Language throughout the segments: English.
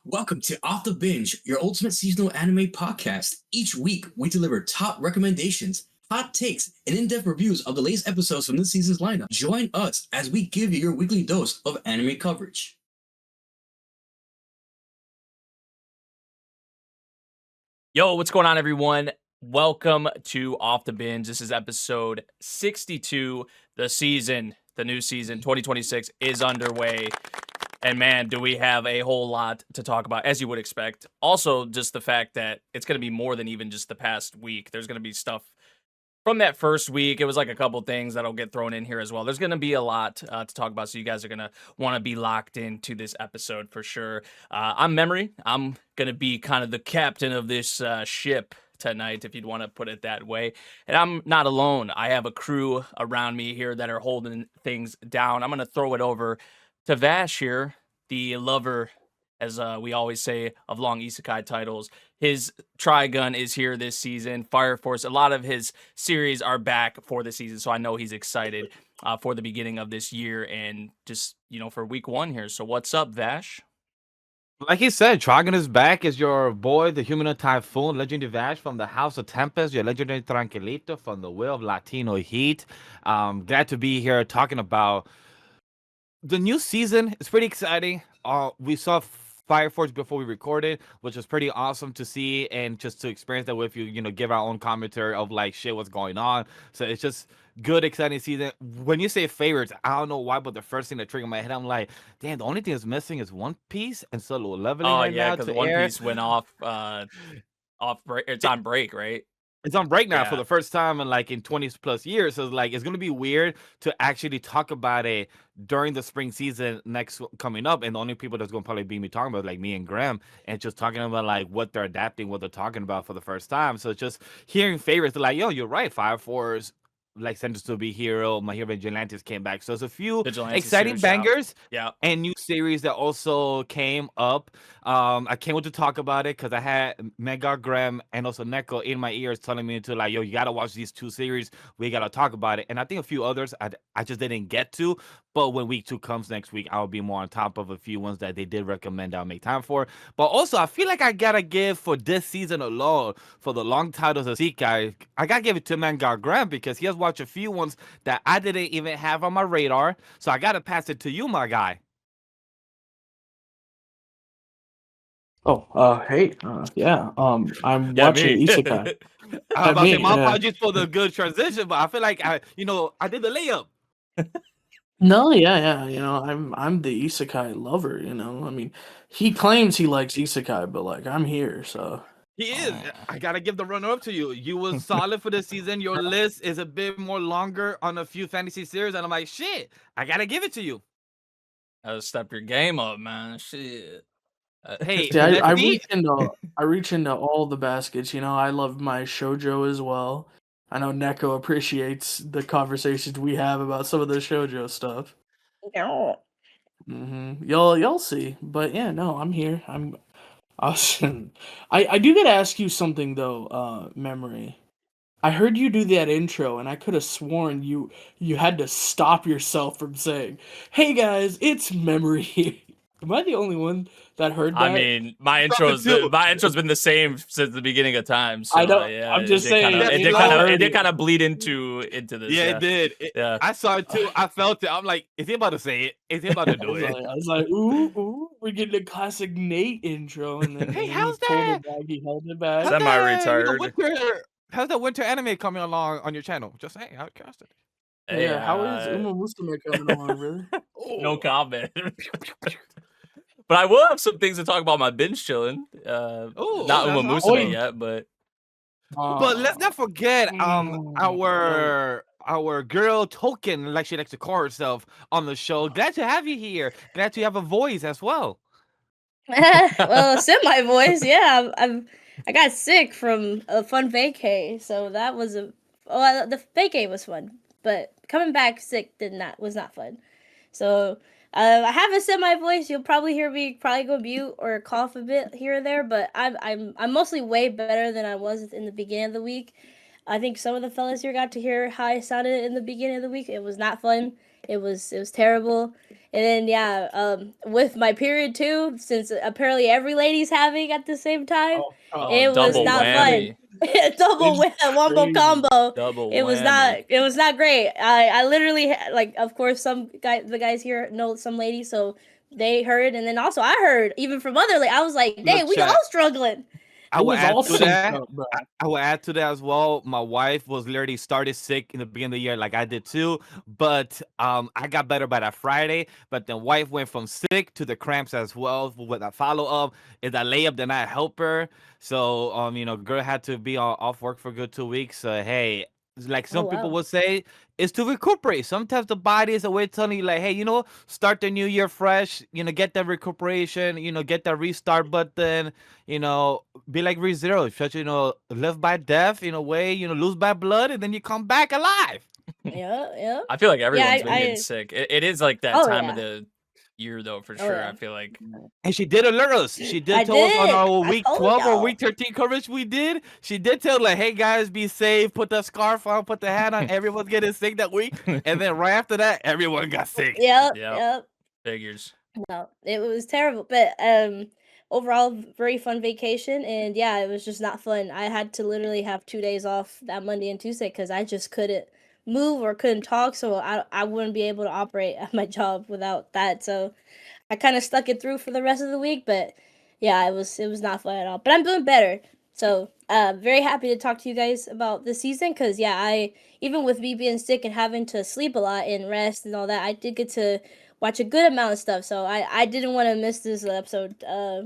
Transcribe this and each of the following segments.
Welcome to Off the Binge, your ultimate seasonal anime podcast. Each week, we deliver top recommendations, hot takes, and in-depth reviews of the latest episodes from this season's lineup. Join us as we give you your weekly dose of anime coverage. Yo, what's going on, everyone? Welcome to Off the Binge. This is episode 62. The new season, 2026, is underway. And man, do we have a whole lot to talk about, as you would expect. Also, just the fact that it's going to be more than even just the past week. There's going to be stuff from that first week. It was like a couple things that'll get thrown in here as well. There's going to be a lot to talk about, so you guys are going to want to be locked into this episode for sure. I'm Memory. I'm going to be kind of the captain of this ship tonight, if you'd want to put it that way. And I'm not alone. I have a crew around me here that are holding things down. I'm going to throw it over to Vash here, the lover, as we always say, of long isekai titles. His TRIGUN is here this season. Fire Force, a lot of his series are back for the season, so I know he's excited for the beginning of this year and just, for week one here. So what's up, Vash? Like he said, TRIGUN is back as your boy, the Humanoid Typhoon, Legend D Vash from the House of Tempest, your legendary Tranquilito from the Will of Latino Heat. Glad to be here talking about the new season. It's pretty exciting. We saw Fire Force before we recorded, which was pretty awesome to see and just to experience that with you, give our own commentary of like shit, what's going on. So it's just good, exciting season. When you say favorites, I don't know why, but the first thing that triggered my head, I'm like, damn, the only thing that's missing is One Piece and Solo Leveling right now because to One air. Piece went off break. It's on break, right? It's on break now for Yeah. the first time in 20 plus years. So it's gonna be weird to actually talk about it during the spring season coming up. And the only people that's gonna probably be me talking about like me and Grem and just talking about like what they're adapting, what they're talking about for the first time. So it's just hearing favorites like, yo, you're right, Fire Force, like Sentenced to Be Hero, My Hero Vigilantes came back. So it's a few Vigilantes exciting series, bangers. Yeah. And new series that also came up. I can't wait to talk about it because I had Mega, Grem, and also Neko in my ears telling me to like, yo, you gotta watch these two series. We gotta talk about it. And I think a few others I just didn't get to. But when week 2 comes next week, I'll be more on top of a few ones that they did recommend I'll make time for. But also, I feel like I gotta give for this season alone for the long titles of Sekai, I gotta give it to Manga Graham because he has watched a few ones that I didn't even have on my radar. So I gotta pass it to you, my guy. Hey, I'm Yeah, watching me. Isekai. I was about to say, my yeah. apologies for the good transition, but I feel like I did the layup. No, yeah, I'm the Isekai lover, I mean, he claims he likes Isekai, but like I'm here, so He is. I gotta give the runner up to you. You was solid for this season. Your list is a bit more longer on a few fantasy series, and I'm like, shit, I gotta give it to you. Step your game up, man. Shit. Hey, see, I reach into all the baskets, I love my shoujo as well. I know Neko appreciates the conversations we have about some of the shoujo stuff. Y'all see, but yeah, no, I'm here. I'm awesome. I do gotta ask you something though, Memory. I heard you do that intro, and I could have sworn you had to stop yourself from saying, "Hey guys, it's Memory." Am I the only one that heard that? I mean, my intro's been the same since the beginning of time. So I know. yeah, I'm just saying. it did kind of bleed into this. Yeah, it did. Yeah, I saw it too. I felt it. I'm like, is he about to say it? Is he about to do it? I was like, ooh, we're getting a classic Nate intro, and then Hey, he how's pulled that? it back. He held it back. Semi-retired. How's that winter anime coming along on your channel? Just saying, how cast it. Yeah, how is Uma Musume coming along, really? No comment. But I will have some things to talk about my binge chilling. Not Uma Musume yet, but let's not forget our girl Token, like she likes to call herself on the show. Glad to have you here. Glad to have a voice as well. Well, semi voice, yeah. I got sick from a fun vacay, so that was the vacay was fun, but coming back sick was not fun. So I have a semi voice. You'll probably hear me go mute or cough a bit here or there, but I'm mostly way better than I was in the beginning of the week. I think some of the fellas here got to hear how I sounded in the beginning of the week. It was not fun. It was terrible. And then with my period too, since apparently every lady's having at the same time, Oh, it was double not whammy. fun. Double wombo crazy. combo. Double It was whammy. not great. I literally like, of course, the guys here know some ladies, so they heard, and then also I heard even from other I was like, dang, we chat. all struggling. I It will was add all to synced that. up, bro. I will add to that as well. My wife was literally started sick in the beginning of the year, like I did too. But I got better by that Friday. But then wife went from sick to the cramps as well. With that follow up, is that layup then I help her. So girl had to be off work for a good 2 weeks. So hey, like some people wow. would say, is to recuperate. Sometimes the body is a way of telling you, like, hey, start the new year fresh. Get that recuperation. Get that restart button. Be like ReZero, such live by death in a way, lose by blood, and then you come back alive. Yeah. I feel like everyone's been I getting sick. It is like that Oh, time of yeah. the year though, for Oh, sure. yeah. I feel like And she did alert us. She did I tell us on did. our I week told 12 or y'all. week 13 coverage we did. She did tell, like, hey guys, be safe, put the scarf on, put the hat on. Everyone's getting sick that week. And then right after that, everyone got sick. Yep. figures. No, it was terrible. But overall, very fun vacation, and yeah, it was just not fun. I had to literally have 2 days off that Monday and Tuesday because I just couldn't move or couldn't talk, so I wouldn't be able to operate at my job without that. So I kind of stuck it through for the rest of the week, but yeah, it was not fun at all. But I'm doing better. So very happy to talk to you guys about this season because yeah, I even with me being sick and having to sleep a lot and rest and all that, I did get to watch a good amount of stuff. So I didn't want to miss this episode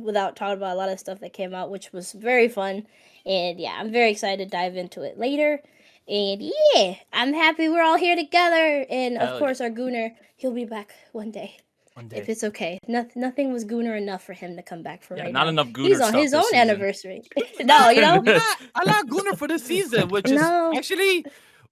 without talking about a lot of stuff that came out, which was very fun. And yeah, I'm very excited to dive into it later. And yeah, I'm happy we're all here together. And of Hell course, our Gooner, he'll be back one day. One day. If it's okay. Nothing was Gooner enough for him to come back for Yeah, right not now. enough Gooner He's on stuff his this own season. anniversary. No, I like Gunnar for the season, which No. is actually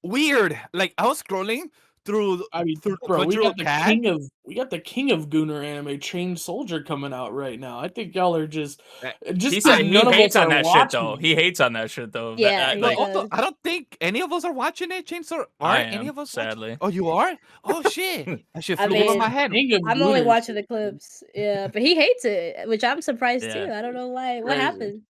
weird. Like, I was scrolling through I mean, through bro, we got Crunchyroll the king of Gooner anime, Chain Soldier, coming out right now. I think y'all are just He because said he none of hates us on are that shit watching. though. He hates on that shit though. Yeah, he But like does. also, I don't think any of us are watching it. Chainsaw, I aren't any am, of us watching- sadly. Oh, you are? Oh shit! That shit I flew over mean, my head. King of I'm only Gooners. watching the clips. Yeah, but he hates it, which I'm surprised Yeah. too. I don't know why. What Crazy. happened?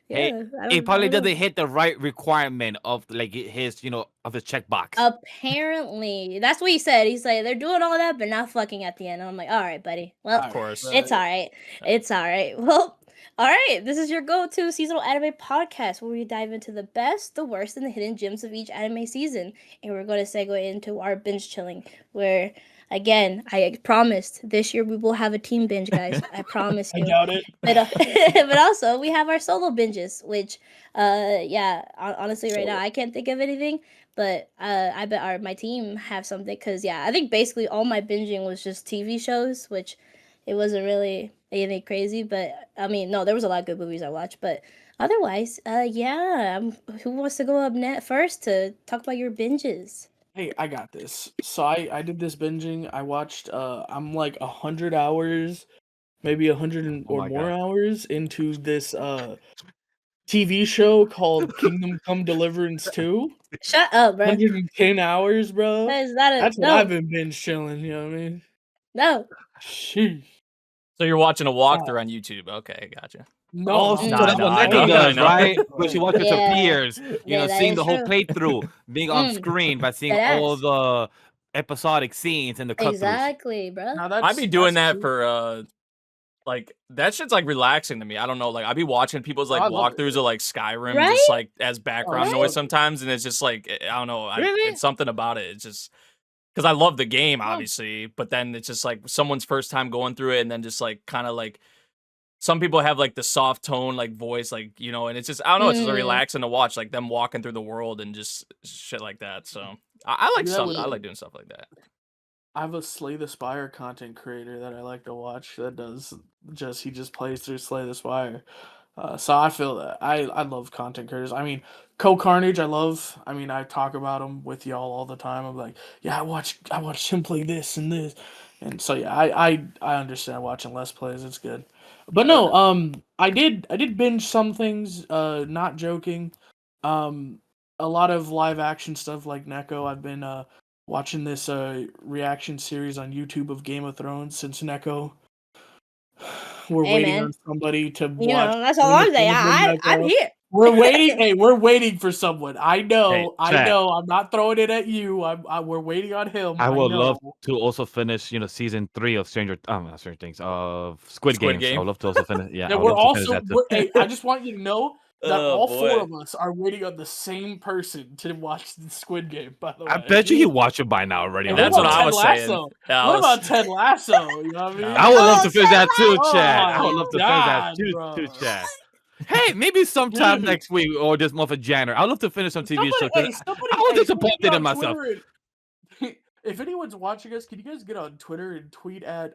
Hey, Yeah, I it don't probably know. doesn't hit the right requirement of like his, of his checkbox. Apparently, that's what he said. He's like, they're doing all that, but not fucking at the end. And I'm like, all right, buddy. Well, Of course. it's all right. It's all right. Well, all right. This is your go-to seasonal anime podcast where we dive into the best, the worst, and the hidden gems of each anime season. And we're going to segue into our binge chilling, where, again, I promised this year we will have a team binge, guys. I promise I you. doubt it. But also we have our solo binges, which honestly right now I can't think of anything, but I bet my team have something because yeah, I think basically all my binging was just TV shows, which it wasn't really anything crazy, but I mean no, there was a lot of good movies I watched, but otherwise who wants to go up first to talk about your binges? Hey, I got this. So I did this binging. I watched I'm like 100 hours, maybe 100 Oh or my more God. hours into this TV show called Kingdom Come Deliverance 2. Shut up, bro. 110 hours, bro. Is that That's what no I've been binge chilling, you know what I mean? no Sheesh. So you're watching a walkthrough on YouTube. Okay, gotcha. No, Oh, no, so No, that's no, what I Neko know, I does, know. right? When she watches her Yeah. peers, Yeah, that seeing is the whole true. playthrough, being on screen by seeing That all ass. the episodic scenes and the cut-throughs. Exactly, bro. No, I'd be doing that's that cool. for like that shit's like relaxing to me. I don't know, like I'd be watching people's like I love it. walkthroughs of like Skyrim Right? just like as background Right? noise sometimes, and it's just like I don't know, Really? it's something about it. It's just because I love the game, Oh. obviously, but then it's just like someone's first time going through it, and then just like kind of like some people have like the soft tone like voice, like and it's just I don't know, it's just Mm. relaxing to watch, like them walking through the world and just shit like that. So I like Yeah, stuff. with- I like doing stuff like that. I have a Slay the Spire content creator that I like to watch that does he just plays through Slay the Spire. So I feel that I love content creators. I mean, Carnage I love. I mean, I talk about him with y'all all the time. I'm like, yeah, I watched him play this and this, and so yeah, I understand watching Let's Plays. It's good, but no, I did binge some things. Not joking. A lot of live action stuff like Neko. I've been watching this reaction series on YouTube of Game of Thrones since Neko. We're Hey, waiting man. on somebody to You watch. know, that's all I'm saying. I'm here. We're waiting. Hey, we're waiting for someone. I know. Hey, chat. I'm not throwing it at you. We're waiting on him. I would know. love to also finish, season 3 of not Stranger Things, of Squid Squid Games. I Game? would love to also finish. Yeah, I would we're love to finish also. that too. Hey, I just want you to know that Oh, all boy. 4 of us are waiting on the same person to watch the Squid Game. By the way, I bet you watch it by now already. Hey, That's what what about I was Ted saying. Lasso? Yeah, What about Ted Lasso? You know what I mean? I would love to Oh, finish that too, Oh Chad. my I would love to finish that God, too, bro. Chad. Hey, maybe sometime Dude. next week or this month of January. I'd love to finish some TV shows. Somebody, I was disappointed in myself. If anyone's watching us, can you guys get on Twitter and tweet at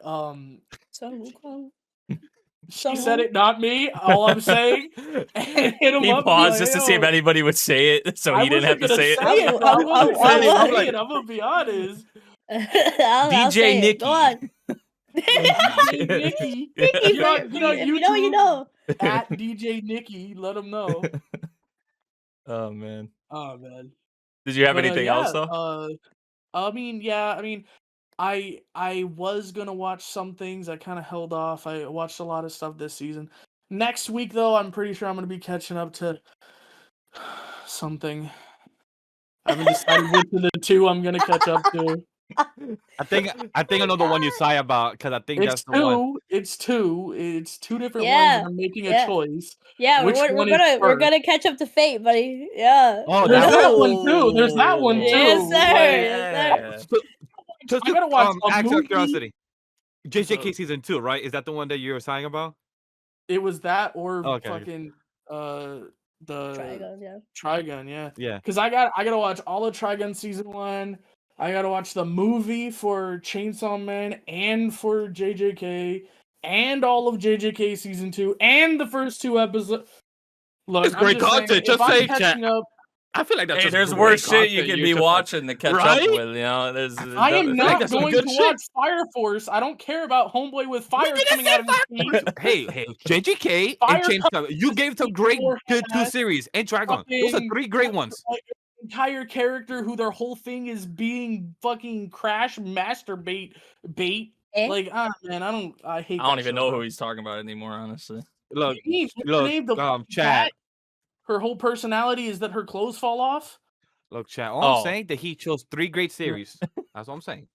She said it, not me. All I'm saying. And hit him He up. paused just to see if "Yo, anybody would say it, so I he didn't have wasn't to gonna say it. it, bro. I wasn't I gonna was. say it. I'm gonna be honest. I'll DJ say it. Nikki. Go on. DJ Nikki. Nikki, Get on if you know, you YouTube know. at DJ Nikki. Let him know. Oh man. Oh man. Did you have But, anything yeah, else though? I was gonna watch some things. I kind of held off. I watched a lot of stuff this season. Next week, though, I'm pretty sure I'm gonna be catching up to something. I haven't decided which of the 2 I'm gonna catch up to. I think I know the one you sigh about because I think It's that's the one. It's 2. It's 2 different ones, Yeah, and I'm making a yeah. choice. Yeah, Which we're one is gonna first? catch up to Fate, buddy. Yeah. Oh, There's that that one too. There's that one too. Yes, sir. Like, Yes, Yeah. Just I gotta watch a ask out movie. curiosity. JJK So- season 2, right? Is that the one that you were sighing about? It was that or Okay. fucking the Trigon, yeah. Trigun, yeah. Yeah. Because I gotta watch all of Trigun season 1. I gotta watch the movie for Chainsaw Man and for JJK and all of JJK season 2 and the first 2 episodes. Look, It's great content, just if I'm say, chat. catching up, I feel like that's Hey, just there's great worse shit you content could you be should watching to catch Right? up with. You know, there's. I am like not that's some going good to shit. watch Fire Force. I don't care about Homeboy with fire didn't coming say out of his teeth. Hey, JGK Fire and Chainsaw. You gave some great good 2 series and Dragon. Those are fucking- 3 great ones. Like, entire character who their whole thing is being fucking crash masturbate bait. Eh? Like, man, I hate. I don't that even show, know bro. who he's talking about anymore, honestly. Look, What's her name? The fucking chat. cat? Her whole personality is that her clothes fall off. Look, chat. All I'm Oh. saying that he chose 3 great series. That's what I'm saying.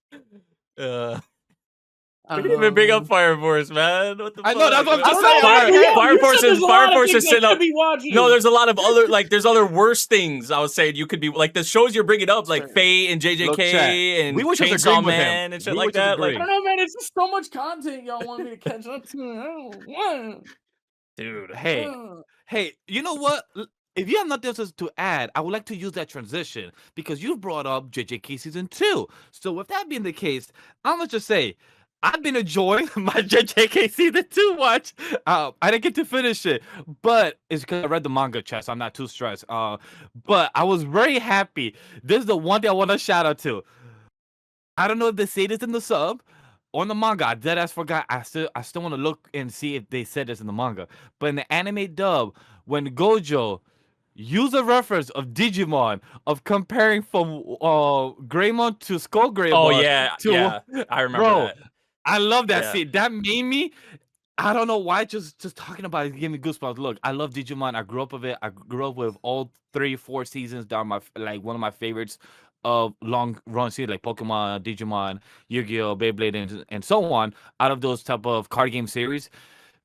I We don't didn't even bring know, up Fire Force, man. What the I fuck? know, that's what I'm I just don't know, saying. man. Fire You Force said there's is a lot of things I sitting could up. be watching. No, there's a lot of other there's other worse things. I was saying you could be like the shows you're bringing up, like Sure. Faye and JJK Look, chat, and we were just Chainsaw agreeing with him. Man and shit We were like just that. Like, I don't know, man. It's just so much content y'all want me to catch up to. I don't want. dude, Hey, you know what? If you have nothing else to add, I would like to use that transition because you brought up JJK season 2. So with that being the case, I'm gonna just say I've been enjoying my JJK season 2 watch. I didn't get to finish it, but it's because I read the manga, chat, so I'm not too stressed. But I was very happy. This is the one thing I want to shout out to. I don't know if they say this in the sub or in the manga. I deadass forgot. I still want to look and see if they said this in the manga. But in the anime dub, when Gojo use a reference of Digimon of comparing from Greymon to Skull Greymon. oh yeah, to, yeah, I remember bro, that. I love that Yeah. scene. That made me. I don't know why. Just talking about it gave me goosebumps. Look, I love Digimon. I grew up with it. I grew up with all 3-4 seasons. That are one of my favorites of long run series like Pokemon, Digimon, Yu-Gi-Oh, Beyblade, and so on. Out of those type of card game series,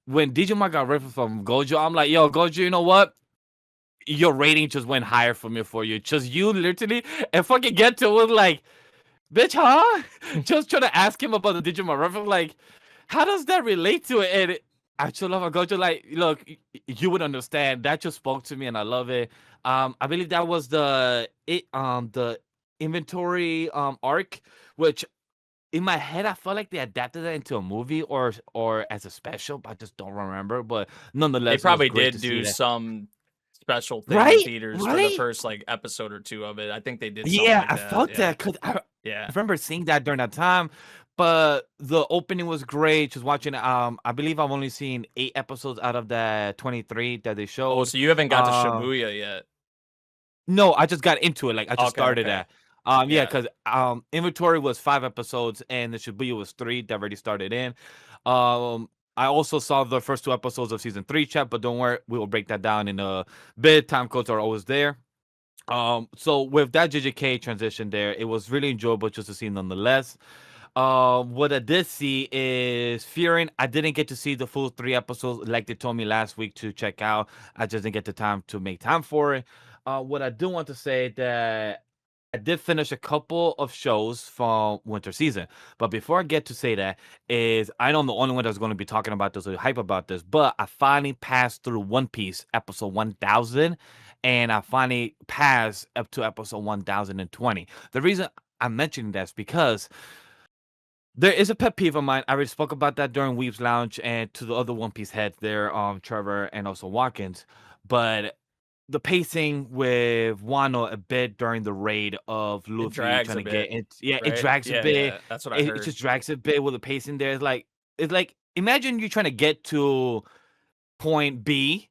when Digimon got referenced from Gojo, I'm like, yo, Gojo, you know what? Your rating just went higher for you. Just you literally and fucking get to it like, bitch, huh? Just trying to ask him about the Digimon reference. Like, how does that relate to it? And I just love Gojo. Like, look, you would understand. That just spoke to me, and I love it. I believe that was the inventory arc, which in my head I felt like they adapted that into a movie or as a special, but I just don't remember. But nonetheless, They it was probably great did to see do that. some special thing Right, in theaters for the right. first like episode or 2 of it. I think they did. Something Yeah, like I that. felt yeah. that because I Yeah. remember seeing that during that time. But the opening was great. Just watching, I believe I've only seen 8 episodes out of the 23 that they showed. Oh, so you haven't got to Shibuya yet? No, I just got into it. Like I just Okay, started okay. that. Yeah, Yeah. because inventory was 5 episodes and the Shibuya was 3 that already started in. I also saw the first 2 episodes of season 3, chat, but don't worry, we will break that down in a bit. Time codes are always there. So with that JJK transition there, it was really enjoyable just to see nonetheless. What I did see is Fearing. I didn't get to see the full 3 episodes like they told me last week to check out. I just didn't get the time to make time for it. What I do want to say that I did finish a couple of shows from winter season. But before I get to say that, is I know I'm the only one that's going to be talking about this or hype about this, but I finally passed through One Piece episode 1000, and I finally passed up to episode 1020. The reason I'm mentioning that is because there is a pet peeve of mine. I already spoke about that during Weeb's Lounge and to the other One Piece heads there, Trevor and also Watkins. But the pacing with Wano a bit during the raid of Luffy drags trying a to get bit, it. Yeah, it right? drags a Yeah, bit. yeah, that's what I It heard. just drags a bit with the pacing there. It's like imagine you're trying to get to point B,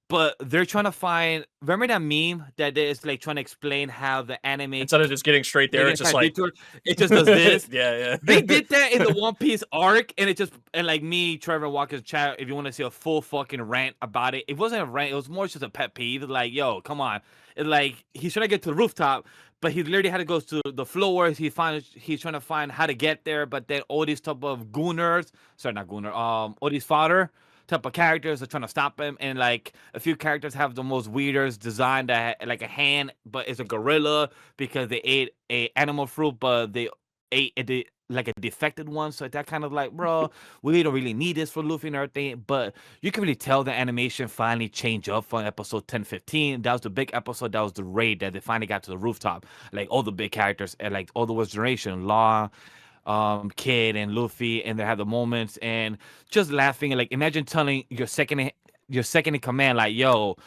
but they're trying to find. Remember that meme that is like trying to explain how the anime Instead of just getting straight there, making it's a just kind of like detour, it just does this. yeah, yeah. They did that in the One Piece arc, and it just and like me, Trevor Walker's chat. If you want to see a full fucking rant about it, it wasn't a rant. It was more just a pet peeve. Like, yo, come on. It's like he's trying to get to the rooftop, but he literally had to go to the floors. He's trying to find how to get there, but then all these type of gooners, sorry, not gooner, all these fodder type of characters are trying to stop him, and like a few characters have the most weirdest design that like a hand, but it's a gorilla because they ate a animal fruit, but they ate like a defected one. So that kind of like, bro, we don't really need this for Luffy and everything. But you can really tell the animation finally changed up from episode 10-15. That was the big episode. That was the raid that they finally got to the rooftop. Like all the big characters and like all the West Generation, Law, Kid and Luffy, and they have the moments and just laughing. Like imagine telling your second in command, like, yo,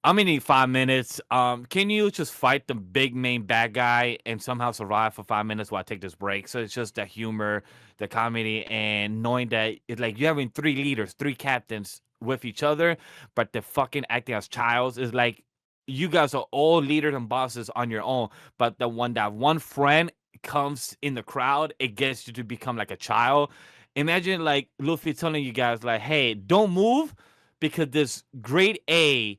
I'm gonna need 5 minutes. Can you just fight the big main bad guy and somehow survive for 5 minutes while I take this break? So it's just the humor, the comedy, and knowing that it's like you're having 3 leaders, 3 captains with each other, but they're fucking acting as childs. Is like you guys are all leaders and bosses on your own, but the one friend comes in the crowd, it gets you to become like a child. Imagine like Luffy telling you guys like, hey, don't move because this grade A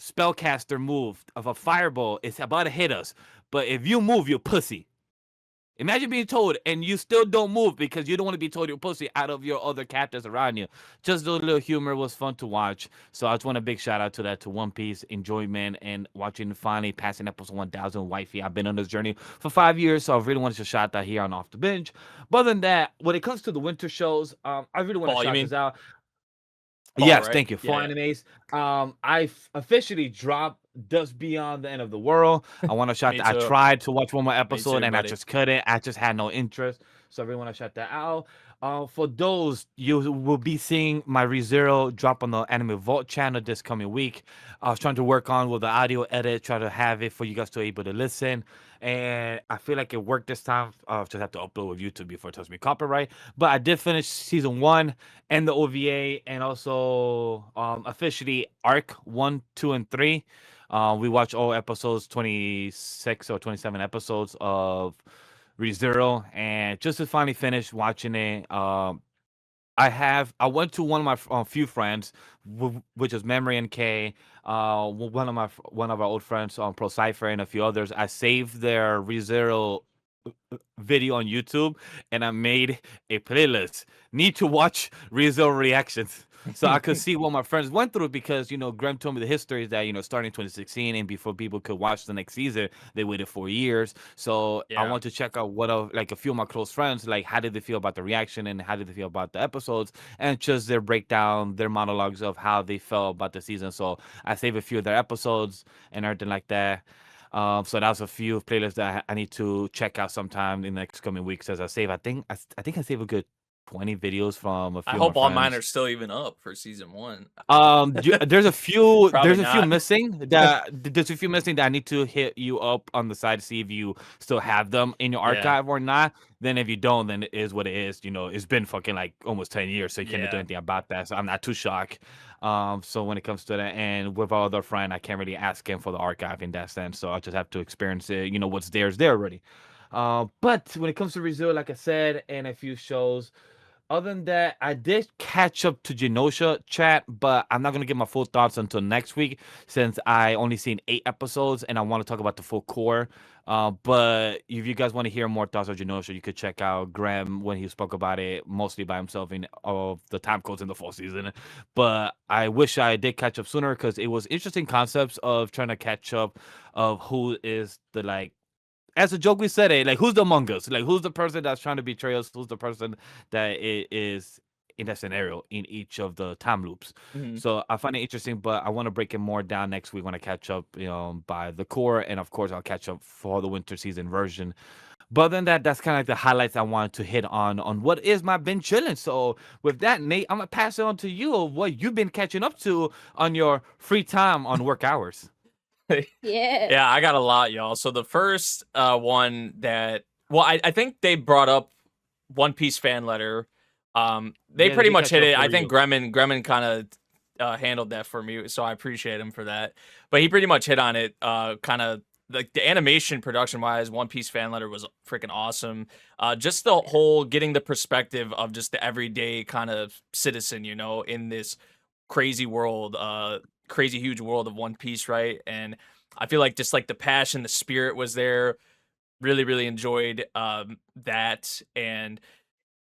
spellcaster move of a fireball is about to hit us. But if you move, you're pussy. Imagine being told and you still don't move because you don't want to be told you're pussy out of your other captors around you. Just a little humor was fun to watch. So I just want a big shout out to that, to One Piece enjoyment and watching finally passing episode 1000 wifey. I've been on this journey for 5 years, so I really wanted to shout that here on Off the Binge. But other than that, when it comes to the winter shows, I really want to shout this out. Fall, yes, right? thank you. Yeah, For animes. I officially dropped Dust Beyond the End of the World. I want to shout Me that. I too. tried to watch one more episode too, and I buddy. just couldn't. I just had no interest. So I really want to shout that out. For those, you will be seeing my ReZero drop on the Anime Vault channel this coming week. I was trying to work on with the audio edit, try to have it for you guys to be able to listen. And I feel like it worked this time. I'll just have to upload with YouTube before it tells me copyright. But I did finish season 1 and the OVA, and also officially Arc 1, 2, and 3. We watched all episodes, 26 or 27 episodes of ReZero, and just to finally finish watching it, I went to one of my few friends, which is MemoryNK, one of our old friends, Pro Cypher, and a few others. I saved their ReZero video on YouTube, and I made a playlist. Need to watch ReZero reactions. So I could see what my friends went through because, Grem told me the history is that, starting 2016 and before people could watch the next season, they waited 4 years. So I want to check out a few of my close friends, like how did they feel about the reaction and how did they feel about the episodes and just their breakdown, their monologues of how they felt about the season. So I saved a few of their episodes and everything like that. So that was a few playlists that I need to check out sometime in the next coming weeks as I save. I think I save a good 20 videos from a few. I of hope my all friends. mine are still even up for season 1. There's a few. Probably There's a few not. missing. There's a few missing that I need to hit you up on the side to see if you still have them in your archive or not. Then if you don't, then it is what it is. It's been fucking like almost 10 years, so you can't do anything about that. So I'm not too shocked. So when it comes to that, and with our other friend, I can't really ask him for the archive in that sense. So I just have to experience it. What's there is there already. But when it comes to ReZero, like I said, and a few shows, other than that, I did catch up to Gnosia chat, but I'm not gonna get my full thoughts until next week since I only seen 8 episodes and I want to talk about the full core. But if you guys want to hear more thoughts on Gnosia, you could check out Grem when he spoke about it mostly by himself in of the time codes in the fall season. But I wish I did catch up sooner because it was interesting concepts of trying to catch up of who is the as a joke we said it, like who's the Among Us? Like who's the person that's trying to betray us? Who's the person that is in that scenario in each of the time loops? Mhm. So I find it interesting, but I want to break it more down next week when I catch up, by the core, and of course I'll catch up for the winter season version. But other than that, that's kind of like the highlights I wanted to hit on what is my binge chilling. So with that, Nate, I'm gonna pass it on to you of what you've been catching up to on your free time on work hours. Yeah. Yeah, I got a lot, y'all. So the first one that, well, I think they brought up One Piece fan letter. They Yeah, they pretty did much catch hit up it. for I think you. Gremmen kind of handled that for me, so I appreciate him for that. But he pretty much hit on it. Kind of like the animation production wise, One Piece fan letter was freaking awesome. Just the whole getting the perspective of just the everyday kind of citizen, in this crazy world, crazy huge world of One Piece, right? And I feel like just like the passion, the spirit was there. Really, really enjoyed that, and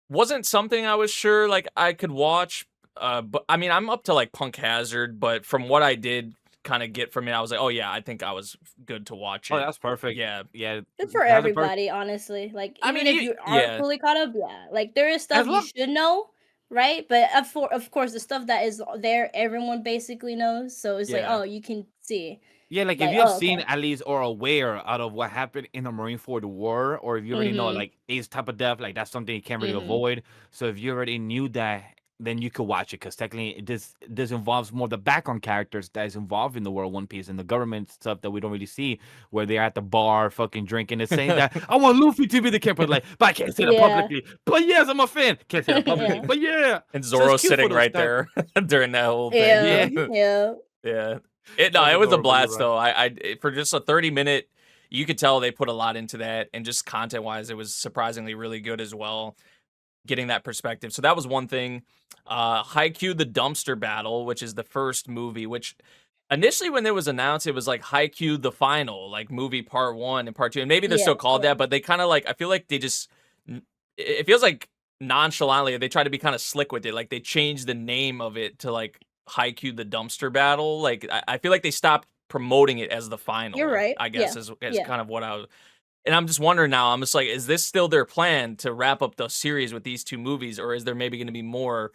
wasn't something I was sure like I could watch. But I mean, I'm up to like Punk Hazard, but from what I did kind of get from it, I was like, oh yeah, I think I was good to watch Oh, it. that's perfect. Yeah, Yeah, Good for that's a perfect. everybody, honestly. Like, I even mean, if you aren't yeah, fully caught up, yeah. Like, there is As stuff you long should know, right? But of course, the stuff that is there, everyone basically knows. So it's like, yeah, oh, you can see. Yeah, like if Like, you have oh, seen okay. at least or aware out of what happened in the Marineford War, or if you already know Mm-hmm. like Ace type of death, like that's something you can't really Mm-hmm. avoid. So if you already knew that, then you could watch it because technically this involves more the background characters that is involved in the world One Piece and the government stuff that we don't really see, where they're at the bar fucking drinking and saying that I want Luffy to be the king, but but I can't say that Yeah. publicly. But yes, I'm a fan. Can't say that publicly, Yeah. but yeah. and So it's Zoro's cute for sitting those right characters. there during that whole thing. Yeah. Yeah, Yeah. Yeah. It no, that's it was a adorable. You're blast right. though. For just a 30-minute, you could tell they put a lot into that, and just content-wise, it was surprisingly really good as well, getting that perspective. So that was one thing. Haikyuu the Dumpster Battle, which is the first movie, which initially when it was announced, it was like Haikyuu the Final, like movie part 1 and part 2. And maybe they're still Yes. called Yeah. that, but they kind of like, I feel like they just it feels like nonchalantly they try to be kind of slick with it. Like they changed the name of it to like Haikyuu the Dumpster Battle. Like I feel like they stopped promoting it as the You're final, right. I Yeah. guess is Yeah. kind of what I was. And I'm just wondering now, I'm just like, is this still their plan to wrap up the series with these two movies, or is there maybe going to be more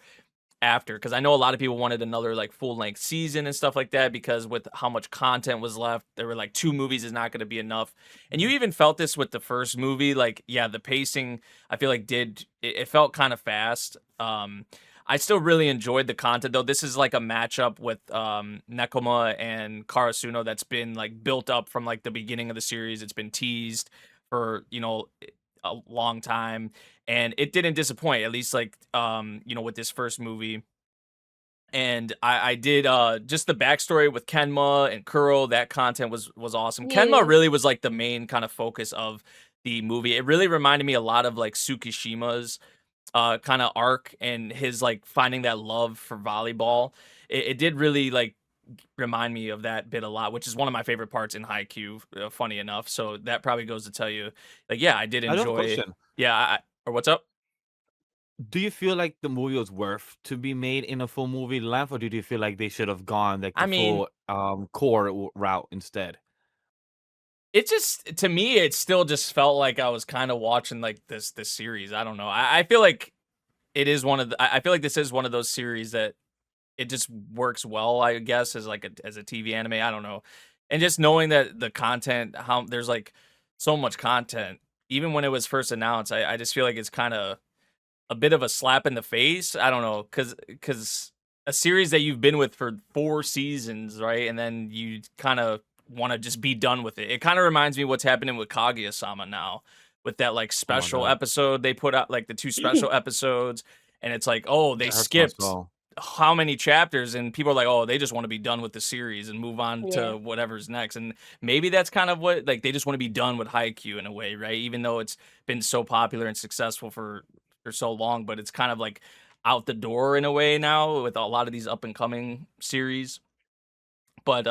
after? Because I know a lot of people wanted another like full-length season and stuff like that, because with how much content was left, they were like 2 movies is not going to be enough. And you even felt this with the first movie, like yeah, the pacing I feel like it felt kind of fast. I still really enjoyed the content though. This is like a matchup with Nekoma and Karasuno that's been like built up from like the beginning of the series. It's been teased for a long time, and it didn't disappoint, at least like with this first movie. And I did just the backstory with Kenma and Kuro. That content was awesome. Kenma Yeah. really was like the main kind of focus of the movie. It really reminded me a lot of like Tsukishima's kind of arc, and his like finding that love for volleyball. It did really like remind me of that bit a lot, which is one of my favorite parts in Haikyuu, funny enough. So that probably goes to tell you, like, yeah, I did I do have a enjoy. question. Yeah, or what's up? Do you feel like the movie was worth to be made in a full movie length, or did you feel like they should have gone like I the mean, full core route instead? it just to me, it still just felt like I was kind of watching like this series. I don't know. I feel like it is one of the. I feel like this is one of those series that it just works well, I guess, as like as a TV anime. I don't know. And just knowing that the content, how there's like so much content, even when it was first announced, I just feel like it's kind of a bit of a slap in the face. I don't know, because a series that you've been with for 4 seasons, right? And then you kind of want to just be done with it. It kind of reminds me what's happening with Kaguya-sama now, with that like Oh my special god, episode they put out, like the 2 special episodes, and it's like, oh, they that hurts my skipped soul. how many chapters, and people are like, oh, they just want to be done with the series and move on Yeah. to whatever's next. And maybe that's kind of what, like, they just want to be done with Haikyuu in a way, right? Even though it's been so popular and successful for so long, but it's kind of like out the door in a way now with a lot of these up and coming series. But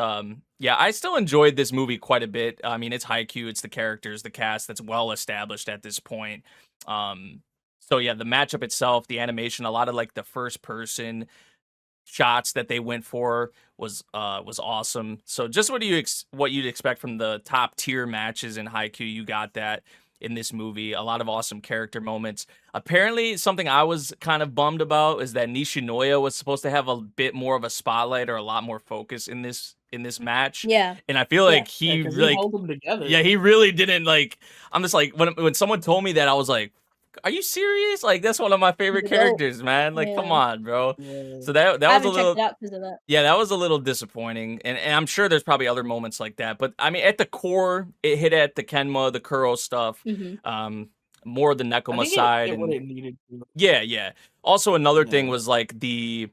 yeah, I still enjoyed this movie quite a bit. I mean, it's Haikyuu, it's the characters, the cast that's well established at this point. So yeah, the matchup itself, the animation, a lot of like the first person shots that they went for was awesome. So just what you'd expect from the top tier matches in Haikyuu, you got that in this movie. A lot of awesome character moments. Apparently, something I was kind of bummed about is that Nishinoya was supposed to have a bit more of a spotlight or a lot more focus in this match. Yeah. And I feel Yeah. like he 'cause like held them together. yeah, he really didn't like. I'm just like when someone told me that, I was like, "Are you serious? Like that's one of my favorite Nope. characters, man. Like come Yeah. on, bro." Yeah. So that I was a haven't little checked it out because of that. yeah, that was a little disappointing, and I'm sure there's probably other moments like that. But I mean, at the core, it hit at the Kenma, the Kuro stuff, Mm-hmm. more the I Nekoma think side, it what and it needed to. yeah. Also, another thing Yeah. was like the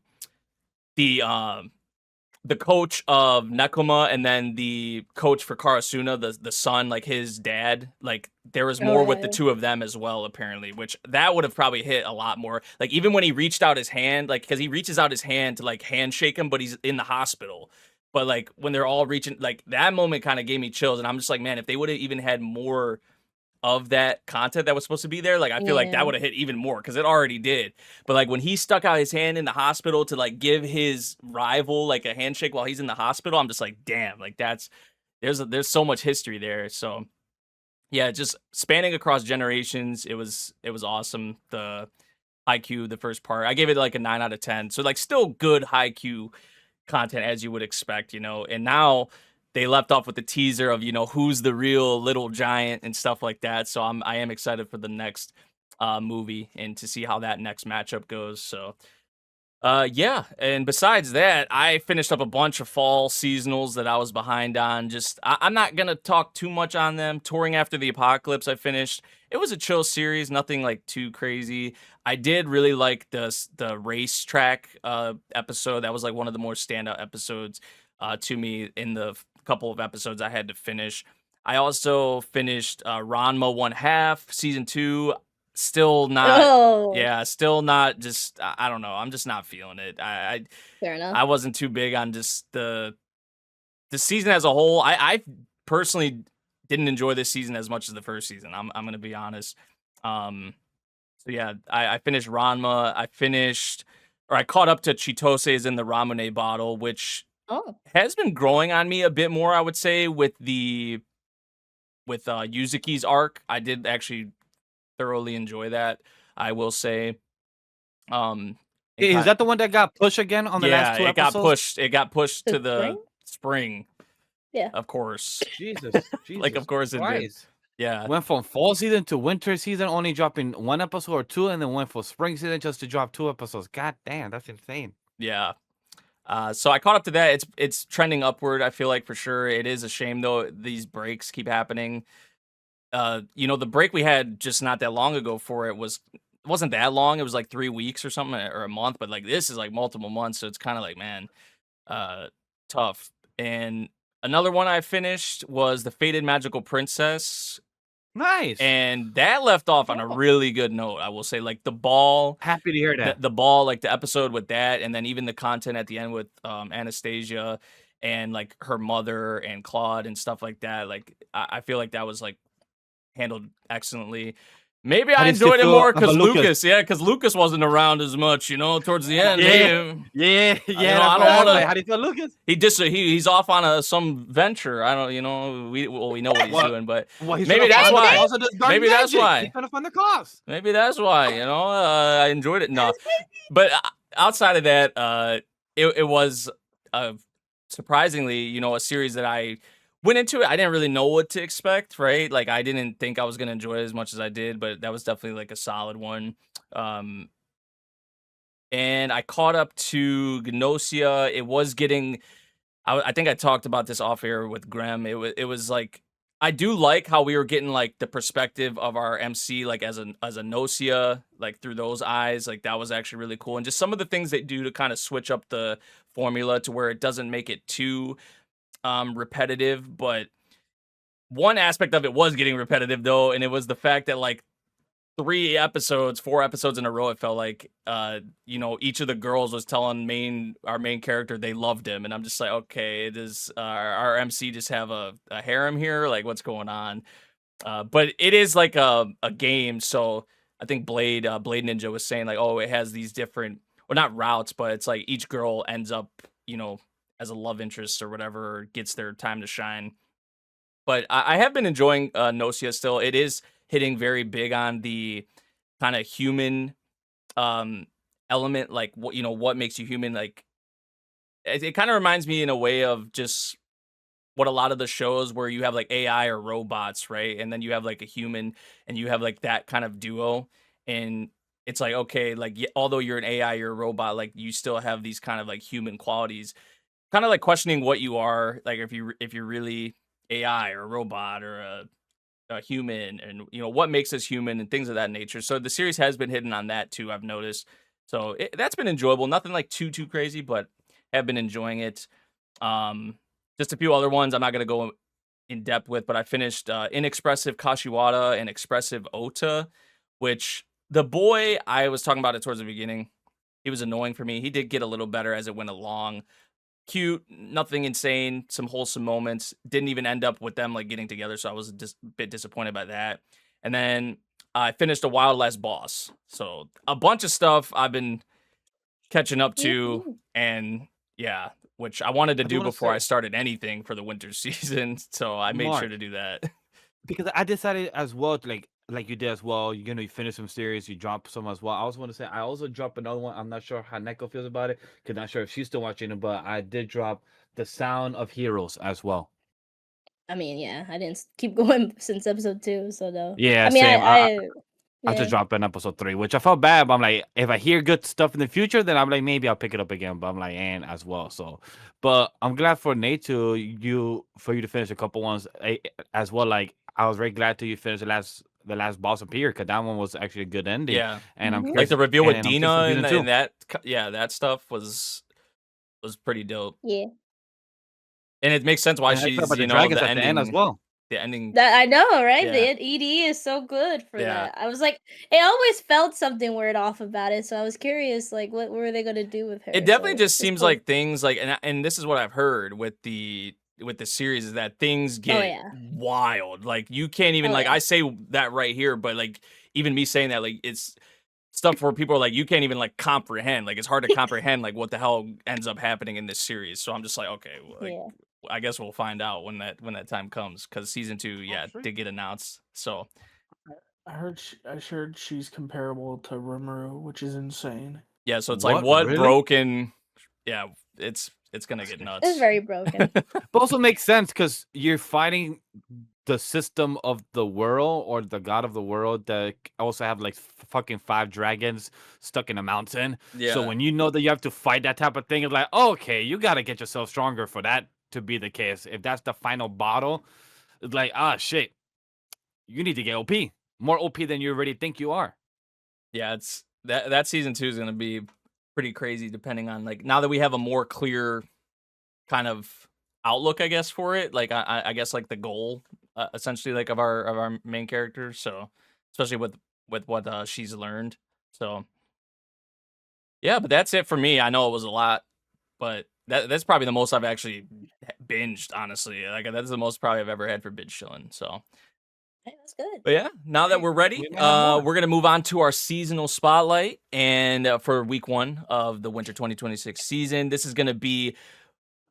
coach of Nekoma and then the coach for Karasuna, the son, like his dad, like there was more with the two of them as well, apparently, which that would have probably hit a lot more. Like even when he reached out his hand, like because he reaches out his hand to like handshake him, but he's in the hospital. But like when they're all reaching, like that moment kind of gave me chills, and I'm just like, man, if they would have even had more of that content that was supposed to be there, like I feel like that Yeah. would have hit even more because it already did. But like when he stuck out his hand in the hospital to like give his rival like a handshake while he's in the hospital, I'm just like, damn, like there's so much history there. So yeah, just spanning across generations, it was awesome. The Haikyuu, the first part, I gave it like a 9 out of 10. So like still good Haikyuu content as you would expect, you know. And now they left off with the teaser of, you know, who's the real little giant and stuff like that. So I am excited for the next movie and to see how that next matchup goes. So yeah, and besides that, I finished up a bunch of fall seasonals that I was behind on. Just I'm not gonna talk too much on them. Touring After the Apocalypse, I finished. It was a chill series, nothing like too crazy. I did really like the racetrack episode. That was like one of the more standout episodes to me in the couple of episodes I had to finish. I also finished Ranma 1/2 season 2. Still not. Oh. Yeah, still not. Just I don't know. I'm just not feeling it. Fair enough. I wasn't too big on just the season as a whole. I personally didn't enjoy this season as much as the first season. I'm gonna be honest. So yeah, I finished Ranma. I caught up to Chitose's in the Ramune bottle, which Oh. has been growing on me a bit more, I would say, with Yuzuki's arc. I did actually thoroughly enjoy that, I will say. Is that the one that got pushed again on the last two episodes? It got pushed to The the spring. Yeah. Of course. Jesus. Like of course it did. Christ. Yeah. Went from fall season to winter season, only dropping 1 episode or 2, and then went for spring season just to drop 2 episodes. God damn, that's insane. Yeah. So I caught up to that. It's trending upward, I feel like, for sure. It is a shame though these breaks keep happening. You know, the break we had just not that long ago for it wasn't that long. It was like 3 weeks or something, or a month, but like this is like multiple months, so it's kind of like, man, tough. And another one I finished was The Fated Magical Princess. Nice. And that left off on a really good note, I will say. Like the ball, Happy to hear that. the ball, like the episode with that, and then even the content at the end with Anastasia and like her mother and Claude and stuff like that. Like I feel like that was like handled excellently. Maybe I enjoyed it more because Lucas. Yeah, because Lucas wasn't around as much, you know, towards the end. Yeah. I don't want to. How do you feel, Lucas? He's off on some venture. I don't, you know, we know what he's doing, but Well, maybe that's why. Also does dark Maybe that's magic. why. He's trying to find the cause. Maybe that's why, you know, I enjoyed it enough. But outside of that, it was surprisingly, you know, a series that I went into it. I didn't really know what to expect, right? Like I didn't think I was gonna enjoy it as much as I did, but that was definitely like a solid one. And I caught up to Gnosia. It was getting. I think I talked about this off air with Grem. It was like I do like how we were getting like the perspective of our MC like as a Gnosia, like through those eyes. Like that was actually really cool. And just some of the things they do to kind of switch up the formula to where it doesn't make it too repetitive. But one aspect of it was getting repetitive though, and it was the fact that like 4 episodes in a row, it felt like each of the girls was telling our main character they loved him, and I'm just like, okay, does our MC just have a harem here? Like, what's going on? But it is like a game, so I think Blade Ninja was saying like, oh, it has these different, well, not routes, but it's like each girl ends up, as a love interest or whatever, or gets their time to shine. But I have been enjoying Gnosia still. It is hitting very big on the kind of human element, like what makes you human. Like it kind of reminds me in a way of just what a lot of the shows where you have like AI or robots, right? And then you have like a human and you have like that kind of duo. And it's like, okay, like although you're an AI, you're a robot, like you still have these kind of like human qualities, kind of like questioning what you are, like if you're really AI or a robot or a human, and what makes us human and things of that nature. So the series has been hitting on that too, I've noticed. So that's been enjoyable. Nothing like too crazy, but have been enjoying it. Just a few other ones I'm not gonna go in depth with, but I finished Inexpressive Kashiwata and Expressive Ota, which the boy, I was talking about it towards the beginning, he was annoying for me. He did get a little better as it went along. Cute, nothing insane, some wholesome moments. Didn't even end up with them like getting together, so I was just a bit disappointed by that. And then I finished A Wild Last Boss. So a bunch of stuff I've been catching up to, and yeah, which I wanted to do before I started anything for the winter season. So I made sure to do that. Because I decided as well, to, like you did as well, you finish some series, you drop some as well. I also want to say I also dropped another one. I'm not sure how Neko feels about it, because not sure if she's still watching it, but I did drop The Sound of Heroes as well. I mean, yeah, I didn't keep going since episode 2, so no. Yeah, I mean, same. I yeah. just dropped an episode 3, which I felt bad, but I'm like, if I hear good stuff in the future, then I'm like, maybe I'll pick it up again. But I'm like, and as well. So, but I'm glad for Nate for you to finish a couple ones as well. Like I was very glad to you finish the last boss of Pier, because that one was actually a good ending. Yeah, and I'm like the reveal with and Dina and that. Yeah, that stuff was pretty dope. Yeah, and it makes sense why she's the dragons at the end as well. The ending. that I know, right? Yeah. The ED is so good for Yeah. that. I was like, it always felt something weird off about it, so I was curious, like, what were they gonna do with her? It definitely So just it's seems cool. like things like, and this is what I've heard with the series, is that things get yeah. wild. Like you can't even Oh, like yeah. I say that right here, but like even me saying that, like it's stuff where people are like, you can't even like comprehend. Like it's hard to comprehend like what the hell ends up happening in this series. So I'm just like, okay, like, Yeah. I guess we'll find out when that time comes, because season 2, yeah, did get announced. So I heard she's comparable to Rimuru, which is insane. yeah, so it's What? like what Really? broken? Yeah, it's gonna get nuts. It's very broken. But also makes sense because you're fighting the system of the world, or the god of the world, that also have like fucking 5 dragons stuck in a mountain. Yeah. So when you know that you have to fight that type of thing, it's like, okay, you got to get yourself stronger for that to be the case. If that's the final battle, it's like, shit, you need to get OP. More OP than you already think you are. Yeah, it's that season 2 is gonna be pretty crazy, depending on like, now that we have a more clear kind of outlook, I guess, for it. Like I guess like the goal, essentially, like of our main character. So especially with what she's learned. So yeah, but that's it for me. I know it was a lot, but that's probably the most I've actually binged, honestly. Like that's the most probably I've ever had for binge chilling. So Hey, that's good. but yeah, now that we're ready, We may have more. we're gonna move on to our seasonal spotlight, and for week 1 of the winter 2026 season, this is gonna be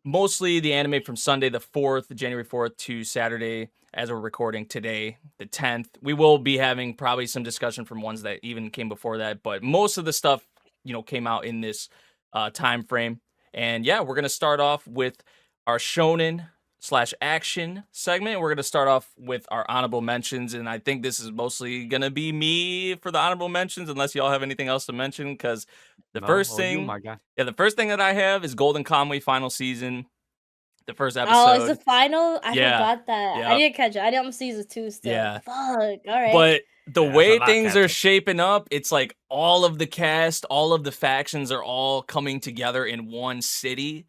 mostly the anime from Sunday the 4th, January 4th, to Saturday, as we're recording today, the 10th. We will be having probably some discussion from ones that even came before that, but most of the stuff, came out in this time frame. And yeah, we're gonna start off with our shonen / action segment. We're gonna start off with our honorable mentions, and I think this is mostly gonna be me for the honorable mentions, unless y'all have anything else to mention, because the first thing, my God. yeah, the first thing that I have is Golden Kamuy final season. The first Oh, is the episode. final? I Yeah. forgot that. I Yep. didn't catch it. I didn't see season 2 still. Yeah. Fuck. All right. But the Yeah, that's a way lot things are catching. shaping up, it's like all of the cast, all of the factions are all coming together in one city,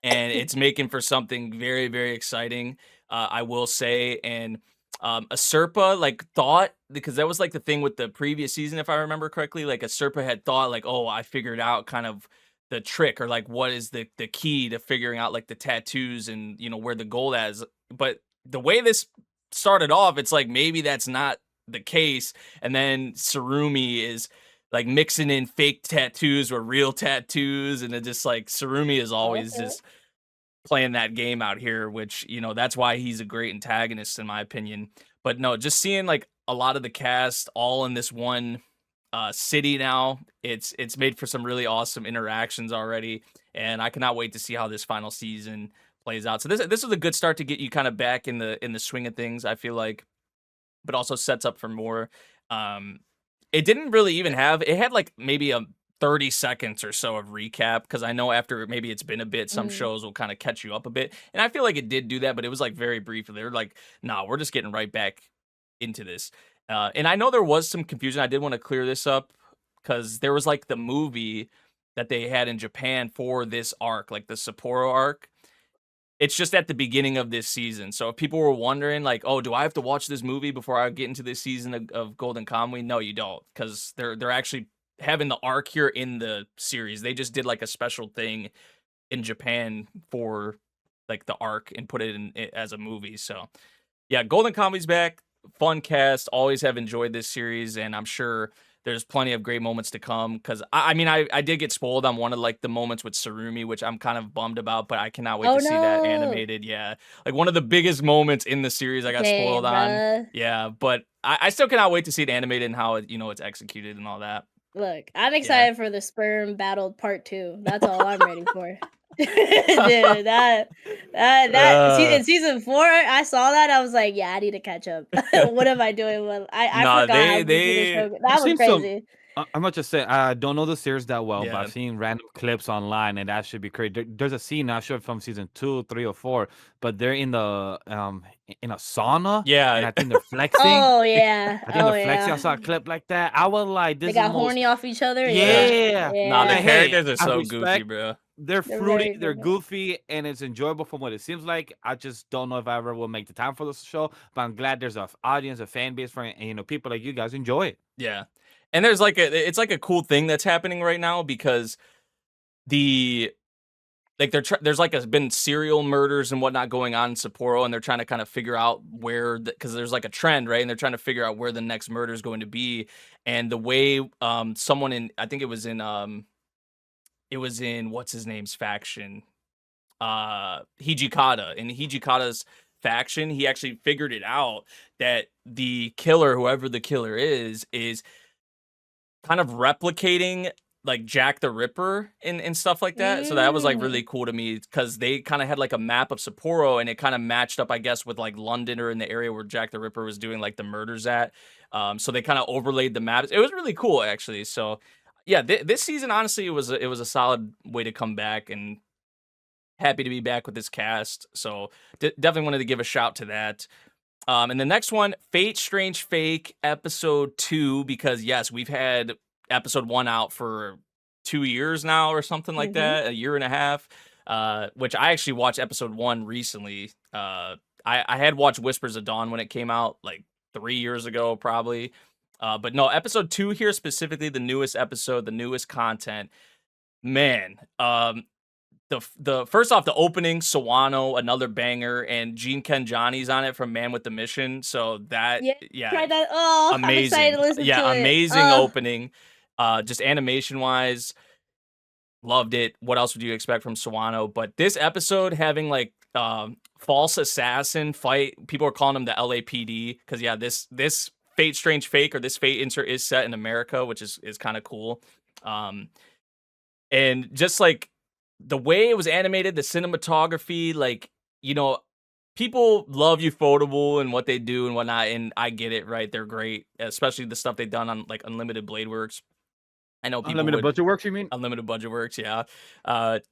and it's making for something very, very exciting. I will say, and Aserpa like thought, because that was like the thing with the previous season, if I remember correctly, like Aserpa had thought like, oh, I figured out kind of the trick, or like what is the key to figuring out like the tattoos and where the gold is. But the way this started off, it's like maybe that's not the case, and then Surumi is like mixing in fake tattoos or real tattoos, and it just like Surumi is always Okay. just playing that game out here, which that's why he's a great antagonist in my opinion. But no, just seeing like a lot of the cast all in this one city now, it's made for some really awesome interactions already, and I cannot wait to see how this final season plays out. So this was a good start to get you kind of back in the swing of things, I feel like, but also sets up for more. It didn't really even have, it had like maybe a 30 seconds or so of recap, because I know after maybe it's been a bit, some shows will kind of catch you up a bit, and I feel like it did do that, but it was like very brief. They're like, nah, we're just getting right back into this. And I know there was some confusion. I did want to clear this up, because there was like the movie that they had in Japan for this arc, like the Sapporo arc. It's just at the beginning of this season. So if people were wondering, like, oh, do I have to watch this movie before I get into this season of Golden Kamuy? No, you don't, because they're actually having the arc here in the series. They just did like a special thing in Japan for like the arc and put it in as a movie. So yeah, Golden Kamuy's back. Fun cast. Always have enjoyed this series, and I'm sure there's plenty of great moments to come, because I mean I did get spoiled on one of like the moments with Surumi, which I'm kind of bummed about, but I cannot wait Oh to see that no. animated. Yeah, like one of the biggest moments in the series I got Damn, spoiled on. bruh. Yeah, but I still cannot wait to see it animated and how it, it's executed and all that. Look, I'm excited for the sperm battle part 2. That's all I'm ready for. Dude, that in season 4, I saw that. I was like, yeah, I need to catch up. What am I doing? Well, I Nah, forgot how they- goofy the show. I've That was seen some- crazy. I'm not just saying I don't know the series that well, but Yeah. I've seen random clips online, and that should be crazy. There's a scene, not sure from season 2, 3, or 4, but they're in the in a sauna. Yeah. and I think they're flexing. Oh yeah. I think Oh they're flexing. I yeah. saw a clip like that. I was like, this They is got the most. horny off each other. Yeah. Nah, the Yeah. characters are I so goofy, respect- bro. They're They're fruity, very they're good. goofy, and it's enjoyable from what it seems like. I just don't know if I ever will make the time for this show, but I'm glad there's a audience, a fan base for it, and people like you guys enjoy it. Yeah. And there's like it's like a cool thing that's happening right now, because there's like been serial murders and whatnot going on in Sapporo, and they're trying to kind of figure out where, because there's like a trend, right? And they're trying to figure out where the next murder is going to be. And the way someone in, I think it was in what's his name's faction, Hijikata. In Hijikata's faction, he actually figured it out that the killer, whoever the killer is kind of replicating like Jack the Ripper and stuff like that. So that was like really cool to me, because they kind of had like a map of Sapporo, and it kind of matched up, I guess, with like London, or in the area where Jack the Ripper was doing like the murders at. So they kind of overlaid the maps. It was really cool, actually. So yeah, this season, honestly, it was a solid way to come back, and happy to be back with this cast. So definitely wanted to give a shout to that. And the next one, Fate Strange Fake episode 2, because yes, we've had episode 1 out for 2 years now or something like that, a year and a half, which I actually watched episode 1 recently. I had watched Whispers of Dawn when it came out like 3 years ago, probably. But no, episode 2 here, specifically the newest episode, the newest content, man. The first off, the opening, Sawano, another banger, and Gene Kenjani's on it from Man with the Mission. So that, Try that. Oh, amazing. I'm excited to listen to it. Amazing opening. Just animation wise, loved it. What else would you expect from Sawano? But this episode having like false assassin fight, people are calling him the LAPD, because yeah, this Fate Strange Fake, or this Fate insert, is set in America, which is kind of cool. And just like the way it was animated, the cinematography, like, people love Ufotable and what they do and whatnot, and I get it, right? They're great, especially the stuff they've done on like Unlimited Blade Works. I know people Unlimited Budget Works, you mean? Unlimited Budget Works, yeah.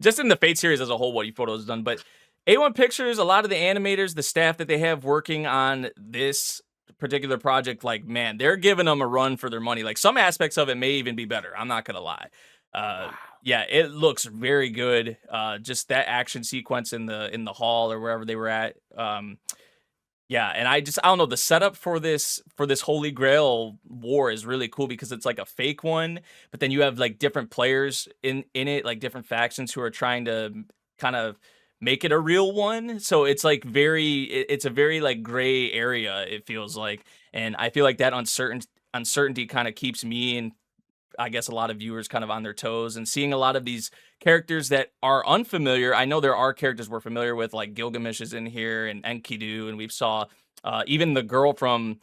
Just in the Fate series as a whole, what Ufotable has done, but A1 Pictures, a lot of the animators, the staff that they have working on this particular project, like, man, they're giving them a run for their money. Like, some aspects of it may even be better. I'm not gonna lie. Wow. Yeah, it looks very good. Just that action sequence in the hall or wherever they were at. Yeah, and I don't know, the setup for this Holy Grail war is really cool because it's like a fake one, but then you have like different players in it, like different factions who are trying to kind of make it a real one. So it's like it's a very like gray area, it feels like. And I feel like that uncertainty kind of keeps me and I guess a lot of viewers kind of on their toes, and seeing a lot of these characters that are unfamiliar. I know there are characters we're familiar with, like Gilgamesh is in here and Enkidu, and we saw even the girl from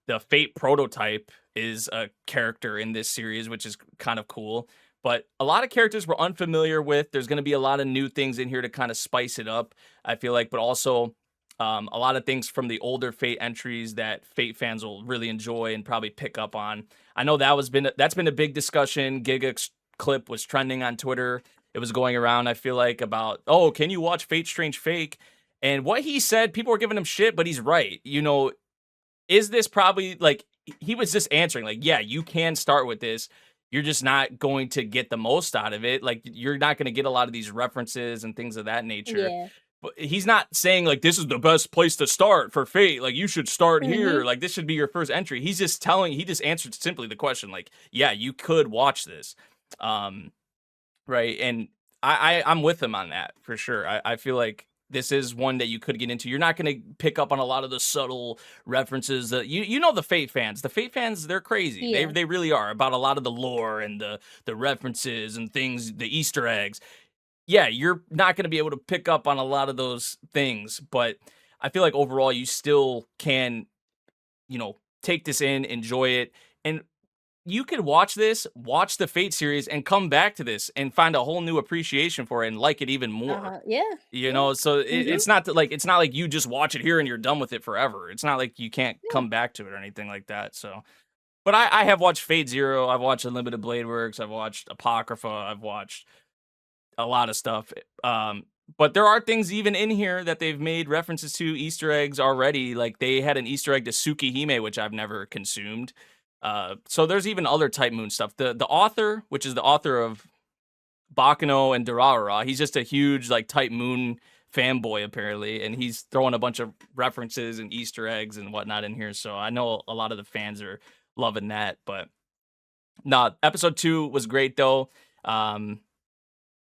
the Fate prototype is a character in this series, which is kind of cool. But a lot of characters we're unfamiliar with. There's going to be a lot of new things in here to kind of spice it up, I feel like, but also a lot of things from the older Fate entries that Fate fans will really enjoy and probably pick up on. I know that's been a big discussion. Giga's clip was trending on Twitter. It was going around, I feel like, about, oh, can you watch Fate Strange Fake? And what he said, people were giving him shit, but he's right. You know, is this probably like, he was just answering, like, yeah, you can start with this. You're just not going to get the most out of it. Like, you're not going to get a lot of these references and things of that nature. Yeah. But he's not saying like this is the best place to start for Fate. Like, you should start here. Like, this should be your first entry. He just answered simply the question. Like, yeah, you could watch this. Right. And I'm with him on that for sure. I feel like this is one that you could get into. You're not going to pick up on a lot of the subtle references that you know, the Fate fans, they're crazy. Yeah. They really are about a lot of the lore and the references and things, the Easter eggs. Yeah, you're not going to be able to pick up on a lot of those things, but I feel like overall you still can, you know, take this in, enjoy it, and you could watch the Fate series and come back to this and find a whole new appreciation for it and like it even more. Yeah. You know, so it's not like you just watch it here and you're done with it forever. It's not like you can't come back to it or anything like that. So, but I have watched Fate Zero, I've watched Unlimited Blade Works, I've watched Apocrypha, I've watched a lot of stuff. But there are things even in here that they've made references to, Easter eggs already. Like, they had an Easter egg to Tsukihime, which I've never consumed. So there's even other Type Moon stuff. The author, which is the author of Bakuno and Durarara, he's just a huge like Type Moon fanboy apparently, and he's throwing a bunch of references and Easter eggs and whatnot in here. So I know a lot of the fans are loving that. But no, episode 2 was great though.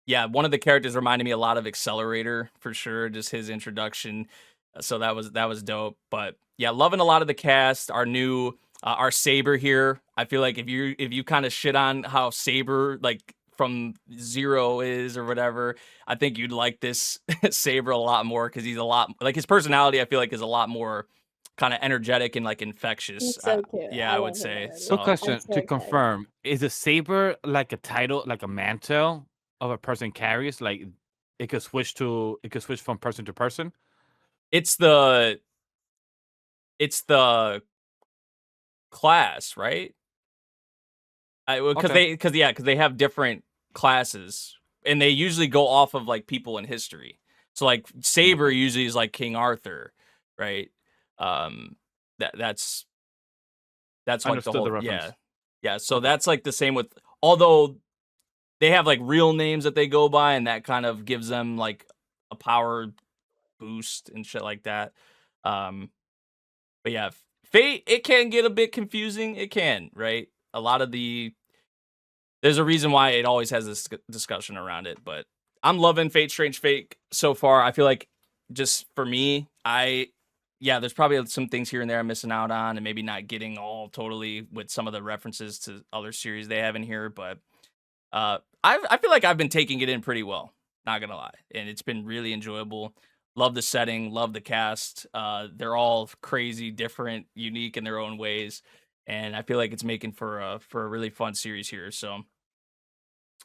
Yeah, one of the characters reminded me a lot of Accelerator for sure, just his introduction. So that was dope. But yeah, loving a lot of the cast. Our new our Saber here. I feel like if you kind of shit on how Saber like from Zero is or whatever, I think you'd like this Saber a lot more because he's a lot like his personality. I feel like is a lot more kind of energetic and like infectious. He's so cute. Yeah, I would say. So, So question I'm so to excited. confirm: is a saber like a title, like a mantle of a person carries? Like, it could switch from person to person. it's the class, right? Because Okay. they have different classes, and they usually go off of like people in history. So like Saber usually is like King Arthur, right? That's like the Understood the whole reference. yeah. So that's like the same with, although they have like real names that they go by, and that kind of gives them like a power boost and shit like that. But yeah, Fate, it can get a bit confusing. It can, right? A lot of there's a reason why it always has this discussion around it, but I'm loving Fate Strange Fake so far. I feel like just for me, there's probably some things here and there I'm missing out on and maybe not getting all totally with some of the references to other series they have in here, but I feel like I've been taking it in pretty well, not gonna lie, and it's been really enjoyable. Love the setting, love the cast. They're all crazy, different, unique in their own ways, and I feel like it's making for a really fun series here. So,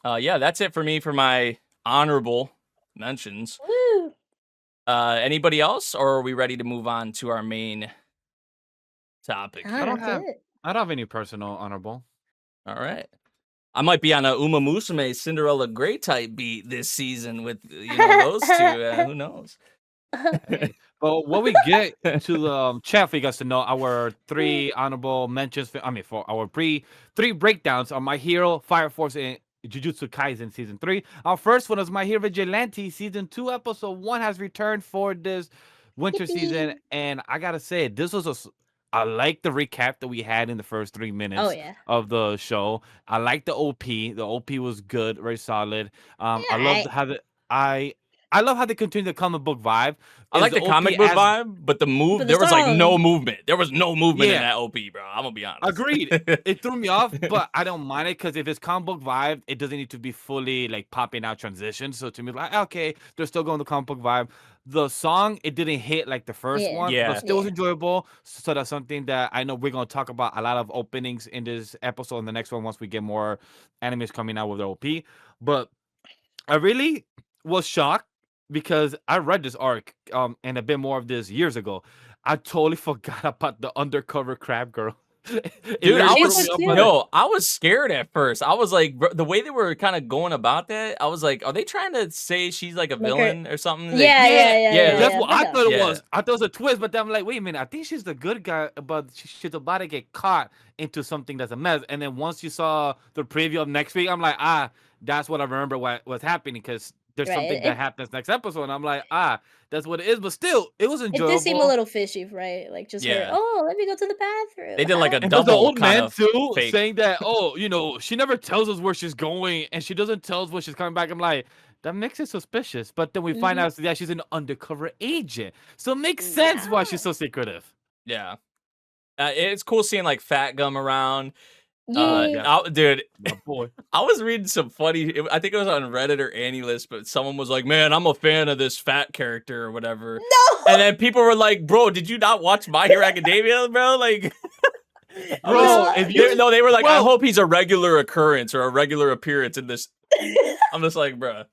yeah, that's it for me for my honorable mentions. Woo! Anybody else, or are we ready to move on to our main topic? Ah, I don't that's have it. I don't have any personal honorable. All right. I might be on a Uma Musume Cinderella Grey type beat this season with those two. Who knows? Hey, but what we get to the chat for you guys to know our 3 honorable mentions. For our three breakdowns on My Hero, Fire Force, and Jujutsu Kaisen season 3. Our first one is My Hero Vigilante season 2, episode 1 has returned for this winter season, and I gotta say, this was I like the recap that we had in the first 3 Oh minutes yeah. of the show. I like the OP. The OP was good, very solid. I love Alright. how I love how they continue the comic book vibe. I Is like the OP comic book as vibe, but the move, But the there was like no song. movement. There was no movement in Yeah. that OP, bro. I'm gonna be honest. Agreed. It threw me off, but I don't mind it because if it's comic book vibe, it doesn't need to be fully like popping out transition. So to me, like okay, they're still going the comic book vibe. The song, it didn't hit like the first Yeah. one, Yeah. but still was Yeah. enjoyable. So that's something that I know we're gonna talk about a lot of openings in this episode and the next one once we get more animes coming out with their OP. But I really was shocked because I read this arc and a bit more of this years ago. I totally forgot about the undercover crab girl. It Dude, I literally She was threw me was off by too. the- no, I was scared at first. I was like, bro, the way they were kind of going about that, I was like, are they trying to say she's like a Like her- villain or something? Like, Yeah, yeah, yeah, That's yeah. what I But thought it Yeah. was. I thought it was a twist, but then I'm like, wait a minute. I think she's the good guy, but she's about to get caught into something that's a mess. And then once you saw the preview of next week, I'm like, that's what I remember what was happening because there's Right, something it- that happens next episode. And I'm like, that's what it is. But still, it was it enjoyable. did seem a little fishy, right? Like just her, Yeah. oh, let me go to the bathroom. They did like a And there's the double old kind man of too, fake. saying that, she never tells us where she's going and she doesn't tell us when she's coming back. I'm like, that makes it suspicious. But then we find out that she's an undercover agent. So it makes sense why she's so secretive. Yeah. It's cool seeing like Fat Gum around. Yeah. Dude, My boy. I was reading some funny. I think it was on Reddit or AnyList, but someone was like, "Man, I'm a fan of this fat character or whatever." No. And then people were like, "Bro, did you not watch My Hero Academia, bro?" Like, Bro, if you they were like, "I well- hope he's a regular occurrence or a regular appearance in this." I'm just like, bro.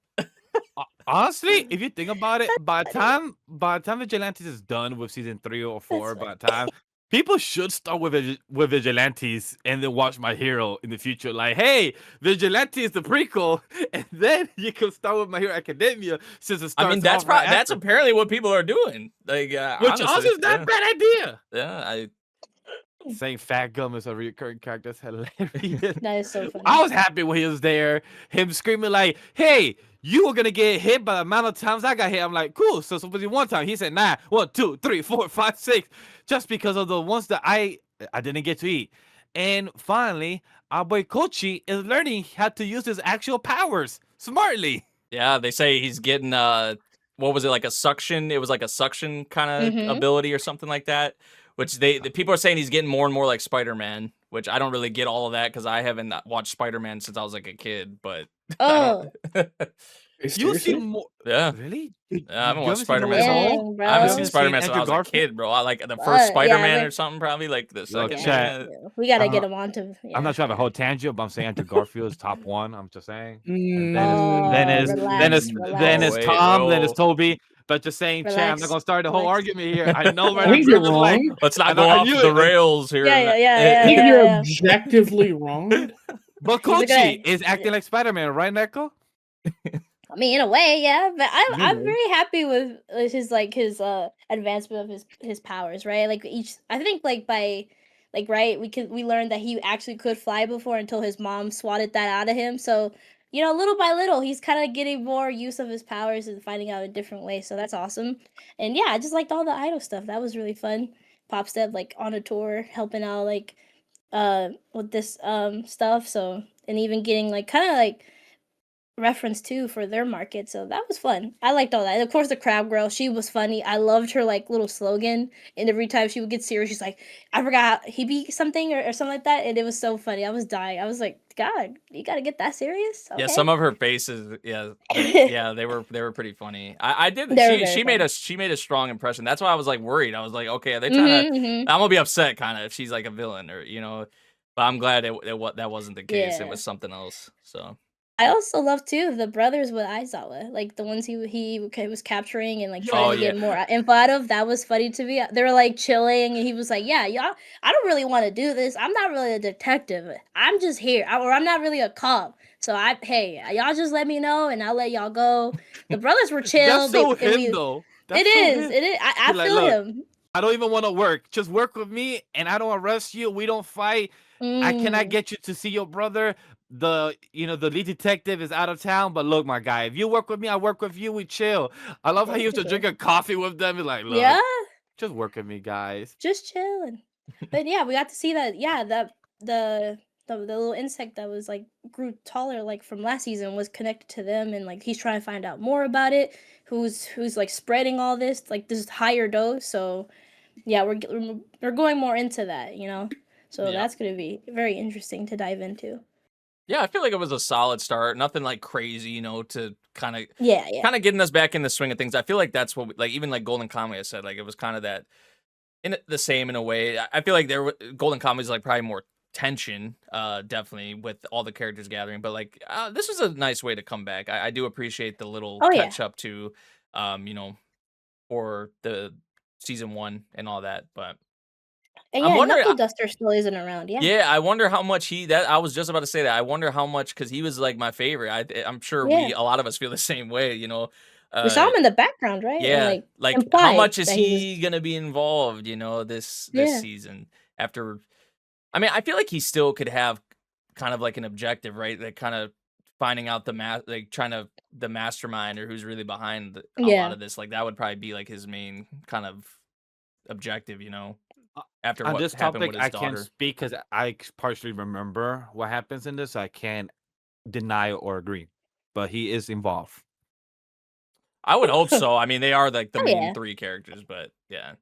Honestly, if you think about it, by the time Vigilantes is done with season 3 or 4, by the time people should start with Vigilantes and then watch My Hero in the future. Like, hey, Vigilante is the prequel, and then you can start with My Hero Academia since it starts. I mean, that's off right that's after. apparently what people are doing. Like, Which honestly, also is not a bad idea. Yeah, Saying Fat Gum is a recurring character is hilarious. That is so funny. I was happy when he was there. Him screaming like, "Hey, you were gonna get hit by the amount of times I got hit." I'm like, "Cool." So supposedly one time he said, "Nah, 1, 2, 3, 4, 5, 6," just because of the ones that I didn't get to eat. And finally, our boy Kochi is learning how to use his actual powers smartly. yeah. They say he's getting what was it, like a suction? It was like a suction kind of ability or something like that. Which the people are saying he's getting more and more like Spider-Man, which I don't really get all of that because I haven't watched Spider-Man since I was like a kid. But Oh, You see more. yeah, Really? I haven't You watched seen Spider-Man. no way Dang, home? bro. I haven't You seen haven't Spider-Man seen since I was Andrew a Garfield? kid, bro. I like the Yeah, first Spider-Man like- or something, probably like the second. chat. one. we gotta I'm get not- him on to. Yeah. I'm not trying to hold tangent, but I'm saying Andrew Garfield is top 1. I'm just saying. And Oh, then is relax. Wait, Tom, then it's bro. Toby. But just saying, Chat, I'm Relax, not gonna start the whole relax. argument here. I know right I think you're Grimm is like, wrong. Let's I not know- go I off knew the it. rails here. Yeah, I yeah. think you're objectively wrong. but He's a Kochi guy. is acting like Spider-Man, right, Neko? I mean, in a way, yeah. But I'm Mhm. very happy with his advancement of his powers, right? Like I think like by like right we learned that he actually could fly before until his mom swatted that out of him. So little by little, he's kind of getting more use of his powers and finding out a different way. So that's awesome. And yeah, I just liked all the idol stuff. That was really fun. Popstep like on a tour, helping out like with this stuff. So and even getting like kind of like reference too for their market, so that was fun. I liked all that. And of course, the crab girl, she was funny. I loved her like little slogan, and every time she would get serious, she's like, "I forgot he be something or something like that," and it was so funny. I was dying. I was like, "God, you gotta get that serious." Yeah, Okay. some of her faces, yeah, they were pretty funny. I did. They were very She funny. made a strong impression. That's why I was like worried. I was like, okay, are they trying to? Mhm. I'm gonna be upset kind of if she's like a villain or But I'm glad that wasn't the case. It Yeah. was something else. So I also love too the brothers with Aizawa, like the ones he was capturing and like trying to get more info out of. That was funny to me. They were like chilling, and he was like, "Yeah, y'all, I don't really want to do this. I'm not really a detective. I'm just here, or I'm not really a cop. So hey, y'all just let me know, and I'll let y'all go." The brothers were chill. That's so and him though. That's It so is. good. It is. I He's like, feel look, him. I don't even want to work. Just work with me, and I don't arrest you. We don't fight. I cannot Mm. get you to see your brother. The lead detective is out of town. But look, my guy, if you work with me, I work with you. We chill. I love how he used to drink a coffee with them. He's like, look, Yeah, just work with me, guys. just chilling. But yeah, we got to see that. Yeah, that the little insect that was like grew taller like from last season was connected to them, and like he's trying to find out more about it. Who's like spreading all this like this higher dose? So yeah, we're going more into that, you know. So Yeah. that's gonna be very interesting to dive into. Yeah, I feel like it was a solid start. Nothing like crazy, you know, to kind of Yeah. getting us back in the swing of things. I feel like that's what like even like Golden Kamuy I said, like it was kind of that the same in a way. I feel like Golden Kamuy is like probably more tension, definitely with all the characters gathering. But like this was a nice way to come back. I do appreciate the little Oh, yeah. catch up to, you know, for the season 1 and all that. But And I'm yeah, wondering. Knuckle Duster still isn't around. Yeah. Yeah, I wonder how much I was just about to say that. I wonder how much because he was like my favorite. I'm sure Yeah. a lot of us feel the same way. You know. We saw him in the background, right? Or, Yeah, like how implied much is that he gonna be involved? You know, this Yeah. season after. I mean, I feel like he still could have kind of like an objective, right? Like kind of finding out the mastermind or who's really behind a lot Yeah. of this. Like that would probably be like his main kind of objective. You know, Uh, after On what this happened topic, with his I can't daughter. speak because I partially remember what happens in this. I can't deny or agree, but he is involved. I would hope so. I mean, they are like the Oh, main yeah. 3 characters, but yeah.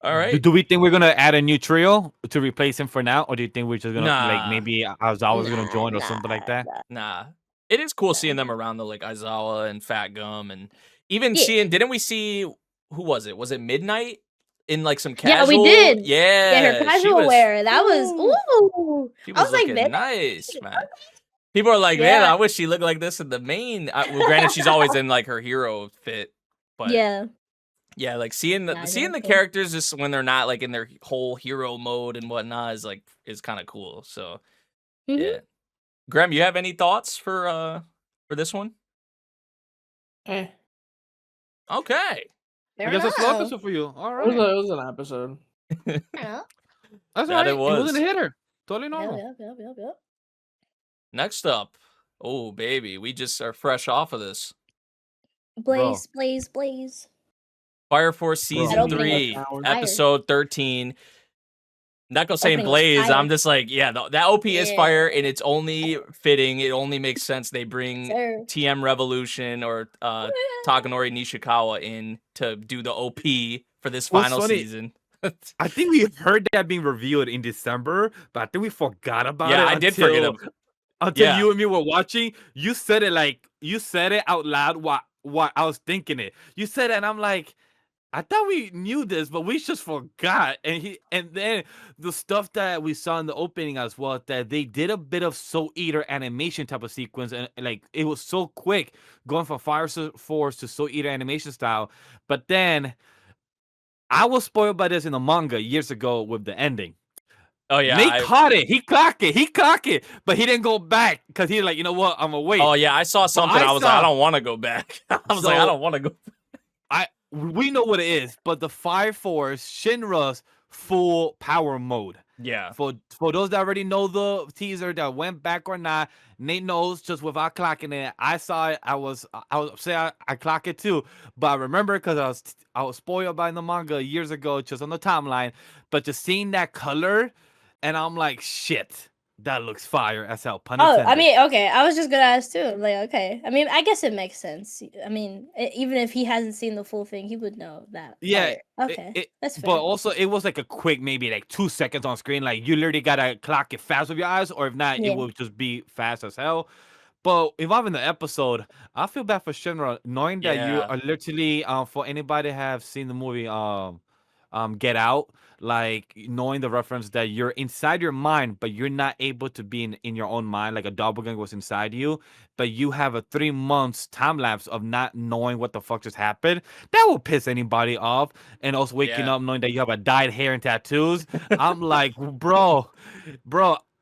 All right. Do we think we're gonna add a new trio to replace him for now, or do you think we're just gonna like Nah. maybe Azawa's gonna join or Nah, something like that? Nah. It is cool seeing them around the like Aizawa and Fat Gum and even Yeah. seeing didn't we see who was it? Was it Midnight? In like some Yeah, casual we did. Yeah. Yeah, her she casual was- wear. That was Ooh. ooh. She I was was like, looking man. nice, man. People are like, man, Yeah. I wish she looked like this in the main. Well, granted, she's always in like her hero fit, but Yeah. yeah, like seeing the Nah, seeing the exactly. characters just when they're not like in their whole hero mode and whatnot is kind of cool. So Mhm. yeah, Grem, you have any thoughts for this one? Eh. Okay, I guess it's a slow episode for you. All It right, was an episode. Yeah. that's That all right. it It was. wasn't a hitter. Totally normal. Yep. next up, oh baby, we just are fresh off of this Blaze. Fire Force season opening was 3, fire. episode 13. Not saying Opening was Blaze. fire. I'm just like, yeah, that OP is Yeah. fire, and it's only fitting. It only makes sense they bring Sir. TM Revolution or Takanori Nishikawa in to do the OP for this What's final funny- season. I think we heard that being revealed in December, but I think we forgot about it. Yeah, I did forget Until Yeah. you and me were watching. You said it out loud while I was thinking it. You said it, and I'm like, I thought we knew this, but we just forgot. And then the stuff that we saw in the opening as well, that they did a bit of Soul Eater animation type of sequence, and like it was so quick going from Fire Force to Soul Eater animation style. But then I was spoiled by this in the manga years ago with the ending. Oh yeah. Nate caught it. He clocked it, but he didn't go back because he's like, you know what? I'm gonna wait. Oh yeah, I saw something. I was like, I don't want to go back. I was like, I So- don't want to go. We know what it is, but the Fire Force Shinra's full power mode. Yeah. For those that already know the teaser that went back or not, Nate knows just without clocking it. I saw it. I was upset. I clock it too, but I remember because I was spoiled by the manga years ago, just on the timeline. But just seeing that color, and I'm like, shit, that looks fire as hell. Pun Oh, intended. I mean, okay. I was just gonna ask too. Like, okay. I mean, I guess it makes sense. I mean, even if he hasn't seen the full thing, he would know that. Yeah, fire. Okay. That's fair. But also, it was like a quick, maybe like 2 seconds on screen. Like you literally gotta clock it fast with your eyes, or if not, Yeah. it will just be fast as hell. But involving the episode, I feel bad for Shinra, knowing that you Yeah. are literally for anybody have seen the movie Get Out, like knowing the reference that you're inside your mind, but you're not able to be in your own mind, like a doppelganger was inside you, but you have a 3 months time lapse of not knowing what the fuck just happened. That will piss anybody off. And also waking Yeah. up knowing that you have a dyed hair and tattoos. I'm like, bro,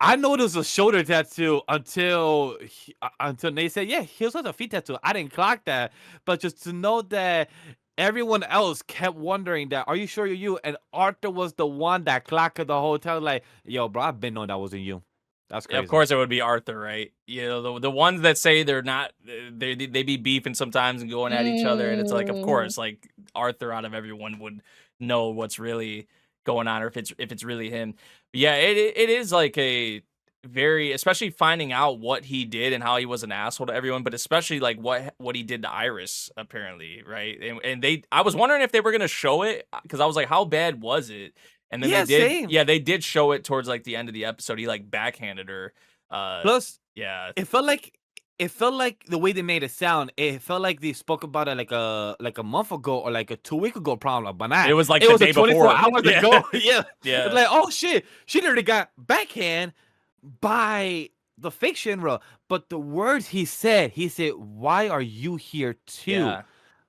I noticed a shoulder tattoo until they said, yeah, he also has a feet tattoo. I didn't clock that, but just to know that everyone else kept wondering that, are you sure you're you? And Arthur was the one that clocked the whole time, like, yo, bro, I've been knowing that wasn't you. That's Yeah, crazy. of course it would be Arthur, right? You know, the ones that say they're not, they be beefing sometimes and going at each other, and it's like, of course, like Arthur out of everyone would know what's really going on, or if it's really him. But yeah, it is like a very, especially finding out what he did and how he was an asshole to everyone, but especially like what he did to Iris apparently, right? And I was wondering if they were gonna show it because I was like, how bad was it? And then Yeah, they did, same. yeah, they did show it towards like the end of the episode. He like backhanded her. Plus, Yeah, it felt like the way they made it sound. It felt like they spoke about it like a month ago or like a 2 week ago, problem. But not. it was like It the was day 24 before. hours Yeah. ago. Yeah, Yeah. It's like, oh shit, she literally got backhand by the fake Shinra. But the words he said, "Why are you here too?" Yeah.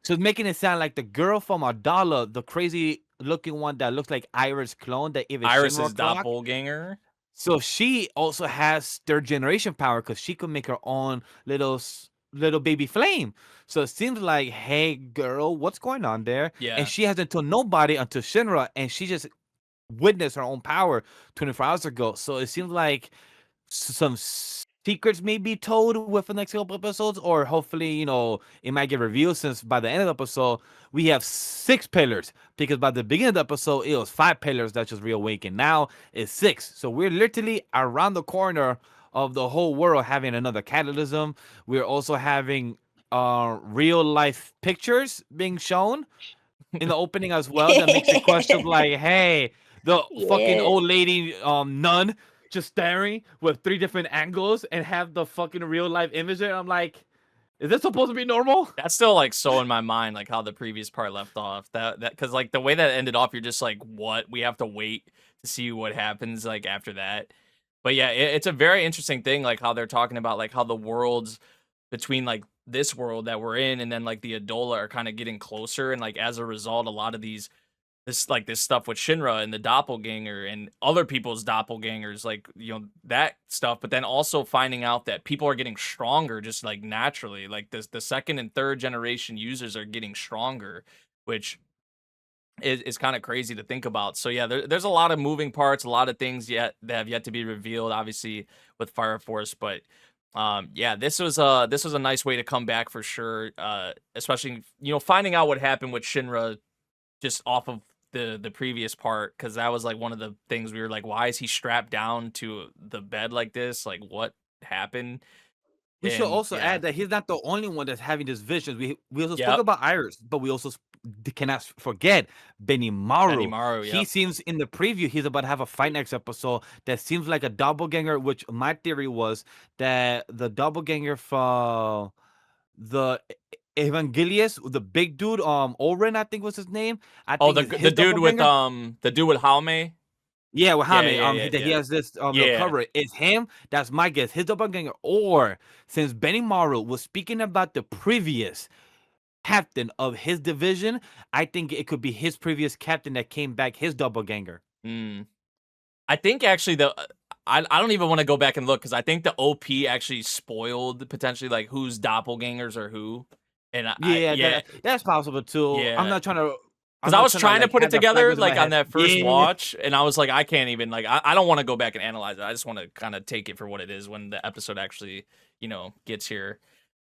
So it's making it sound like the girl from Adala, the crazy looking one that looks like Iris clone that even Iris's Shinra clocked. doppelganger. So she also has third generation power because she could make her own little baby flame. So it seems like, hey girl, what's going on there? Yeah. And she hasn't told nobody until Shinra, and she just witnessed her own power 24 hours ago. So it seems like some secrets may be told with the next couple episodes, or hopefully, it might get revealed, since by the end of the episode we have 6 pillars, because by the beginning of the episode it was 5 pillars that just reawakened. Now it's 6, so we're literally around the corner of the whole world having another catalysm. We're also having real life pictures being shown in the opening as well, that makes it question like, hey, the fucking Yeah. old lady nun just staring with 3 different angles and have the fucking real life image there. I'm like, is this supposed to be normal? That's still like so in my mind, like how the previous part left off. That because like the way that ended off, you're just like, what? We have to wait to see what happens like after that. But yeah, it's a very interesting thing, like how they're talking about like how the worlds between like this world that we're in and then like the Adola are kind of getting closer, and like as a result, a lot of this stuff with Shinra and the doppelganger and other people's doppelgangers, like, that stuff. But then also finding out that people are getting stronger just like naturally, like the second and third generation users are getting stronger, which is kind of crazy to think about. So yeah, there's a lot of moving parts, a lot of things yet that have yet to be revealed, obviously with Fire Force. But yeah, this was a nice way to come back for sure. Especially finding out what happened with Shinra just off of the previous part, because that was like one of the things we were like, why is he strapped down to the bed like this? Like, what happened? We should And also yeah, add that he's not the only one that's having these visions. We also spoke Yep. about Iris, but we also cannot forget Benimaru. Benimaru, He yep. seems in the preview he's about to have a fight next episode that seems like a doppelganger, which my theory was that the doppelganger for the Evangelius, the big dude, Oren, I think was his name. I Oh, think the is his dude with doppelganger. the dude with Jaume. Yeah, with Yeah, Hame, yeah, yeah, that he yeah. has this Yeah. cover. It's him. That's my guess. His doppelganger. Or since Benimaru was speaking about the previous captain of his division, I think it could be his previous captain that came back, his doppelganger. I think actually I don't even want to go back and look, because I think the OP actually spoiled potentially like whose doppelgangers are who. And Yeah, that's possible too. Yeah. I'm not trying to. Because I was trying to put it have that flag together in my like on head. that first Yeah. watch, and I was like, I can't even like I don't want to go back and analyze it. I just want to kind of take it for what it is when the episode actually gets here.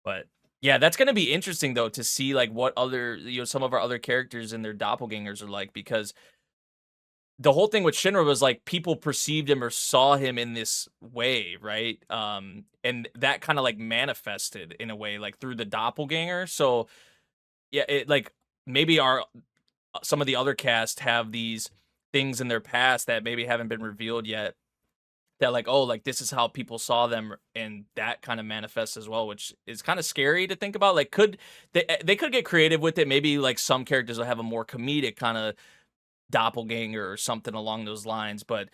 But yeah, that's gonna be interesting though to see like what other some of our other characters and their doppelgangers are like, because the whole thing with Shinra was like people perceived him or saw him in this way, right? And that kind of like manifested in a way like through the doppelganger. So yeah, it like maybe some of the other cast have these things in their past that maybe haven't been revealed yet, that like, oh, like this is how people saw them, and that kind of manifests as well, which is kind of scary to think about. Like, could they could get creative with it? Maybe like some characters will have a more comedic kind of doppelganger or something along those lines. But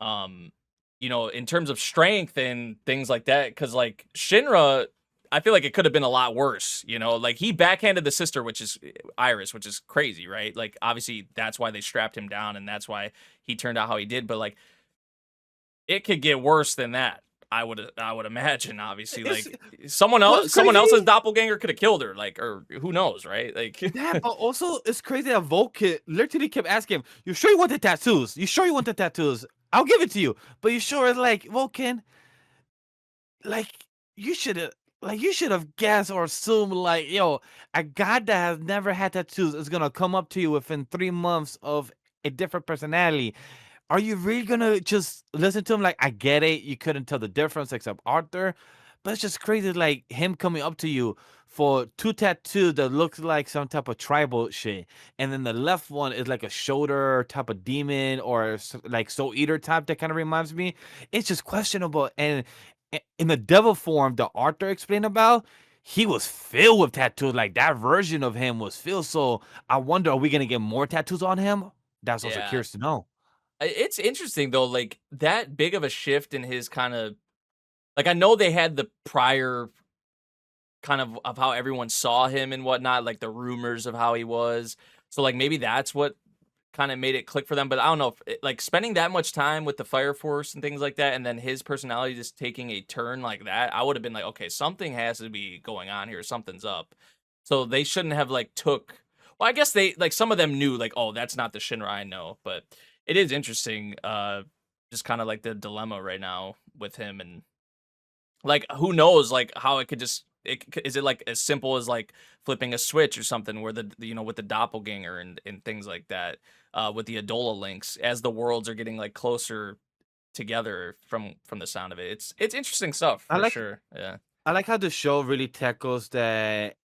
in terms of strength and things like that, because like Shinra, I feel like it could have been a lot worse. Like he backhanded the sister, which is Iris, which is crazy, right? Like obviously that's why they strapped him down, and that's why he turned out how he did. But like it could get worse than that. I would imagine, obviously, It's like someone what's else's crazy. doppelganger could have killed her, like, or who knows, right? Like, Yeah, but also it's crazy that Vulcan literally kept asking him, "You sure you want the tattoos? You sure you want the tattoos? I'll give it to you." But you sure it's like Vulcan, like you should have, guessed or assumed, like, yo, a guy that has never had tattoos is gonna come up to you within 3 months of a different personality. Are you really gonna just listen to him? Like, I get it, you couldn't tell the difference except Arthur, but it's just crazy, like him coming up to you for two tattoos that looks like some type of tribal shit, and then the left one is like a shoulder type of demon or like soul eater type that kind of reminds me. It's just questionable. And in the devil form that Arthur explained about, he was filled with tattoos. Like that version of him was filled. So I wonder, are we gonna get more tattoos on him? That's also yeah, curious to know. It's interesting though, like that big of a shift in his kind of like I know they had the prior kind of how everyone saw him and whatnot, like the rumors of how he was. So like maybe that's what kind of made it click for them. But I don't know if like spending that much time with the Fire Force and things like that, and then his personality just taking a turn like that, I would have been like, okay, something has to be going on here. Something's up. So they shouldn't have like took. Well, I guess they like some of them knew like, oh, that's not the Shinra I know. But it is interesting, just kind of like the dilemma right now with him and like who knows like how it could just is it like as simple as like flipping a switch or something where with the doppelganger and things like that with the Adola links as the worlds are getting like closer together from the sound of it. It's interesting stuff I for like sure. Yeah. I like how the show really tackles that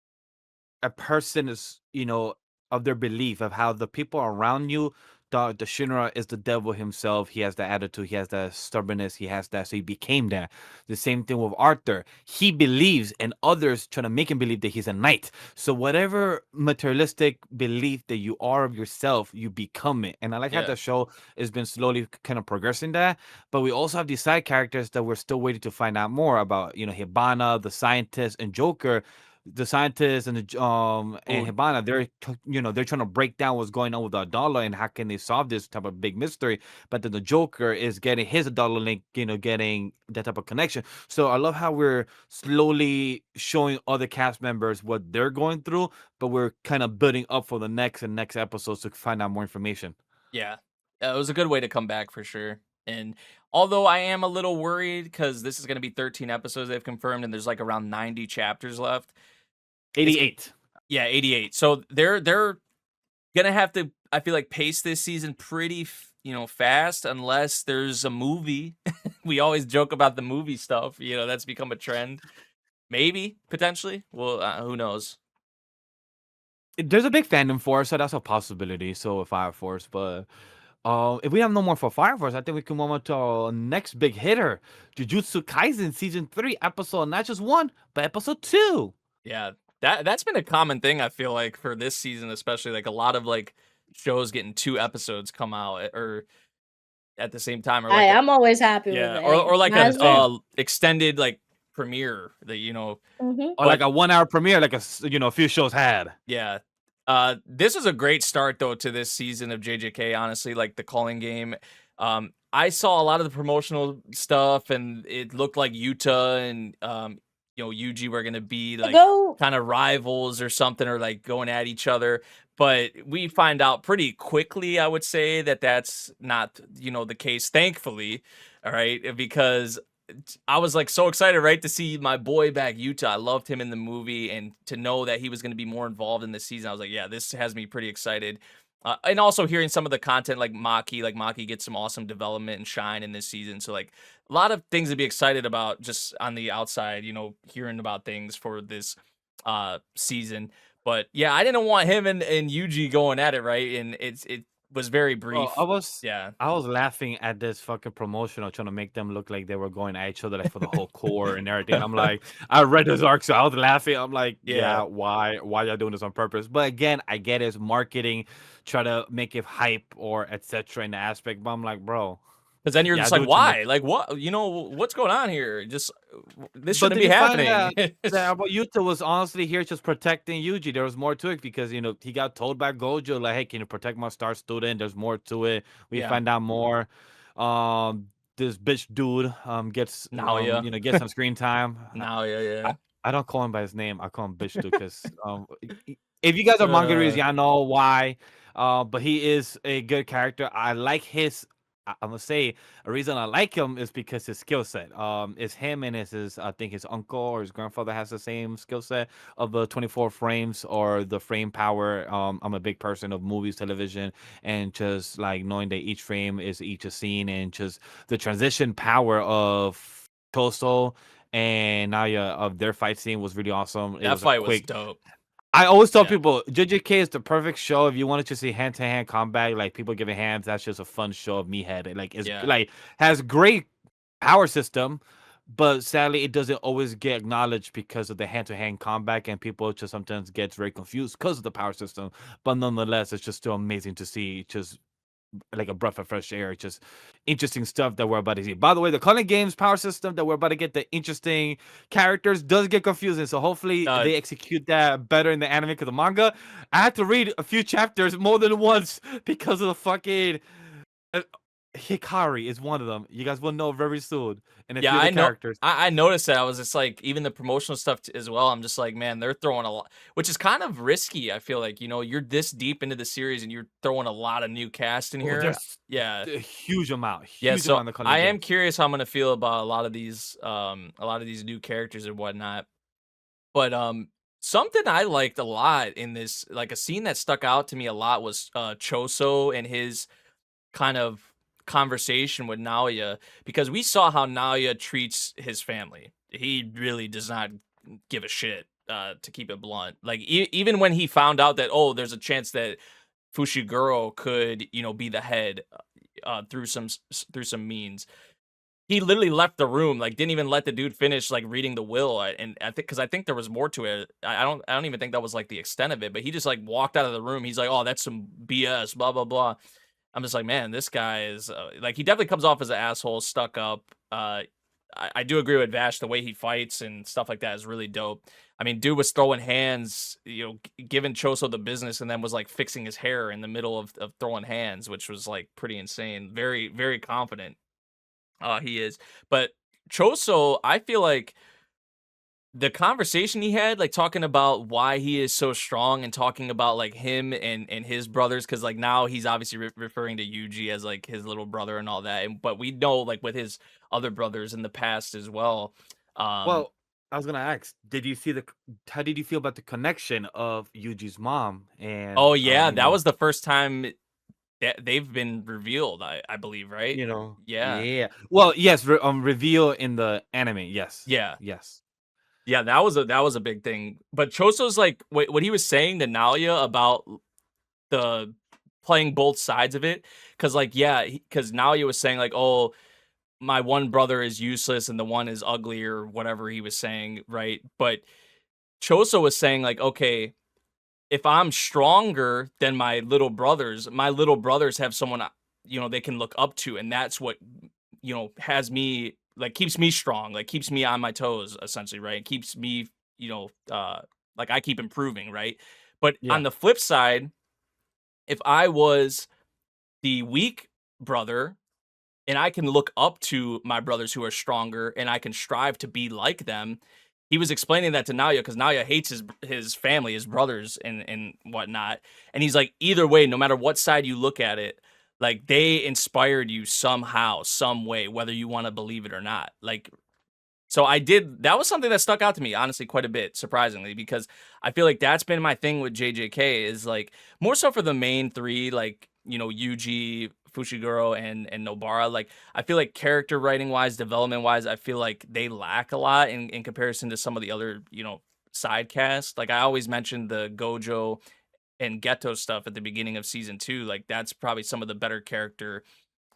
a person is, of their belief of how the people around you, the Shinra is the devil himself. He has that attitude, he has that stubbornness, he has that, so he became that. The same thing with Arthur. He believes, and others trying to make him believe that he's a knight. So whatever materialistic belief that you are of yourself, you become it. And I like how Yeah. the show has been slowly kind of progressing that. But we also have these side characters that we're still waiting to find out more about. Hibana, the scientist, and Joker. The scientists and and Ooh, Hibana, they're trying to break down what's going on with the dollar and how can they solve this type of big mystery. But then the Joker is getting his dollar link, getting that type of connection. So I love how we're slowly showing other cast members what they're going through, but we're kind of building up for the next and next episodes to find out more information. yeah. It was a good way to come back for sure. And although I am a little worried because this is going to be 13 episodes they've confirmed and there's like around 90 chapters left. It's 88. Yeah, 88. So they're gonna have to, I feel like, pace this season pretty fast unless there's a movie. We always joke about the movie stuff, that's become a trend. Maybe potentially. Well, who knows? There's a big fandom for it, so that's a possibility. So Fire Force, but if we have no more for Fire Force, I think we can move on to our next big hitter, Jujutsu Kaisen season 3 episode, not just 1, but episode 2. Yeah, that's been a common thing I feel like for this season, especially like a lot of like shows getting 2 episodes come out or at the same time, or like I'm always happy with yeah, it. or like Might an as well. extended like premiere that Mhm. Or like a 1-hour premiere, like a few shows had. Yeah. This is a great start though to this season of JJK, honestly, like the calling game. I saw a lot of the promotional stuff and it looked like Yuta and Yuji were gonna be like Go. kind of rivals or something or like going at each other. But we find out pretty quickly, I would say, that that's not, the case, thankfully. All right, because I was like so excited, right, to see my boy back, Yuta. I loved him in the movie, and to know that he was going to be more involved in this season, I was like, yeah, this has me pretty excited. And also hearing some of the content like Maki gets some awesome development and shine in this season. So like a lot of things to be excited about just on the outside, hearing about things for this season. But yeah, I didn't want him and Yuji going at it, right? And it was very brief. Bro, Yeah. I was laughing at this fucking promotional trying to make them look like they were going at each other like for the whole core and everything. I'm like, I read this arc, so I was laughing. I'm like, yeah, why y'all doing this on purpose? But again, I get it's marketing, try to make it hype or etc. in the aspect. But I'm like, bro. Because then you're Yeah, just I like, do what you why? Like, what? What's going on here? Just this But shouldn't did be you find happening. that about Yuta was honestly here just protecting Yuji? There was more to it because he got told by Gojo like, "Hey, can you protect my star student?" There's more to it. We Yeah. find out more. this bitch dude gets Naoya. gets some screen time. Yeah. I don't call him by his name. I call him bitch dude because if you guys are manga readers, y'all know why. But he is a good character. I like his. I'm gonna say a reason I like him is because his skill set. It's him and his I think his uncle or his grandfather has the same skill set of the 24 frames or the frame power. I'm a big person of movies, television, and just like knowing that each frame is each a scene and just the transition power of Toso and Naya of their fight scene was really awesome. It That was a fight was quick. dope. I always tell Yeah. people JJK is the perfect show if you wanted to see hand-to-hand combat, like people giving hands. That's just a fun show of me head. Like it's Yeah. like has great power system, but sadly it doesn't always get acknowledged because of the hand-to-hand combat, and people just sometimes get very confused because of the power system. But nonetheless, it's just still amazing to see just like a breath of fresh air. Just interesting stuff that we're about to see. By the way, the Cullen Games power system that we're about to get the interesting characters does get confusing. So hopefully they execute that better in the anime because the manga. I had to read a few chapters more than once because of the fucking Hikari is one of them. You guys will know very soon. And a few Yeah, of the I know. characters. I noticed that. I was just like, even the promotional stuff as well. I'm just like, man, they're throwing a lot, which is kind of risky. I feel like, you're this deep into the series and you're throwing a lot of new cast in Oh, here. there's Yeah. a huge amount. Yeah, Huge so amount of Cullen I am Games. curious how I'm gonna feel about a lot of these new characters and whatnot. But something I liked a lot in this, like a scene that stuck out to me a lot was Choso and his kind of conversation with Naoya, because we saw how Naoya treats his family. He really does not give a shit, to keep it blunt. Like even when he found out that, oh, there's a chance that Fushiguro could, be the head through some means. He literally left the room, like didn't even let the dude finish like reading the will, and I think because I think there was more to it. I don't even think that was like the extent of it, but he just like walked out of the room. He's like, oh, that's some BS, blah blah blah. I'm just like, man, this guy is like, he definitely comes off as an asshole, stuck up. I do agree with Vash. The way he fights and stuff like that is really dope. I mean, dude was throwing hands, giving Choso the business, and then was like fixing his hair in the middle of throwing hands, which was like pretty insane. Very, very confident. He is. But Choso, I feel like the conversation he had, like talking about why he is so strong and talking about like him and his brothers, because like now he's obviously referring to Yuji as like his little brother and all that, but we know like with his other brothers in the past as well. Well, I was gonna ask, how did you feel about the connection of Yuji's mom and Oh yeah, that was the first time that they've been revealed, I believe, right? Yeah. Well, yes, reveal in the anime. Yes. Yeah. Yes. Yeah, that was a big thing. But Choso's like what he was saying to Naoya about the playing both sides of it, because like, yeah, because Naoya was saying like, oh, my one brother is useless and the one is ugly or whatever he was saying, right? But Choso was saying like, okay, if I'm stronger than my little brothers have someone, they can look up to, and that's what, has me, like, keeps me strong, like keeps me on my toes essentially, right? It keeps me, like I keep improving, right? But Yeah. on the flip side, if I was the weak brother and I can look up to my brothers who are stronger and I can strive to be like them. He was explaining that to Naoya because Naoya hates his family, his brothers and whatnot. And he's like, either way, no matter what side you look at it, like they inspired you somehow, some way, whether you want to believe it or not. Like, so that was something that stuck out to me, honestly, quite a bit, surprisingly, because I feel like that's been my thing with JJK is like more so for the main three, like, Yuji, Fushiguro, and Nobara. Like, I feel like character writing wise, development wise, I feel like they lack a lot in comparison to some of the other, side casts. Like, I always mentioned the Gojo and Geto stuff at the beginning of season 2. Like, that's probably some of the better character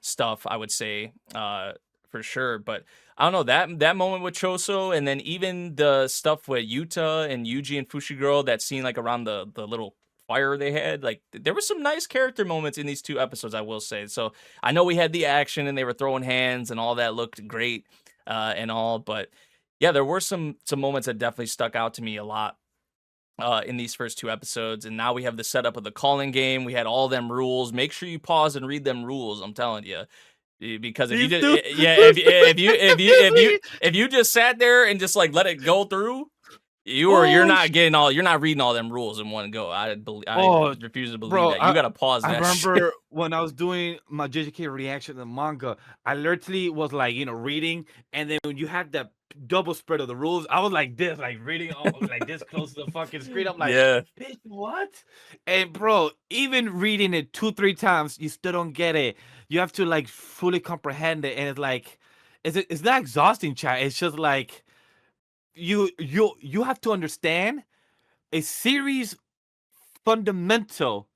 stuff, I would say, for sure. But I don't know, that moment with Choso, and then even the stuff with Yuta and Yuji and Fushiguro, that scene like around the little fire they had, like there were some nice character moments in these 2 episodes, I will say. So I know we had the action and they were throwing hands and all that looked great, and all, but yeah, there were some moments that definitely stuck out to me a lot in these first 2 episodes. And now we have the setup of the calling game. We had all them rules. Make sure you pause and read them rules, I'm telling you. Because if These you two- just if you just sat there and just like let it go through, you're not reading all them rules in one go. I Oh, refuse to believe bro, that. You gotta pause I that. remember when I was doing my JJK reaction to the manga, I literally was like, reading, and then when you had that double spread of the rules, I was like this, like reading all like this close to the fucking screen. I'm like, Yeah. bitch, what? And bro, even reading it 2-3 times, you still don't get it. You have to like fully comprehend it, and it's like, it's not exhausting, chat. It's just like you have to understand a series fundamental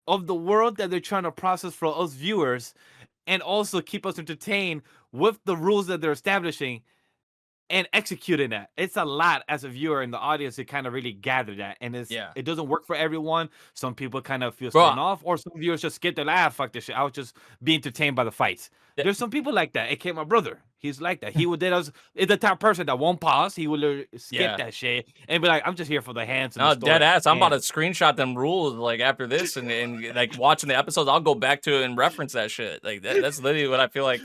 of the world that they're trying to process for us viewers, and also keep us entertained with the rules that they're establishing and executing that. It's a lot as a viewer in the audience to kind of really gather that, and it doesn't work for everyone. Some people kind of feel thrown off, or some viewers just skip the fuck this shit. I was just be entertained by the fights. There's some people like that. AK, my brother, he's like that. He would is the type of person that won't pause. He will skip that shit and be like, I'm just here for the hands. And No, the story. dead ass. I'm about to screenshot them rules like after this, and like watching the episodes, I'll go back to it and reference that shit. Like that's literally what I feel like.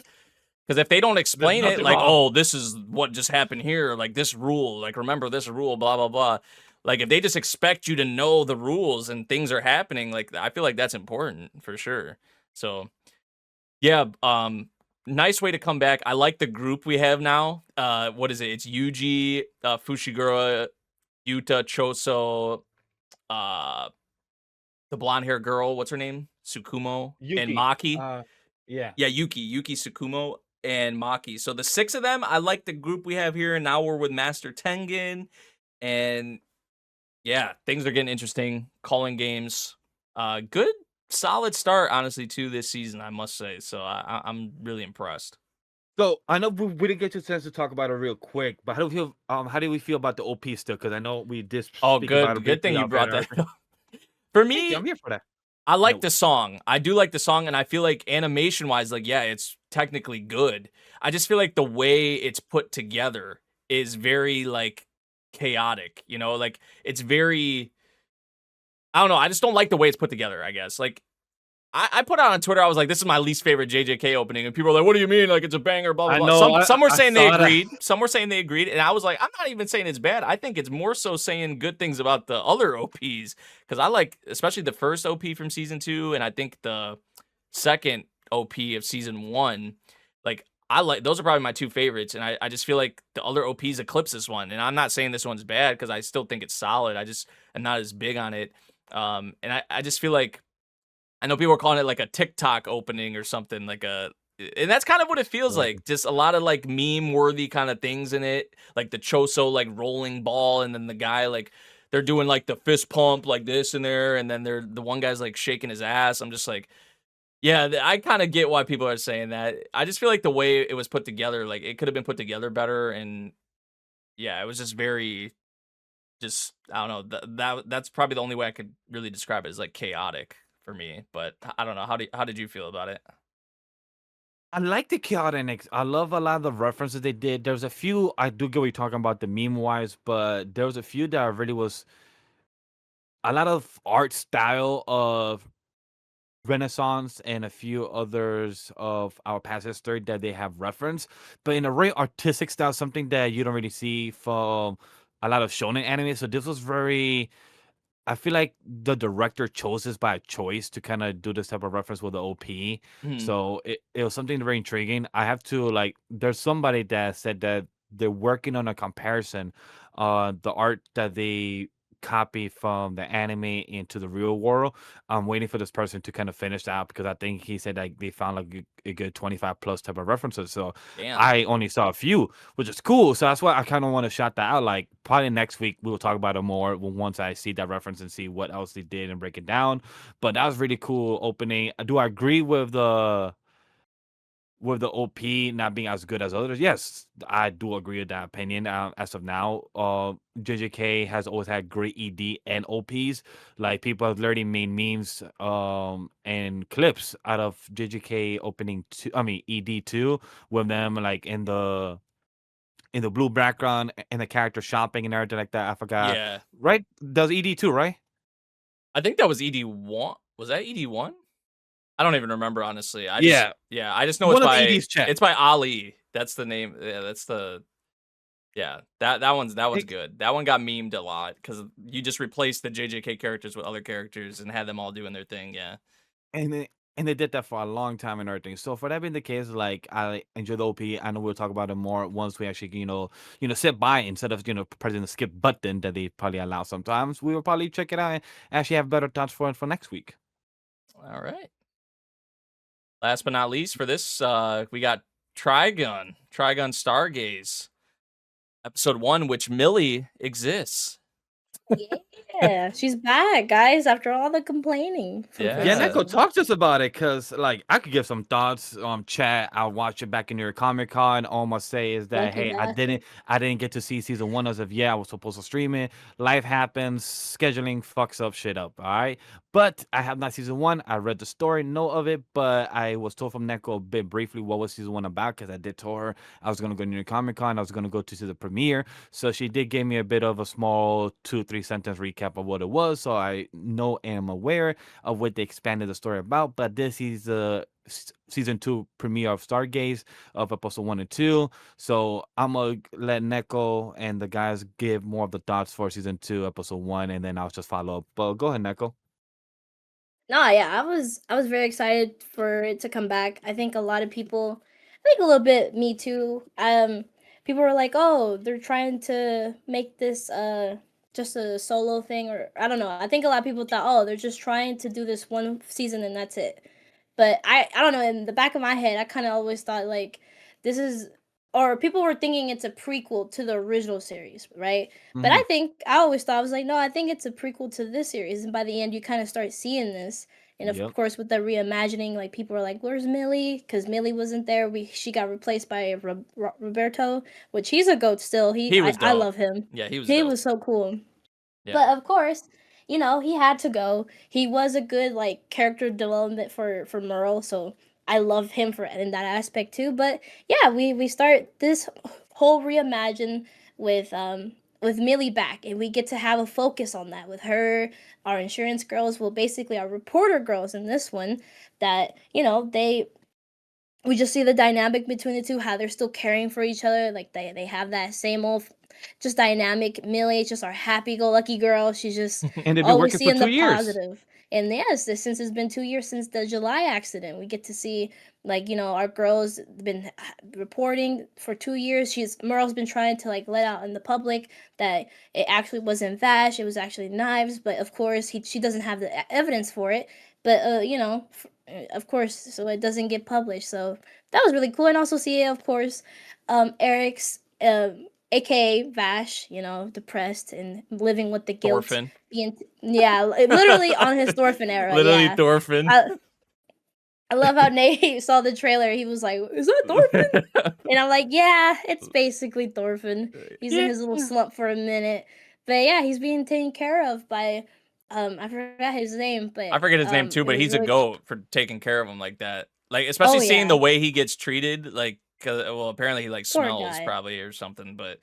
Because if they don't explain it, like, oh, this is what just happened here, like this rule, like remember this rule, blah blah blah. Like if they just expect you to know the rules and things are happening, like I feel like that's important for sure. So yeah, nice way to come back. I like the group we have now. What is it? It's Yuji, Fushiguro, Yuta, Choso, the blonde hair girl, what's her name? Tsukumo, and Maki. Yeah, Yuki Tsukumo, and Maki. So the 6 of them, I like the group we have here. And now we're with Master Tengen, and yeah, things are getting interesting. Calling games, good, solid start, honestly, to this season, I must say. So I'm really impressed. So I know we didn't get a chance to talk about it real quick, but how do we feel about the OP still? Because I know we did. Good thing you brought that up. For me, I'm here for that. I like the song. I do like the song, and I feel like animation-wise, like, yeah, it's technically good. I just feel like the way it's put together is very, like, chaotic, Like, it's very... I don't know. I just don't like the way it's put together, I guess. Like, I put out on Twitter, I was like, this is my least favorite JJK opening, and people were like, what do you mean? Like, it's a banger, blah, blah, blah. Some were saying they agreed. Some were saying they agreed, and I was like, I'm not even saying it's bad. I think it's more so saying good things about the other OPs, because I like, especially the first OP from Season 2, and I think the second OP of Season 1, like, I like, those are probably my 2 favorites, and I just feel like the other OPs eclipse this one, and I'm not saying this one's bad, because I still think it's solid. I just am not as big on it, and I just feel like, I know people are calling it like a TikTok opening or something, and that's kind of what it feels like. Just a lot of like meme-worthy kind of things in it, like the Choso like rolling ball, and then the guy like they're doing like the fist pump like this in there, and then the one guy's like shaking his ass. I'm just like, yeah, I kind of get why people are saying that. I just feel like the way it was put together, like it could have been put together better, and yeah, it was just very, just I don't know. That's probably the only way I could really describe it, is like chaotic for me, but I don't know. How did you feel about it? I like the chaotic. I love a lot of the references they did. There's a few I do get what you're talking about the meme wise, but there was a few that really was a lot of art style of Renaissance and a few others of our past history that they have reference, but in a very artistic style, something that you don't really see from a lot of shonen anime. So this was very, I feel like the director chose this by choice to kind of do this type of reference with the OP. So it was something very intriguing. I have to like, there's somebody that said that they're working on a comparison, the art that they copy from the anime into the real world. I'm waiting for this person to kind of finish that because I think he said like they found like a good 25 plus type of references. So Damn. I only saw a few, which is cool. So that's why I kind of want to shout that out. Like probably next week we'll talk about it more once I see that reference and see what else they did and break it down. But that was really cool opening. Do I agree with the OP not being as good as others? Yes, I do agree with that opinion. As of now, JJK has always had great ED and OPs. Like people have literally made memes and clips out of JJK opening two. I mean ED2 with them like in the blue background and the character shopping and everything like that. I forgot. Yeah, Right? Does ED2 right? I think that was ED1. Was that ED1? I don't even remember honestly. I Yeah. just know One it's of the by 80s chat. it's by Ali. That's the name. Yeah, that's the that one's Ex- good. That one got memed a lot because you just replaced the JJK characters with other characters and had them all doing their thing. Yeah. And they did that for a long time and everything. So for that being the case, like I enjoy the OP. I know we'll talk about it more once we actually, sit by instead of pressing the skip button that they probably allow sometimes. We will probably check it out and actually have better thoughts for it for next week. All right. Last but not least for this, we got TRIGUN STARGAZE, episode 1, which Millie exists. Yeah, she's back, guys. After all the complaining from Yeah. Yeah, first Neko, season. talk to us about it, cause like I could give some thoughts. Chat. I'll watch it back in your Comic Con. All I'm gonna say is that Lucky hey, I bastard. didn't get to see season 1 as of yet. I was supposed to stream it. Life happens. Scheduling fucks up shit up. All right, but I have not season 1. I read the story, know of it, but I was told from Neko a bit briefly what was season 1 about, cause I did tell her I was gonna go to New York Comic Con. I was gonna go to see the premiere, so she did give me a bit of a small 2-3 sentence recap of what it was, so I know and am aware of what they expanded the story about. But this is the season 2 premiere of Stargaze of episode 1 and 2. So I'm gonna let Neko and the guys give more of the thoughts for season 2, episode 1, and then I'll just follow up. But go ahead, Neko. No, yeah, I was very excited for it to come back. I think a lot of people, I think a little bit me too. People were like, "Oh, they're trying to make this just a solo thing," or I don't know. I think a lot of people thought, "Oh, they're just trying to do this one season and that's it." But I don't know, in the back of my head, I kind of always thought like this is or people were thinking it's a prequel to the original series, right? But Mhm. I think I always thought I was like, no, I think it's a prequel to this series, and by the end, you kind of start seeing this. And of Yep. course, with the reimagining, like people are like, "Where's Millie?" Because Millie wasn't there. She got replaced by Roberto, which he's a goat still. He was I dope. love him. Yeah, he was He dope. was so cool. Yeah. But of course, he had to go. He was a good like character development for Merle, so I love him for in that aspect too. But yeah, we start this whole reimagine with Millie back, and we get to have a focus on that with her. Our insurance girls, well, basically our reporter girls in this one, that we just see the dynamic between the two, how they're still caring for each other. Like they have that same old just dynamic. Millie is just our happy-go-lucky girl. She's just And they've been always working for seeing 2 the years. positive. And yes, since it's been 2 years since the July accident, we get to see like our girls been reporting for 2 years. Merle's been trying to like let out in the public that it actually wasn't Vash, it was actually knives. But of course, she doesn't have the evidence for it. But of course, so it doesn't get published. So that was really cool. And also see, of course, Eric's, aka Vash, depressed and living with the guilt. Thorfinn. Yeah, literally on his Thorfinn era. Literally Yeah, Thorfinn. I love how Nate saw the trailer. He was like, "Is that Thorfinn?" And I'm like, "Yeah, it's basically Thorfinn. He's in Yeah. his little slump for a minute, but yeah, he's being taken care of by I forgot his name, but I forget his name too, it but was he's a really goat for taking care of him like that. Like, especially oh seeing the yeah, way he gets treated, like, well, apparently he like poor smells guy. probably or something, but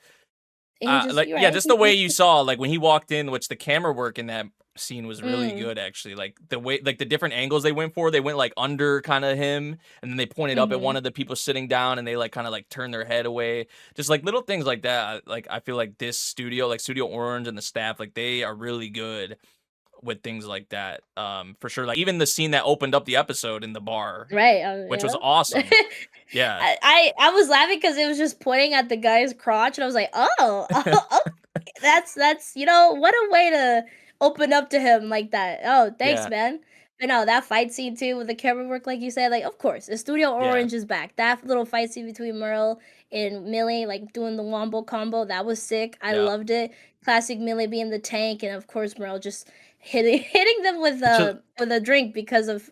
He just like, you're yeah, right. just the way you saw, like when he walked in, which the camera work in that scene was really Mm, good, actually. Like the way, like the different angles they went for, they went like under kind of him, and then they pointed up at one mhm. of the people sitting down, and they like kind of like turned their head away. Just like little things like that. Like I feel like this studio, like Studio Orange and the staff, like they are really good with things like that. For sure. Like even the scene that opened up the episode in the bar, Right, which was yeah. awesome. Yeah. I was laughing because it was just pointing at the guy's crotch, and I was like, "Oh, oh, that's what a way to open up to him like that. Oh, thanks, Yeah. man." But no, that fight scene too with the camera work, like you said, like of course, the Studio Yeah. Orange is back. That little fight scene between Merle and Millie, like doing the wombo combo, that was sick. I Yeah. loved it. Classic Millie being the tank, and of course Merle just hitting them Which with a drink because of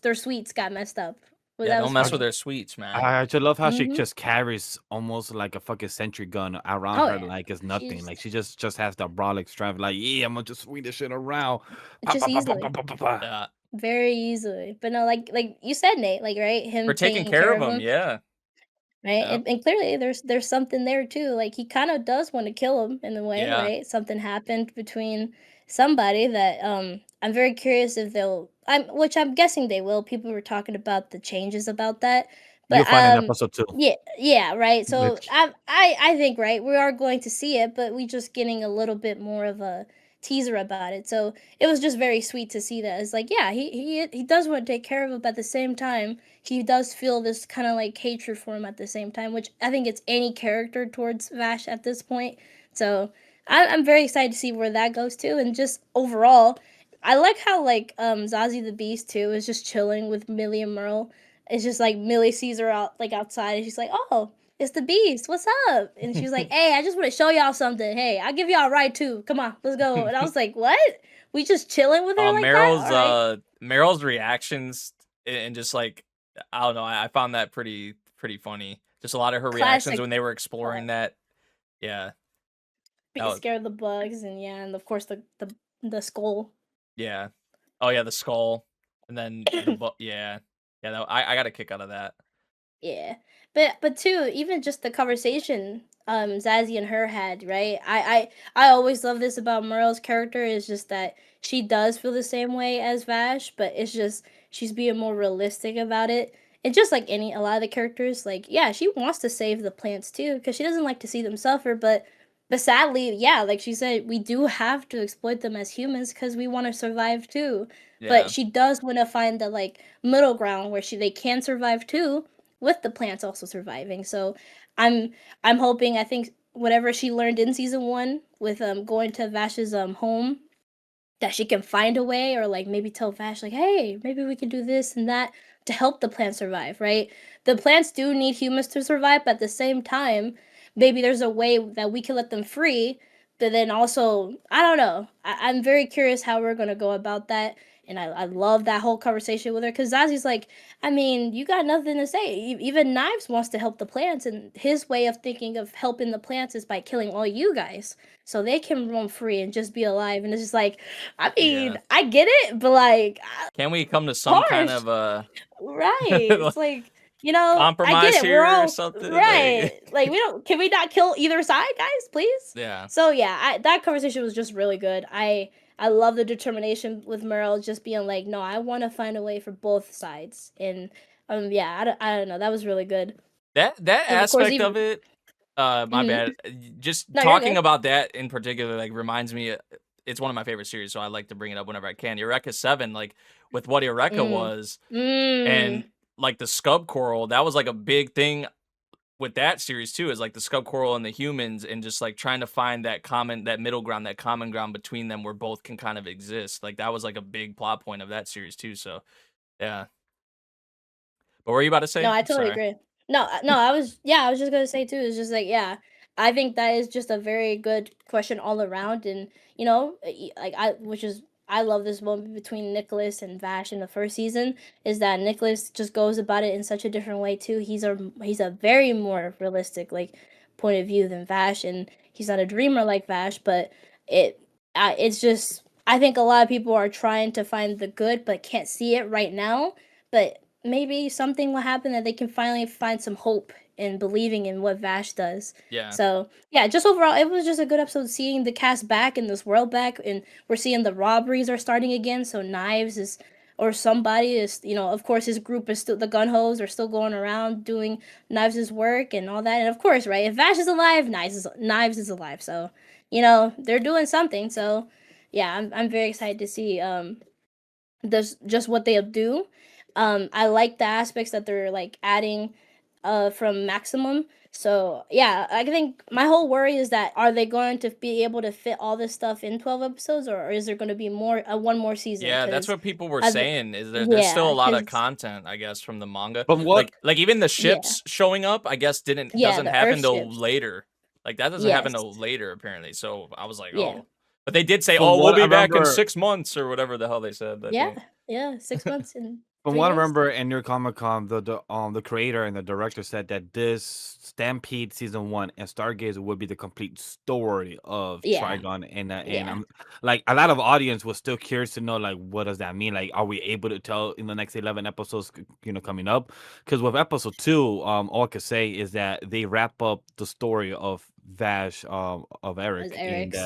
their sweets got messed up. Well, Yeah. that Don't was mess with funny. their sweets, man. I just love how she Mhm. just carries almost like a fucking sentry gun around Oh her yeah. like it's nothing. She's Like she just has that brolic strength. Like yeah, I'm gonna just swing this shit around. Pa, just pa, pa, pa, pa, easily. pa, pa, pa. Yeah. Very easily. But no, like you said, Nate, like right, For him taking taking care care of of them. him, Yeah. right? Yeah. And clearly there's something there too. Like he kind of does want to kill him in a way, Yeah. right? Something happened between somebody that I'm very curious if they'll which I'm guessing they will. People were talking about the changes about that. You'll But find in episode 2. yeah, right. So Which I think right, we are going to see it, but we just getting a little bit more of a teaser about it. So it was just very sweet to see that. It's like, yeah, he does want to take care of him, but at the same time, he does feel this kind of like hatred for him at the same time, which I think it's any character towards Vash at this point. So I'm very excited to see where that goes to, and just overall, I like how like Zazie the Beast too is just chilling with Millie and Merle. It's just like Millie sees her out like outside, and she's like, "Oh, it's the Beast. What's up?" And she's like, "Hey, I just want to show y'all something. Hey, I'll give y'all a ride too. Come on, let's go." And I was like, "What? We just chilling with her like that? All right." Meryl's reactions and just like I don't know, I found that pretty funny. Just a lot of her reactions Classic. when they were exploring that. Yeah. Being was- scared of the bugs, and yeah, and of course the skull. Yeah. Oh yeah, the skull. And then yeah. Yeah, I got a kick out of that. Yeah, but too, even just the conversation Zazie and her had, right? I always love this about Merle's character is just that she does feel the same way as Vash, but it's just she's being more realistic about it. And just like a lot of the characters, like yeah, she wants to save the plants too because she doesn't like to see them suffer, but sadly, yeah, like she said, we do have to exploit them as humans because we want to survive too. Yeah. But she does want to find the like middle ground where they can survive too, with the plants also surviving. So I'm hoping I think whatever she learned in season 1 with going to Vash's home, that she can find a way, or like maybe tell Vash like, hey, maybe we can do this and that to help the plants survive, right? The plants do need humans to survive, but at the same time, maybe there's a way that we can let them free. But then also, I don't know. I'm very curious how we're gonna go about that. And I love that whole conversation with her because Zazie's like, I mean, you got nothing to say. Even Knives wants to help the plants, and his way of thinking of helping the plants is by killing all you guys so they can roam free and just be alive. And it's just like, I mean, Yeah. I get it, but like, Can we come to some kind harsh. of Right? It's like, I get compromise it. here We're or all something? right. Like, can we not kill either side, guys, please? Yeah. So yeah, that conversation was just really good. I love the determination with Merle just being like, no, I want to find a way for both sides. And yeah, I don't know. That was really good. That And of course, aspect even of it, my Mhm. bad. Just No, you're talking good. about that in particular, like reminds me. It's one of my favorite series, so I like to bring it up whenever I can. Eureka 7, like with what Eureka was, and like the scub coral, that was like a big thing with that series too. Is like the scub coral and the humans, and just like trying to find that middle ground, that common ground between them, where both can kind of exist. Like that was like a big plot point of that series too. So yeah. But what were you about to say? No, I I'm totally sorry. agree. No, I was just gonna say too. It's just like yeah, I think that is just a very good question all around, and like I love this moment between Nicholas and Vash in the first season. Is that Nicholas just goes about it in such a different way too. He's a very more realistic like point of view than Vash, and he's not a dreamer like Vash, but it's just I think a lot of people are trying to find the good but can't see it right now, but maybe something will happen that they can finally find some hope in believing in what Vash does. Yeah. So yeah, just overall, it was just a good episode seeing the cast back in this world back, and we're seeing the robberies are starting again. So Knives is or somebody is, of course his group is still the gun hoes are still going around doing Knives' work and all that. And of course, right, if Vash is alive, Knives is alive. So they're doing something. So yeah, I'm very excited to see this just what they'll do. I like the aspects that they're like adding from Maximum. So yeah, I think my whole worry is that are they going to be able to fit all this stuff in 12 episodes, or is there going to be one more season? Yeah, that's 'Cause what people were I- saying. Is there's still a yeah, lot of 'cause- content, I guess, from the manga. From what Like even the Yeah. ships showing up, I guess doesn't the happen Earth till ships. later. Like that doesn't happen Yes. till later apparently. So I was like, Yeah. oh. But they did say, From oh, we'll what be I back in remember- 6 months or whatever the hell they said. I Yeah, think. yeah, 6 months and From 3 what I days. remember in your Comic Con, the creator and the director said that this Stampede season 1 and Stargaze would be the complete story of Yeah. Trigun, and Yeah. I'm like a lot of audience was still curious to know like what does that mean? Like, are we able to tell in the next 11 episodes, coming up? Because with episode 2, all I could say is that they wrap up the story of Vash, of Eric, and Eric's.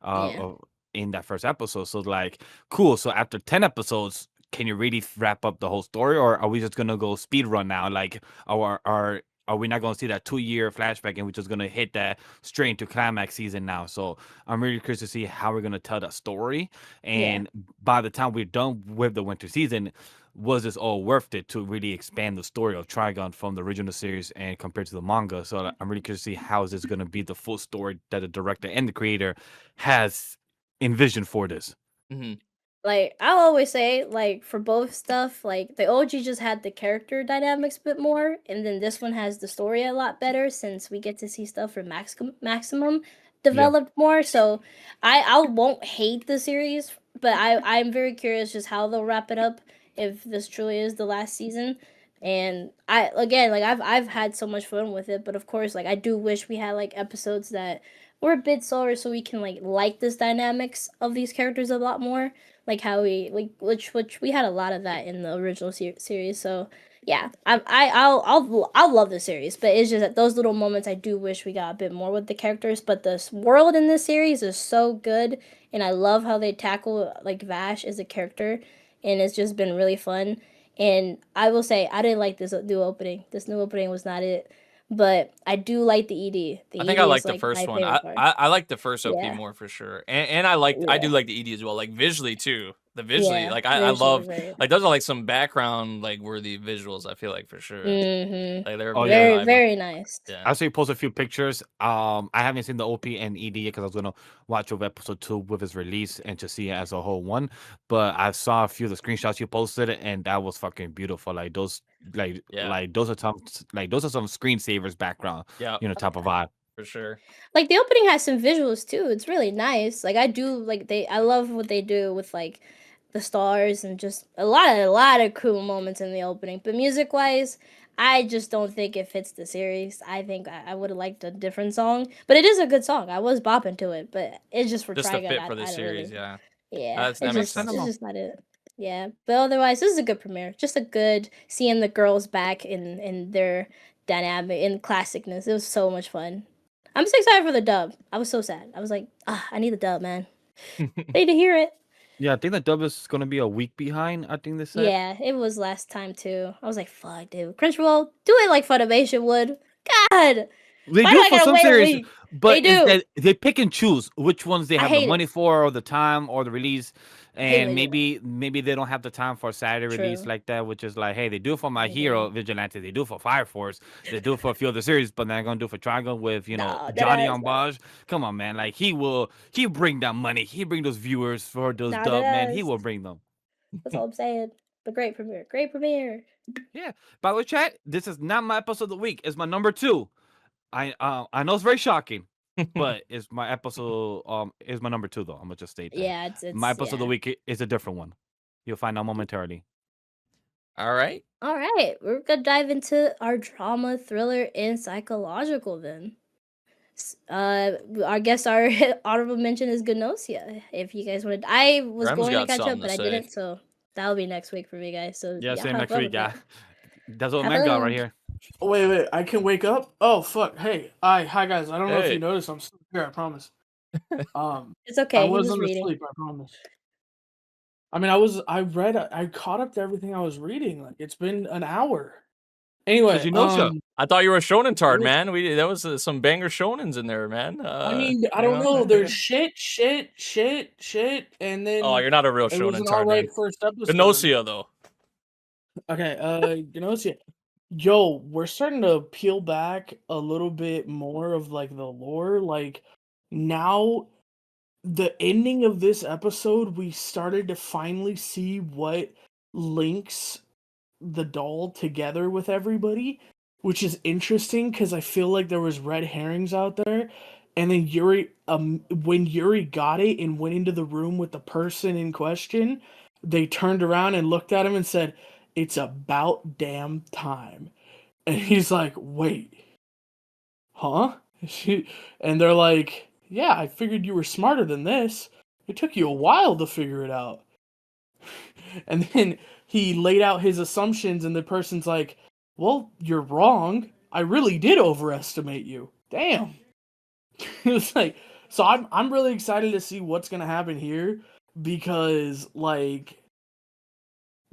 Yeah. in that first episode. So like, cool. So after 10 episodes, can you really wrap up the whole story, or are we just gonna go speed run now? Like, are we not gonna see that 2-year flashback and we're just gonna hit that straight into climax season now? So I'm really curious to see how we're gonna tell that story. And by the time we're done with the winter season, was this all worth it to really expand the story of Trigun from the original series and compared to the manga? So I'm really curious to see how is this gonna be the full story that the director and the creator has envisioned for this. Mhm. Like, I'll always say, like, for both stuff, like, the OG just had the character dynamics a bit more, and then this one has the story a lot better since we get to see stuff from Maximum developed more. So I won't hate the series, but I'm very curious just how they'll wrap it up if this truly is the last season. And I've had so much fun with it, but of course, like, I do wish we had like episodes that were a bit slower so we can like this dynamics of these characters a lot more, like how we which we had a lot of that in the original series. So yeah, I'll love the series, but it's just that those little moments I do wish we got a bit more with the characters. But this world in this series is so good, and I love how they tackle like Vash as a character, and it's just been really fun. And I will say I didn't like this new opening. This new opening was not it. But I do like the ED. The I think ED I like is the like first my one. favorite part. I like the first OP Yeah. more for sure, and I do Yeah. like the ED as well, like visually too. The visually, Yeah, like I visually love, very- like those are like some background like worthy visuals. I feel like for sure, Mhm. like they're Oh, very yeah. Very very nice. yeah. I saw you post a few pictures. I haven't seen the OP and ED because I was gonna watch over episode 2 with its release and to see it as a whole one. But I saw a few of the screenshots you posted, and that was fucking beautiful. Like those, Yeah. like those are some screensavers background. Yeah, Type of vibe. for sure. Like the opening has some visuals too. It's really nice. Like I do like I love what they do with like the stars and just a lot of cool moments in the opening. But music wise, I just don't think it fits the series. I think I would have liked a different song, but it is a good song. I was bopping to it, but it's just for Just a Trigun. fit for I the don't series, really. yeah. Yeah, That makes sense. it's just not it. Yeah, but otherwise, this is a good premiere. Just a good seeing the girls back in their dynamic in classicness. It was so much fun. I'm so excited for the dub. I was so sad. I was like, I need the dub, man. I need to hear it. Yeah, I think the dub is gonna be a week behind. I think they said. Yeah, it was last time too. I was like, fuck, dude. Crunchyroll, do it like Funimation would. God, They why do do I for gotta some wait a series, week? but They it's do. that they pick and choose which ones they I have the hate money it. for, or the time, or the release. hate And when they do maybe they don't have the time for a Saturday release True. like that, which is like, hey, they do it for My Hero Vigilante, they do it for Fire Force, they do it for a few other series, but they're gonna do it for Trigun with No, that Johnny ass, on no. Baj. Come on, man, like he bring that money, he bring those viewers for those Nah, dub, that man, he ass. will bring them. That's all I'm saying. But great premiere. Great premiere. Yeah. By the way, chat, this is not my episode of the week. It's my number 2. I know it's very shocking, but it's my episode. Is my number 2 though. I'm gonna just state that. Yeah, it's My episode of the yeah. week is a different one. You'll find out momentarily. All right. All right, we're gonna dive into our drama, thriller, and psychological then. I guess our honorable mention is Gnosia. If you guys wanted, I was Grem's going to got catch something up, but to I say. didn't. So that'll be next week for me, guys. So Yeah, y'all same have next fun week. with Yeah, it. that's what Have man got right fun. here. Wait, I can wake up? Oh fuck. Hey, hi guys. I don't know if Hey. you noticed, I'm still here, I promise. It's okay. I He was wasn't reading. asleep, I promise. I mean, I caught up to everything I was reading. Like it's been an hour. Anyway, Cause you know, sir. I thought you were a shonen tard, was- man. There was some banger shonens in there, man. I mean, I you don't know. There's shit, and then Oh, you're not a real it was shonen an tard, alright man. first episode. Gnosia, though. Okay, Gnosia. Yo, we're starting to peel back a little bit more of like the lore. Like now, the ending of this episode, we started to finally see what links the doll together with everybody, which is interesting because I feel like there was red herrings out there. And then when Yuri got it and went into the room with the person in question, they turned around and looked at him and said, "It's about damn time." And he's like, "Wait, huh?" And they're like, "Yeah, I figured you were smarter than this. It took you a while to figure it out." And then he laid out his assumptions, and the person's like, "Well, you're wrong. I really did overestimate you. Damn." It was like, So I'm really excited to see what's gonna happen here because like,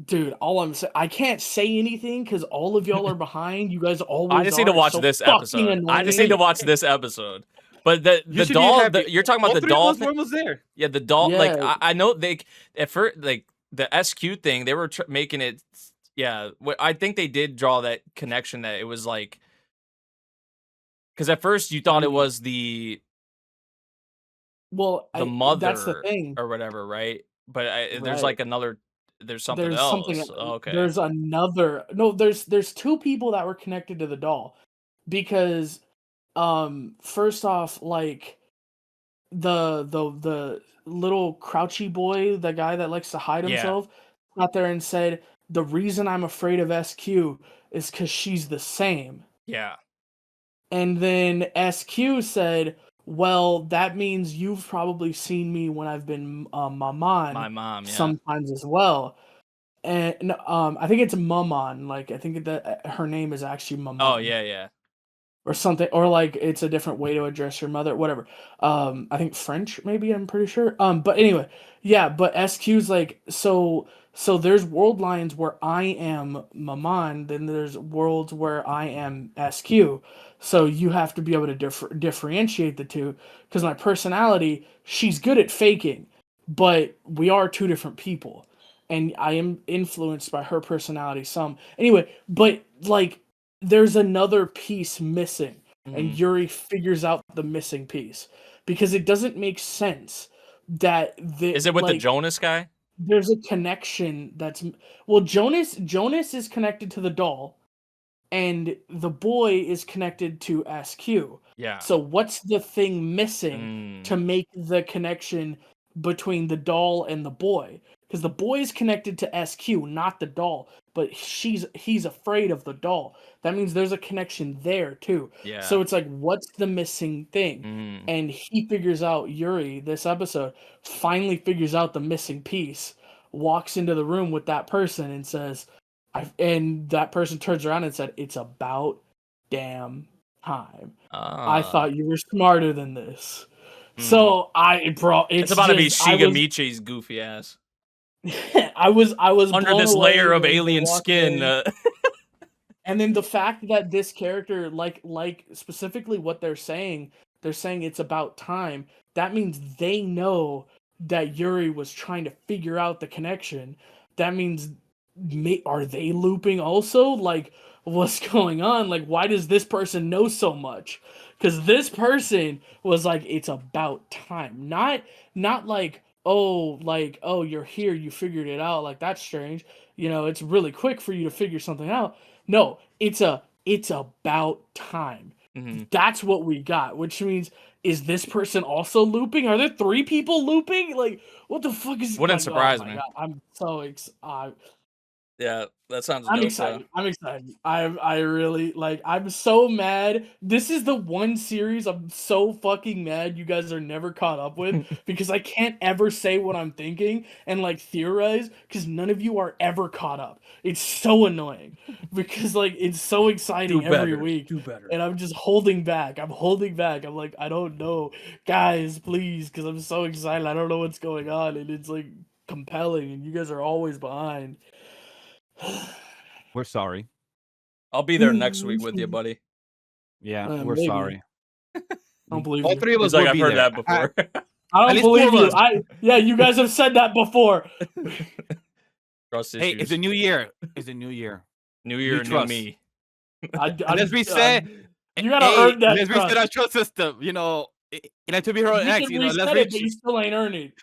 dude, all I'm saying, I can't say anything because all of y'all are behind. You guys always I just need to are. watch It's so this fucking episode. I just need annoying. to watch this episode. But the You should be doll, happy. you're talking about All the three of doll us thing. were almost there. Yeah, the doll. Like Yeah. I know they at first like the SQ thing. They were making it. Yeah, I think they did draw that connection that it was like because at first you thought it was the Well, mother that's the thing. or whatever, right? But there's Right. like another. There's something There's else. something. Okay. There's another. No, there's two people that were connected to the doll, because, first off, like the little crouchy boy, the guy that likes to hide Yeah. himself, out there and said the reason I'm afraid of SQ is because she's the same. Yeah. And then SQ said, well, that means you've probably seen me when I've been Maman My mom. Yeah. sometimes as well. And I think it's Maman. Like, I think that her name is actually Maman. Oh yeah, yeah. Or something, or like it's a different way to address your mother, whatever. I think French, maybe, I'm pretty sure. But anyway, yeah, but SQ's like, so there's world lines where I am Maman, then there's worlds where I am SQ. So you have to be able to differentiate the two, because my personality, she's good at faking, but we are two different people, and I am influenced by her personality some. Anyway, but like, there's another piece missing, and Yuri figures out the missing piece, because it doesn't make sense that Is it with the Jonas guy? There's a connection that's, well, Jonas is connected to the doll, and the boy is connected to SQ. Yeah. So what's the thing missing to make the connection between the doll and the boy? Because the boy is connected to SQ, not the doll, but he's afraid of the doll. That means there's a connection there too. Yeah. So it's like, what's the missing thing? And he figures out, Yuri, this episode, finally figures out the missing piece, walks into the room with that person and says, and that person turns around and said, it's about damn time. I thought you were smarter than this. So it's about to be Shigamichi's goofy ass. I was under this layer of alien skin. And then the fact that this character, like specifically what they're saying it's about time. That means they know that Yuri was trying to figure out the connection. That means, are they looping also? Like, what's going on? Like, why does this person know so much? Because this person was like, it's about time. Not like, oh, you're here, you figured it out. Like, that's strange. You know, it's really quick for you to figure something out. No, it's about time. That's what we got, which means, is this person also looping? Are there 3 people looping? Like, what the fuck is... Wouldn't surprise me. God, I'm so excited. Yeah, that sounds dope. I'm excited. I'm excited. I really, like, I'm so mad. This is the one series I'm so fucking mad you guys are never caught up with, because I can't ever say what I'm thinking and, like, theorize, because none of you are ever caught up. It's so annoying, because, like, it's so exciting every week. Do better. And I'm just holding back. I'm like, I don't know. Guys, please, because I'm so excited. I don't know what's going on, and it's, like, compelling, and you guys are always behind. We're sorry. I'll be there next week with you, buddy. Yeah, we're maybe. sorry. I don't believe All you. 3 of us He's like, will I've be heard there. that before. I At don't least believe 4 you. of us. Yeah, you guys have said that before. Trust Hey, issues. it's a new year. It's a new year. New year, new trust. me. As we said, you gotta earn that as we said, our trust system. You know, to be her own ex. can You know, reset let's it, reach. but you still ain't earned it.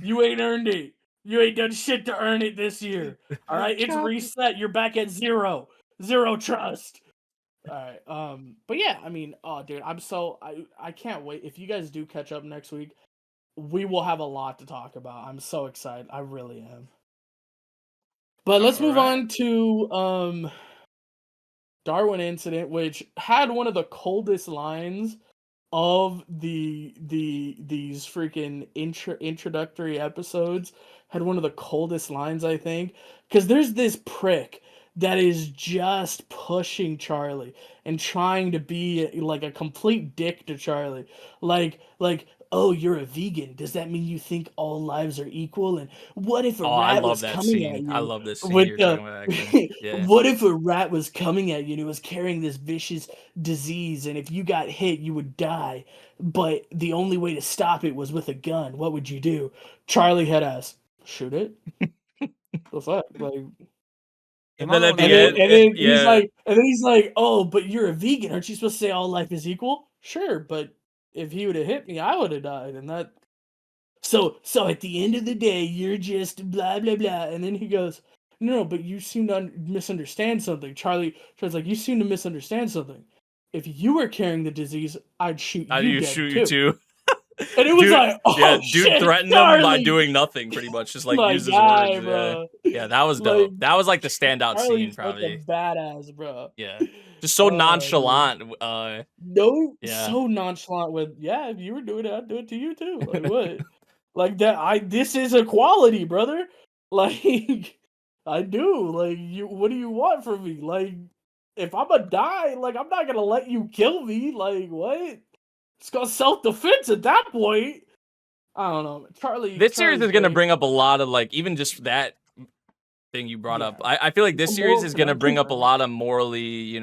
You ain't earned it. You ain't done shit to earn it this year. All right, it's reset. You're back at 0 trust. All right. But yeah, I mean, oh, dude, I can't wait. If you guys do catch up next week, we will have a lot to talk about. I'm so excited. I really am. But let's move on to Darwin Incident, which had one of the coldest lines of these freaking introductory episodes. Had one of the coldest lines, I think, because there's this prick that is just pushing Charlie and trying to be like a complete dick to Charlie. Like oh, you're a vegan. Does that mean you think all lives are equal? And what if a Oh, I rat love was that coming at scene. I you love this scene with you're the talking about, actually. Yeah. what if a rat was coming at you and it was carrying this vicious disease, and if you got hit you would die, but the only way to stop it was with a gun? What would you do? Charlie had asked, shoot it. The fuck? Like, And Am I then the at only the and then one? end, yeah. he's like, oh, but you're a vegan. Aren't you supposed to say all life is equal? Sure, but if he would have hit me, I would have died. And that so at the end of the day, you're just blah blah blah. And then he goes, no, but you seem to misunderstand something. Charlie's like, you seem to misunderstand something. If you were carrying the disease, I'd shoot How do you you dead shoot you too. too? And it was Dude, like, yeah, oh dude shit, threatened him by Charlie, doing nothing, pretty much. Just like my use his guy, words. Yeah. bro. Yeah, that was Like, dope. That was like the standout scene, Charlie's such a probably. badass, bro. Yeah. Just so Dude. nonchalant. No, Yeah. so nonchalant with, yeah, if you were doing it, I'd do it to you too. Like what? Like that, this is equality, brother. Like I do. Like you, what do you want from me? Like if I'm gonna die, like I'm not gonna let you kill me. Like what? It's called self-defense at that point. I don't know. This series Charlie's is gonna very bring up a lot of like even just that thing you brought up. I feel like this series moral is gonna bring conundrum, up a right? lot of morally,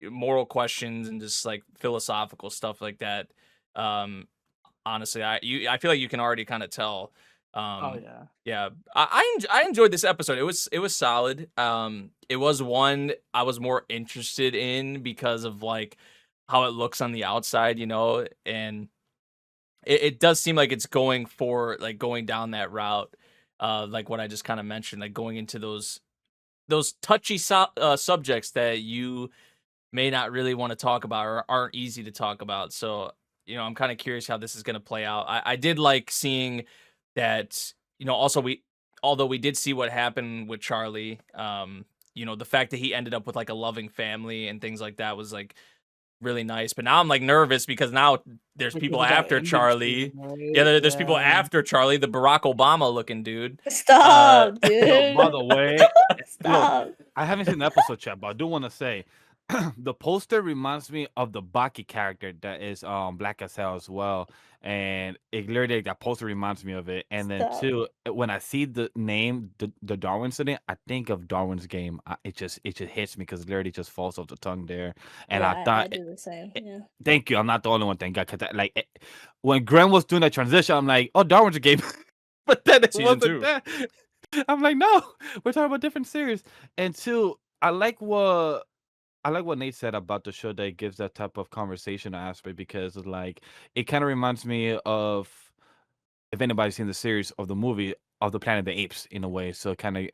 moral questions and just like philosophical stuff like that. Honestly, I feel like you can already kind of tell. Oh yeah. Yeah, I enjoyed this episode. It was solid. It was one I was more interested in because of like how it looks on the outside, and it does seem like it's going down that route, like what I just kind of mentioned, like going into those touchy subjects that you may not really want to talk about or aren't easy to talk about. So, I'm kind of curious how this is going to play out. I did like seeing that, also although we did see what happened with Charlie, the fact that he ended up with like a loving family and things like that was like really nice. But now I'm like nervous because now there's people Because of that after ending Charlie. scene, right? Yeah, there's people Yeah. after Charlie, the Barack Obama looking dude. Stop, Yo, by dude. the way, look, Stop. I haven't seen the episode yet, but I do want to say the poster reminds me of the Baki character that is black as hell as well, and it literally that poster reminds me of it. And then Stop. too, when I see the name, the Darwin Incident, I think of Darwin's game. It just hits me because it literally just falls off the tongue there. And Yeah, I thought, I do the same. Yeah. thank you, I'm not the only one. Thank God, because when Grem was doing that transition, I'm like, oh, Darwin's game, but then it Season wasn't 2. that. I'm like, no, we're talking about different series. And two, I like what Nate said about the show that it gives that type of conversation aspect because it's like it kind of reminds me of if anybody's seen the series of the movie of the Planet of the Apes in a way. So kind of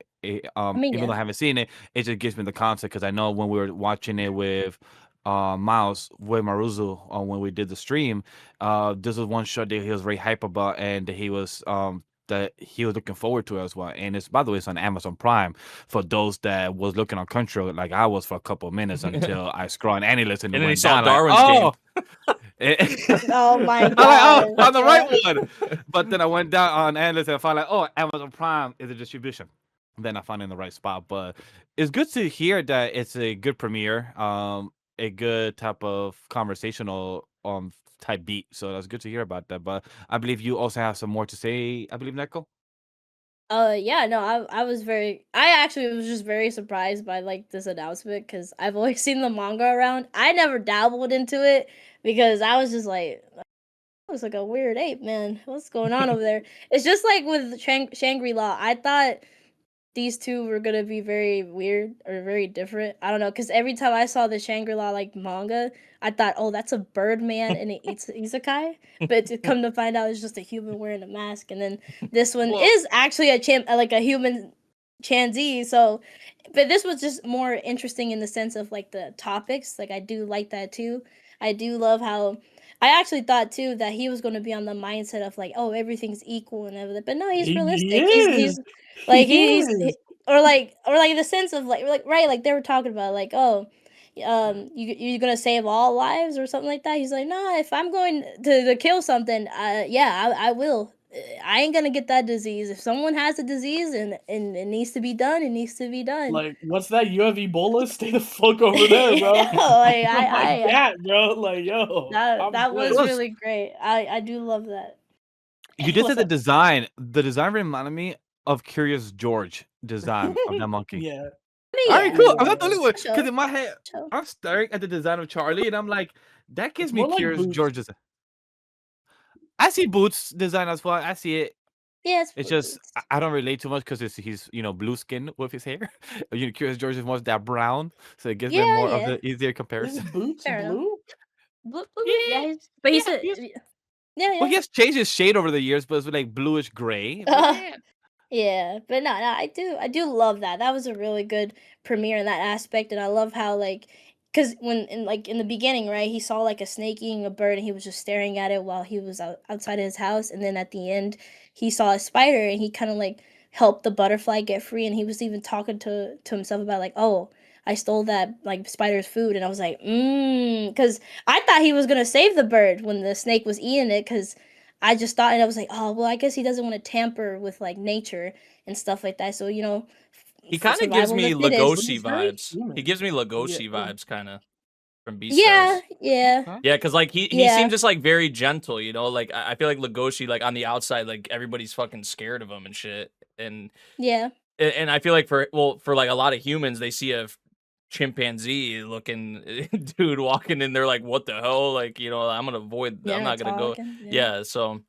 I mean, even though I yeah. haven't seen it, it just gives me the concept because I know when we were watching it with Miles with Maruzu when we did the stream, this was one show that he was very hype about and that he was looking forward to as well. And it's, by the way, it's on Amazon Prime for those that was looking on Crunchyroll like I was for a couple of minutes until I scrolled on any list and it And then he went saw down Darwin's like, game. Oh my I'm like, god. oh, I'm the right one. But then I went down on analyst and I found like, oh, Amazon Prime is a distribution. Then I found it in the right spot. But it's good to hear that it's a good premiere, a good type of conversational type beat. So that's good to hear about that. But I believe you also have some more to say, I believe, Neko? Yeah, no, I actually was just very surprised by like this announcement because I've always seen the manga around. I never dabbled into it because I was just like, looks like a weird ape, man. What's going on over there? It's just like with Shangri-La. I thought these two were gonna be very weird or very different. I don't know, because every time I saw the Shangri-La like manga, I thought, oh, that's a bird man and it eats isekai. But to come to find out, it's just a human wearing a mask. And then this one Well- is actually like a human Chanzi. So, but this was just more interesting in the sense of like the topics. Like I do like that too. I do love how. I actually thought too that he was going to be on the mindset of like, oh, everything's equal and everything, but no, he's He realistic. is. He's like He he's is. or like the sense of like right, like they were talking about like, oh, you're gonna save all lives or something like that. He's like, no, if I'm going to kill something, yeah, I will. I ain't gonna get that disease. If someone has a disease and it needs to be done, it needs to be done. Like, what's that? You have Ebola? Stay the fuck over there, bro. Like, I'm like I that, bro. Like, yo, I'm that good. was really great. I do love that. You did say What's the up? design. The design reminded me of Curious George design of that monkey. Yeah. I mean, All right, yeah, cool. I'm not the Yeah. only one. Sure. Because in my head, Sure. I'm staring at the design of Charlie, and I'm like, that gives It's me more like Curious Boots. George design. I see Boots design as well. I see it. Yeah, It's just I don't relate too much because he's blue skin with his hair. Curious George is more that brown, so it gives me more of the easier Is comparison. Boots Fair enough. blue? Blue, yeah, but he's a yeah. Well, he has changed his shade over the years, but it's like bluish gray. Yeah, but no, I do love that. That was a really good premiere in that aspect, and I love how cause when in the beginning, right, he saw like a snake eating a bird, and he was just staring at it while he was outside of his house, and then at the end, he saw a spider, and he kind of like helped the butterfly get free, and he was even talking to himself about like, oh, I stole that like spider's food, and I was like, cause I thought he was gonna save the bird when the snake was eating it, cause I just thought, and I was like, oh, well, I guess he doesn't want to tamper with like nature and stuff like that. So He kind of gives survival me of the fittest. Legoshi He's very vibes. human. He gives me Legoshi Yeah. vibes, kind of, from Yeah, Beastars. yeah, Yeah, because like he Yeah. seems just like very gentle, like I feel like Legoshi, like on the outside, like everybody's fucking scared of him and shit, and yeah, I feel like for like a lot of humans, they see a chimpanzee looking dude walking in, they're like, what the hell, like I'm gonna avoid, yeah. I'm not gonna go. talking, Yeah, so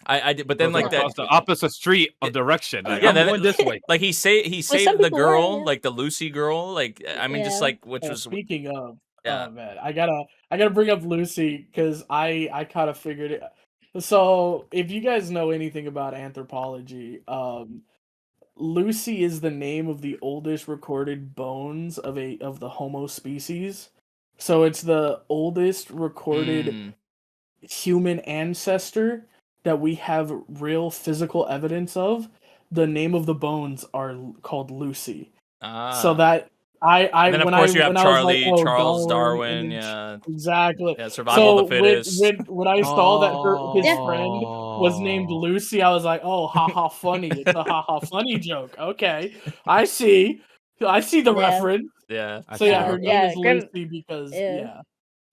I did, but then Goes like that. across the opposite street of direction. Like, Yeah, I'm then going this way. Like he some saved the people are, girl, yeah. like the Lucy girl, like I mean, just Yeah. like which was Speaking of, yeah. oh man, I gotta bring up Lucy because I kind of figured it. So if you guys know anything about anthropology, Lucy is the name of the oldest recorded bones of the Homo species. So it's the oldest recorded Mm. human ancestor that we have real physical evidence of. The name of the bones are called Lucy. So that and then of when course you have when I was like, Charlie, oh, Charles, Darwin, Darwin, and then yeah, exactly. yeah, survival So of the fittest. when I saw that his Yeah. friend was named Lucy, I was like, oh, haha, funny. It's a haha funny joke. Okay, I see the Yeah. reference. Yeah, So yeah, her Yeah, name is Grim- Lucy because yeah.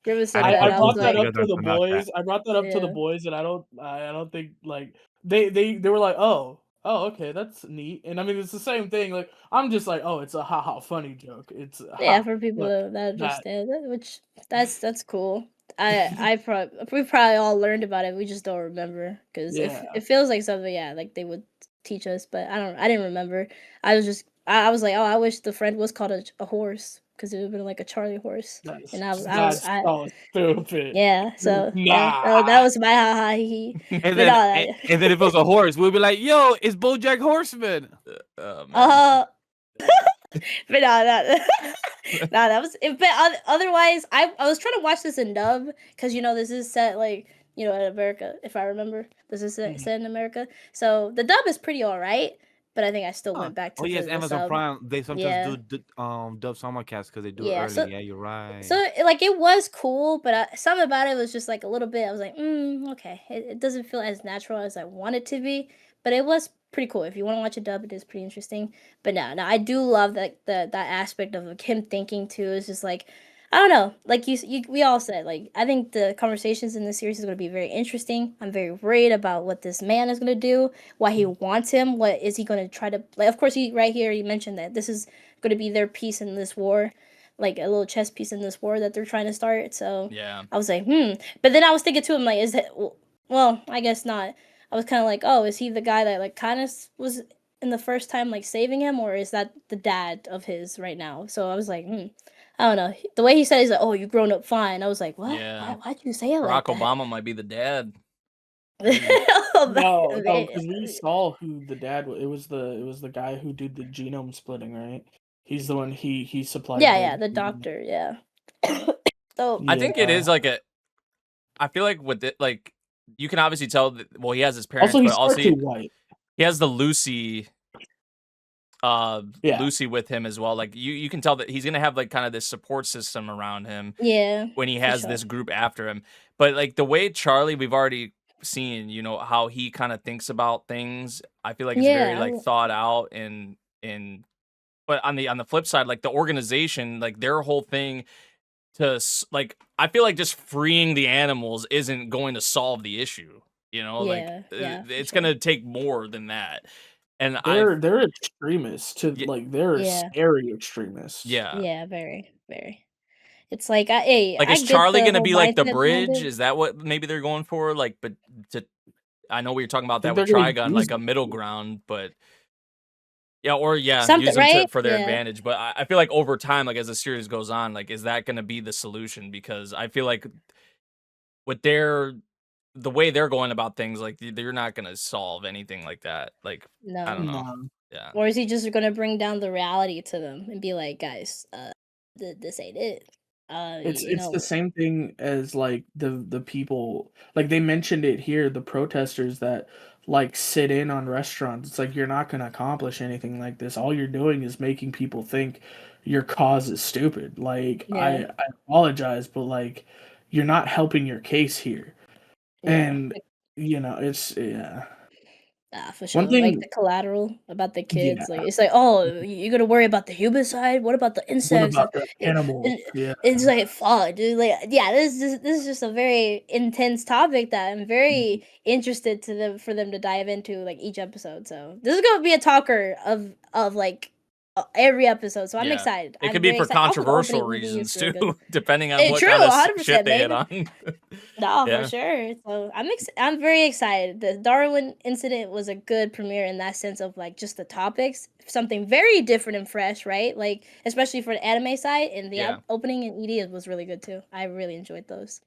Grimace said I that. I I put was brought that like, up to the boys. I brought that up to the Yeah. boys, and I don't think like they were like, oh, okay, that's neat. And I mean, it's the same thing. Like I'm just like, oh, it's a haha funny joke. It's yeah, ha, for people look, that understand it, which that's cool. We probably all learned about it. We just don't remember because Yeah. it feels like something, yeah, like they would teach us, but I didn't remember. I was just I was like, oh, I wish the friend was called a horse because it would have been like a Charlie horse. That's, And that's so stupid. yeah, so Nah. that was my ha he. And But then, no, and then if it was a horse, we'd be like, "Yo, it's BoJack Horseman." man. But no, that was it. But otherwise, I was trying to watch this in dub because this is set like in America. If I remember, this is set in America. So the dub is pretty alright. But I think I still went back to Oh yes, the Amazon sub. Prime. They sometimes Yeah. do dub simulcast because they do it Yeah, early. so- Yeah, you're right. So it was cool, but something about it was just like a little bit. I was like, okay, it doesn't feel as natural as I want it to be, but it was pretty cool. If you want to watch a dub, it is pretty interesting. But no, I do love that aspect of like, him thinking too. Is just like I don't know, like we all said, like I think the conversations in this series is going to be very interesting. I'm very worried about what this man is going to do, why he wants him, what is he going to try to like. Of course, he mentioned that this is going to be their piece in this war. Like a little chess piece in this war that they're trying to start. So Yeah. I was like, But then I was thinking too, I'm like, is it? Well, I guess not. I was kind of like, oh, is he the guy that like kind of was in the first time like saving him, or is that the dad of his right now? So I was like, I don't know. The way he said, he's like, oh, you grown up fine. I was like, what? Yeah. Why'd you say it Barack like Obama might be the dad. that? No, because we saw who the dad was. It was the guy who did the genome splitting, right? He's the one he supplied. Yeah, the doctor. Yeah. So I think it is like I feel like with it, like you can obviously tell that, well, he has his parents, also he's but far also too white. he has the Lucy Yeah. Lucy with him as well. Like you can tell that he's gonna have like kind of this support system around him yeah, when he for has sure. this group after him. But like the way Charlie, we've already seeing, you know, how he kind of thinks about things. I feel like it's very Yeah, like thought out and but on the flip side, like the organization, like their whole thing like I feel like just freeing the animals isn't going to solve the issue. You know, like yeah, for it's sure. gonna take more than that. And They're extremists to Ye- like they're Yeah, scary extremists. yeah. yeah, very, very. It's like, hey, Like I is get Charlie the gonna whole be like the mindset behind bridge? it. Is that what maybe they're going for? Like, but to I know we were talking I about think that with they're gonna Trigun, use like a them. middle ground, but yeah, or yeah, use Something, them to right? for their Yeah, advantage. But I feel like over time, like as the series goes on, like is that gonna be the solution? Because I feel like with the way they're going about things, like they're not gonna solve anything like that. Like I don't no. know. No. Yeah. Or is he just gonna bring down the reality to them and be like, guys, this ain't it. You It's the know, same thing as like the people like they mentioned it here, the protesters that like sit in on restaurants. It's like you're not gonna accomplish anything like this. All you're doing is making people think your cause is stupid. Like yeah, I apologize, but like you're not helping your case here. yeah. And you know, it's yeah. For One sure. Like thing the collateral about the kids. Like yeah. it's like, oh, you're gonna worry about the human side. What about the What insects? about the It- animals? Yeah. it's like, fuck, dude. Like, yeah, this is just a very intense topic that I'm very interested to them for them to dive into like each episode. So this is gonna be a talker of like every episode. So I'm Yeah. excited. It could I'm be very for excited. Also, the controversial opening ED is reasons really too, good. depending on what True, kind of shit 100%, they hit maybe. on. No, for Yeah. sure. So I'm very excited. The Darwin incident was a good premiere in that sense of like just the topics, something very different and fresh, right? Like especially for the anime side, and the Yeah. opening in ED was really good too. I really enjoyed those.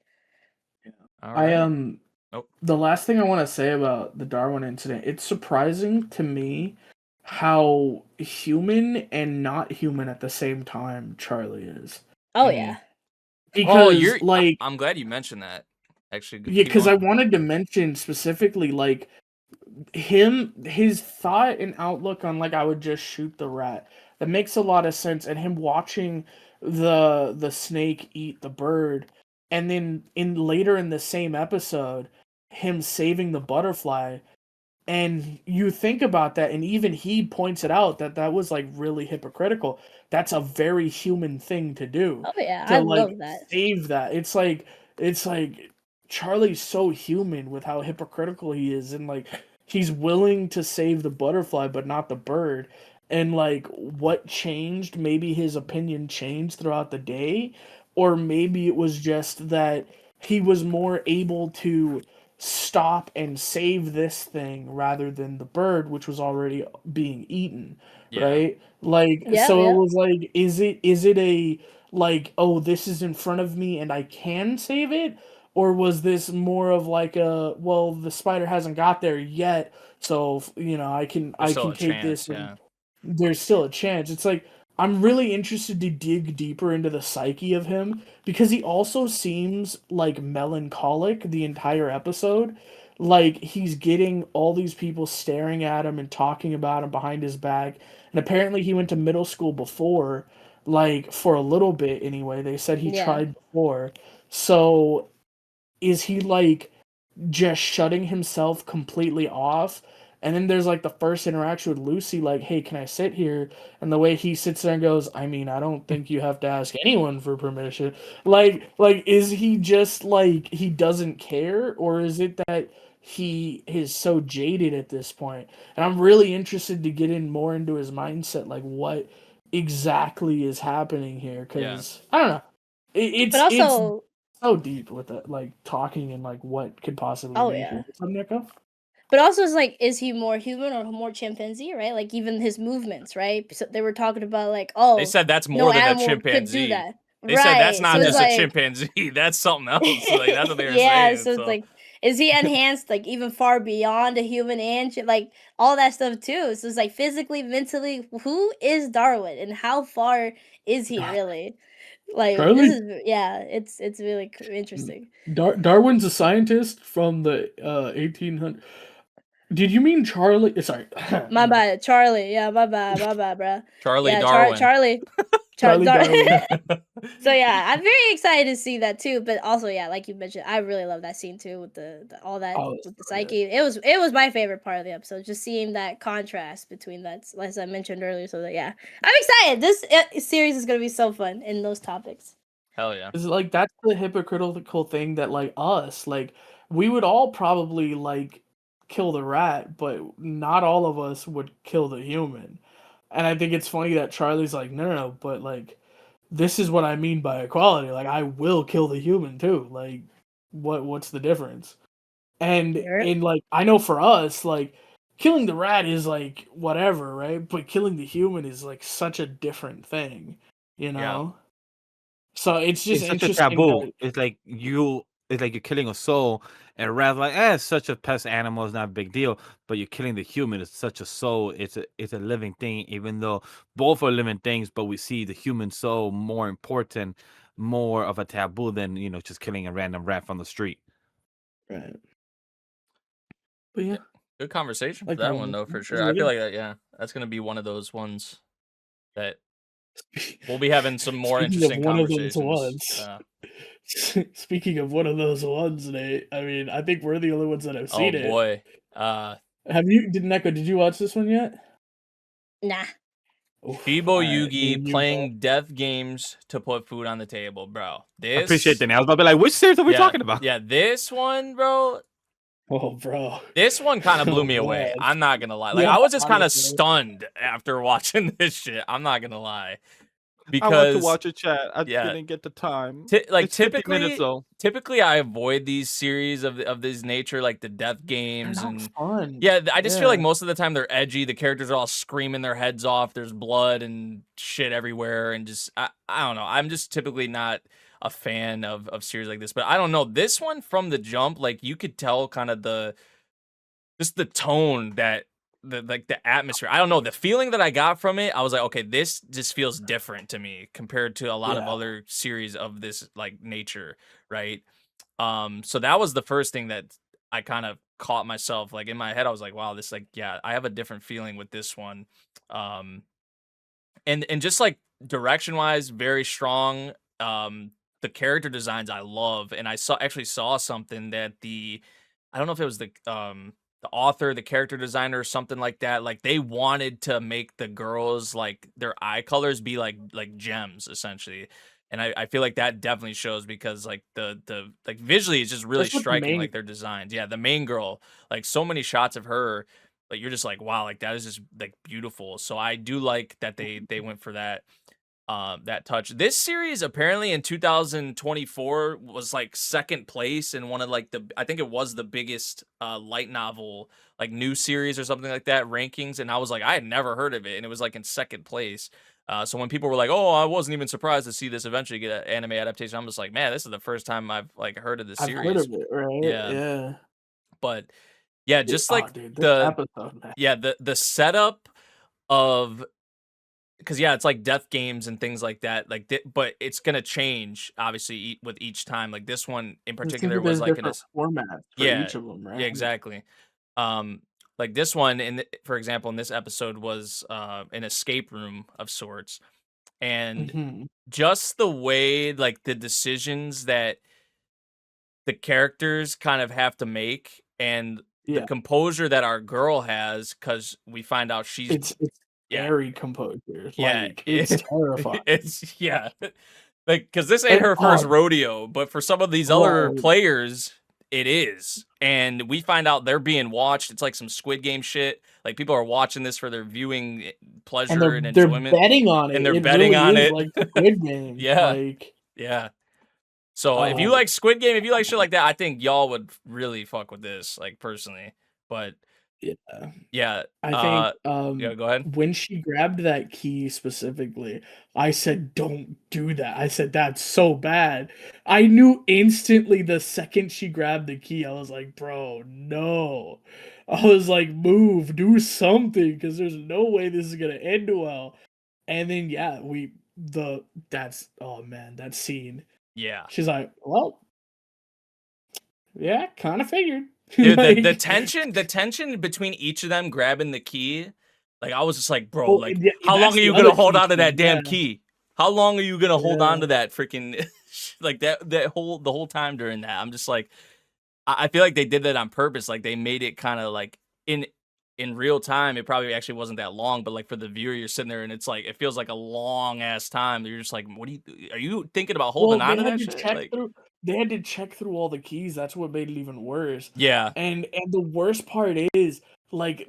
All I right. Oh, the last thing I want to say about the Darwin incident, it's surprising to me how human and not human at the same time Charlie is. Oh mhm. yeah, Oh, Because like I'm glad you mentioned that. Actually, yeah, keep because going. I wanted to mention specifically like his thought and outlook on like I would just shoot the rat. That makes a lot of sense. And him watching the snake eat the bird, and then in later in the same episode, him saving the butterfly. And you think about that, and even he points it out that that was like really hypocritical. That's a very human thing to do, oh yeah, I to like love that. save that. It's like Charlie's so human with how hypocritical he is, and like he's willing to save the butterfly but not the bird. And like what changed? Maybe his opinion changed throughout the day, or maybe it was just that he was more able to stop and save this thing rather than the bird which was already being eaten, Yeah. right? Like Yeah, so it yeah. was like is it a like, oh, this is in front of me and I can save it, or was this more of like a, well, the spider hasn't got there yet, so you know, There's I still can a take this chance. and Yeah. there's still a chance. It's like I'm really interested to dig deeper into the psyche of him because he also seems like melancholic the entire episode. Like he's getting all these people staring at him and talking about him behind his back. And apparently he went to middle school before, like for a little bit anyway. They said he Yeah. tried before. So is he like just shutting himself completely off? And then there's like the first interaction with Lucy, like, hey, can I sit here? And the way he sits there and goes, I mean, I don't think you have to ask anyone for permission. Like, is he just like he doesn't care, or is it that he is so jaded at this point? And I'm really interested to get in more into his mindset, like what exactly is happening here, Yeah. because I don't know. But It's also, so deep with it, like talking and like what could possibly oh be yeah. here. What's up, Neko? But also, it's like, is he more human or more chimpanzee, right? Like even his movements, right? So they were talking about like, They oh, said that's no more than a animal could do chimpanzee. that, They said that's right? So not it's just a Yeah. like, chimpanzee. That's something else. Like that's what they were yeah. saying. So it's So like, is he enhanced like even far beyond a human and like all that stuff too? So it's like physically, mentally, who is Darwin and how far is he really? Like this Charlie is yeah, it's really interesting. Darwin's a scientist from the 1800. Did you mean Charlie? Sorry. My Anyway. bad, Charlie. Yeah, my bad, bruh. Charlie Yeah, Darwin. Charlie. Charlie Darwin. So yeah, I'm very excited to see that too. But also, yeah, like you mentioned, I really love that scene too with the all that Oh, with the so good. psyche. It was my favorite part of the episode, just seeing that contrast between that, as I mentioned earlier. So that, yeah, I'm excited. This series is gonna be so fun in those topics. Hell yeah. It's like that's the hypocritical thing that like us, like we would all probably like kill the rat, but not all of us would kill the human. And I think it's funny that Charlie's like, no, but like this is what I mean by equality. Like I will kill the human too. Like what's the difference? And Yep. in like I know for us, like killing the rat is like whatever, right? But killing the human is like such a different thing, you know? So it's just It's such a interesting taboo. that It's like you're killing a soul, and rather like, it's such a pest animal, it's not a big deal. But you're killing the human, it's such a soul. It's a living thing, even though both are living things, but we see the human soul more important, more of a taboo than just killing a random rat from the street. right. But yeah, Good conversation for like that I one was- though, for it sure. was I feel really like yeah, that's gonna be one of those ones that good. we'll be having some more Speaking of interesting one of those conversations. ones, speaking of one of those ones, Nate, I mean, I think we're the only ones that have Oh seen it. boy. Have you? Did you watch this one yet? Nah. Oof, SHIBOYUGI you playing death games to put food on the table, bro. I appreciate that. I was about to be like, which series are we talking about? Yeah, this one, bro. Oh, bro. This one kind of blew Oh, me away. man. I'm not gonna lie. Like Yeah, I was just kind of honestly. stunned after watching this shit. I'm not gonna lie. I want to Because watch a chat. I yeah. didn't get the time. Like It's 50 minutes though. typically I avoid these series of this nature, like the death They're games not and fun. yeah, I just feel like Yeah. most of the time they're edgy. The characters are all screaming their heads off. There's blood and shit everywhere, and just I don't know. I'm just typically not a fan of series like this, but I don't know. This one from the jump, like you could tell kind of just the tone that the atmosphere. I don't know, the feeling that I got from it. I was like, okay, this just feels different to me compared to a lot of Yeah. other series of this like nature, right? So that was the first thing that I kind of caught myself like in my head. I was like, wow, this like yeah, I have a different feeling with this one. And just like direction wise, very strong. The character designs I love, and I actually saw something that I don't know if it was the author, the character designer, or something like that. Like they wanted to make the girls like their eye colors be like gems essentially. And I feel like that definitely shows because like the like visually it's just really That's what the striking main- like their designs. Yeah, the main girl, like so many shots of her, like you're just like wow, like that is just like beautiful. So I do like that they went for that that touch. This series apparently in 2024 was like second place in one of like I think it was the biggest light novel like new series or something like that rankings, and I was like I had never heard of it, and it was like in second place. So when people were like, "Oh, I wasn't even surprised to see this eventually get an anime adaptation," I'm just like, "Man, this is the first time I've like heard of this I've series." heard of it, right? Yeah. Yeah. But yeah, just like Dude, this the episode, man. yeah the setup of because yeah, it's like death games and things like that. Like, but it's gonna change obviously with each time. Like this one in It seems particular like there's was like different formats for yeah, each of them, right? yeah, exactly. Like this one for example, in this episode was an escape room of sorts, and Mhm. just the way like the decisions that the characters kind of have to make and the Yeah. composure that our girl has because we find out she's It's yeah. very composure. Yeah, Like it's terrifying. It's yeah, like because this ain't And, her first rodeo, but for some of these other Right. players, it is, and we find out they're being watched. It's like some Squid Game shit. Like people are watching this for their viewing pleasure and and they're enjoyment, betting on it. and they're It betting really on is it. like the Squid Game. Yeah. Like Yeah. So if you Oh. like Squid Game, if you like shit like that, I think y'all would really fuck with this, like personally. But yeah. yeah, I think yeah, go ahead. when she grabbed that key specifically, I said, "Don't do that." I said, "That's so bad." I knew instantly the second she grabbed the key. I was like, "Bro, no." I was like, "Move, do something, because there's no way this is gonna end well." And then yeah, oh man, that scene. Yeah. She's like, "Well, yeah, kind of figured." Dude, the Like, tension between each of them grabbing the key, like I was just like, bro, oh, like yeah, how long that's are the you gonna other hold key on to that thing, damn yeah. key? How long are you gonna hold on Yeah. to that freaking like the whole time during that? I'm just like, I feel like they did that on purpose. Like they made it kind of like in real time. It probably actually wasn't that long, but like for the viewer, you're sitting there and it's like it feels like a long ass time. You're just like, are you thinking about holding Well, on to that shit? Like, they had to check through all the keys. That's what made it even worse. yeah. And the worst part is like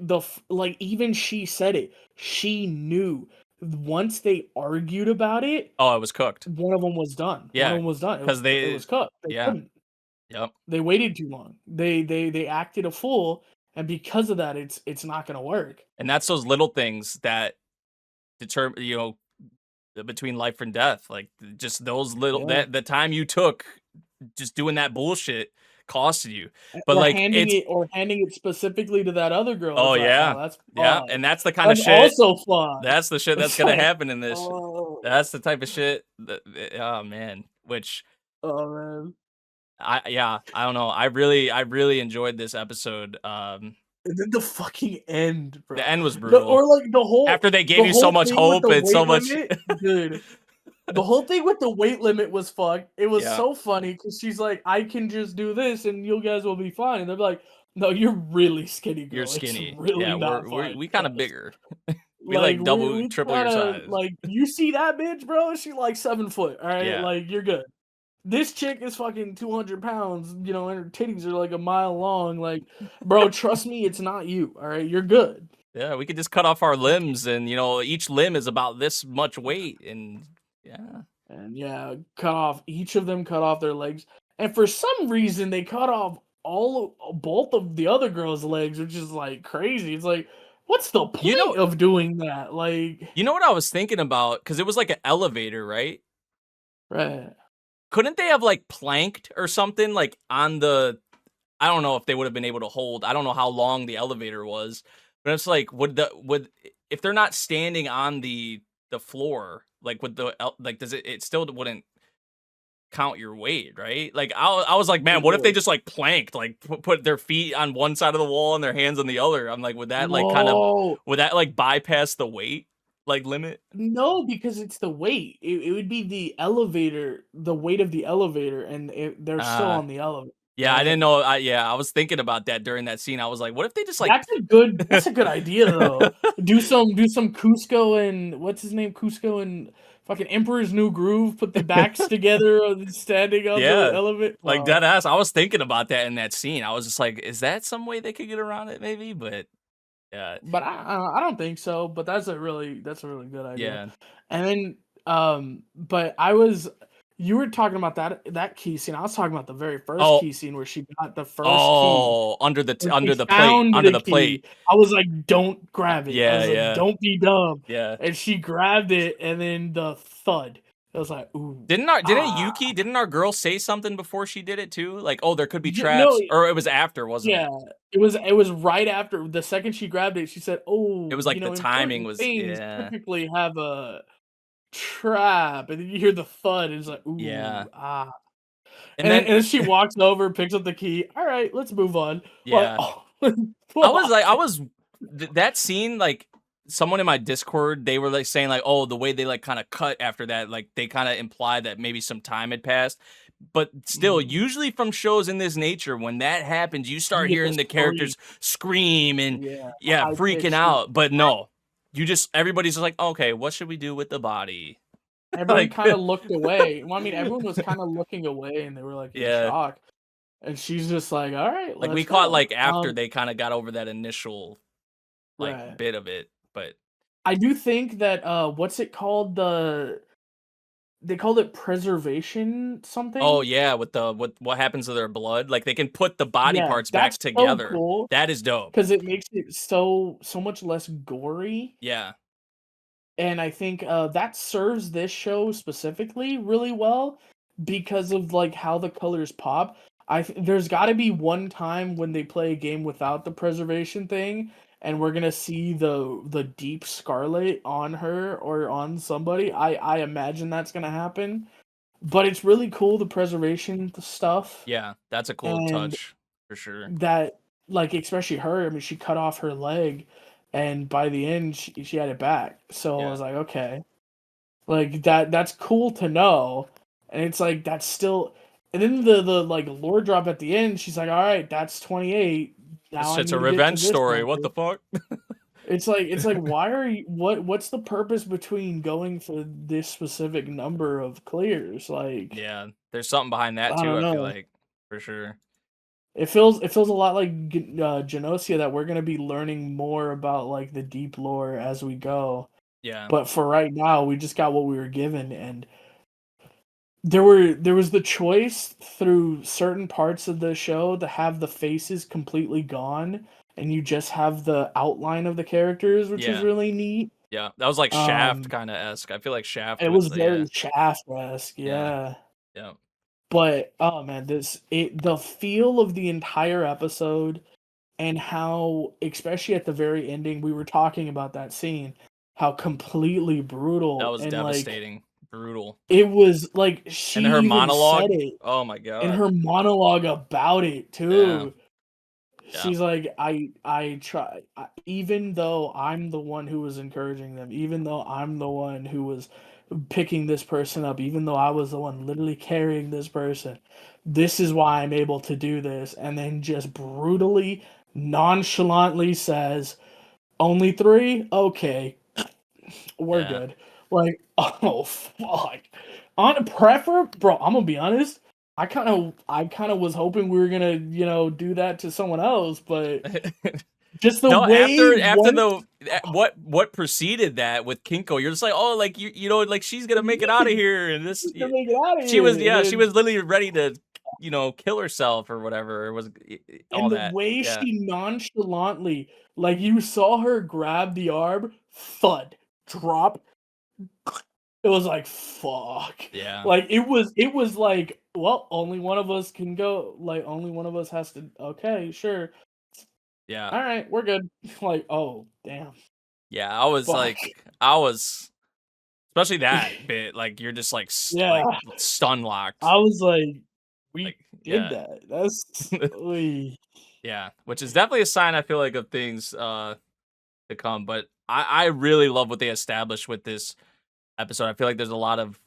like even she said it. She knew once they argued about it, Oh, it was cooked. one of them was done. Yeah, One of them was done. 'cause It was cooked. They yeah. couldn't. Yep. They waited too long. They acted a fool, and because of that, it's not gonna work. And that's those little things that determine, between life and death. Like just those little Yeah. that the time you took just doing that bullshit costed you. But like handing it specifically to that other girl. Oh it's like, yeah, that's yeah, flawed. and that's the kind of That's shit. also flawed. That's the shit that's It's gonna like, happen in this. oh, That's the type of shit. Oh man, which oh man. I don't know. I really enjoyed this episode. And then the fucking end, bro. The end was brutal. Or like the whole After they gave you so whole much thing with hope the and so weight much. limit, dude. The whole thing with the weight limit was fucked. It was Yeah. so funny because she's like, I can just do this and you guys will be fine. And they're like, no, you're really skinny, girl. You're It's skinny. really Yeah, not we fine, kind of cuz." bigger. We like double, triple your size. Like, you see that bitch, bro? She like 7 foot. All right, Yeah. like you're good. This chick is fucking 200 pounds, and her titties are like a mile long. Like, bro, trust me, it's not you. All right, you're good. Yeah, we could just cut off our limbs, and each limb is about this much weight, and yeah. And yeah, each of them cut off their legs. And for some reason they cut off both of the other girls' legs, which is like crazy. It's like, what's the point of doing that? Like, you know what I was thinking about? Because it was like an elevator, right? Right. Couldn't they have like planked or something like on the? I don't know if they would have been able to hold. I don't know how long the elevator was, but it's like would if they're not standing on the floor, like with the does it still wouldn't count your weight, right? Like I was like, man, what if they just like planked, like put their feet on one side of the wall and their hands on the other? I'm like, would that like would that like bypass the weight like limit? No, because it's the weight. It would be the elevator, the weight of the elevator, and they're still on the elevator. Yeah, I didn't know. I was thinking about that during that scene. I was like, what if they just like That's a good idea though. do some Cusco and what's his name? Cusco and fucking Emperor's New Groove, put the backs together standing on the elevator. Like dead ass. I was thinking about that in that scene. I was just like, is that some way they could get around it maybe? But yeah. But I don't think so, but that's a really good idea. Yeah. And then but you were talking about that key scene. I was talking about the very first key scene where she got the first key. Under the plate. I was like, don't grab it. Yeah, I was like, don't be dumb. Yeah. And she grabbed it, and then the thud. I was like, ooh. Didn't our girl say something before she did it too? Like, oh, there could be traps, or it was after, wasn't it? Yeah, it was right after. The second she grabbed it, she said, "Oh, it was like the timing was typically have a trap," and then you hear the thud. And it's like, ooh, And then she walks over, picks up the key. All right, let's move on. Yeah, like, I was that scene like. Someone in my Discord, they were like saying like, oh, the way they like kind of cut after that, like they kind of imply that maybe some time had passed. But still, usually from shows in this nature, when that happens, you start hearing the characters scream and freaking out. But no, everybody's just like, okay, what should we do with the body? Everyone kind of looked away. Well, I mean, everyone was kind of looking away, and they were like in shock. And she's just like, all right, like we caught like after they kind of got over that initial like bit of it. But I do think that what's it called? They called it preservation something. Oh yeah, with what happens to their blood? Like they can put the body parts back together. So cool. That is dope. Because it makes it so much less gory. Yeah. And I think that serves this show specifically really well because of like how the colors pop. There's got to be one time when they play a game without the preservation thing, and we're gonna see the deep scarlet on her or on somebody. I imagine that's gonna happen, but it's really cool, the preservation stuff. Yeah, that's a cool touch for sure. That like especially her. I mean, she cut off her leg, and by the end she had it back. So I was like, okay, Like that's cool to know. And it's like that's still and then the like lore drop at the end, she's like, all right, that's 28. Now It's I a need to get to revenge this story. number. What the fuck? It's like why are you what's the purpose between going for this specific number of clears? Like Yeah, there's something behind that I too. don't I feel know. like for sure. It feels a lot like Gnosia that we're gonna be learning more about like the deep lore as we go. Yeah, But for right now, we just got what we were given, and there was the choice through certain parts of the show to have the faces completely gone, and you just have the outline of the characters, which is Yeah. really neat. yeah. That was like Shaft Um, kind of esque. I feel like Shaft it with was the very Shaft-esque, yeah. yeah. But oh man, the feel of the entire episode and how, especially at the very ending, we were talking about that scene, how completely brutal That was and like devastating, brutal. it was like she And her even monologue. said it Oh my in god. her monologue about it too. Yeah. She's like, I try, even though I'm the one who was encouraging them, even though I'm the one who was picking this person up, even though I was the one literally carrying this person, this is why I'm able to do this. And then just brutally, nonchalantly says, only 3? Okay, we're Yeah. good. Like, oh fuck. On prefer, bro. I'm gonna be honest. I kind of was hoping we were gonna, do that to someone else, but just the No, way after what preceded that with Kinko, you're just like, oh, like you know, like she's gonna make it out of here, and this to make it out of she was here, she was literally ready to kill herself or whatever. It was all and the that. way Yeah. she nonchalantly, like you saw her grab the arm, thud, drop. It was like fuck. Yeah. Like it was like, well, only one of us can go. Like only one of us has to. Okay, sure. Yeah. All right, we're good. Like, oh damn. Yeah. I was Fuck. especially that bit. Like you're just like Yeah. stun locked. I was like, we Like, did yeah. that. That's oy. Yeah, which is definitely a sign, I feel like, of things to come. But I really love what they established with this episode. I feel like there's a lot of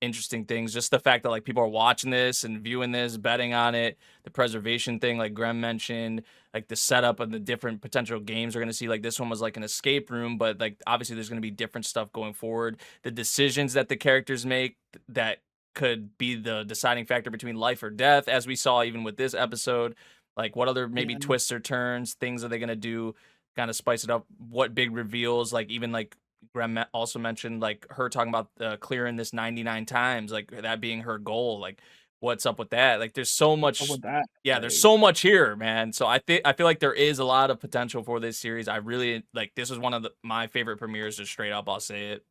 interesting things. Just the fact that like people are watching this and viewing this, betting on it, the preservation thing, like Grem mentioned, like the setup of the different potential games we're gonna see. Like this one was like an escape room, but like obviously there's gonna be different stuff going forward. The decisions that the characters make that could be the deciding factor between life or death, as we saw even with this episode. Like what other maybe Yeah. twists or turns, things are they gonna do, kind of spice it up? What big reveals, like even like Grem also mentioned, like her talking about clearing this 99 times, like that being her goal. Like, what's up with that? Like, there's so much. With that, Yeah, there's so much here, man. So I feel like there is a lot of potential for this series. I really like. This was one of my favorite premieres. Just straight up, I'll say it.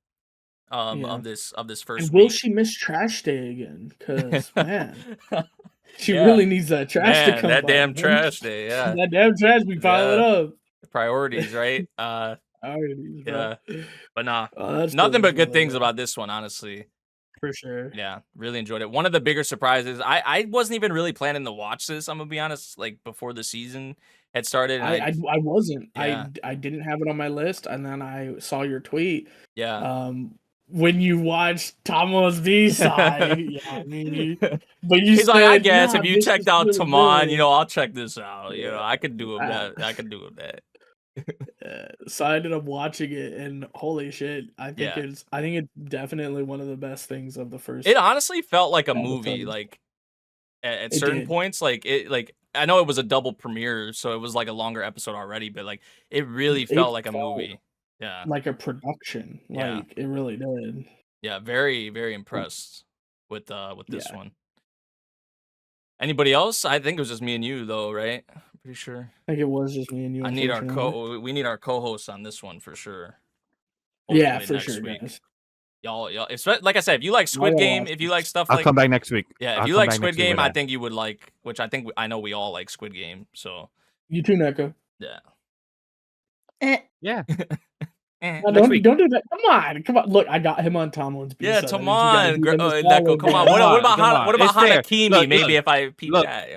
Yeah. Of this first. And will week. she miss Trash Day again? Because man, she Yeah. really needs that trash to Man, come. that by, damn man. trash day. Yeah, That damn trash be piling up. priorities, right? Priorities, Yeah, bro. but nah, Oh, that's nothing but good really things good. about this one, honestly. For sure. Yeah, really enjoyed it. One of the bigger surprises, I wasn't even really planning to watch this, I'm gonna be honest, like before the season had started. And I wasn't. Yeah. I didn't have it on my list, and then I saw your tweet. Yeah. When you watched Tamon's B-side, yeah, I mean, but you He's said, like, I guess "Nah, if you this checked is out really Tamon, good." I'll check this out. Yeah. I could do that. I could do that. So I ended up watching it, and holy shit, I think Yeah. it's definitely one of the best things of the first. It honestly felt like a episodes. movie, like at It certain did. points, like I know it was a double premiere, so it was like a longer episode already, but like it really felt like a movie. Yeah. Like a production. Yeah. Like it really did. Yeah, very, very impressed with this Yeah. one. Anybody else? I think it was just me and you though, right? I'm pretty sure. I think it was just me and you. We need our co-hosts on this one for sure. Yeah, Hopefully for next sure, week. guys. Y'all, like I said, if you like Squid I'll Game, watch if you like stuff I'll like come back next week. yeah, if I'll you come like back Squid next week Game, with I that. think you would like, which I know we all like Squid Game, so You too, Neko. yeah. Yeah. No, Next week. don't do that. Come on. Look, I got him on Tomlin's B Yeah, side. come That means you gotta on, give him his Neko, follow come on. back. What about Come on. what about It's fair. Hana-Kimi? Look, Maybe look, if I peep look, that,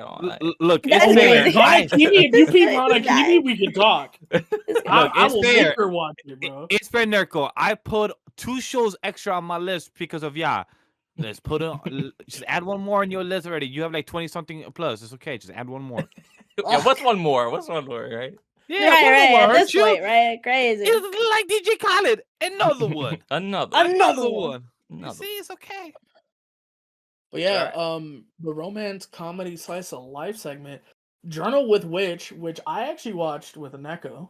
Look, That's it's fair. weird. Hana-Kimi, if you peep This Hana-Kimi, guy. we can talk. This I it's will fair. make her watch it, bro. It's fair, Nerko. I put 2 shows extra on my list because of yeah. Let's put just add one more on your list already. You have like 20 something plus. It's okay. Just add one more. Yeah, what's one more? What's one more, right? Yeah, right, one right. more At hurt this you. point, right? Crazy. It's like DJ Khaled. Another one. Another Another one. one. You Another see, it's okay. But yeah, Alright. the romance comedy slice of life segment, Journal with Witch, which I actually watched with a Neko.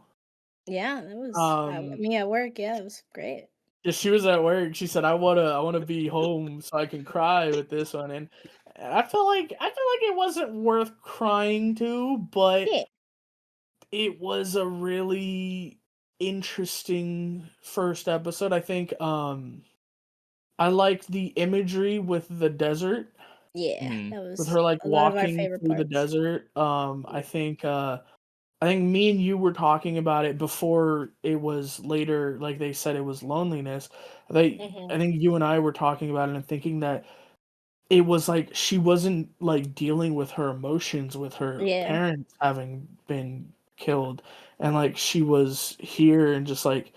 Yeah, that was Um, me at work. Yeah, it was great. yeah, she was at work. She said, "I wanna be home so I can cry with this one." And I feel like it wasn't worth crying to, but Yeah, it was a really interesting first episode. I think I liked the imagery with the desert, yeah, Mhm. that with was her like a lot of our walking favorite through the parts. desert. I think me and you were talking about it before it was later, like they said it was loneliness. I Hmm. think you and I were talking about it and thinking that it was like she wasn't like dealing with her emotions with her Yeah, parents having been killed, and like she was here and just like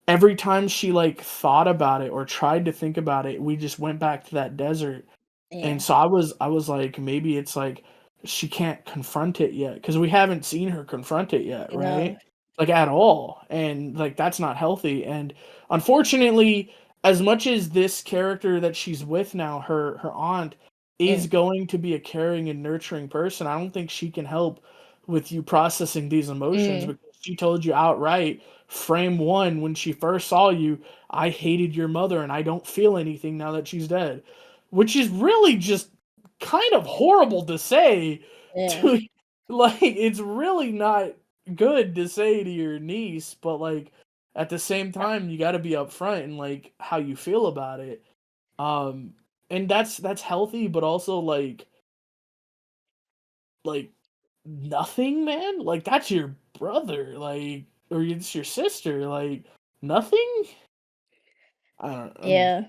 every time she like thought about it or tried to think about it, we just went back to that desert. And yeah, so I was like, maybe it's like she can't confront it yet because we haven't seen her confront it yet, no, right? Like at all, and like that's not healthy. And unfortunately, as much as this character that she's with now, her aunt, is mm, going to be a caring and nurturing person, I don't think she can help with you processing these emotions mm, because she told you outright, frame one, when she first saw you, I hated your mother and I don't feel anything now that she's dead, which is really just kind of horrible to say yeah, to like it's really not good to say to your niece, but like at the same time you got to be upfront and like how you feel about it. um and that's healthy, but also like nothing, man, like that's your brother, like, or it's your sister, like nothing. I don't yeah.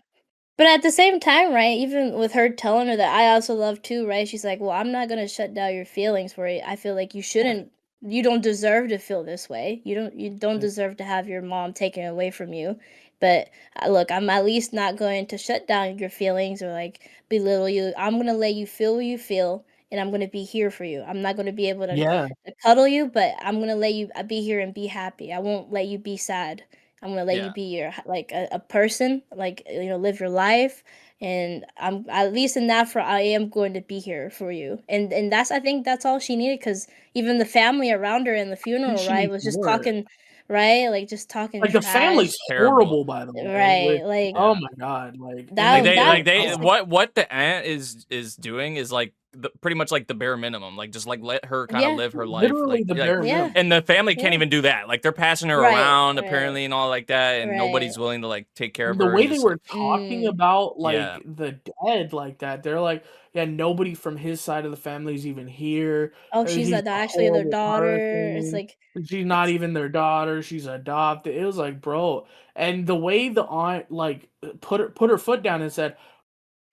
But at the same time, right, even with her telling her that I also love too, right? She's like, "Well, I'm not gonna shut down your feelings for it. I feel like you don't deserve to feel this way. You don't yeah, deserve to have your mom taken away from you. But look, I'm at least not going to shut down your feelings or like belittle you. I'm gonna let you feel what you feel, and I'm gonna be here for you. I'm not gonna be able yeah, to cuddle you, but I'm gonna let you be here and be happy. I won't let you be sad. I'm gonna let you Yeah. be like a person, like live your life, and I'm at least in that for I am going to be here for you, and that's I think that's all she needed because even the family around her in the I think funeral, she right, needs was just more. talking, right, like just talking Like the trash, family's Terrible. horrible, by the way. right, Which, like oh Yeah. my god, like, and Like then they that like oh they just god, like what the aunt is doing is like pretty much like the bare minimum. Like just like let her kind of yeah, live her life. literally Like the like bare yeah, minimum. and the family can't yeah, even do that. Like they're passing her right, around right, apparently and all like that, and right, nobody's willing to like take care of And the her and way they just were like talking mm. about yeah. like the dead like that, they're like, yeah, nobody from his side of the family is even here. Oh, she's He's a actually their horrible daughter. It's person. like She's not it's even their daughter. She's adopted. It was like, bro, and the way the aunt like put her foot down and said,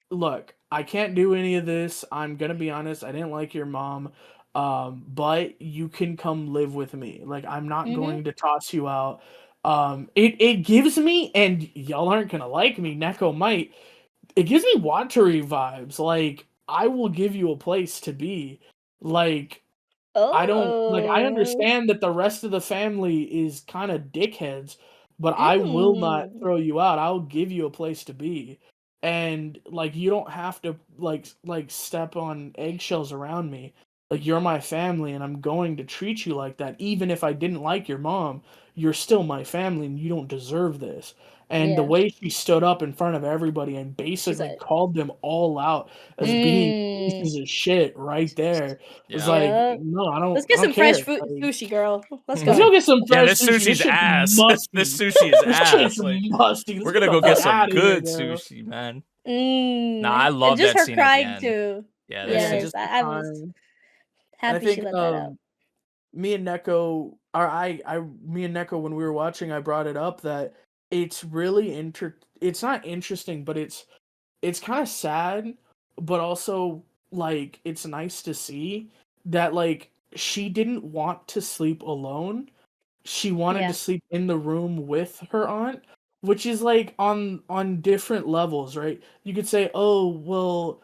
look, I can't do any of this. I'm gonna be honest. I didn't like your mom, but you can come live with me. Like I'm not mhm, going to toss you out. It gives me, and y'all aren't gonna like me. Neko might. It gives me Watery vibes. Like I will give you a place to be. Like I don't like. I oh, understand that the rest of the family is kind of dickheads, but I will not mm, throw you out. I'll give you a place to be, and like you don't have to like step on eggshells around me. Like you're my family, and I'm going to treat you like that. Even if I didn't like your mom, you're still my family, and you don't deserve this. And the yeah. way she stood up in front of everybody and She's basically like, called them all out as being mm, pieces of shit right there was Yeah. like, yeah. no, Let's I get don't some fresh care. food Like, sushi, girl. Let's let's go. go get some Yeah, fresh this sushi. This sushi's shit's ass. This musty. sushi is This shit's ass. Like musty. Let's we're get gonna the go get fuck some out of here, good girl. sushi, man. Nah, I And love just that her scene at the crying end. too. Yeah, that Yeah, scene. Yes, just the I was time. And I happy she think let that out. me and Neko, or me and Neko, when we were watching, I brought it up that it's really it's not interesting, but it's kind of sad, but also like it's nice to see that like she didn't want to sleep alone. She wanted to Yeah, sleep in the room with her aunt, which is like on different levels, right? You could say, oh well,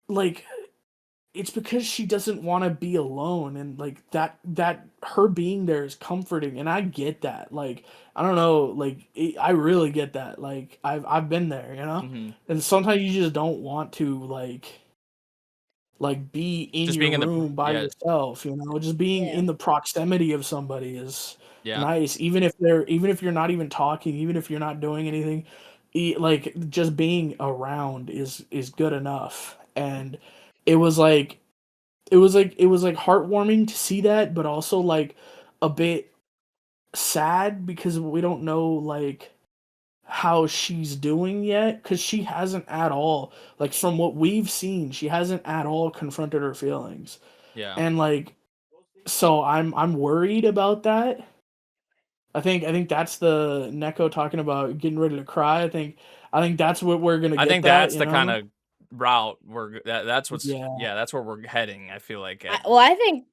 like it's because she doesn't want to be alone, and like that her being there is comforting, and I get that. Like I don't know, like I really get that. Like I've been there, you know. Hmm. And sometimes you just don't want to like be in Just your being in the room by yeah, yourself, you know. Just being Yeah. in the proximity of somebody is yeah. nice, even if you're not even talking, even if you're not doing anything. Like just being around is good enough. And it was like it was like heartwarming to see that, but also like a bit sad because we don't know like how she's doing yet, because she hasn't at all, like from what we've seen, she hasn't at all confronted her feelings. Yeah. And like so I'm worried about that. I think that's the Neko talking about getting ready to cry. I think that's what we're gonna I get, think that, that's you the kind know. of route that's what's Yeah. yeah, that's where we're heading. I feel like at Well, I think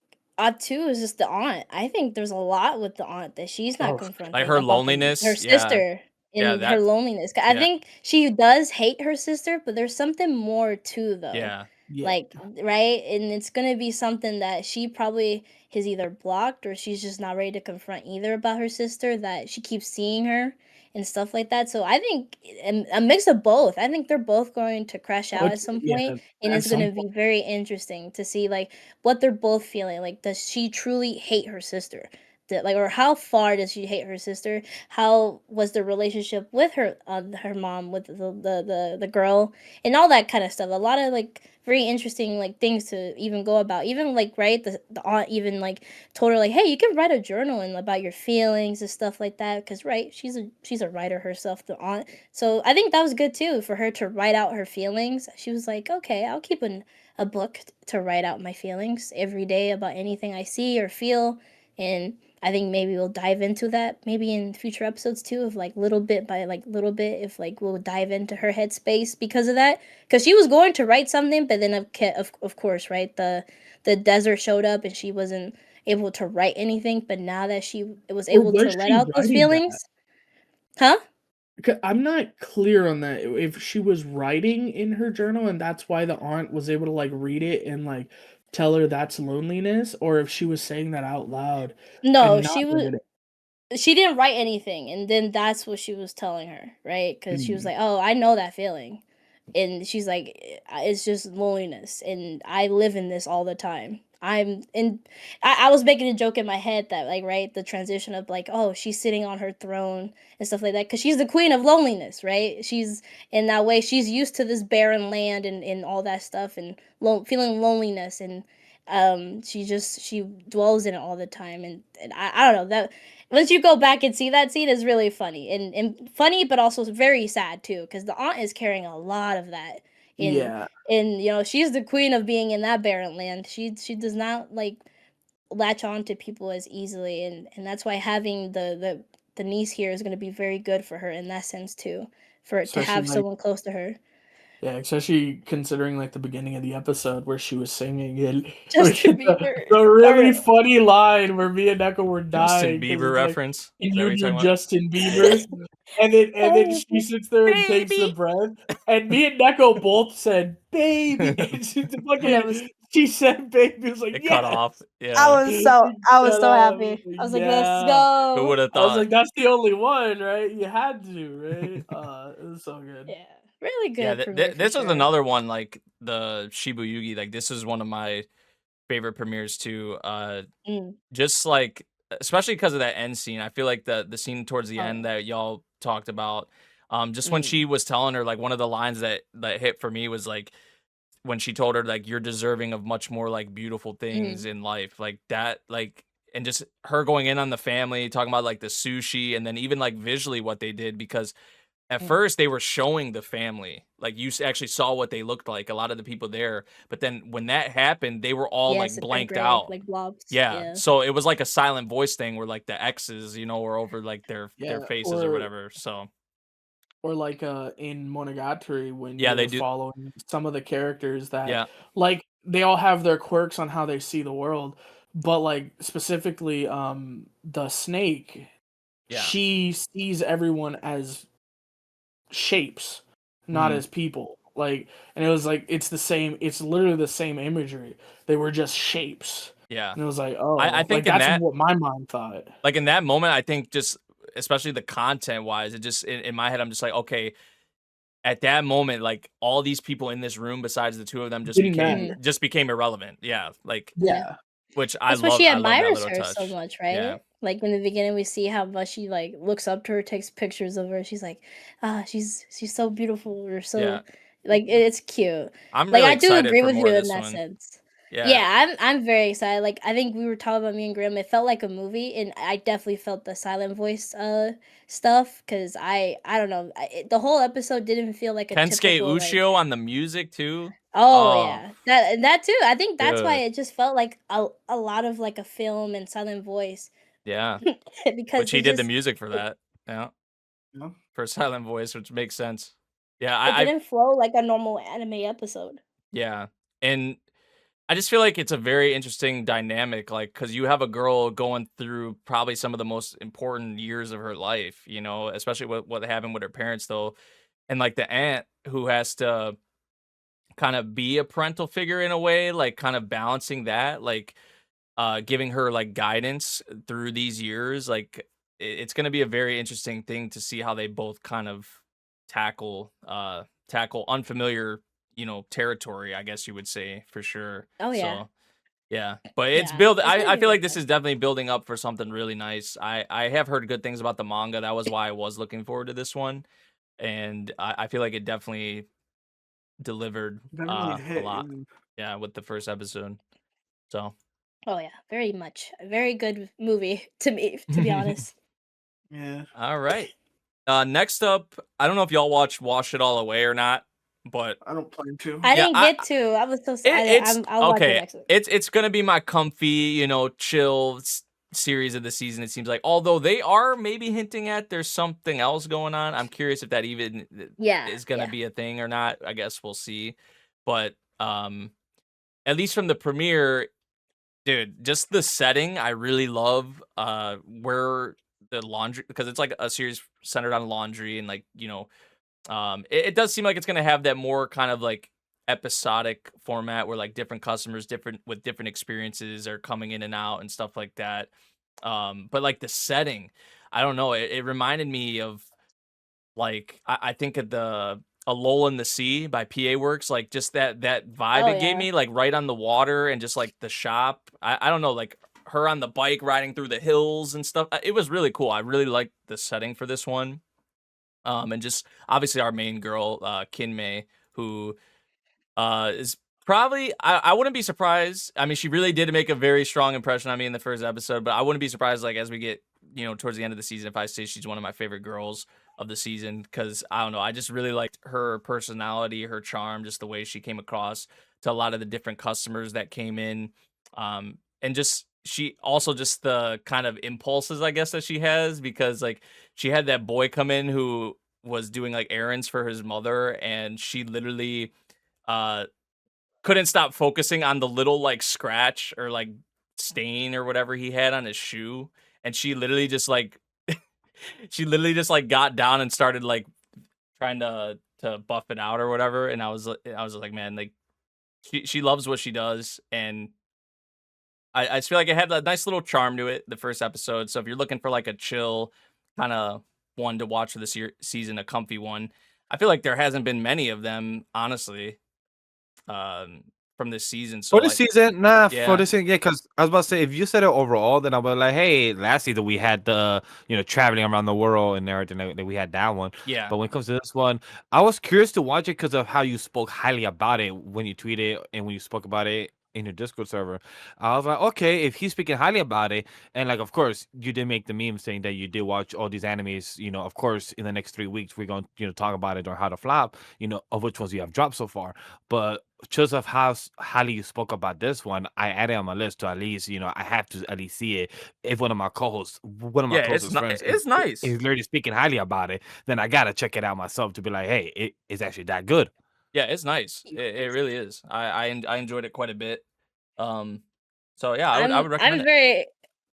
too is just the aunt. I think there's a lot with the aunt that she's not Oh, like confronting her about her loneliness. Yeah. sister Yeah, and her that loneliness. I yeah. think she does hate her sister, but there's something more too, though. Yeah. yeah. Like, right? And it's gonna be something that she probably has either blocked or she's just not ready to confront either about her sister, that she keeps seeing her and stuff like that. So I think a mix of both. I think they're both going to crash Oh, out at it's some yeah, point, and at it's some gonna point. be very interesting to see like what they're both feeling. Like, does she truly hate her sister? Like, or how far does she hate her sister? How was the relationship with her mom, with the girl, and all that kind of stuff? A lot of like very interesting like things to even go about. Even like, right, the aunt even like told her like, hey, you can write a journal and about your feelings and stuff like that, because right, she's a writer herself, the aunt. So I think that was good too for her to write out her feelings. She was like, okay, I'll keep a book to write out my feelings every day about anything I see or feel. And I think maybe we'll dive into that maybe in future episodes too, of like little bit by like little bit, if like we'll dive into her headspace because of that. Because she was going to write something, but then of course, right, the desert showed up and she wasn't able to write anything. But now that she was Or able to was let she out those writing that? feelings, huh? I'm not clear on that. If she was writing in her journal and that's why the aunt was able to like read it and like tell her that's loneliness, or if she was saying that out loud No, and not write it. she didn't write anything, and then that's what she was telling her, right? Because she was Mm. like, oh, I know that feeling. And she's like, it's just loneliness and I live in this all the time. I was making a joke in my head that like, right, the transition of like, oh, she's sitting on her throne and stuff like that, because she's the queen of loneliness, right? She's in that way, she's used to this barren land and all that stuff, and feeling loneliness, and she dwells in it all the time. And I don't know, that once you go back and see that scene, is really funny, and funny, but also very sad too, because the aunt is carrying a lot of that. In Yeah. and she's the queen of being in that barren land. She does not like latch on to people as easily, and that's why having the niece here is going to be very good for her in that sense too, for it to Especially have like someone close to her. yeah, especially considering like the beginning of the episode where she was singing and we Justin get Bieber, the or really funny line where me and Neko were Justin dying because Bieber it's like, reference. can Is that you what you're do talking about? Justin Bieber? And then she sits there and takes the Baby. breath, and me and Neko both said baby. And and it was she said baby. It was like It cut yes. off. Yeah. I was Shut so up. happy. I was like, let's Yeah. Who go. would have I was thought? like, that's the only one, right? You had to, right? It was so good. Yeah, really Yeah, good premiere for this was sure. another one like the SHIBOYUGI. Like this is one of my favorite premieres too. Mm, Just like especially because of that end scene. I feel like the scene towards the oh end yeah. that y'all talked about. Just when Mm, she was telling her like one of the lines that hit for me was like when she told her like you're deserving of much more like beautiful things mm, in life, like that, like, and just her going in on the family, talking about like the sushi, and then even like visually what they did, because at mm. first they were showing the family, like you actually saw what they looked like, a lot of the people there, but then when that happened they were all Yeah, like sit there blanked gray, out. like blobs. Yeah, Yeah. so it was like a silent voice thing where like the x's, were over like their Yeah. faces or whatever. So Or like in Monogatari when yeah, they you're do. following some of the characters that Yeah. like they all have their quirks on how they see the world, but like specifically the snake, Yeah. she sees everyone as shapes, not Mhm. as people. Like, and it was like it's literally the same imagery. They were just shapes. Yeah. And it was like, I oh, think like in that's that what my mind thought. like in that moment, I think just especially the content wise, it just in my head, I'm just like, okay, at that moment, like all these people in this room besides the two of them Didn't matter. just became irrelevant. Yeah. Like Yeah. which That's why she I love that admires little her so touch. much, Yeah. right? Like in the beginning, we see how much she like looks up to her, takes pictures of her. She's like, she's so beautiful or so Yeah. like it's cute. I'm Like really I do excited agree for with more you of in this that one. sense. Yeah. Yeah, I'm very excited. Like I think we were talking about me and Graham. It felt like a movie, and I definitely felt the silent voice stuff because I don't know the whole episode didn't feel like a Kensuke typical like. Ushio on the music too. Oh Oh, yeah, that too. I think that's why dude. it just felt like a lot of like a film and silent voice Yeah. because Which he it did the just music for that. Yeah. Yeah. For silent voice, which makes sense. Yeah, it I didn't flow like a normal anime episode. yeah. And I just feel like it's a very interesting dynamic, like, because you have a girl going through probably some of the most important years of her life, you know, especially what happened with her parents, though. And like the aunt who has to kind of be a parental figure in a way, like kind of balancing that, like giving her like guidance through these years. Like it's gonna be a very interesting thing to see how they both kind of tackle unfamiliar, you know, territory, I guess you would say for sure. Oh yeah, So yeah, but it's yeah, it's gonna I be feel really like this fun. is definitely building up for something really nice. I have heard good things about the manga. That was why I was looking forward to this one. And I feel like it definitely delivered Definitely a hit. lot. Yeah, with the first episode. So Oh yeah, very much a very good movie to me, to be honest. Yeah. all right. Next up, I don't know if y'all watch Wash It All Away or not, but I don't plan to. I yeah, didn't get to. I was so sad. it's I'll watch it okay. next week. It's gonna be my comfy, you know, chill series of the season. It seems like, although they are maybe hinting at there's something else going on. I'm curious if that even Yeah, is gonna yeah. be a thing or not. I guess we'll see. But at least from the premiere, dude, just the setting I really love. Where the laundry, because it's like a series centered on laundry and like, you know, it does seem like it's gonna have that more kind of like episodic format where like different customers, different with different experiences are coming in and out and stuff like that. But like the setting, I don't know, it reminded me of like I think of the A Lull in the Sea by PA Works, like just that vibe Oh it gave yeah. me, like right on the water and just like the shop. I don't know, like her on the bike riding through the hills and stuff. It was really cool. I really liked the setting for this one. And just obviously our main girl, Kinmei, who is probably I wouldn't be surprised. I mean, she really did make a very strong impression on me in the first episode, but I wouldn't be surprised like as we get, you know, towards the end of the season if I say she's one of my favorite girls of the season, because I don't know, I just really liked her personality, her charm, just the way she came across to a lot of the different customers that came in. And just she also just the kind of impulses I guess that she has, because like she had that boy come in who was doing like errands for his mother, and she literally uh couldn't stop focusing on the little like scratch or like stain or whatever he had on his shoe, and she literally just like she literally just like got down and started like trying to buff it out or whatever. And I was like, man, like she loves what she does. And I just feel like it had a nice little charm to it, the first episode. So if you're looking for like a chill kind of one to watch for this season, a comfy one, I feel like there hasn't been many of them, honestly, from this season. So For this like, season, nah, for yeah, this season, yeah, because I was about to say, if you said it overall, then I'll be like, hey, last season we had the, traveling around the world and everything, that we had that one. yeah, But when it comes to this one, I was curious to watch it because of how you spoke highly about it when you tweeted and when you spoke about it in your Discord server. I was like, okay, if he's speaking highly about it, and like, of course, you did make the meme saying that you did watch all these animes. Of course, in the next 3 weeks, we're going to, talk about it or how to flop, of which ones you have dropped so far. But just of how highly you spoke about this one, I added on my list to at least, I have to at least see it. If one of my co-hosts, one of my yeah. closest friends, It's nice. is literally speaking highly about it, then I gotta check it out myself to be like, hey, it is actually that good. Yeah, it's nice. It really is. I enjoyed it quite a bit. So yeah, I would recommend I'm it. very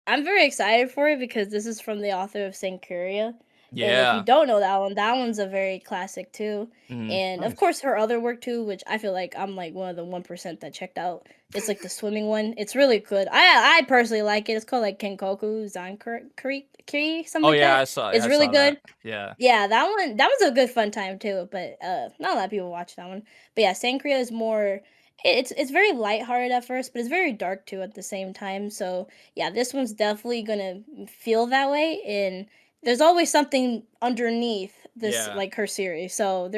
I'm very excited for it because this is from the author of Sankuria. And if you Yeah. don't know that one's a very classic too. Mhm. And of Nice. course her other work too, which I feel like I'm like one of the 1% that checked out. It's like the swimming one. It's really good. I personally like it. It's called like Kenkoku Zankuri, something Oh like yeah, that. It's I really saw that. good. Yeah. Yeah, that was a good fun time too, but not a lot of people watch that one. But yeah, Sankria is more it's very lighthearted at first, but it's very dark too at the same time. So yeah, this one's definitely gonna feel that way, and there's always something underneath this Yeah. like her series. So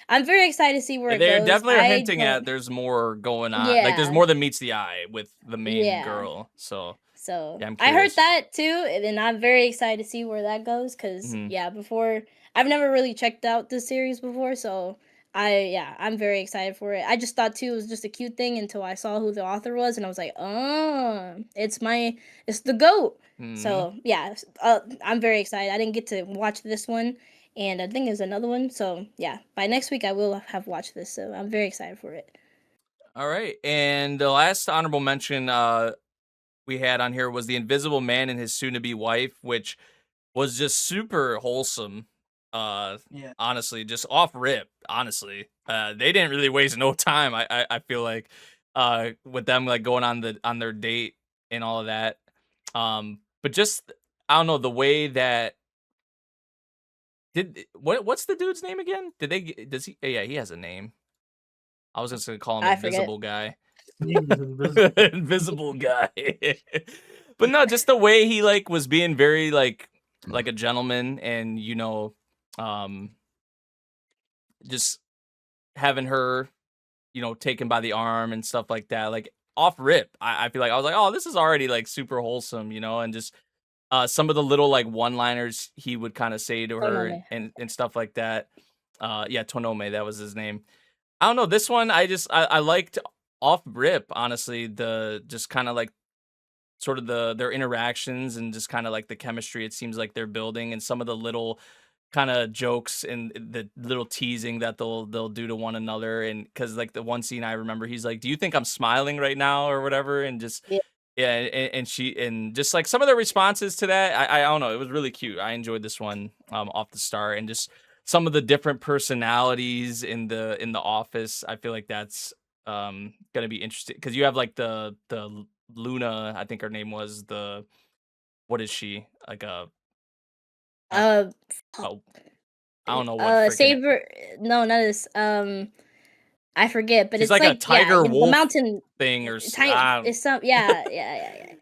I'm very excited to see where it They goes. definitely are I hinting at don't there's more going on. Like there's Yeah, more than meets the eye with the main yeah. girl. So So yeah, I'm I heard curious. that too, and I'm very excited to see where that goes. Cause Mhm. yeah, before I've never really checked out this series before, so I'm very excited for it. I just thought too it was just a cute thing until I saw who the author was, and I was like, oh, it's the goat. Mhm. So yeah, I'm very excited. I didn't get to watch this one, and I think there's another one. So yeah, by next week I will have watched this. So I'm very excited for it. All right. And the last honorable mention we had on here was The Invisible Man and His Soon to Be Wife, which was just super wholesome. Yeah. Honestly, just off rip, honestly. They didn't really waste no time. I feel like with them like going on their date and all of that. But just I don't know the way that what's the dude's name again? Does he yeah, he has a name. I was just gonna call him I forget. Invisible Guy. His name is Invisible. Invisible Guy. But no, just the way he like was being very like a gentleman and um just having her, taken by the arm and stuff like that. Like off rip. I feel like I was like, oh, this is already like super wholesome, and just some of the little like one-liners he would kind of say to Oh no, her man. and stuff like that. Yeah, Tonome, that was his name. I don't know. This one I liked off rip, honestly, the just kind of like sort of their interactions and just kind of like the chemistry it seems like they're building and some of the little kind of jokes and the little teasing that they'll do to one another. And because like the one scene I remember, he's like, do you think I'm smiling right now or whatever? And just Yeah. yeah, and she and just like some of the responses to that, I don't know, it was really cute. I enjoyed this one off the start, and just some of the different personalities in the office. I feel like that's gonna be interesting because you have like the Luna, I think her name was the what is she like uh, Uh, oh I don't know what freaking Saber. No, not this. I forget, but she's it's like a like yeah, tiger the wolf mountain. thing Tiny. It's some yeah.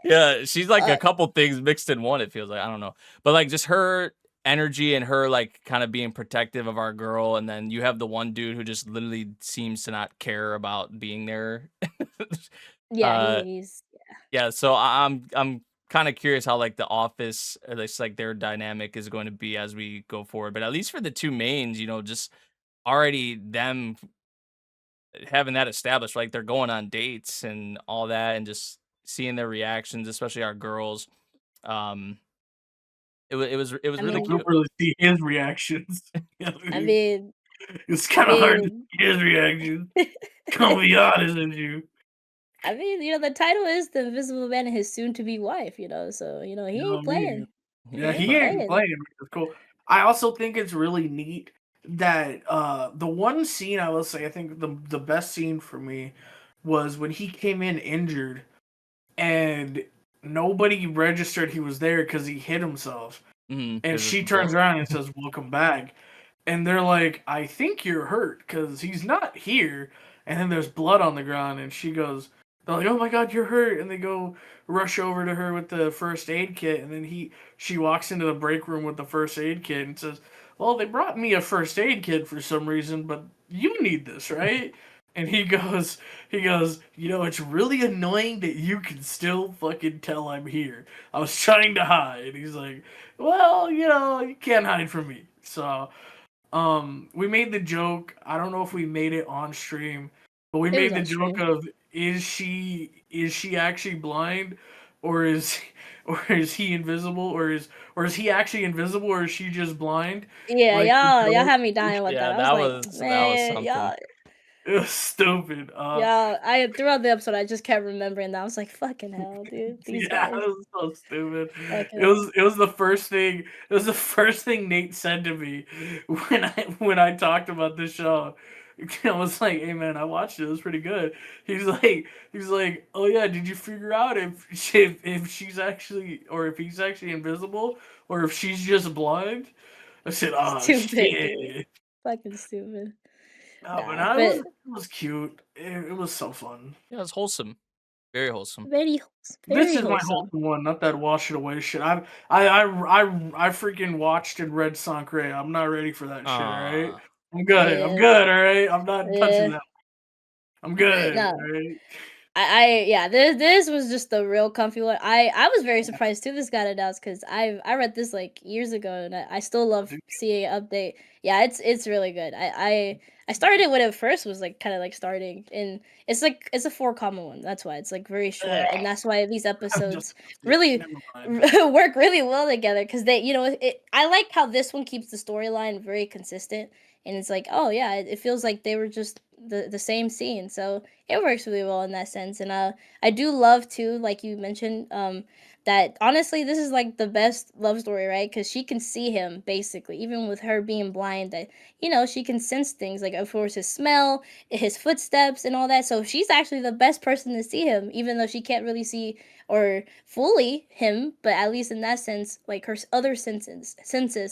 yeah, she's like Uh, a couple things mixed in one, it feels like. I don't know. But like just her energy and her like kind of being protective of our girl, and then you have the one dude who just literally seems to not care about being there. yeah, uh he's yeah, so I'm kind of curious how like the office or this like their dynamic is going to be as we go forward. But at least for the two mains, just already them having that established, like they're going on dates and all that, and just seeing their reactions, especially our girls. Um, it was I really I mean don't cute. really see his reactions. I mean It's I kind of hard to mean see his reactions. Gonna be honest with you. I mean, the title is The Invisible Man and His Soon to Be Wife, so he You know what ain't I mean? playing. He He Yeah, ain't ain't he playing. ain't playing. playing, which is cool. I also think it's really neat that the one scene I will say I think the best scene for me was when he came in injured and nobody registered he was there because he hit himself. And 'Cause she it's turns bull- around and says, "Welcome back." And they're like, "I think you're hurt because he's not here." And then there's blood on the ground, and she goes, "They're like, oh my god, you're hurt." And they go rush over to her with the first aid kit, and then she walks into the break room with the first aid kit and says, "Well, they brought me a first aid kit for some reason, but you need this, right?" And he goes, "It's really annoying that you can still fucking tell I'm here. I was trying to hide." He's like, "Well, you can't hide from me." So, we made the joke. I don't know if we made it on stream, but we It was made the on joke stream. of is she actually blind, or is or is he invisible, or is he actually invisible, or is she just blind? Yeah, Like the y'all joke. had me dying with that. yeah, I was that like, was man, something. y'all It was stupid. Yeah, I throughout the episode I just kept remembering that. I was like, fucking hell, dude. These Yeah, it guys. was so stupid. Fucking It was it was the first thing it was the first thing Nate said to me when I talked about this show. I was like, "Hey man, I watched it. It was pretty good." He's like, "Oh yeah, did you figure out if she's actually or if he's actually invisible or if she's just blind?" I said, "Oh stupid, dude. shit." Fucking stupid. No, but Nah, no, but it was cute. It was so fun. Yeah, it's wholesome. Very wholesome. This very is my wholesome. wholesome one, not that wash it away shit. I freaking watched and read Sankre. I'm not ready for that shit. All right, Aw. I'm good. I'm Yeah, good. All right, I'm not touching yeah. that. I'm But good. no. All right. Yeah, this was just the real comfy one. I was very surprised too. This got announced because I read this like years ago and I still love seeing an update. Yeah, it's really good. I started it when it first was like kind of like starting and it's a 4 comma one. That's why it's like very short and that's why these I'm just episodes really never mind. work really well together because they I like how this one keeps the storyline very consistent and it's like oh yeah it feels like they were just the same scene so it works really well in that sense and I do love too like you mentioned that honestly this is like the best love story right because she can see him basically even with her being blind that she can sense things like of course his smell his footsteps and all that so she's actually the best person to see him even though she can't really see or fully him but at least in that sense like her other senses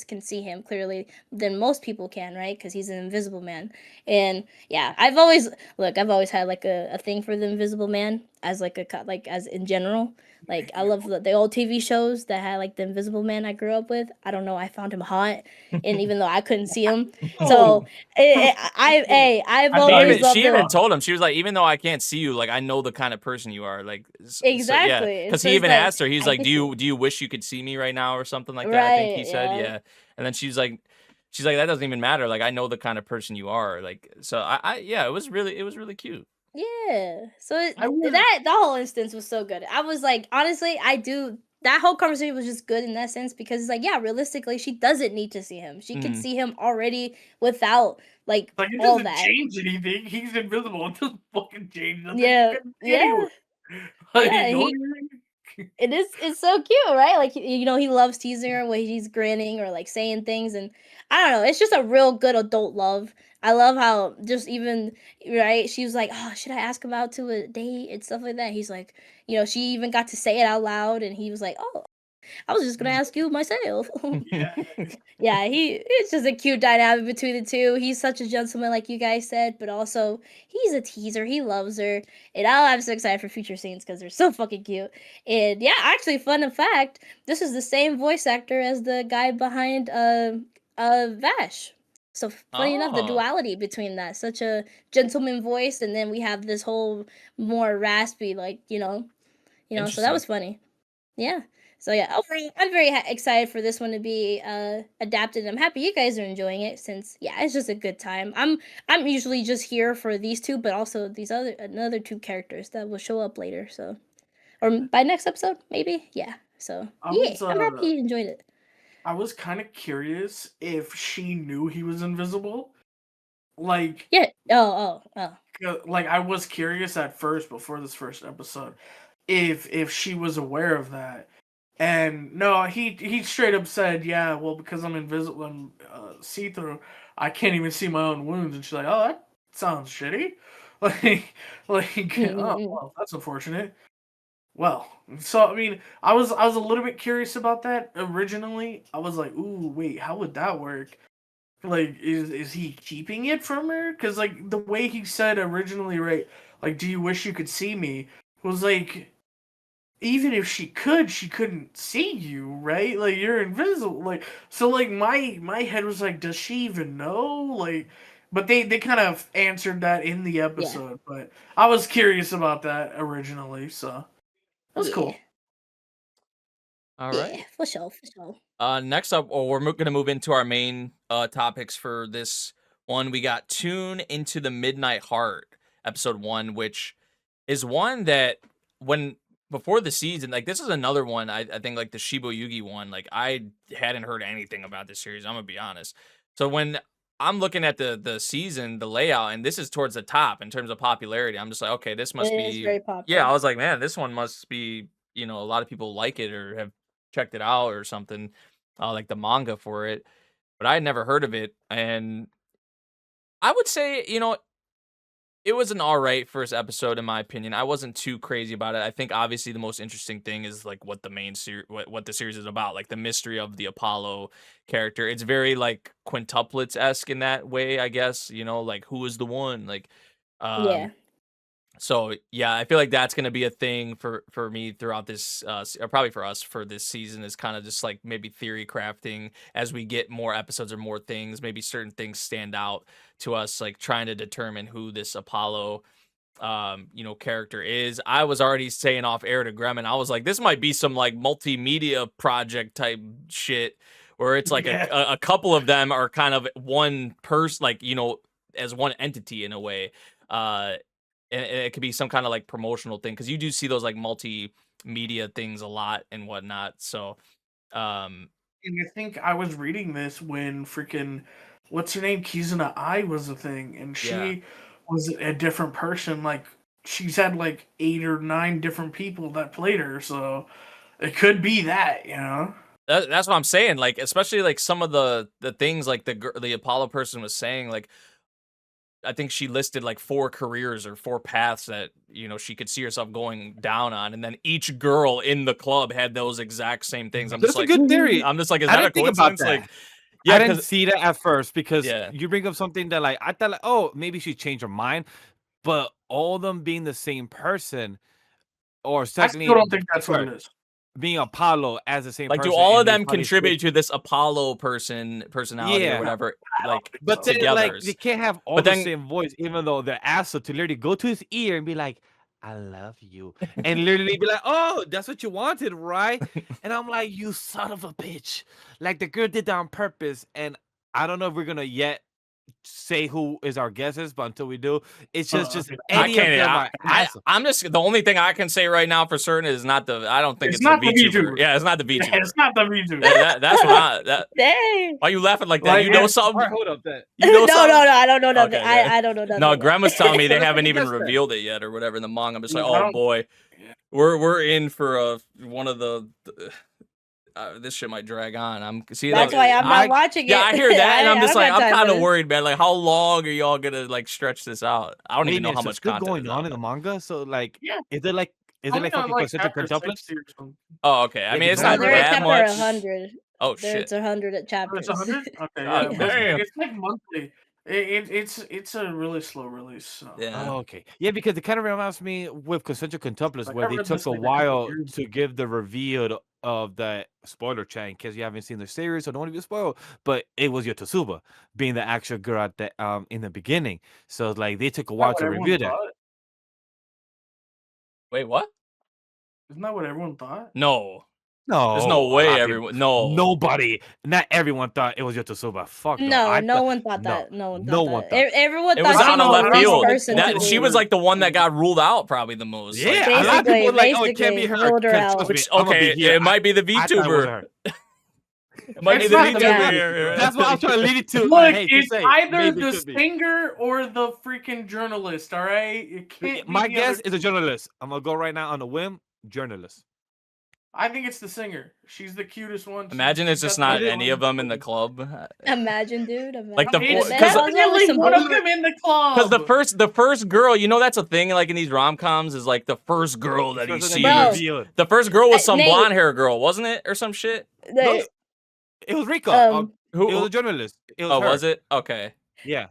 can see him clearly than most people can right because he's an invisible man and yeah I've always had like a thing for the Invisible Man as like like as in general. Like I love the old TV shows that had like the Invisible Man I grew up with. I don't know, I found him hot, and even though I couldn't see him, so Oh, I've I She thought always even you loved she even him. told him she was like, even though I can't see you, like I know the kind of person you are. Like, so yeah, Exactly, and because so he it's even like asked her, he's I like, can see. do you wish you could see me right now or something like that? I think he Right, said, yeah. yeah. And then she's like, that doesn't even matter. Like I know the kind of person you are. Like, so I yeah, it was really cute. Yeah. So I was that whole instance was so good. I was like, honestly, I do. That whole conversation was just good in that sense because it's like, yeah, realistically, she doesn't need to see him. She can Mhm. see him already without like like it all doesn't that. change anything. He's invisible. It doesn't fucking change nothing. He Yeah, couldn't see yeah, anyone. yeah. Like, oh, It's so cute, right? Like he loves teasing her when he's grinning or like saying things, and I don't know. It's just a real good adult love. I love how just even right. She was like, "Oh, should I ask him out to a date and stuff like that?" He's like, she even got to say it out loud, and he was like, "Oh, I was just gonna ask you myself." yeah. Yeah, it's just a cute dynamic between the two. He's such a gentleman, like you guys said, but also he's a teaser. He loves her, and I'm so excited for future scenes because they're so fucking cute. And yeah, actually, fun fact: this is the same voice actor as the guy behind Vash. So funny enough, the Oh, duality between that, such a gentleman voice, and then we have this whole more raspy, like So that interesting. was funny. Yeah. So yeah, overall, I'm very excited for this one to be adapted. I'm happy you guys are enjoying it since yeah, it's just a good time. I'm usually just here for these two, but also these another two characters that will show up later. So or by next episode maybe. Yeah. So I yeah, was I'm happy you enjoyed it. I was kind of curious if she knew he was invisible. Like, Yeah. Oh. like I was curious at first before this first episode if she was aware of that. And no, he straight up said, "Yeah, well, because I'm invisible and see through, I can't even see my own wounds." And she's like, "Oh, that sounds shitty." Oh, Mm-mm-mm. well, that's unfortunate. Well, so I mean, I was a little bit curious about that originally. I was like, "Ooh, wait, how would that work?" Like, is he keeping it from her? Because like the way he said originally, right? Like, do you wish you could see me? Was like, even if she could, she couldn't see you, right? Like you're invisible. Like so, like my head was like, does she even know? Like, but they kind of answered that in the Yeah. episode. But I was curious about that originally, so that's Yeah. cool. All Yeah. right. For sure. For sure. Next up, we're gonna move into our main topics for this one. We got Tune into the Midnight Heart, episode 1, which is one that when before the season, like this is another one. I think like the SHIBOYUGI one, like I hadn't heard anything about this series. I'm gonna be honest. So when I'm looking at the season, the layout, and this is towards the top in terms of popularity. I'm just like, okay, this must It is be very yeah. I popular. was like, man, this one must be, a lot of people like it or have checked it out or something, like the manga for it. But I had never heard of it, and I would say, it was an alright first episode in my opinion. I wasn't too crazy about it. I think obviously the most interesting thing is like what the main what the series is about, like the mystery of the Apollo character. It's very like quintuplets-esque in that way, I guess, like who is the one? Like Yeah. um so yeah, I feel like that's gonna be a thing for me throughout this, or probably for us for this season is kind of just like maybe theory crafting as we get more episodes or more things. Maybe certain things stand out to us, like trying to determine who this Apollo, character is. I was already saying off air to Grem, and I was like, this might be some like multimedia project type shit, where it's like Yeah. a couple of them are kind of one person, like as one entity in a way. And it could be some kind of like promotional thing because you do see those like multimedia things a lot and whatnot. So, And I think I was reading this when freaking what's her name, Kizuna I was a thing, and yeah, she was a different person. Like she's had like 8 or 9 different people that played her, so it could be that, you know. that's what I'm saying. Like, especially like some of the things like the Apollo person was saying, like I think she listed like 4 careers or 4 paths that, she could see herself going down on. And then each girl in the club had those exact same things. That's a good theory. Is I that a didn't think about coincidence? that. Like, yeah, I didn't because, see that at first because yeah, you bring up something that like I thought like, oh, maybe she changed her mind, but all of them being the same person, or I secondly, still don't think that's what it is. being Apollo as the same like, do person, all and of they them finally contribute switched. to this Apollo personality or Yeah, whatever, I don't like, think but so. then like together? they can't have all But the then, same voice, even though they're asked to literally go to his ear and be like, "I love you," and literally be like, "Oh, that's what you wanted, right?" And I'm like, "You son of a bitch!" Like the girl did that on purpose, and I don't know if we're gonna yet say who is our guesses, but until we do, it's just Okay. I any of can't, them are awesome. I'm just, the only thing I can say right now for certain is I don't think It's it's the not the VTuber. VTuber. Yeah, it's not the Yeah, VTuber. it's not the VTuber. That's what Dang. why are you laughing like that? Like, You know yeah, something? Alright, hold up, then. You know No, something? I don't know nothing. Okay, okay. I don't know nothing. No, about Grem was telling me they So let's haven't take a even guess then. revealed it yet or whatever in the manga. I'm just like, No, I oh don't. boy, Yeah. we're in for one of the. This shit might drag on. That's why I'm not watching it. Yeah, I hear that, and I'm I just don't like, got I'm time kind for of this. worried, man. Like, how long are y'all gonna like stretch this out? I don't even know Wait, how so much still content going is on out in the there. manga? So like, Yeah. is it like Only on fucking like concentric chapter quintuplets? 60 or something. Oh, okay. I Yeah, mean, it's because No, not they're at that chapter much. 100. Oh They're shit. it's 100 Oh, it's chapters. 100? Okay, God yeah, but damn. it's like monthly. It's a really slow release. So Yeah. Oh, okay. Yeah, because it kind of reminds me with concentric quintuplets like where I they read took this a like a couple while years to ago. give the reveal of the spoiler chain because you haven't seen the series, so don't want to be spoiled. But it was your Tsuba being the actual girl at the in the beginning. So like they took a Isn't that while what to everyone reveal that. thought? Wait, what? Isn't that what everyone thought? No. No, There's no a lot way of people, everyone. No. nobody, not everyone thought it was your Tsuba. Fuck no. No, I no thought one thought no, that. No one no thought one that. thought. Everyone It thought was I she don't out was of the left know. I don't first know field. what person to That she was be. like the one that got ruled out probably the most. Like, Yeah, a lot of people were like, "Oh, it can't be Basically, her." ruled her 'Cause out. trust me, which, I'm gonna okay, be here. it might be the I thought it was VTuber. her. It might be It's the not the VTuber. VTuber. That's what I'm trying to lead it to. Look, I hate to it's say, either maybe it the could be. singer or the freaking journalist. All right, it can't be My the guess other is a two. journalist. I'm gonna go right now on a whim. Journalist. I think it's the singer. She's the cutest one. Imagine it's She's just got not the any of them in the club. Imagine, dude. Like Imagine. It's That because was always definitely some one of bullshit. them in the because club. the first girl, that's a thing like in these rom-coms is like the first girl that he Especially sees. that Bro. they revealed. The first girl was some Nate, blonde hair girl, wasn't it, or some shit? No, the, it was Rika. It was Who? a journalist. It was Oh, her. was it? Okay. Yeah.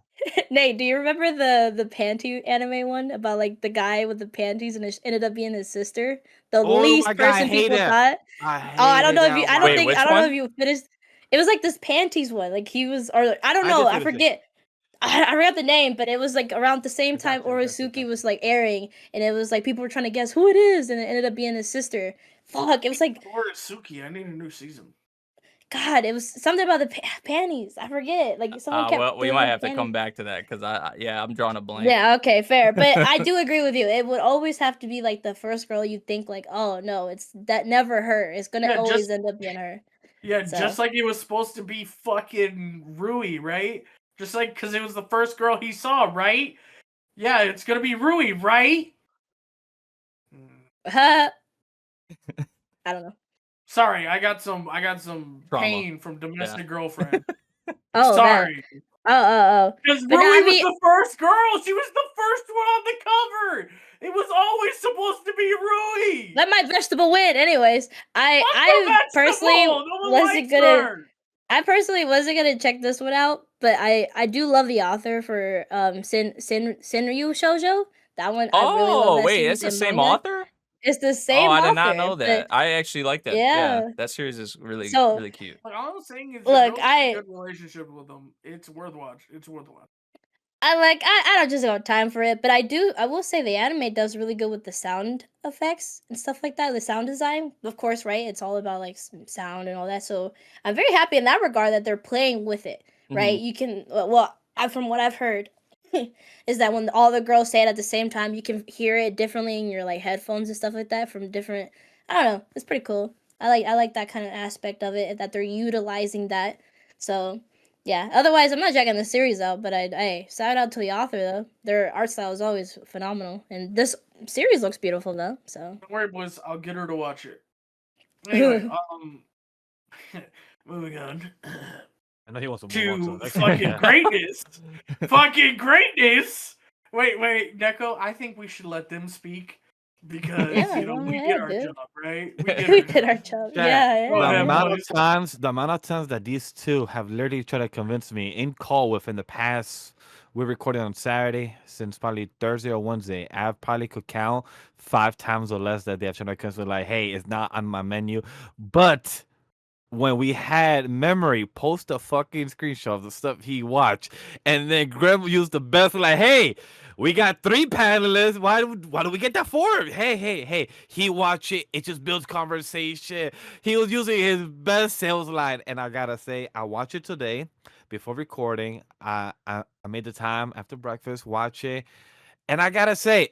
Nate, do you remember the panty anime one about like the guy with the panties and it ended up being his sister? The Oh least my God, I person hate people it. thought. I Oh, I don't hated know if that you. one. Wait, which I don't know one? if you finished. It was like this panties one. Like he was, or I don't I know. did I finish it. forget. I forgot the name, but it was like around the same time Orosuki was like airing, and it was like people were trying to guess who it is, and it ended up being his sister. Fuck, it was like Suki, I need a new season. God. It was something about the panties. I forget. Like someone kept. Well, we throwing might the have to panties. come back to that because I'm drawing a blank. Yeah, okay, fair. But I do agree with you. It would always have to be like the first girl you think like, oh no, it's that never her. It's gonna Yeah, always just end up being her. yeah, So. just like it was supposed to be fucking Rui, right? Just like because it was the first girl he saw, right? Yeah, it's gonna be Rui, right? I don't know. Sorry, I got some Trauma. pain from domestic girlfriend. Oh, that. Sorry. Oh. Because But Rui I was mean- the first girl. She was the first one on the cover. It was always supposed to be Rui. Let my vegetable win. Anyways, I personally wasn't gonna. I personally wasn't gonna check this one out, but I do love the author for Senryu Shoujo. That one I really love. Oh, That wait, series it's the in same manga. author? It's the same Oh, I author. did not know that. but I actually like that. Yeah. That series is really, So- really cute. Like, all I'm saying is, Look, look, I I- a good relationship with them. It's worth watching. It's worth watching. I don't just have time for it, but I will say the anime does really good with the sound effects and stuff like that. The sound design, of course, right? It's all about like sound and all that. So I'm very happy in that regard that they're playing with it, right? You can from what I've heard, is that when all the girls say it at the same time, you can hear it differently in your like headphones and stuff like that from different. I don't know. It's pretty cool. I like that kind of aspect of it, that they're utilizing that. So yeah. Otherwise, I'm not checking the series out, but I shout out to the author though. Their art style is always phenomenal, and this series looks beautiful though. So Don't worry, boys. I'll get her to watch it. Anyway, moving on I know he wants to to move on to fucking greatness. Fucking greatness. Wait, Neko. I think we should let them speak because Yeah, you know go we ahead, did our dude. job, right? we did our job. Yeah. Go ahead, The amount of times that these two have literally tried to convince me in call within the past, we're recording on Saturday, since probably Thursday or Wednesday, I probably could count 5 times or less that they have tried to convince me, like, hey, it's not on my menu. But when we had Memory post a fucking screenshot of the stuff he watched, and then Grem used the best, like, hey, we got 3 panelists. Why do we get that 4? Hey. He watched it. It just builds conversation. He was using his best sales line. And I gotta say, I watched it today before recording. I made the time after breakfast, watch it. And I gotta say,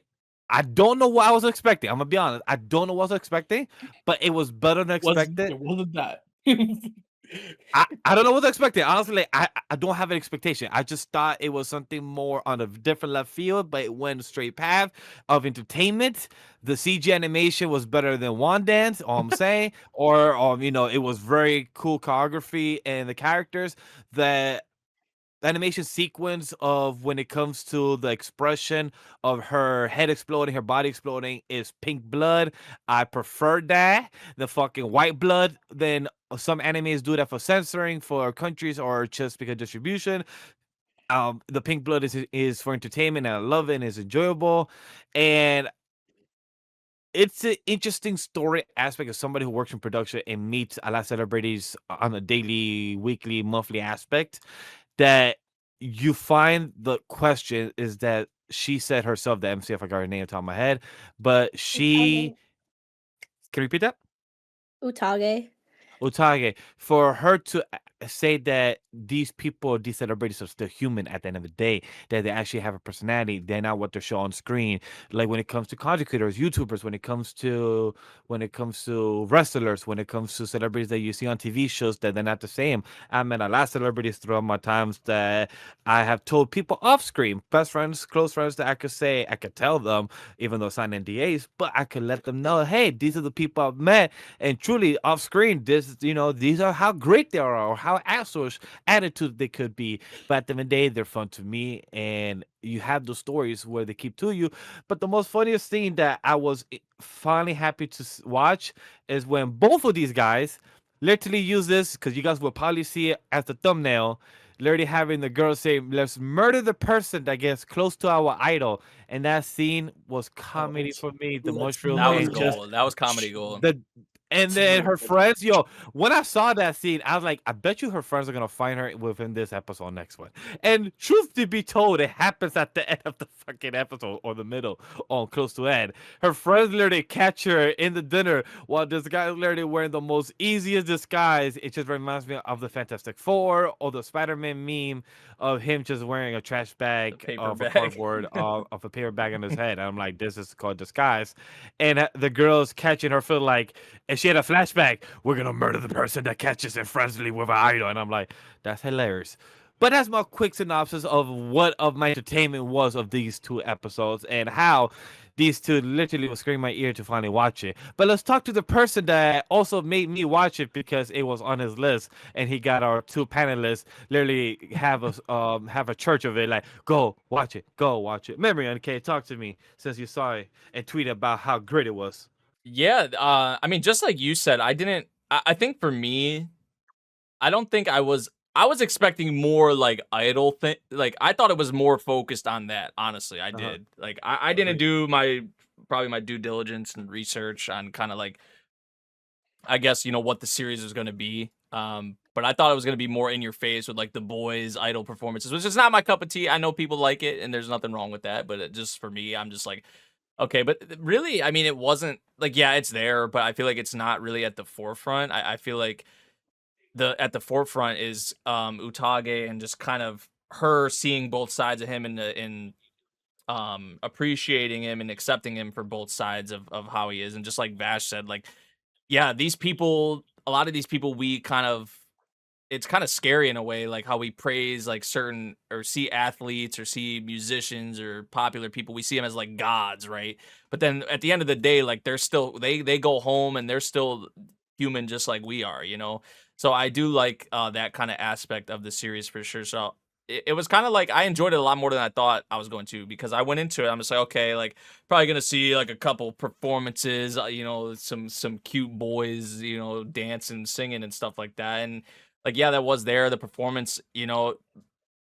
I don't know what I was expecting. I'm gonna be honest. I don't know what I was expecting, but it was better than expected. It wasn't that. I don't know what to expect. Honestly, like, I don't have an expectation. I just thought it was something more on a different left field, but it went straight path of entertainment. The CG animation was better than One Dance, all I'm saying. Or it was very cool choreography and the characters. The animation sequence of when it comes to the expression of her head exploding, her body exploding is pink blood. I prefer that the fucking white blood than some animes do that for censoring for countries or just because distribution. The pink blood is for entertainment, and I love it and it's enjoyable. And it's an interesting story aspect of somebody who works in production and meets a lot of celebrities on a daily, weekly, monthly aspect. That you find the question is that she said herself, the MC, if I got her name on top of my head, but she can you repeat that? Utage. Utage, for her to say that these people, these celebrities are still human at the end of the day, that they actually have a personality, they're not what they're shown on screen. Like when it comes to content creators, YouTubers, when it comes to wrestlers, when it comes to celebrities that you see on TV shows, that they're not the same. I met a lot of celebrities throughout my times that I have told people off screen, best friends, close friends, that I could tell them, even though it's not NDAs, but I could let them know, hey, these are the people I've met, and truly off screen, these are how great they are or how assholes attitude they could be. But at the end of the day, they're fun to me, and you have those stories where they keep to you. But the most funniest thing that I was finally happy to watch is when both of these guys literally use this, because you guys will probably see it as the thumbnail, literally having the girl say, let's murder the person that gets close to our idol. And that scene was comedy for me. The mushroom. That was and just gold. That was comedy gold. And then her friends, when I saw that scene, I was like, I bet you her friends are gonna find her within this episode, next one. And truth to be told, it happens at the end of the fucking episode, or the middle, or close to end. Her friends literally catch her in the dinner while this guy is literally wearing the most easiest disguise. It just reminds me of the Fantastic Four or the Spider-Man meme of him just wearing a trash bag of a cardboard of a paper bag on his head. And I'm like, this is called disguise. And the girls catching her feel like, and she had a flashback, we're gonna murder the person that catches it friendly with an idol. And I'm like, that's hilarious. But that's my quick synopsis of what of my entertainment was of these 2 episodes and how these 2 literally was screaming my ear to finally watch it. But let's talk to the person that also made me watch it because it was on his list, and he got our 2 panelists literally have a church of it, like go watch it. MemoryNK, talk to me since you saw it and tweet about how great it was. Yeah, I mean, just like you said, I think for me, I don't think I was expecting more like idol thing. Like I thought it was more focused on that. Honestly, I did. Like I didn't do my due diligence and research on kind of like, I guess, what the series was going to be. But I thought it was going to be more in your face with like the boys' idol performances, which is not my cup of tea. I know people like it, and there's nothing wrong with that. But just for me, I'm just like, okay. But really, I mean, it wasn't like, yeah, it's there, but I feel like it's not really at the forefront. I feel like at the forefront is Utage and just kind of her seeing both sides of him and appreciating him and accepting him for both sides of how he is. And just like Vash said, like, yeah, these people, a lot of these people, it's kind of scary in a way, like how we praise like certain or see athletes or see musicians or popular people, we see them as like gods, right? But then at the end of the day, like they're still they go home and they're still human just like we are, So I do like that kind of aspect of the series for sure. So it was kind of like I enjoyed it a lot more than I thought I was going to, because I went into it, I'm just like, okay, like probably gonna see like a couple performances, some cute boys, dancing, singing and stuff like that. And like, yeah, that was there. The performance, I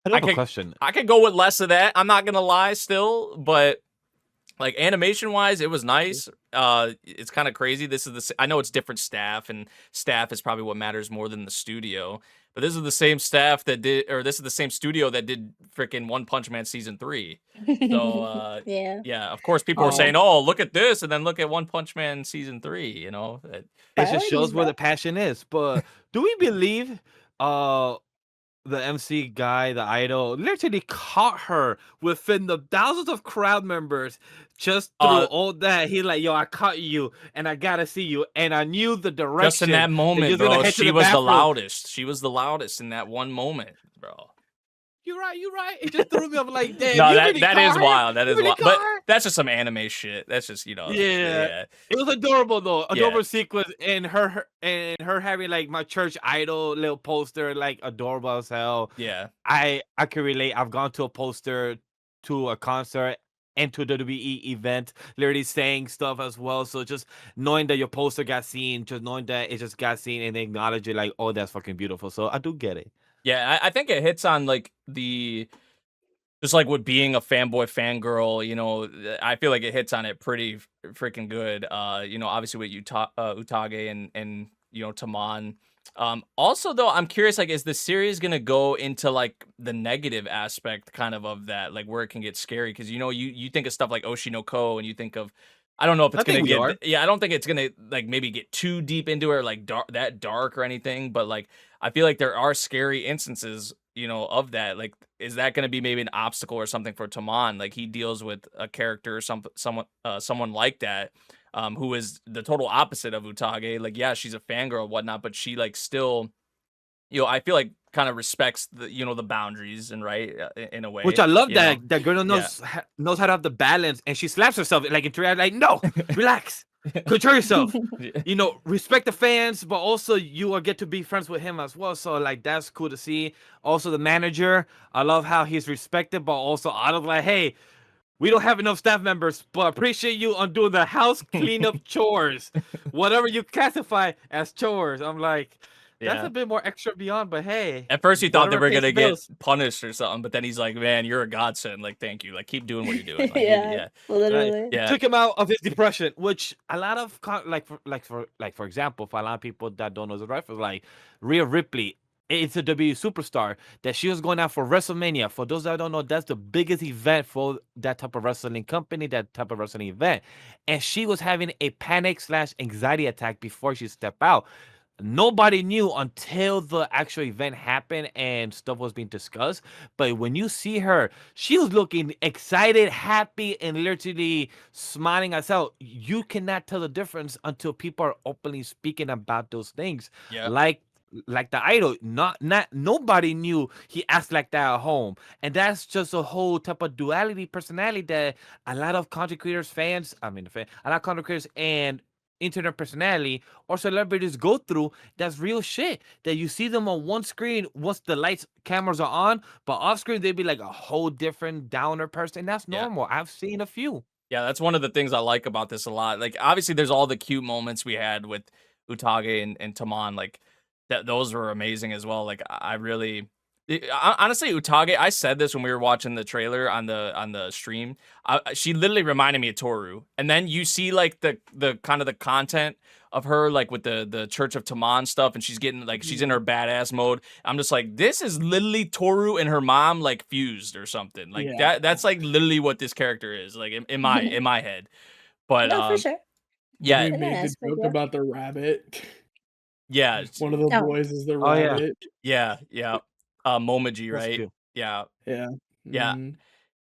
have a question. I could go with less of that. I'm not gonna lie, still, but like animation wise, it was nice. It's kind of crazy. I know it's different staff, and staff is probably what matters more than the studio. But this is the same staff this is the same studio that did freaking One Punch Man season 3. So Yeah. yeah, of course people are saying, "Oh, look at this," and then look at One Punch Man season 3. It just Priorities, shows where bro. the passion is. But do we believe the MC guy, the idol, literally caught her within the thousands of crowd members just through all that? He's like, yo, I caught you and I gotta see you. And I knew the direction. Just in that moment, you're gonna bro, head to she was the bathroom. loudest. She was the loudest in that one moment, bro. You're right. It just threw me up like, damn. No, you that really that caught is her? wild. That You is really wild. caught But her? that's just some anime shit. That's just, Yeah. It was adorable though. Yeah. Adorable sequence, and her having like my church idol little poster, like adorable as hell. Yeah. I can relate. I've gone to a poster, to a concert, and to a WWE event, literally saying stuff as well. So just knowing that your poster got seen, just knowing that it just got seen, and they acknowledge it, like, oh, that's fucking beautiful. So I do get it. Yeah, I think it hits on like just like with being a fanboy fangirl, I feel like it hits on it pretty freaking good. Obviously with Utage and Tamon. Also though, I'm curious, like, is the series gonna go into like the negative aspect kind of that, like where it can get scary? Because you think of stuff like Oshinoko, and you think of, I don't know if it's gonna get, I don't think it's gonna like maybe get too deep into it, or like dark or anything, but like I feel like there are scary instances, of that. Like, is that gonna be maybe an obstacle or something for Tamon? Like he deals with a character or someone like that, who is the total opposite of Utage. Like, yeah, she's a fangirl and whatnot, but she like still, I feel like kind of respects the the boundaries, and right, in a way. Which I love, that girl knows how to have the balance, and she slaps herself like in like, no, relax, control yourself. Respect the fans, but also you will get to be friends with him as well. So like that's cool to see. Also the manager, I love how he's respected, but also out of like, hey, we don't have enough staff members, but appreciate you on doing the house cleanup chores, whatever you classify as chores. I'm like, that's a bit more extra beyond, but hey. At first you thought they were gonna get punished or something, but then he's like, man, you're a godsend. Like, thank you. Like, keep doing what you're doing. Like, Literally. Yeah. Took him out of his depression, which a lot of for example, for a lot of people that don't know the reference, like Rhea Ripley, it's a WWE superstar that she was going out for WrestleMania. For those that don't know, that's the biggest event for that type of wrestling company, that type of wrestling event. And she was having a panic/anxiety attack before she stepped out. Nobody knew until the actual event happened and stuff was being discussed. But when you see her, she was looking excited, happy, and literally smiling as hell. You cannot tell the difference until people are openly speaking about those things. Yeah. Like like the idol. Not nobody knew he acts like that at home, and that's just a whole type of duality personality that a lot of content creators, fans, a lot of content creators and internet personality or celebrities go through. That's real shit. That you see them on one screen once the lights, cameras are on, but off screen they be like a whole different downer person. That's Yeah. normal. I've seen a few. Yeah, that's one of the things I like about this a lot. Like, obviously, there's all the cute moments we had with Utage and Tamon. Like, those were amazing as well. Like, I really, honestly, Utage. I said this when we were watching the trailer on the stream. She literally reminded me of Toru. And then you see like the kind of the content of her, like with the Church of Tamon stuff, and she's getting like she's in her badass mode. I'm just like, this is literally Toru and her mom like fused or something. Like Yeah. that's like literally what this character is, like in my head. But No, for sure. yeah, They In that made the aspect, joke yeah. about the rabbit. yeah, One of the Oh. boys is the Oh, yeah. rabbit. yeah. Momoji, That's right? cute. Yeah, Yeah. yeah. Mhm.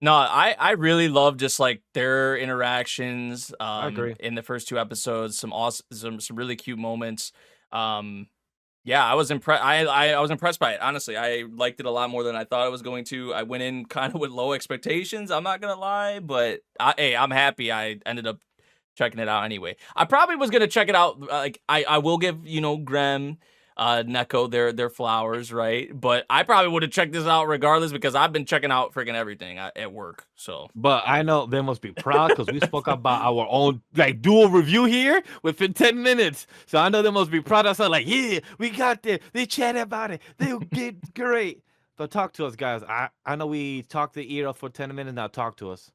No, I really love just like their interactions I agree. in the first two episodes, some awesome some really cute moments. Yeah, I was impressed. I was impressed by it. Honestly, I liked it a lot more than I thought I was going to. I went in kind of with low expectations. I'm not gonna lie, but hey, I'm happy. I ended up checking it out anyway. I probably was gonna check it out. Like I will give Grem, Neko their flowers, right? But I probably would have checked this out regardless because I've been checking out freaking everything at work. So But I know they must be proud because we spoke about our own like dual review here within 10 minutes. So I know they must be proud of us. Like, yeah, we got this. They chat about it. They did great. So talk to us, guys. I know we talked the ear off for 10 minutes. Now talk to us.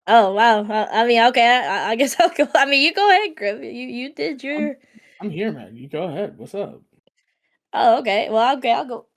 Oh wow. I mean, okay. I guess I'll go. I mean, you go ahead, Grim. You did your. I'm here, man. You go ahead. What's up? Oh, okay. Well, okay. I'll go.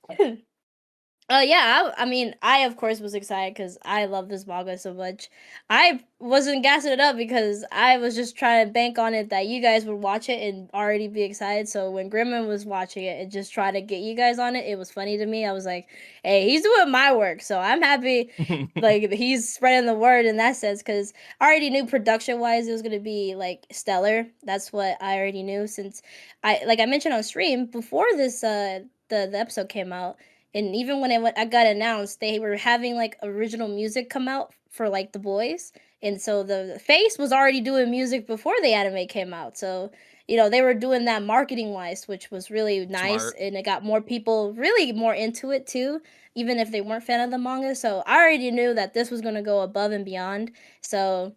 Yeah, I mean, I of course was excited because I love this manga so much. I wasn't gassing it up because I was just trying to bank on it that you guys would watch it and already be excited. So when Grimman was watching it and just trying to get you guys on it, it was funny to me. I was like, hey, he's doing my work, so I'm happy. Like he's spreading the word in that sense because I already knew production wise it was gonna be like stellar. That's what I already knew since I mentioned on stream before this the episode came out. And even when I got announced, they were having like original music come out for like the boys, and so the face was already doing music before the anime came out. So they were doing that marketing wise, which was really nice, smart. and it got more people really more into it too, even if they weren't fan of the manga. So I already knew that this was gonna go above and beyond. So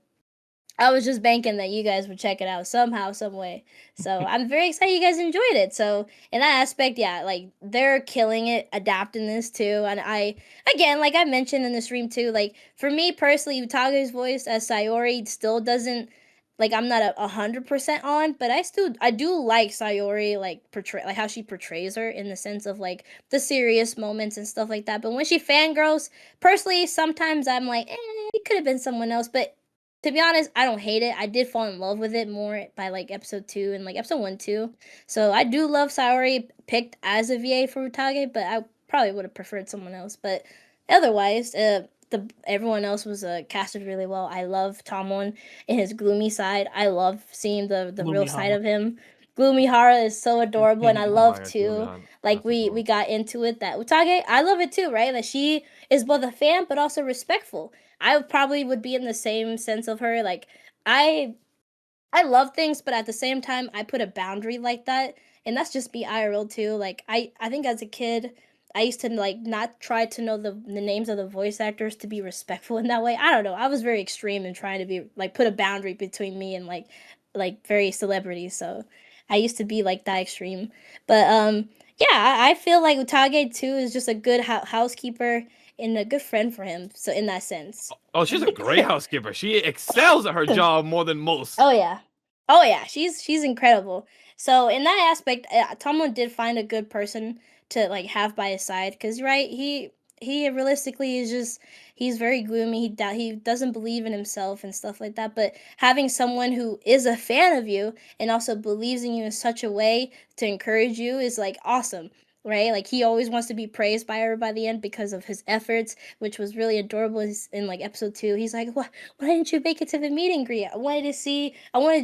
I was just banking that you guys would check it out somehow, some way. So I'm very excited you guys enjoyed it. So in that aspect, yeah, like they're killing it, adapting this too. And again, like I mentioned in the stream too, like for me personally, Utage's voice as Sayori still doesn't like I'm not 100% on, but I do like Sayori like portray like how she portrays her in the sense of like the serious moments and stuff like that. But when she fangirls, personally, sometimes I'm like, it could have been someone else, but to be honest, I don't hate it. I did fall in love with it more by like episode 2 and like episode 1 too. So I do love Saori picked as a VA for Utage, but I probably would have preferred someone else. But otherwise, everyone else was casted really well. I love Tamon in his gloomy side. I love seeing the real Gloomy side Hara. of him. Gloomy Hara is so adorable, and I Oh love my God, too. Kunon. Like That's we adorable. got into it that Utage, I love it too, right? That she is both a fan but also respectful. I probably would be in the same sense of her. Like I I love things, but at the same time, I put a boundary like that, and that's just me IRL too. Like I think as a kid, I used to like not try to know the names of the voice actors to be respectful in that way. I don't know. I was very extreme in trying to be like put a boundary between me and like very celebrities. So I used to be like that extreme. But yeah, I feel like Utage too is just a good housekeeper and a good friend for him. So in that sense. Oh, she's a great housekeeper. She excels at her job more than most. Oh yeah. Oh yeah, she's incredible. So in that aspect, Tomo did find a good person to like have by his side cuz right, he realistically is just he's very gloomy. He doesn't believe in himself and stuff like that, but having someone who is a fan of you and also believes in you in such a way to encourage you is like awesome. right? Like he always wants to be praised by her by the end because of his efforts, which was really adorable in like episode 2. He's like, why didn't you make it to the meet and greet? I wanted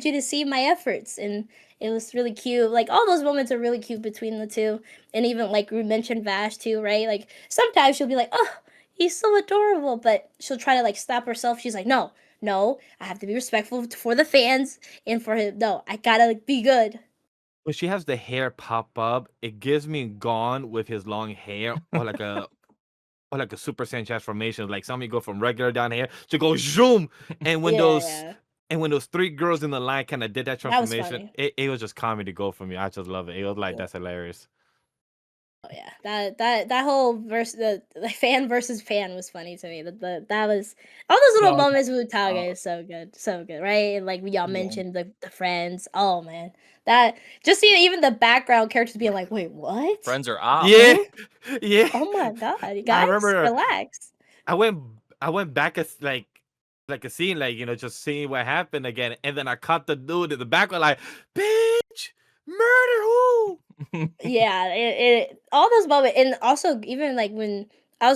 you to see my efforts. And it was really cute. Like all those moments are really cute between the two. And even like we mentioned Vash too, right? Like sometimes she'll be like, oh, he's so adorable, but she'll try to like stop herself. She's like, no, I have to be respectful for the fans and for him. No, I gotta like, be good. When she has the hair pop up, it gives me Gone with his long hair, or like a Super Saiyan transformation. Like somebody go from regular down here to go zoom, and when those Yeah, and when those 3 girls in the line kind of did that that was transformation, funny. it was just comedy gold for me. I just love it. It was like Yeah. that's hilarious. Oh yeah, that whole the fan versus fan was funny to me. That was all those little No, moments with uh, Utage is so good, right? And like we all yeah. mentioned the friends. Oh man, that just seeing even the background characters being like, wait, what? Friends are off. Yeah, Who? yeah. Oh my god, you I guys, remember relax. I went I went back as like a scene, like just seeing what happened again, and then I caught the dude in the background like, bitch, murder who? Yeah, it all those moments, and also even like when I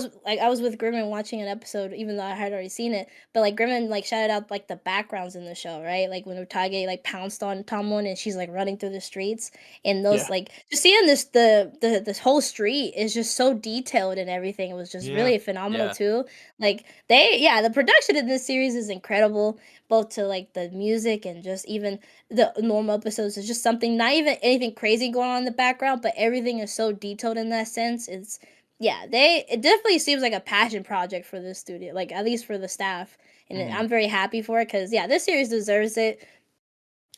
was with Grim watching an episode, even though I had already seen it, but like Grim like shouted out like the backgrounds in the show, right? Like when Utage like pounced on Tamon and she's like running through the streets, and those Yeah. like just seeing this whole street is just so detailed and everything. It was just Yeah. really phenomenal Yeah. too. Like the production in this series is incredible, both to like the music and just even the normal episodes is just something, not even anything crazy going on in the background, but everything is so detailed in that sense. It's it definitely seems like a passion project for this studio, like at least for the staff, and Mhm. I'm very happy for it because this series deserves it.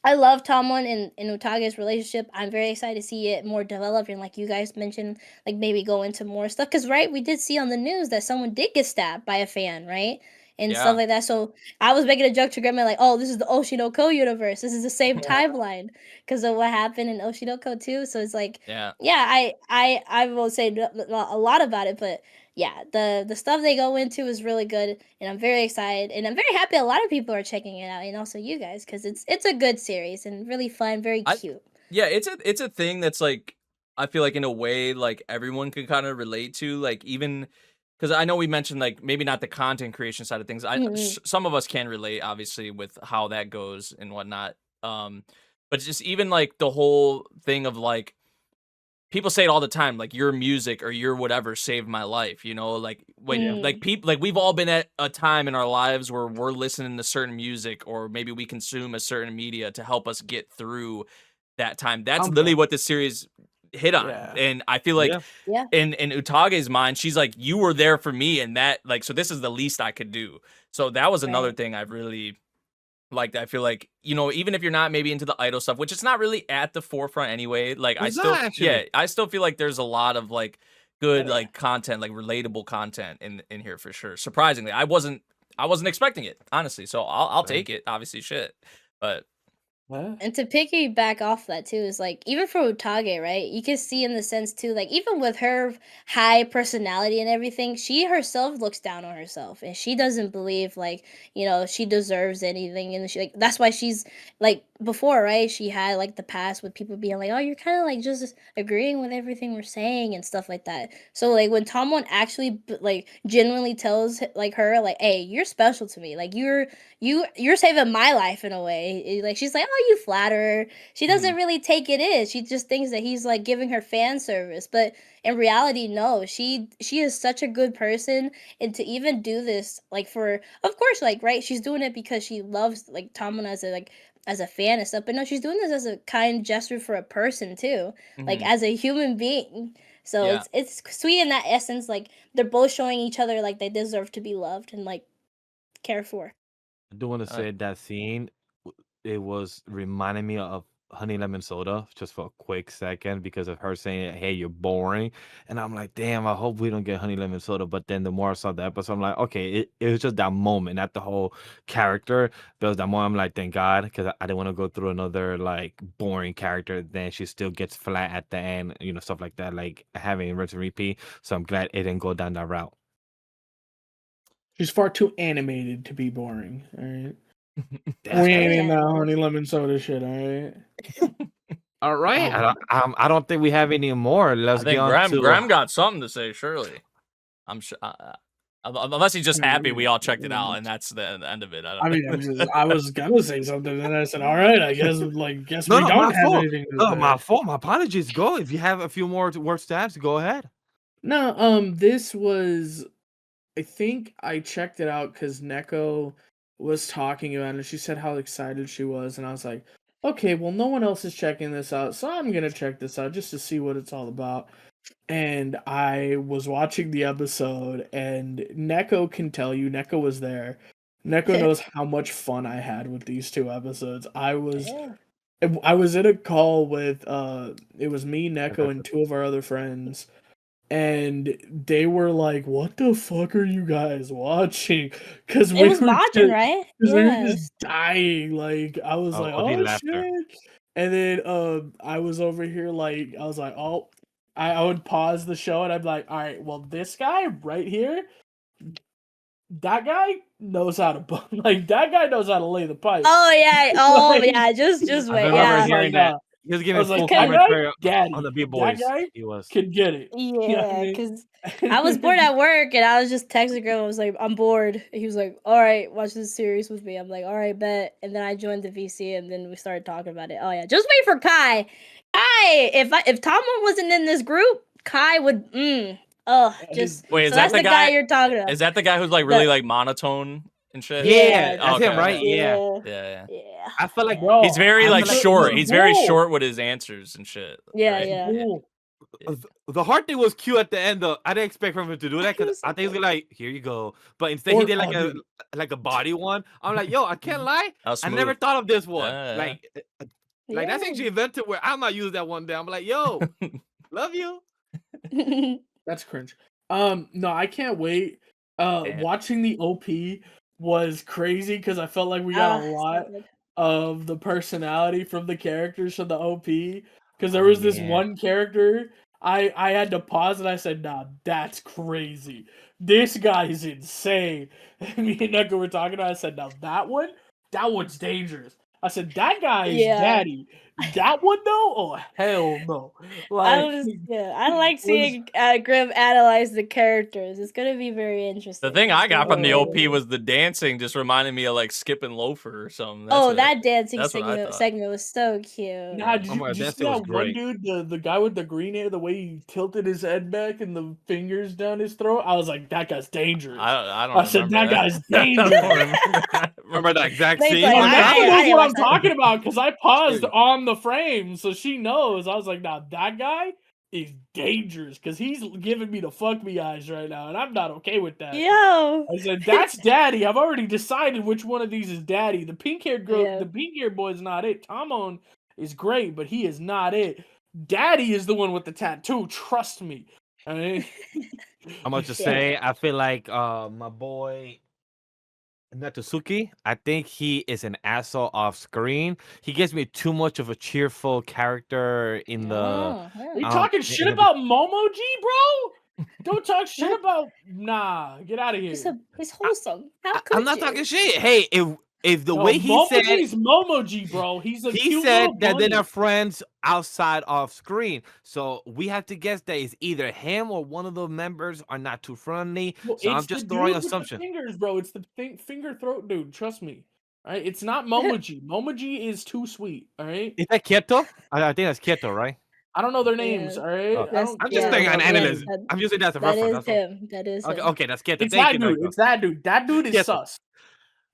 I love Tomon and Utage's relationship. I'm very excited to see it more developed, and like you guys mentioned, like maybe go into more stuff. Cause right, we did see on the news that someone did get stabbed by a fan, right? And stuff Yeah. like that. So I was making a joke to Grandma like, "Oh, this is the Oshinoko universe. This is the same timeline because of what happened in Oshinoko too." So it's like, Yeah. I will say a lot about it, but yeah, the stuff they go into is really good, and I'm very excited, and I'm very happy a lot of people are checking it out, and also you guys, because it's a good series and really fun, very I cute. Yeah, it's a thing that's like I feel like in a way like everyone can kind of relate to, like even because I know we mentioned like maybe not the content creation side of things. Mm-mm. Some of us can relate obviously with how that goes and whatnot. But just even like the whole thing of like people say it all the time, like your music or your whatever saved my life, you know, like when Yeah. like Mm. people like we've all been at a time in our lives where we're listening to certain music or maybe we consume a certain media to help us get through that time. That's I'm literally what this series hit on. Yeah. And I feel like Yeah. Yeah. in Utage's mind, she's like, you were there for me, and that like so this is the least I could do. So that was another Right. thing I really liked. I feel like, you know, even if you're not maybe into the idol stuff, which it's not really at the forefront anyway, like It's not actually. I still feel like there's a lot of like Oh good yeah. like content, like relatable content in here for sure. Surprisingly, I wasn't expecting it, honestly. So I'll Same. take it, obviously shit. But Yeah. And to piggyback off that too is like even for Utage, right? You can see in the sense too, like even with her high personality and everything, she herself looks down on herself and she doesn't believe like, she deserves anything. And she like that's why she's like before, right? She had like the past with people being like, oh, you're kind of like just agreeing with everything we're saying and stuff like that. So like when Tomon actually like genuinely tells like her like, hey, you're special to me. Like you're saving my life in a way. Like she's like, oh, you flatter her. She doesn't mhm, really take it in. She just thinks that he's like giving her fan service, but in reality, no. She is such a good person, and to even do this, like for of course, like right, she's doing it because she loves like Tomon as a fan and stuff. But no, she's doing this as a kind gesture for a person too, like mhm, as a human being. So yeah. it's sweet in that essence. Like they're both showing each other like they deserve to be loved and like cared for. I do want to Uh, say that scene, it was reminding me of Honey Lemon Soda just for a quick second because of her saying, "Hey, you're boring," and I'm like, "Damn, I hope we don't get Honey Lemon Soda." But then the more I saw the episode, I'm like, "Okay, it was just that moment, not the whole character." But it was that moment. I'm like, "Thank God," because I didn't want to go through another like boring character. Then she still gets flat at the end, stuff like that, like having rinse and repeat. So I'm glad it didn't go down that route. She's far too animated to be boring. All right. That's We Oh ain't in crazy. yeah, that it honey is. lemon soda shit. All right. All right. I don't think we have any more. Let's I get think on to. Grem got something to say. Surely, I'm sure. Unless he's just happy we all checked it out, and that's the end of it. I don't I mean, I was gonna say something, and I said, "All right, I guess No, we no, don't my have fault. anything to No, say." my fault. My apologies. Go. If you have a few more words to add, go ahead. No, this was. I think I checked it out because Neko was talking about it. And she said how excited she was, and I was like, "Okay, well, no one else is checking this out, so I'm gonna check this out just to see what it's all about." And I was watching the episode, and Neko can tell you, Neko was there. Neko knows how much fun I had with these 2 episodes. I was in a call with it was me, Neko, and 2 of our other friends, and they were like, "What the fuck are you guys watching?" Because It was watching, right? we were Yes. just dying. Like I was like, OD "Oh laughter. shit!" And then I was over here like I was like, "Oh." I would pause the show and I'd be like, all right, well, this guy right here, that guy knows how to like that guy knows how to lay the pipe. Oh yeah. Oh Like, yeah. Just I wait. remember Yeah. hearing that. He was I giving was like, full that guy, commentary daddy, on the B that boys. guy He was. could get it. You know what I Yeah, mean? because I was bored at work and I was just texting Grem. I was like, I'm bored. He was like, all right, watch this series with me. I'm like, all right, bet. And then I joined the VC and then we started talking about it. Oh yeah, just wait for Kai. Kai, if Tamon wasn't in this group, Kai would. Just Wait. Is so that that's the guy you're talking about. Is that the guy who's like really like monotone and shit? Yeah, that's Okay, him, right? okay. Yeah. Yeah. Yeah. I feel like Bro, He's very I like feel like short. the He's very bull. short with his answers and shit. Yeah, right? yeah. Bull. the hard thing was cute at the end though. I didn't expect for him to do that He because was I so think he was good. gonna like, here you go. But instead he Or- did like oh, dude. a body one. I'm like, yo, I can't lie. That was I never smooth. thought of this one. Yeah. Like that's Yeah. actually invented where I might use that one day. I'm like, yo, love you. That's cringe. No, I can't wait. Damn. Watching the OP was crazy because I felt like we got a So lot good. of the personality from the characters from the OP. Because there Oh, was this yeah. one character I had to pause and I said, "Nah, that's crazy. This guy is insane." And me and Neko were talking about it. I said, "Now that one's dangerous." I said, "That guy is Yeah. daddy. That one though, oh hell no!" I like seeing Grim analyze the characters. It's gonna be very interesting. The thing I got from the Oh, OP was the dancing just reminded me of like Skip and Loafer or something. that dancing that's what I thought. segment was so cute. Nah, did Oh you, my did you God, see that was that one great. dude, the guy with the green hair, the way he tilted his head back and the fingers down his throat? I was like, that guy's dangerous. I don't. I said, remember that guy's I dangerous. don't remember that. Remember that exact Wait, scene? like, Oh, I- Neko I knows didn't what watch I'm that. talking about because I paused Dude. on the frame, so she knows. I was like, nah, that guy is dangerous because he's giving me the fuck me eyes right now, and I'm not okay with that. Yo. I said, that's daddy. I've already decided which one of these is daddy. The pink-haired girl, Yeah. the pink-haired boy is not it. Tamon is great, but he is not it. Daddy is the one with the tattoo. Trust me. I mean, I'm about to Yeah. say, I feel like my boy Natsuki, I think he is an asshole off screen. He gives me too much of a cheerful character in the. Oh, are you yeah. talking shit about Momoji, bro? Don't talk shit about. Nah, get out of here. He's wholesome. How could I'm not you? talking shit. Hey, if the No, way he said, Momoji's Momoji, bro. He's a he cute said little that they're bunny. not friends outside off screen. So we have to guess that it's either him or one of the members are not too friendly. Well, So I'm it's the just throwing dude with the assumption. fingers, bro. It's the finger throat dude. Trust me. All right, it's not Momoji. Momoji is too sweet. All right, Is that Kieto? I think that's Kieto, right? I don't know their names. Yeah. All right, Oh, I don't I'm just care saying about an their analyst. names. I'm using that as a That reference. is That's all. him. That is Okay, him. okay, that's Kieto. It's Thank that you, dude. Naiko. It's that dude. That dude is Yes. sus.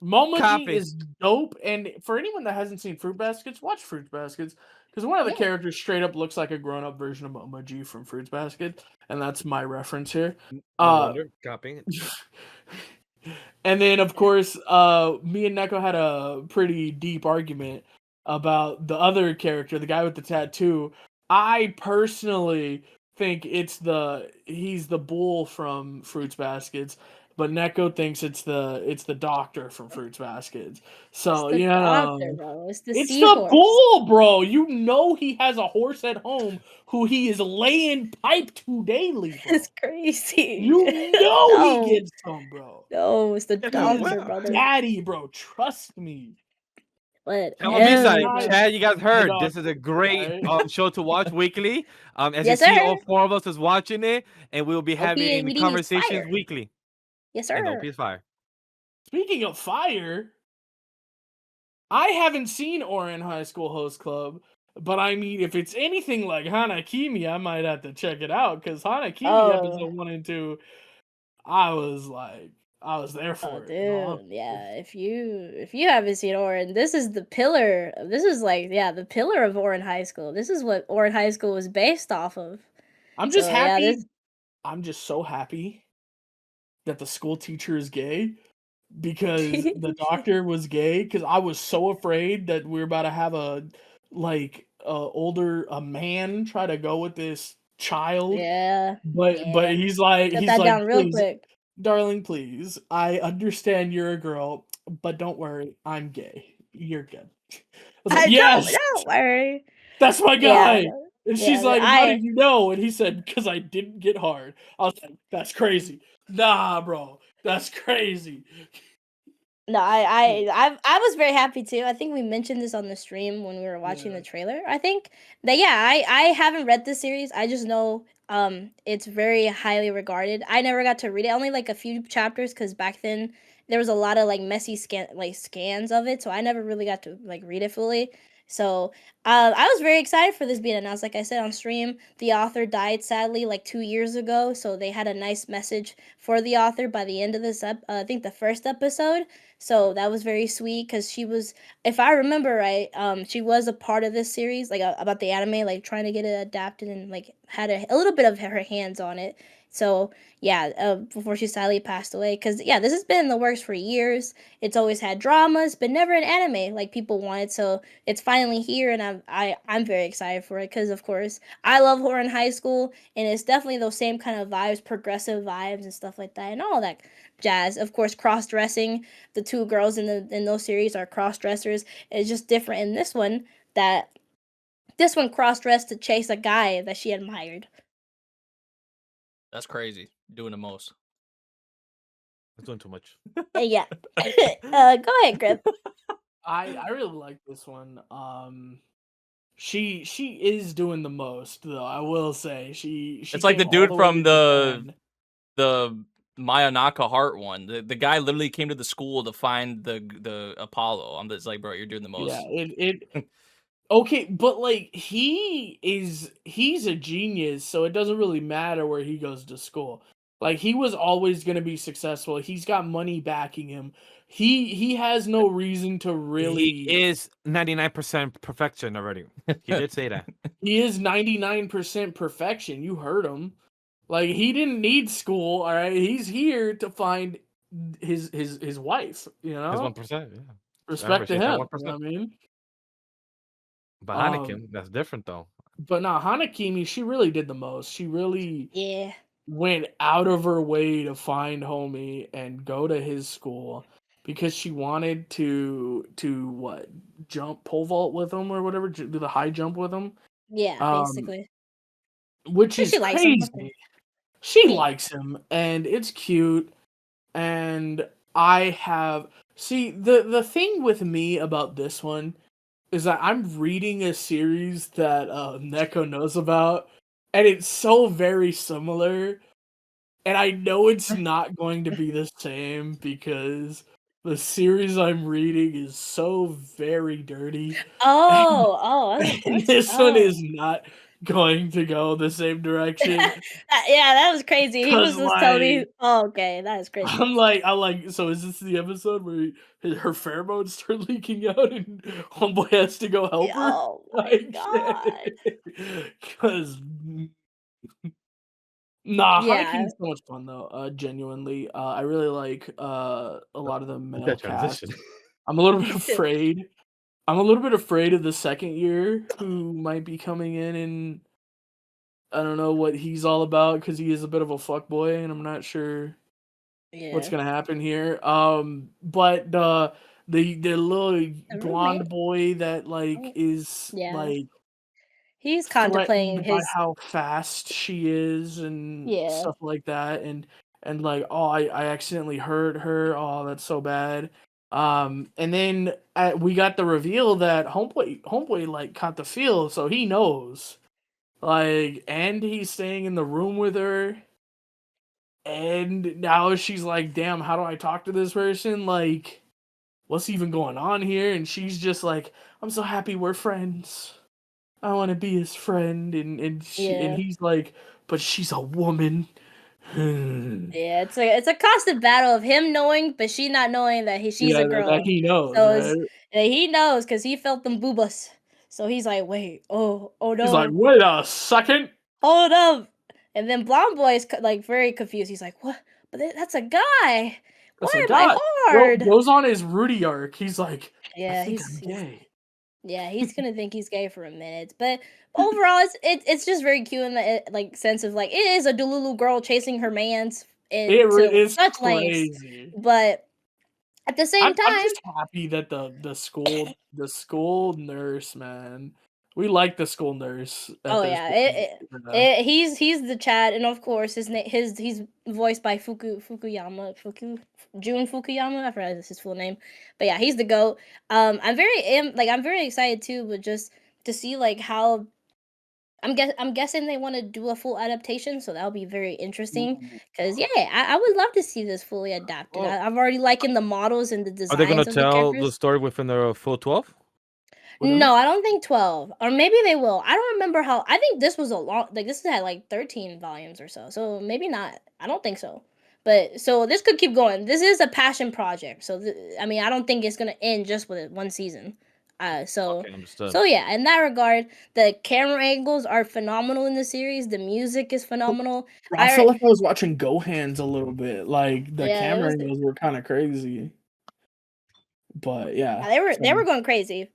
Momoji Copy. is dope, and for anyone that hasn't seen Fruit Baskets, watch Fruit Baskets because one of the Yeah. characters straight up looks like a grown-up version of Momoji from Fruit Basket, and that's my reference here. No Uh, wonder. Copying. And then, of course, me and Neko had a pretty deep argument about the other character, the guy with the tattoo. I personally think he's the bull from Fruits Baskets, but Neko thinks it's the doctor from Fruits Baskets. So It's the yeah, doctor, bro. It's the it's the seahorse. bull, bro. You know he has a horse at home who he is laying pipe to daily, bro. It's crazy. You know No. he gets some, bro. No, it's the Yeah, doctor, well, brother. Daddy, bro, trust me. Come on, B-side. Nice. Chad, you guys heard. dog. This is a great Right. show to watch weekly. As Yes, you see, sir. all 4 of us is watching it, and we'll be OP having and ED is conversations fire. weekly. Yes, And sir. OP is fire. Speaking of fire, I haven't seen Orin High School Host Club, but I mean, if it's anything like Hana-Kimi, I might have to check it out because Hana-Kimi Oh. episode 1 and 2, I was there Oh, for it. You know? dude, yeah. If you haven't seen Orin, this is the pillar. This is like, yeah, the pillar of Orin High School. This is what Orin High School was based off of. I'm just So, yeah, happy. this- I'm just so happy that the school teacher is gay because the doctor was gay. Because I was so afraid that we were about to have a man try to go with this child. Yeah. But yeah. he's like Shut that down real please, quick. darling, please. I understand you're a girl, but don't worry, I'm gay. You're good. I was like, yes, Don't worry. that's my Yeah, guy. And she's yeah, like, how I- did you know? And he said, because I didn't get hard. I was like, that's crazy. Nah, bro, that's crazy. No, I was very happy too. I think we mentioned this on the stream when we were watching Yeah. the trailer. I think that I haven't read this series. I just know it's very highly regarded. I never got to read it. Only like a few chapters because back then there was a lot of like messy scans of it, so I never really got to like read it fully. So I was very excited for this being announced. Like I said on stream, the author died sadly like 2 years ago, so they had a nice message for the author by the end of this I think the first episode. So that was very sweet because she was, if I remember right, she was a part of this series, like about the anime, like trying to get it adapted and like had a little bit of her hands on it. So yeah, before she sadly passed away, because yeah, this has been in the works for years. It's always had dramas, but never an anime like people wanted. So it's finally here, and I'm very excited for it because of course I love horror in high school, and it's definitely those same kind of vibes, progressive vibes and stuff like that, and all that jazz. Of course, cross dressing. The two girls in those series are cross dressers. It's just different in this one that this one cross dressed to chase a guy that she admired. That's crazy. Doing the most. That's doing too much. Yeah. Go ahead, Grip. I really like this one. She is doing the most though. I will say she. It's like the came all dude way from to the Japan. Mayanaka Heart one. The guy literally came to the school to find the Apollo. I'm just like, bro, you're doing the most. Yeah, it okay, but like he's a genius, so it doesn't really matter where he goes to school. Like he was always gonna be successful. He's got money backing him. He has no reason to really. He is 99% perfection already. He did say that. He is 99% perfection. You heard him. Like he didn't need school. All right, he's here to find his wife. You know, His 1%. Yeah. respect to appreciate that him. 1%. You know what I mean. But Hana-Kimi, that's different though. But no, Hana-Kimi, she really did the most. She really Yeah. went out of her way to find homie and go to his school because she wanted to what, jump pole vault with him or whatever, do the high jump with him. Yeah, basically. Which is She likes him, crazy. okay. She Yeah. likes him and it's cute. And I have the thing with me about this one is that I'm reading a series that Neko knows about, and it's so very similar. And I know it's not going to be the same because the series I'm reading is so very dirty. And this one is not going to go the same direction. Yeah, that was crazy. He was 'Cause, just telling me, like, oh, okay, that is crazy. I'm like, so is this the episode where her pheromones start leaking out and homeboy has to go help her? Oh my god. Because nah, Yeah. Hana-Kimi's so much fun though. Genuinely, I really like a lot of the male That cast. transition. I'm a little bit afraid. I'm a little bit afraid of the second year who might be coming in and I don't know what he's all about because he is a bit of a fuckboy and I'm not sure what's Yeah. gonna happen here. But the little blonde roommate. boy that like Oh, is yeah. like He's contemplating threatened by his how fast she is and Yeah. stuff like that, and like, oh, I accidentally hurt her. Oh, that's so bad. And then we got the reveal that homeboy like caught the feel, so he knows. Like, and he's staying in the room with her. And now she's like, damn, how do I talk to this person? Like, what's even going on here? And she's just like, I'm so happy we're friends. I want to be his friend. And he's like, but she's a woman. Yeah, it's a constant battle of him knowing, but she not knowing that she's a girl. That he knows, So right? he knows because he felt them boobas. So he's like, wait, oh no. He's like, wait a second. Hold up. And then Blonde Boy is like very confused. He's like, what? But that's a guy. Why am I hard? Goes on his Rudy arc. He's like, yeah, I think I'm gay. Yeah, he's gonna think he's gay for a minute, but overall, it's just very cute in the like sense of like it is a Delulu girl chasing her man's It's such crazy. lengths, but at the same time, I'm just happy that the school nurse, man. We like the school nurse. Oh yeah, he's the Chad, and of course he's voiced by Jun Fukuyama. I forgot his full name, but yeah, he's the GOAT. I'm very excited too, but just to see like how I'm guessing they want to do a full adaptation, so that'll be very interesting. Because I would love to see this fully adapted. I'm already liking the models and the designs. Are they gonna of tell the the story within the full 12? No, I don't think 12. Or maybe they will. I don't remember how. I think this was a long, like this had like 13 volumes or so. So maybe not. I don't think so. But so this could keep going. This is a passion project. So I mean, I don't think it's going to end just with one season. So yeah, in that regard, the camera angles are phenomenal in the series. The music is phenomenal. I felt like I was watching Gohan's a little bit. Like the camera angles were kind of crazy. But yeah, they were going crazy.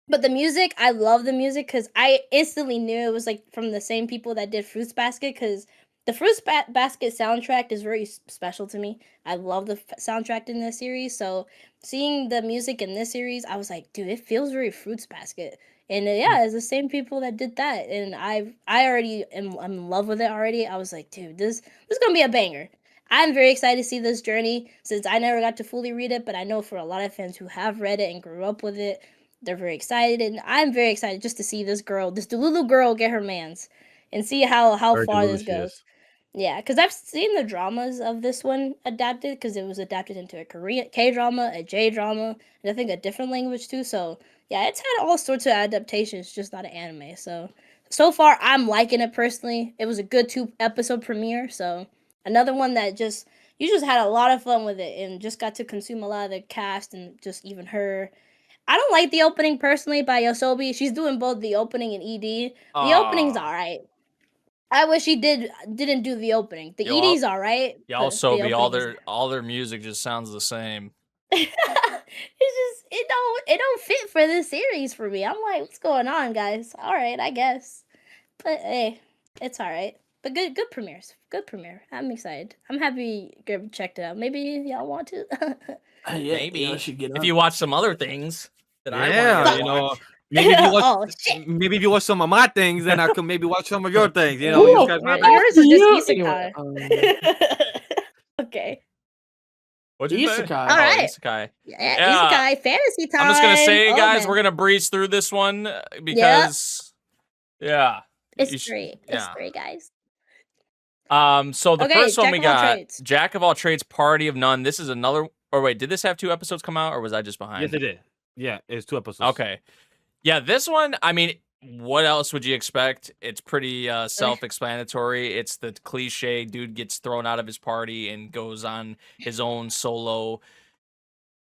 But the music, I love the music because I instantly knew it was like from the same people that did Fruits Basket, because the Fruits Basket soundtrack is very special to me. I love the soundtrack in this series. So seeing the music in this series, I was like, dude, it feels very Fruits Basket. And yeah, it's the same people that did that. And I already I'm in love with it already. I was like, dude, this is going to be a banger. I'm very excited to see this journey since I never got to fully read it. But I know for a lot of fans who have read it and grew up with it, they're very excited, and I'm very excited just to see this Delulu girl, get her mans, and see how far this goes. Yeah, because I've seen the dramas of this one adapted, because it was adapted into a Korean K-drama, a J-drama, and I think a different language too. So yeah, it's had all sorts of adaptations, just not an anime. So far, I'm liking it personally. It was a good 2-episode premiere, so another one that you just had a lot of fun with it, and just got to consume a lot of the cast and just even her. I don't like the opening personally by Yosobi. She's doing both the opening and ED. The opening's alright. I wish she didn't do the opening. The ED's alright. Yosobi, all their music just sounds the same. It's just it don't fit for this series for me. I'm like, what's going on, guys? Alright, I guess. But hey, it's alright. But good premieres. Good premiere. I'm excited. I'm happy Grem checked it out. Maybe y'all want to. Maybe if you watch some other things that I want to maybe if you watch, maybe if you watch some of my things, then I could maybe watch some of your things. You know, yours is just isekai. Okay. What'd you say? Isekai. All right. Isekai. Yeah, isekai fantasy time. I'm just gonna say, guys, we're gonna breeze through this one because, it's great. It's great, guys. So the first one we got, Jack of All Trades, Party of None. This is another. Or wait, did this have 2 episodes come out, or was I just behind? Yes, it did. Yeah, it's 2 episodes. Okay. Yeah, this one, I mean, what else would you expect? It's pretty self-explanatory. It's the cliche dude gets thrown out of his party and goes on his own solo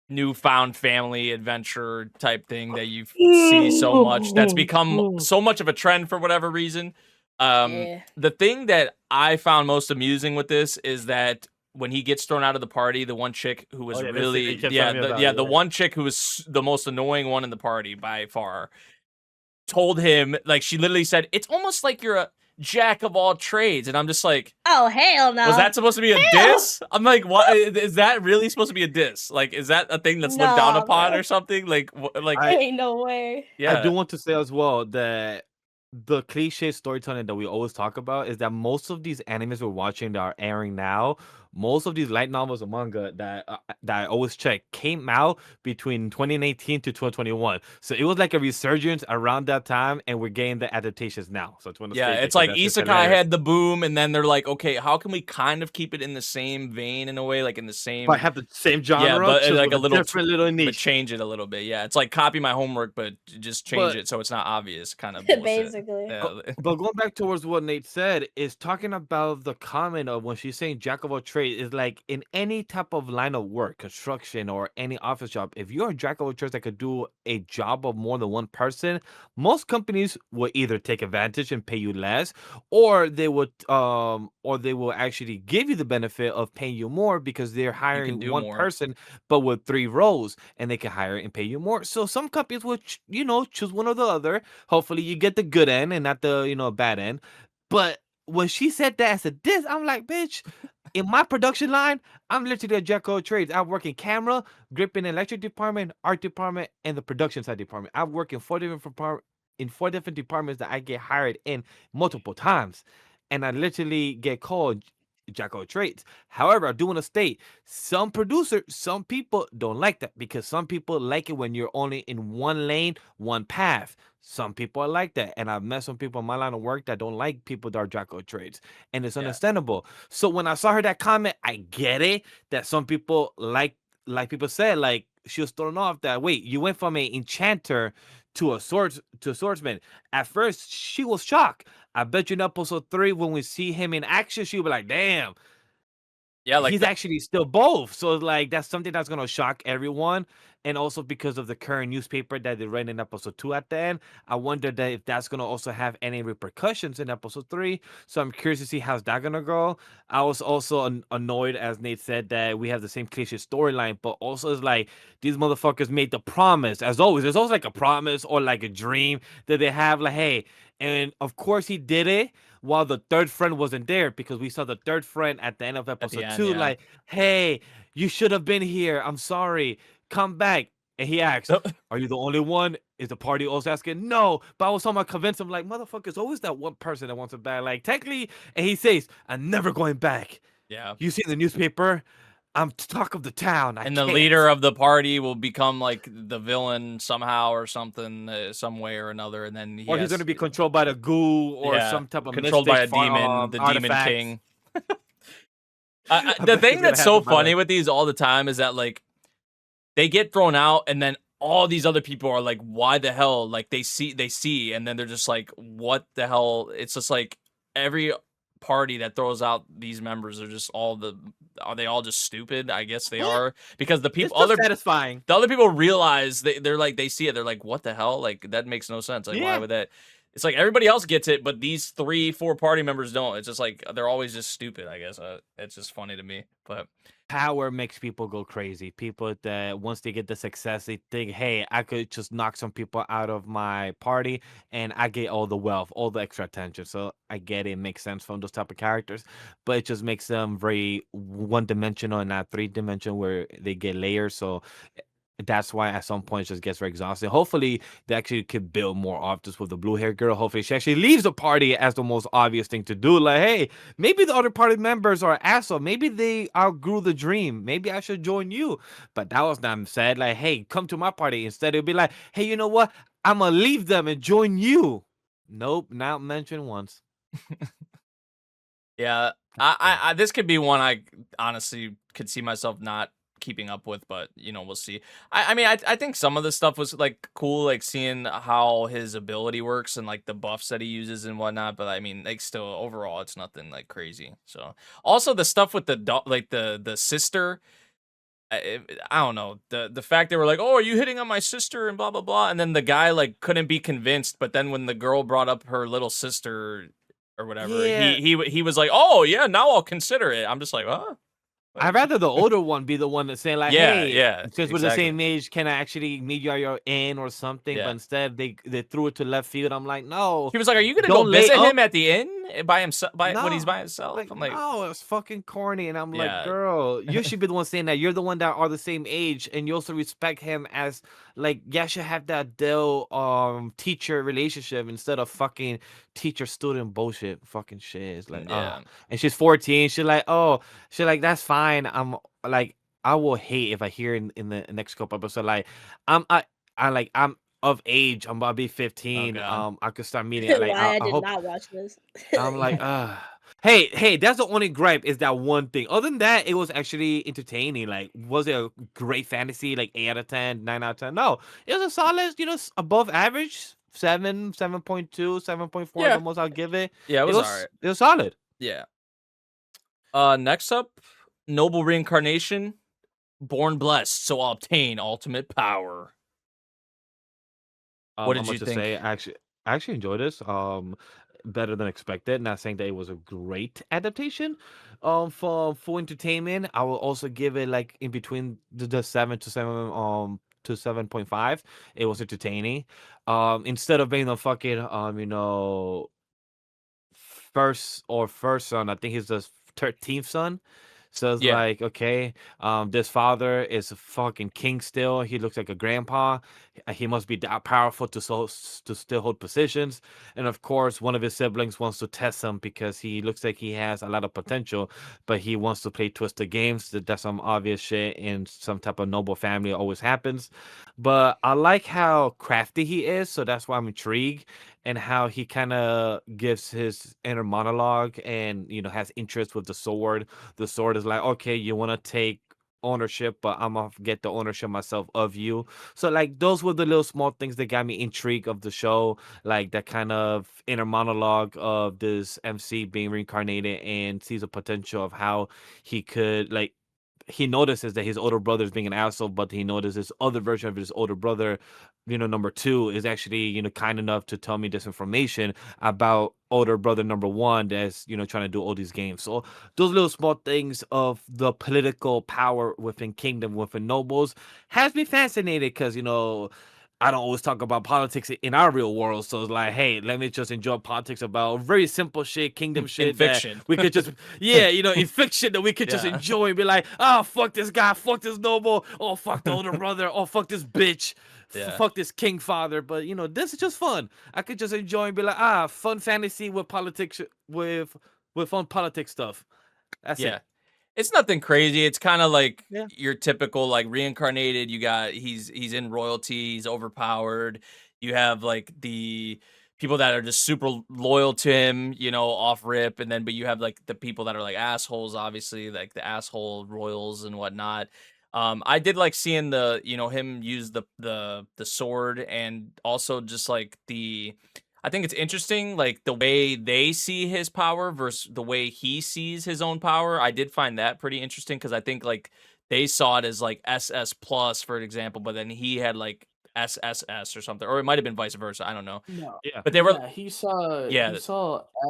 newfound family adventure type thing that you see so much. That's become so much of a trend for whatever reason. The thing that I found most amusing with this is that when he gets thrown out of the party, the one chick who was the one chick who was the most annoying one in the party by far told him, like, she literally said, it's almost like you're a jack of all trades. And I'm just like, oh, hell no. Was that supposed to be a diss? I'm like, what? Is that really supposed to be a diss? Like, is that a thing that's looked down upon or something? Like, ain't no way. Yeah. I do want to say as well that the cliche storytelling that we always talk about is that most of these animes we're watching that are airing now most of these light novels and manga that I always check came out between 2018 to 2021. So it was like a resurgence around that time, and we're getting the adaptations now. So it's one of Yeah, it's like Isekai had the boom, and then they're like, okay, how can we kind of keep it in the same vein in a way, like in the same. But have the same genre, Yeah, but just like with a little different little but niche. change it a little bit. Yeah, it's like copy my homework, but just change But- it so it's not obvious, kind of bullshit. Basically. Yeah. But going back towards what Nate said, is talking about the comment of when she's saying jack of all trades, is like in any type of line of work, construction or any office job, if you're a jack of all trades that could do a job of more than one person, most companies will either take advantage and pay you less, or they would actually give you the benefit of paying you more because they're hiring do one more. person but with 3 roles, and they can hire and pay you more. So some companies will choose one or the other. Hopefully you get the good end and not the bad end. But when she said that as a diss, I'm like, bitch, in my production line, I'm literally a jack of all trades. I work in camera, grip in electric department, art department, and the production side department. I work in 4 different departments that I get hired in multiple times, and I literally get called jack of all trades. However, I do want to state, some people don't like that, because some people like it when you're only in one lane, one path. Some people are like that, and I've met some people in my line of work that don't like people that are jack of all trades, and it's understandable. So when I saw her that comment, I get it that some people like people said, like, she was thrown off that, wait, you went from an enchanter to a swordsman. At first, she was shocked. I bet you in episode 3, when we see him in action, she'll be like, damn, Yeah, like he's actually still both. So like that's something that's gonna shock everyone. And also because of the current newspaper that they read in episode 2 at the end, I wonder that if that's gonna also have any repercussions in episode 3. So I'm curious to see how's that gonna go. I was also annoyed, as Nate said, that we have the same cliche storyline, but also it's like these motherfuckers made the promise. As always, there's always like a promise or like a dream that they have, like, hey, and of course he did it while the third friend wasn't there, because we saw the third friend at the end of episode end, 2, yeah. like, hey, you should have been here. I'm sorry. Come back. And he asks, are you the only one? Is the party also asking? No. But I was somehow convinced him, like, motherfucker, it's always that one person that wants it back. Like, technically, and he says, I'm never going back. Yeah. You see in the newspaper, I'm talk of the town. And the leader of the party will become like the villain somehow or something, some way or another, and then Or he's going to be controlled by the goo or some type of controlled by a mystic demon, the Demon artifacts. King. I The bet thing he's that's gonna so have them by funny the- with these all the time is that like they get thrown out, and then all these other people are like, why the hell? Like they see, and then they're just like, what the hell? It's just like every party that throws out these members are just are they all just stupid? I guess they are, because the people It's just satisfying. the other people realize they're like, they see it, they're like, what the hell? Like that makes no sense. Like why Yeah. would that? It's like everybody else gets it, but these 3-4 party members don't. It's just like they're always just stupid, I guess. It's just funny to me. But Power makes people go crazy. People that once they get the success, they think, hey, I could just knock some people out of my party and I get all the wealth, all the extra attention. So I get it, makes sense from those type of characters, but it just makes them very one-dimensional and not three-dimensional, where they get layers. So that's why at some point it just gets very exhausting. Hopefully they actually could build more of this with the blue hair girl. Hopefully she actually leaves the party as the most obvious thing to do. Like, hey, maybe the other party members are asshole. Maybe they outgrew the dream. Maybe I should join you. But that was not said. Like, hey, come to my party. Instead it'd be like, hey, you know what? I'm gonna leave them and join you. Nope, not mentioned once. yeah, I this could be one I honestly could see myself not keeping up with, but we'll see. I mean, I think some of the stuff was like cool, like seeing how his ability works and like the buffs that he uses and whatnot, but I mean, like, still overall it's nothing like crazy. So also the stuff with the sister, I don't know, the fact they were like, oh, are you hitting on my sister and blah blah blah, and then the guy like couldn't be convinced, but then when the girl brought up her little sister or whatever, Yeah. he was like, oh yeah, now I'll consider it. I'm just like, huh? I'd rather the older one be the one that's saying like, Yeah, "Hey, yeah, since we're the exactly. same age, can I actually meet you at your inn or something?" Yeah. But instead, they threw it to left field. I'm like, no, He was like, "Are you gonna go don't lay visit up. him at the inn by himself? When he's No, by himself?" like I'm like, no, it's fucking corny. And I'm like, yeah, girl, you should be the one saying that. You're the one that are the same age, and you also respect him as like, yeah, should have that teacher relationship instead of fucking teacher student bullshit. Fucking shit. It's like, yeah, and she's 14. She's like, oh, she's like, that's fine. I'm like, I will hate if I hear in the next couple episodes like, I'm of age. I'm about to be 15. God. I could start meeting. Like, Why I I did hope. not watch this. I'm like, hey, that's the only gripe is that one thing. Other than that, it was actually entertaining. Like, was it a great fantasy? Like 8 out of 10, 9 out of 10? No, it was a solid, above average. 7, 7.2, 7.4 is Yeah. the most I'll give it. Yeah, it was alright. It was solid. Yeah. Next up, Noble Reincarnation. Born blessed, so I'll obtain ultimate power. What did I'm you about to think? say, I actually enjoyed this. Better than expected. Not saying that it was a great adaptation. For full entertainment, I will also give it like in between the 7 to 7 to 7.5. It was entertaining. Instead of being a fucking first son, I think he's the 13th son. So it's Yeah. like, okay, this father is a fucking king still. He looks like a grandpa. He must be that powerful to still hold positions. And of course, one of his siblings wants to test him because he looks like he has a lot of potential, but he wants to play twisted games. That's some obvious shit in some type of noble family. It always happens. But I like how crafty he is, so that's why I'm intrigued, and how he kind of gives his inner monologue and has interest with the sword. The sword is like, okay, you want to take ownership, but I'm gonna get the ownership myself of you. So like those were the little small things that got me intrigued of the show, like that kind of inner monologue of this MC being reincarnated and sees a potential of how he could like he notices that his older brother is being an asshole, but he notices this other version of his older brother, number two, is actually, kind enough to tell me this information about older brother number one that's, trying to do all these games. So those little small things of the political power within kingdom, within nobles, has me fascinated because, I don't always talk about politics in our real world. So it's like, hey, let me just enjoy politics about very simple shit, kingdom shit that fiction. we could just, in fiction that we could just Yeah. enjoy and be like, oh, fuck this guy, fuck this noble, oh, fuck the older brother, oh, fuck this bitch, Yeah. fuck this king father. But, this is just fun. I could just enjoy and be like, fun fantasy with politics, with fun politics stuff. That's it. It's nothing crazy. It's kind of like Yeah. your typical like reincarnated. You got he's in royalty. He's overpowered. You have like the people that are just super loyal to him, off rip, and then but you have like the people that are like assholes, obviously, like the asshole royals and whatnot. I did like seeing the him use the sword, and also just like I think it's interesting, like the way they see his power versus the way he sees his own power. I did find that pretty interesting because I think like they saw it as like SS plus, for example, but then he had like SSS or something, or it might have been vice versa. I don't know. No. Yeah. But they were, Yeah, he saw yeah,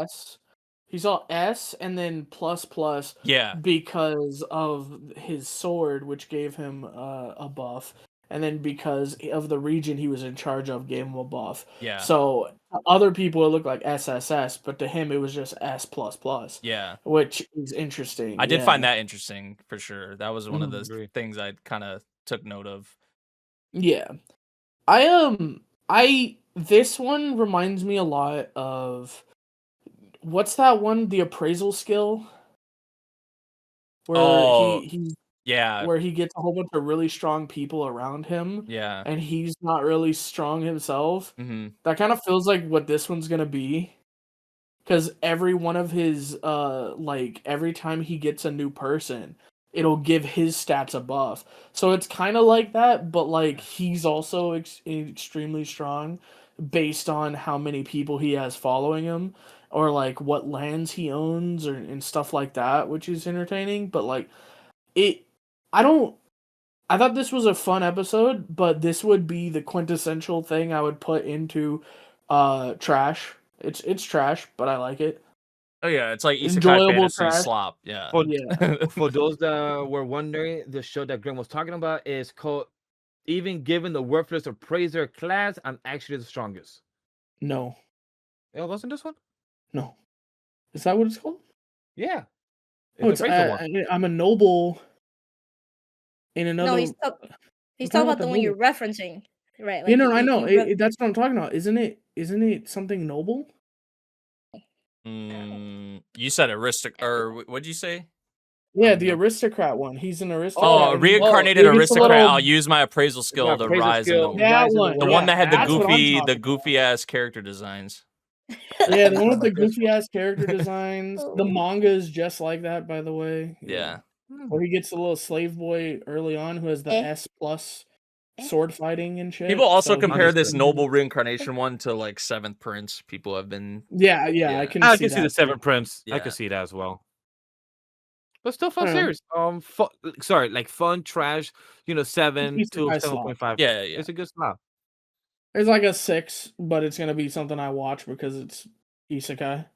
S. He saw S and then plus plus yeah, because of his sword, which gave him a buff, and then because of the region he was in charge of, gave him a buff. yeah, So other people it looked like SSS, but to him it was just S plus plus, yeah. which is interesting. I did yeah. find that interesting for sure. That was one of Mhm. the Agree. things I kind of took note of. Yeah. This one reminds me a lot of what's that one? The appraisal skill, where Oh, he yeah, where he gets a whole bunch of really strong people around him, yeah. and he's not really strong himself. Hmm. That kind of feels like what this one's gonna be, because every one of his like every time he gets a new person, it'll give his stats a buff. So it's kind of like that, but like he's also extremely strong based on how many people he has following him, or like what lands he owns, and stuff like that, which is entertaining. But like it, I don't. I thought this was a fun episode, but this would be the quintessential thing I would put into trash. It's trash, but I like it. Oh yeah, it's like isekai Enjoyable fantasy trash. slop. Yeah. For those that were wondering, the show that Grem was talking about is called Even Given the Worthless Appraiser Class, I'm Actually the Strongest. No, It wasn't this one? no. Is that what it's called? Yeah. No, It's it's the appraiser one. I'm a noble in another. No, he's I'm talking about the the one noble. you're referencing, right? Yeah, Like no, I know. you That's what I'm talking about. Isn't it something noble? You said or what'd you say? Yeah, the aristocrat one. He's an aristocrat. Oh, and he reincarnated gets a aristocrat. little- I'll use my appraisal skill to appraisal rise skill. in the That one. the one yeah, that had the that's what I'm goofy talking ass character designs. Yeah, the one with the Like this goofy ass character designs. The manga is just like that, by the way. Yeah. Where he gets a little slave boy early on who has the S plus sword fighting and shit. People also so compare this Understood. noble reincarnation one to like Seventh Prince. People have been Yeah, I Yeah. can I see can see the that. Seven Prince. I Yeah. can see that as well. But still fun I don't know. series. Sorry, like fun trash. 7 It's to a nice slot. 7.5. Yeah. It's a good slot. It's like a 6, but it's gonna be something I watch because it's isekai.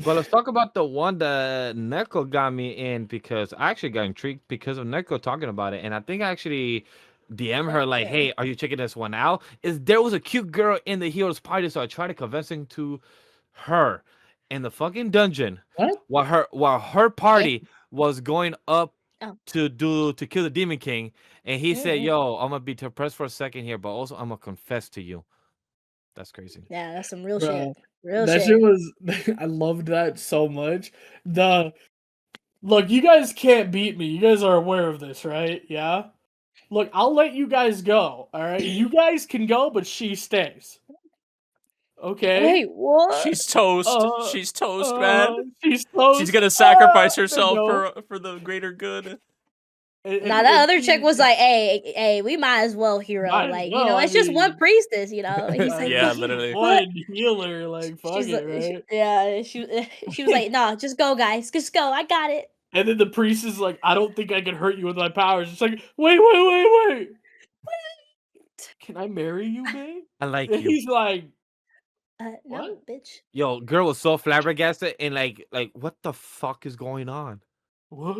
Well, let's talk about the one that Neko got me in because I actually got intrigued because of Neko talking about it, and I think I actually DM her like, "Hey, are you checking this one out?" There was a cute girl in the hero's party, so I tried to convincing to her in the fucking dungeon What? while her party was going up Oh. to kill the Demon King, and he said, Mhm. "Yo, I'm gonna be depressed for a second here, but also I'm gonna confess to you." That's crazy. Yeah, that's some real Bruh, shit. Real that shit. shit was I loved that so much. Look, you guys can't beat me. You guys are aware of this, right? Yeah. Look, I'll let you guys go. All right, you guys can go, but she stays. Okay. Wait, what? She's toast. She's toast, man. She's toast. She's gonna sacrifice I herself know. for the greater good. Nah, that other chick was like, "Hey, we might as well, hero. Might as Like, well, it's I just one mean- priestess, He's like, Yeah, literally. One healer, like fuck she's it, like, right? yeah, she was like, "Nah, just go, guys, just go. I got it." And then the priest is like, I don't think I can hurt you with my powers. It's like, wait. Can I marry you, babe? I like And you. he's like, No, What? bitch. Yo, girl was so flabbergasted and like what the fuck is going on? what?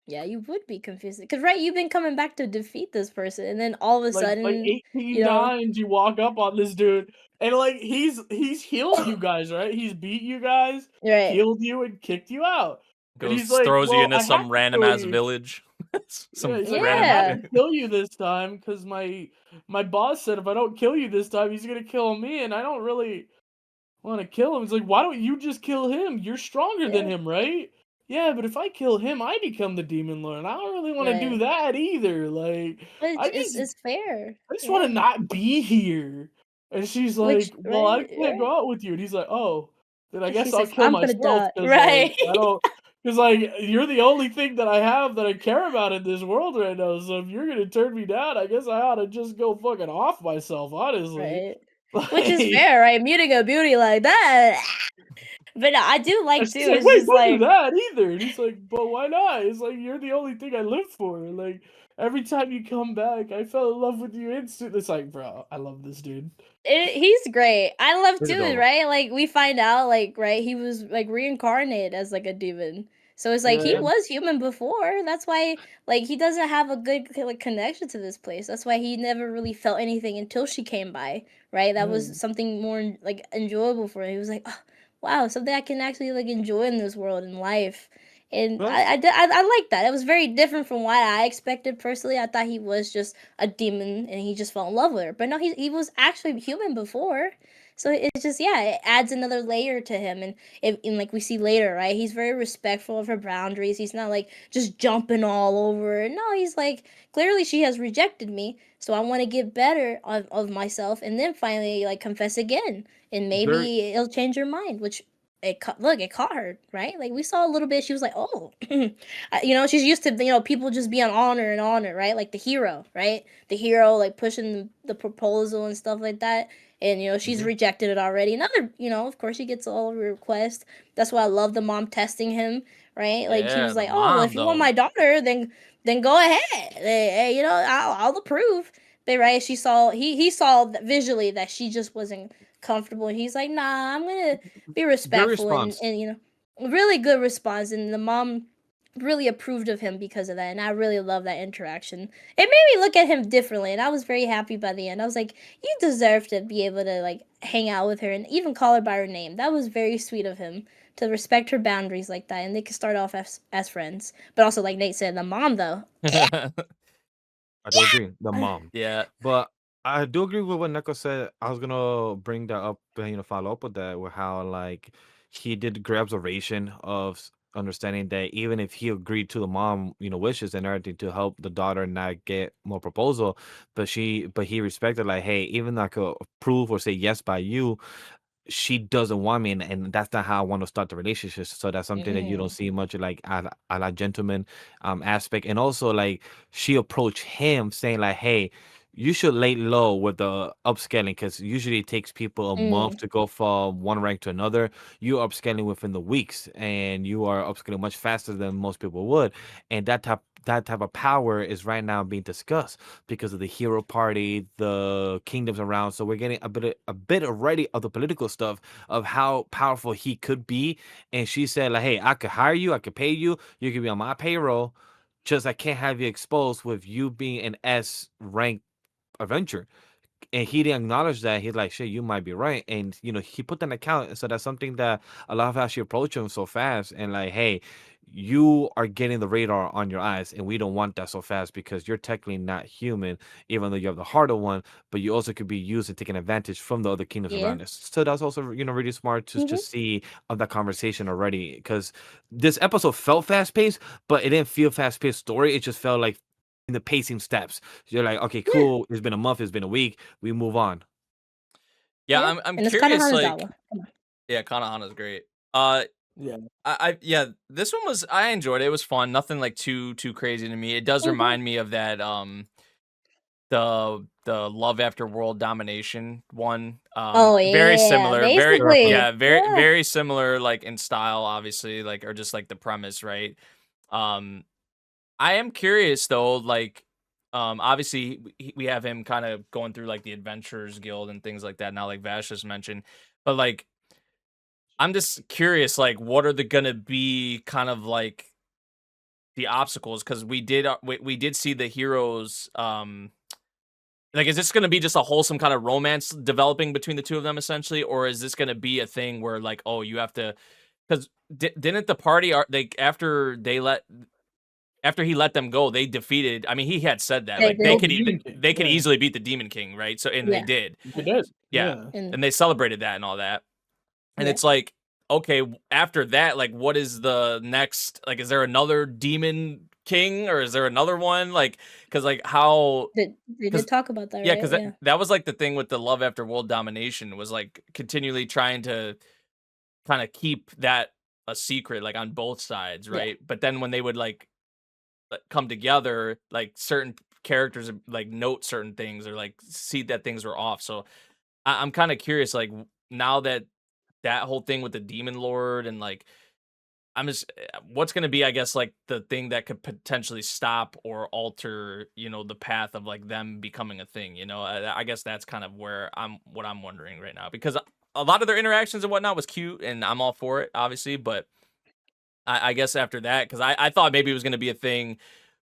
Yeah, you would be confused because right, you've been coming back to defeat this person, and then all of a Like sudden, 18 times you walk up on this dude, and like he's healed you guys, right? He's beat you guys, right? healed you, and kicked you out. And Goes he's like, throws you "Well, into I some have to random kill ass you." village. Yeah, he's like, I random. have to kill you this time because my boss said if I don't kill you this time, he's gonna kill me, and I don't really want to kill him. It's like, why don't you just kill him? You're stronger than him, right? Yeah, but if I kill him, I become the demon lord. And I don't really want to do Right. that either. Like, But I it's fair. just want to not be here. And she's Which- like, well, I right, can't go out with you. And he's like, oh, then I And guess she's I'll like, kill "I'm gonna myself. die." 'Cause, Right. like, I don't. Because, like, you're the only thing that I have that I care about in this world right now. So if you're going to turn me down, I guess I ought to just go fucking off myself, honestly. Right. Which is Like, fair, right? Muting a beauty like that. But no, I do like and too. she's like, It's wait, just don't do like that either. And he's like, but why not? It's like, you're the only thing I live for. Like, every time you come back, I fell in love with you instantly. It's like, bro, I love this dude. he's great. I love Pretty too, dope. right? Like we find out, like right, he was like reincarnated as like a demon. So it's like he Yeah. was human before. That's why like he doesn't have a good like connection to this place. That's why he never really felt anything until she came by, right? That was something more like enjoyable for him. He was like, oh, wow, something I can actually like enjoy in this world and life. And Well- I like that. It was very different from what I expected personally. I thought he was just a demon and he just fell in love with her. But no, he was actually human before. So it's just it adds another layer to him, and like we see later, right? He's very respectful of her boundaries. He's not like just jumping all over her. No, he's like clearly she has rejected me, so I want to get better of myself, and then finally like confess again, and maybe it'll change her mind. Which it caught her, right? Like we saw a little bit. She was like, oh, she's used to people just being on her and on her, right? Like the hero, right? The hero like pushing the proposal and stuff like that. And she's rejected it already. Another, of course she gets all her requests. That's why I love the mom testing him, right? Like he Yeah, was the like, "Oh, well, mom, if you want though. my daughter, then go ahead. Hey, I'll approve." But right, she saw he saw visually that she just wasn't comfortable. He's like, nah, I'm gonna be Good respectful response. and really good response. And the mom really approved of him because of that, and I really love that interaction. It made me look at him differently, and I was very happy by the end. I was like, you deserve to be able to like hang out with her and even call her by her name. That was very sweet of him to respect her boundaries like that, and they could start off as friends. But also, like Nate said, the mom though. I do agree. The mom. Yeah. But I do agree with what Neko said. I was gonna bring that up, follow up with that, with how like he did great observation of understanding that even if he agreed to the mom, wishes and everything to help the daughter not get more proposal, but he respected like, hey, even though I could approve or say yes by you, she doesn't want me, and that's not how I want to start the relationship. So that's something that you don't see much like a la gentleman aspect. And also like she approached him saying like, hey, you should lay low with the upscaling, because usually it takes people a month to go from one rank to another. You are upscaling within the weeks, and you are upscaling much faster than most people would. And that type of power is right now being discussed because of the hero party, the kingdoms around. So we're getting a bit already of the political stuff of how powerful he could be. And she said like, hey, I could hire you, I could pay you, you could be on my payroll. Just I can't have you exposed with you being an S rank adventure. And he didn't acknowledge that. He's like, shit, you might be right. And he put that in account. So that's something that a lot of how she approached him so fast, and like, hey, you are getting the radar on your eyes, and we don't want that so fast, because you're technically not human, even though you have the heart of one, but you also could be used and taking advantage from the other kingdoms Yeah. around us. So that's also really smart to just see of that conversation already, because this episode felt fast paced, but it didn't feel fast paced story. It just felt like in the pacing steps. You're like, okay, cool. It's been a month. It's been a week. We move on. Yeah, Yeah. I'm And it's kind of curious, like, Hanazawa. Come on. yeah, Kanahana's great. Yeah. Yeah, this one was, I enjoyed it. It was fun. Nothing like too crazy to me. It does remind me of that the Love After World Domination one. Oh Very yeah, similar, very basically. very similar, like in style, obviously, like, or just like the premise, right? Um, I am curious though, like, obviously we have him kind of going through like the Adventurers Guild and things like that now, like Vash just mentioned, but like I'm just curious, like, what are the gonna be kind of like the obstacles? Because we did see the heroes. Like, is this gonna be just a wholesome kind of romance developing between the two of them, essentially, or is this gonna be a thing where like, oh, you have to? Because didn't the party like after he let them go, they defeated. I mean, he had said that They like they did. could Demon King. they could Yeah. easily beat the Demon King, right? So and they Yeah. did, They did. yeah, And and they celebrated that and all that. And yeah. it's like, okay, after that, like, what is the next? Like, is there another Demon King, or is there another one? Like, because like how? They Because did talk about that, yeah, right? because Yeah. that was like the thing with the Love After World Domination, was like continually trying to kind of keep that a secret, like on both sides, Yeah. right? But then when they would like come together, like certain characters like note certain things or like see that things were off. So I'm kind of curious, like, now that whole thing with the Demon Lord, and like I'm just what's going to be, I guess, like the thing that could potentially stop or alter, the path of like them becoming a thing. I guess that's kind of where I'm wondering right now, because a lot of their interactions and whatnot was cute, and I'm all for it, obviously, but I guess after that, because I thought maybe it was going to be a thing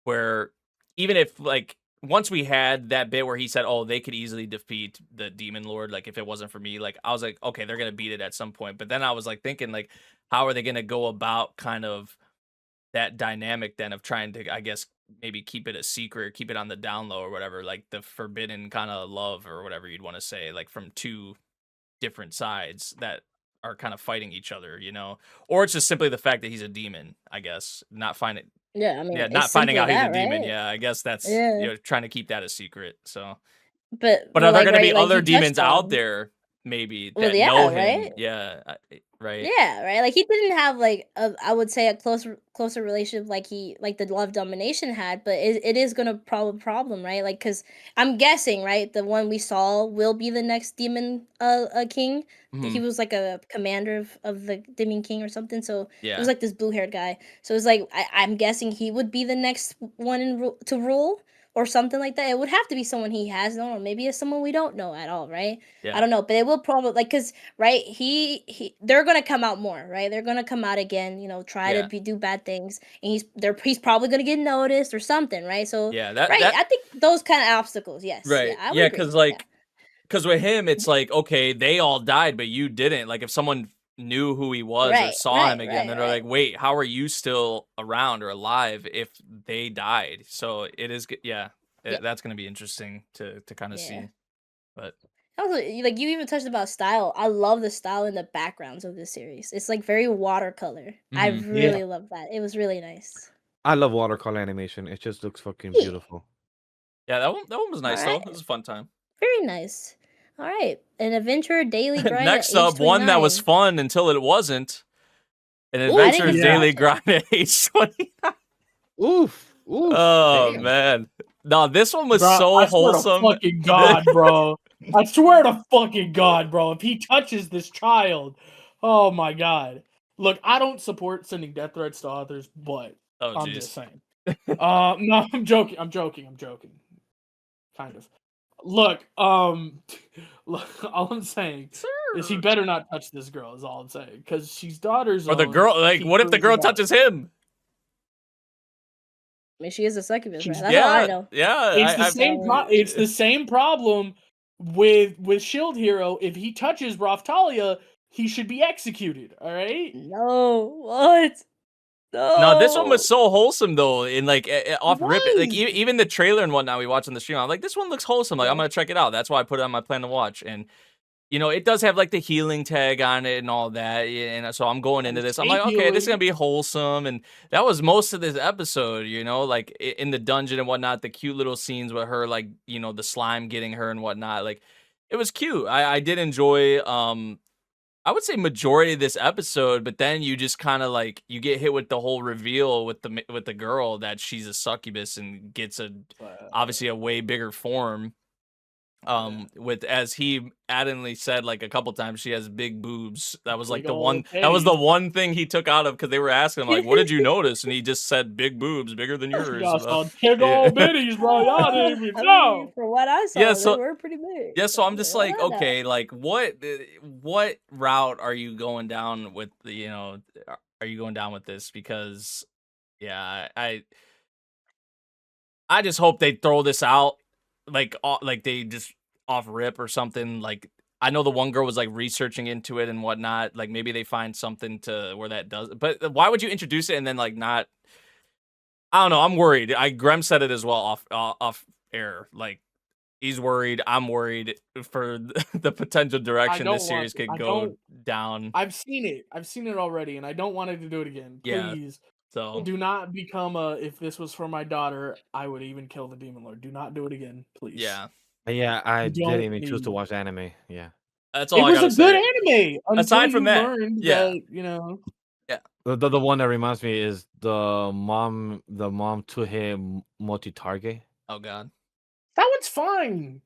where even if like once we had that bit where he said, oh, they could easily defeat the Demon Lord, like if it wasn't for me, like I was like, okay, they're gonna beat it at some point. But then I was like thinking, like, how are they gonna go about kind of that dynamic then of trying to, I guess, maybe keep it a secret, keep it on the down low or whatever, like the forbidden kind of love or whatever you'd want to say, like from two different sides that are kind of fighting each other, or it's just simply the fact that he's a demon, I guess, not finding Yeah, I mean, yeah, it's not finding simply out he's a that, demon. right? Yeah, I guess that's, Yeah. trying to keep that a secret. So, But but are there like going to be right, like other you demons touched out on. there maybe Well, that yeah, know him? right? Yeah, right? Yeah, right. Like he didn't have like I would say a closer relationship like the love domination had, but it is gonna problem, right? Like because I'm guessing, right, the one we saw will be the next demon king. He Mhm. was like a commander of the demon king or something. So it was Yeah. like this blue haired guy. So it's like I'm guessing he would be the next one to rule or something like that. It would have to be someone he has known, or maybe it's someone we don't know at all, right? I Yeah. don't know, but it will probably like because right they're gonna come out more, right? They're gonna come out again, try to Yeah. do bad things, and he's probably gonna get noticed or something, right? So Yeah. right, I think those kind of obstacles, yes, yeah, Right. I would Yeah, agree, because yeah. with him, it's like, okay, they all died, but you didn't. Like, if someone knew who he was or Right, saw him right, again, right, then they're right. like, wait, how are you still around or alive if they died? So it is, yeah, Yeah, that's gonna be interesting to kind of yeah. see. But Also, like you even touched about style. I love the style in the backgrounds of this series. It's like very watercolor. I mhm. Yeah, really love that. It was really nice. I love watercolor animation. It just looks fucking Yeah. beautiful. Yeah, that one was All nice though. right. It was a fun time. Very nice. All right. An adventure daily grind at Next age up, one that was 29. fun until it wasn't. An Ooh, I didn't adventure's get to Yeah. daily watch it. grind at age 20. Oof, oof, Oh damn. man. No, this one was Bro, so I swear to wholesome. fucking God, bro. I swear to fucking God, bro. If he touches this child, oh my God. Look, I don't support sending death threats to others, but Oh I'm just jeez. saying. No, I'm joking. I'm joking. Kind of. Look, look, all I'm saying is he Sir. better not touch this girl, is all I'm saying. Because she's daughter's Or the own. girl, like, He what if the proves girl it out. touches him? I mean, she is a succubus, right? She's That's all I Yeah, know. yeah. It's the same. So, It's the same problem with Shield Hero. If he touches Raftalia, he should be executed. All right. no, what? No, this one was No. so wholesome though, and like It off rip, like was. even the trailer and whatnot we watched on the stream. I'm like, this one looks wholesome. Like I'm Yeah. gonna check it out. That's why I put it on my plan to watch. And it does have like the healing tag on it and all that. And so I'm going into this. I'm State like, okay, this is gonna healing. be wholesome. And that was most of this episode. Like in the dungeon and whatnot. The cute little scenes with her, like the slime getting her and whatnot. Like it was cute. I did enjoy. I would say majority of this episode, but then you just kind of like you get hit with the whole reveal with the girl that she's a succubus and gets obviously a way bigger form. With, as he adamantly said like a couple times, she has big boobs. That was like Big the old one titties. thing he took out of, because they were asking him like, what did you notice? And he just said big boobs, bigger than yours. Y'all saw big Yeah. old bitties, bro. Y'all didn't even I mean, know. for what I Yeah, saw, they so were pretty big. yeah, so I'm just like, What okay, like what route are you going down with are you going down with this? Because yeah, I just hope they throw this out like they just off rip or something. Like I know the one girl was like researching into it and whatnot. Like maybe they find something to where that does. But why would you introduce it and then like not? I don't know. I'm worried. Grem said it as well off air. Like he's worried. I'm worried for the potential I direction don't this want series to. could I go don't. down. I've seen it. I've seen it already, and I don't want it to do it again. Yeah. Please So do not become a. If this was for my daughter, I would even kill the demon lord. Do not do it again, please. yeah, Yeah, I You didn't don't even choose to need. watch anime. Yeah. that's It all I was gotta a good say. anime until Aside from you that, learned yeah, that yeah. The one that reminds me is the mom to him multi-target. Oh god. that one's fine.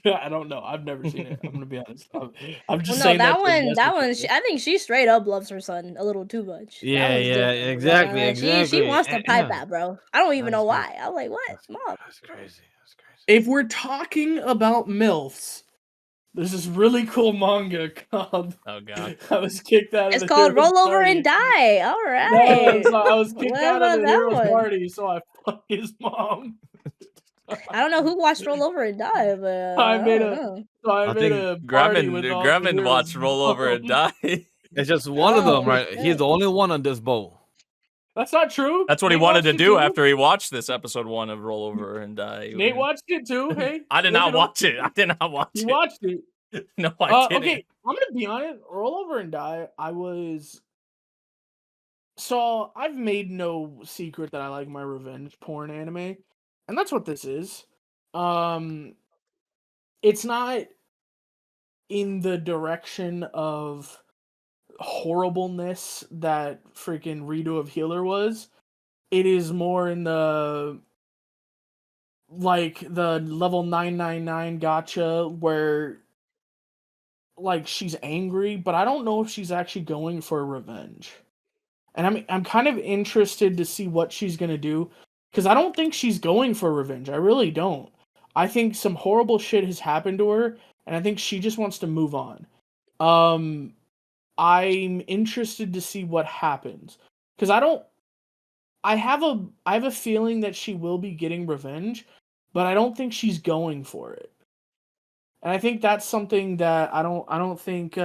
I don't know. I've never seen it. I'm gonna be honest. I'm Well, just no, saying that that to one, mess with you. I think she straight up loves her son a little too much. That Yeah, one's yeah, different. exactly, She exactly. wants to pipe Yeah. that, bro. I don't even know That's crazy. why. I'm like, what, mom? That's crazy. That's crazy. If we're talking about MILFs, there's this really cool manga called Oh god. I was kicked out of It's the called Hero's Roll Over Party. and Die. All No, right. so I was kicked What out of about the that Hero's one? Party, so I fucked his mom. I don't know who watched Roll Over and Die, but I I made don't a know. so I I made think a party with all the Gremlin heroes' watched Roll Over and moms. Die. it's just one of them, Oh, right? He's shit. the only one on this boat. That's not true. That's what he Nate wanted watched to it do too. after he watched this episode 1 of Roll Over and Die. Nate watched it too. Hey, I did look not it up. watch it. I did not watch He it. watched it. No, I didn't. Okay, I'm gonna be honest. Roll Over and Die. So I've made no secret that I like my revenge porn anime, and that's what this is. It's not in the direction of horribleness that freaking redo of Healer was. It is more in the like the level 999 gotcha where like she's angry, but I don't know if she's actually going for revenge. And I'm kind of interested to see what she's gonna do, because I don't think she's going for revenge. I really don't. I think some horrible shit has happened to her, and I think she just wants to move on. I'm interested to see what happens, because I have a feeling that she will be getting revenge, but I don't think she's going for it. And I think that's something that I don't think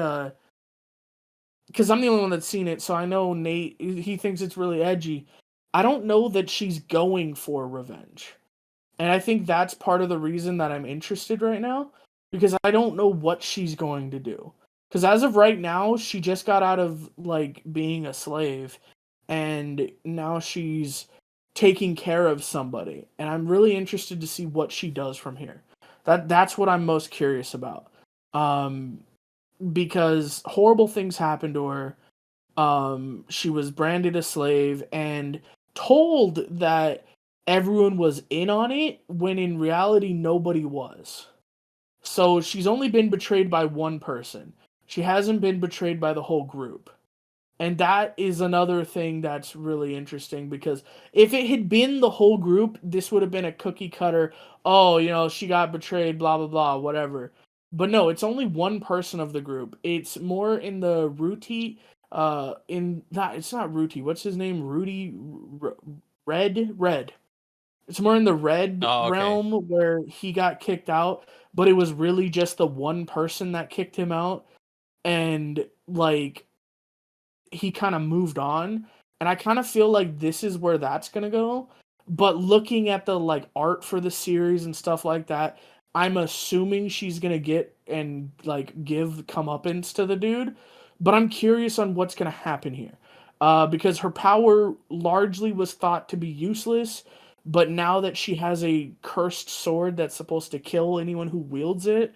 because I'm the only one that's seen it, so I know Nate, he thinks it's really edgy. I don't know that she's going for revenge. And I think that's part of the reason that I'm interested right now, because I don't know what she's going to do. Because as of right now, she just got out of, like, being a slave, and now she's taking care of somebody. And I'm really interested to see what she does from here. That's what I'm most curious about. Because horrible things happened to her. She was branded a slave and told that everyone was in on it, when in reality nobody was. So she's only been betrayed by one person. She hasn't been betrayed by the whole group. And that is another thing that's really interesting, because if it had been the whole group, this would have been a cookie cutter, oh, you know, she got betrayed, blah, blah, blah, whatever. But no, it's only one person of the group. It's more in the Ruti, it's not Ruti, what's his name? Red. It's more in the red realm where he got kicked out, but it was really just the one person that kicked him out. And, like, he kind of moved on, and I kind of feel like this is where that's gonna go. But looking at the like art for the series and stuff like that, I'm assuming she's gonna get and like give comeuppance to the dude. But I'm curious on what's gonna happen here, because her power largely was thought to be useless, but now that she has a cursed sword that's supposed to kill anyone who wields it,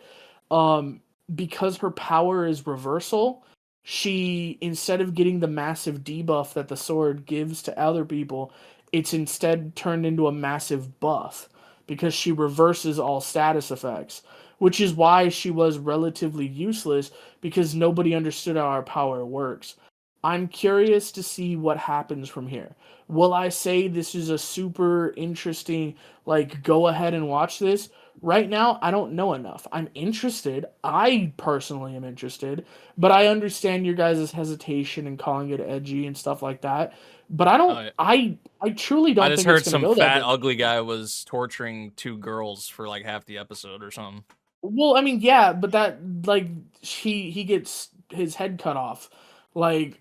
because her power is reversal, she, instead of getting the massive debuff that the sword gives to other people, it's instead turned into a massive buff, because she reverses all status effects, which is why she was relatively useless, because nobody understood how our power works. I'm curious to see what happens from here. Will I say this is a super interesting, like, go ahead and watch this? Right now, I don't know enough. I'm interested. I personally am interested, but I understand your guys' hesitation in calling it edgy and stuff like that. But I don't. I truly don't I just think it's heard gonna some go that fat, way. ugly guy was torturing 2 girls for like half the episode or something. Well, I mean, yeah, but that like he gets his head cut off, like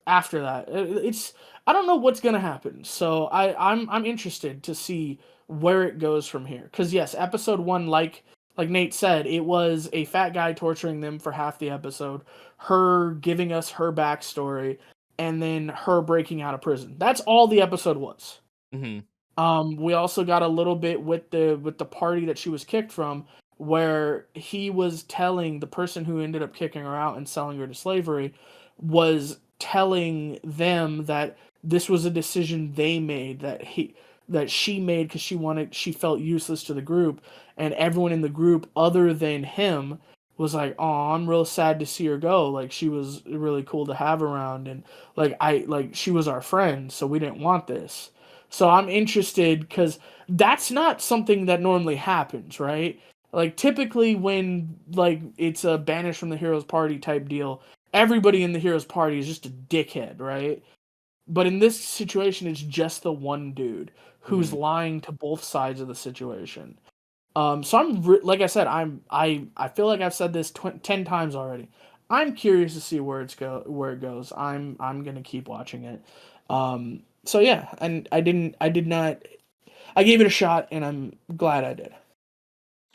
after that. It's I don't know what's gonna happen. So I'm interested to see where it goes from here. Because yes, episode 1, like Nate said, it was a fat guy torturing them for half the episode, her giving us her backstory, and then her breaking out of prison. That's all the episode was. We also got a little bit with the party that she was kicked from, where he was telling the person who ended up kicking her out and selling her to slavery, was telling them that this was a decision they made, that she made because she felt useless to the group, and everyone in the group other than him was like, "Oh, I'm real sad to see her go. Like, she was really cool to have around, and she was our friend, so we didn't want this." So I'm interested, because that's not something that normally happens, right? Like, typically when like it's a banish from the hero's party type deal, everybody in the hero's party is just a dickhead, right? But in this situation, it's just the one dude who's lying to both sides of the situation. So like I said, I feel like I've said this 10 times already. I'm curious to see where it goes. I'm gonna keep watching it. So yeah, and I gave it a shot, and I'm glad I did.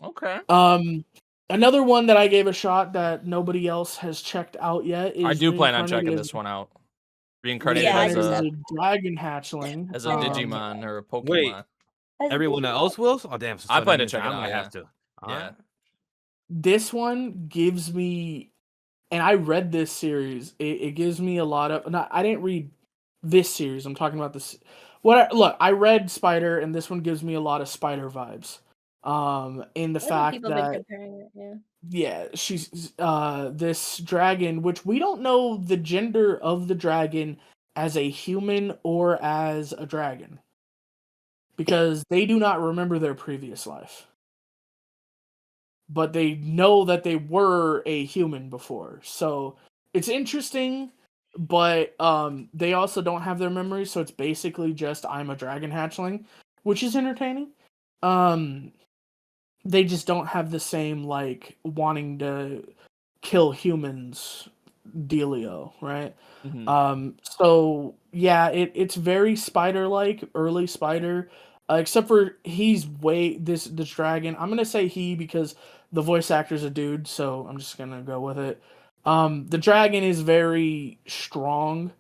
Okay. Another one that I gave a shot that nobody else has checked out yet is I do plan on checking Reincarnated this one out. Reincarnated Yeah, I as just a have dragon hatchling. as a Digimon or a Pokemon. Wait, as a everyone Digimon. else will? Oh, damn. So I plan that to means check it I out, might yeah. have to. Yeah. This one gives me and I read this series. It gives me a lot of. Not, I didn't read this series. I'm talking about this. Look, I read Spider, and this one gives me a lot of Spider vibes. In the I think fact people have been that comparing it. Yeah. yeah, she's this dragon, which we don't know the gender of the dragon as a human or as a dragon because they do not remember their previous life. But they know that they were a human before. So it's interesting, but they also don't have their memories, so it's basically just I'm a dragon hatchling, which is entertaining. They just don't have the same like wanting to kill humans dealio, right? So yeah, it's very spider-like, early spider, except for he's way this dragon. I'm gonna say he because the voice actor's a dude, so I'm just gonna go with it. The dragon is very strong,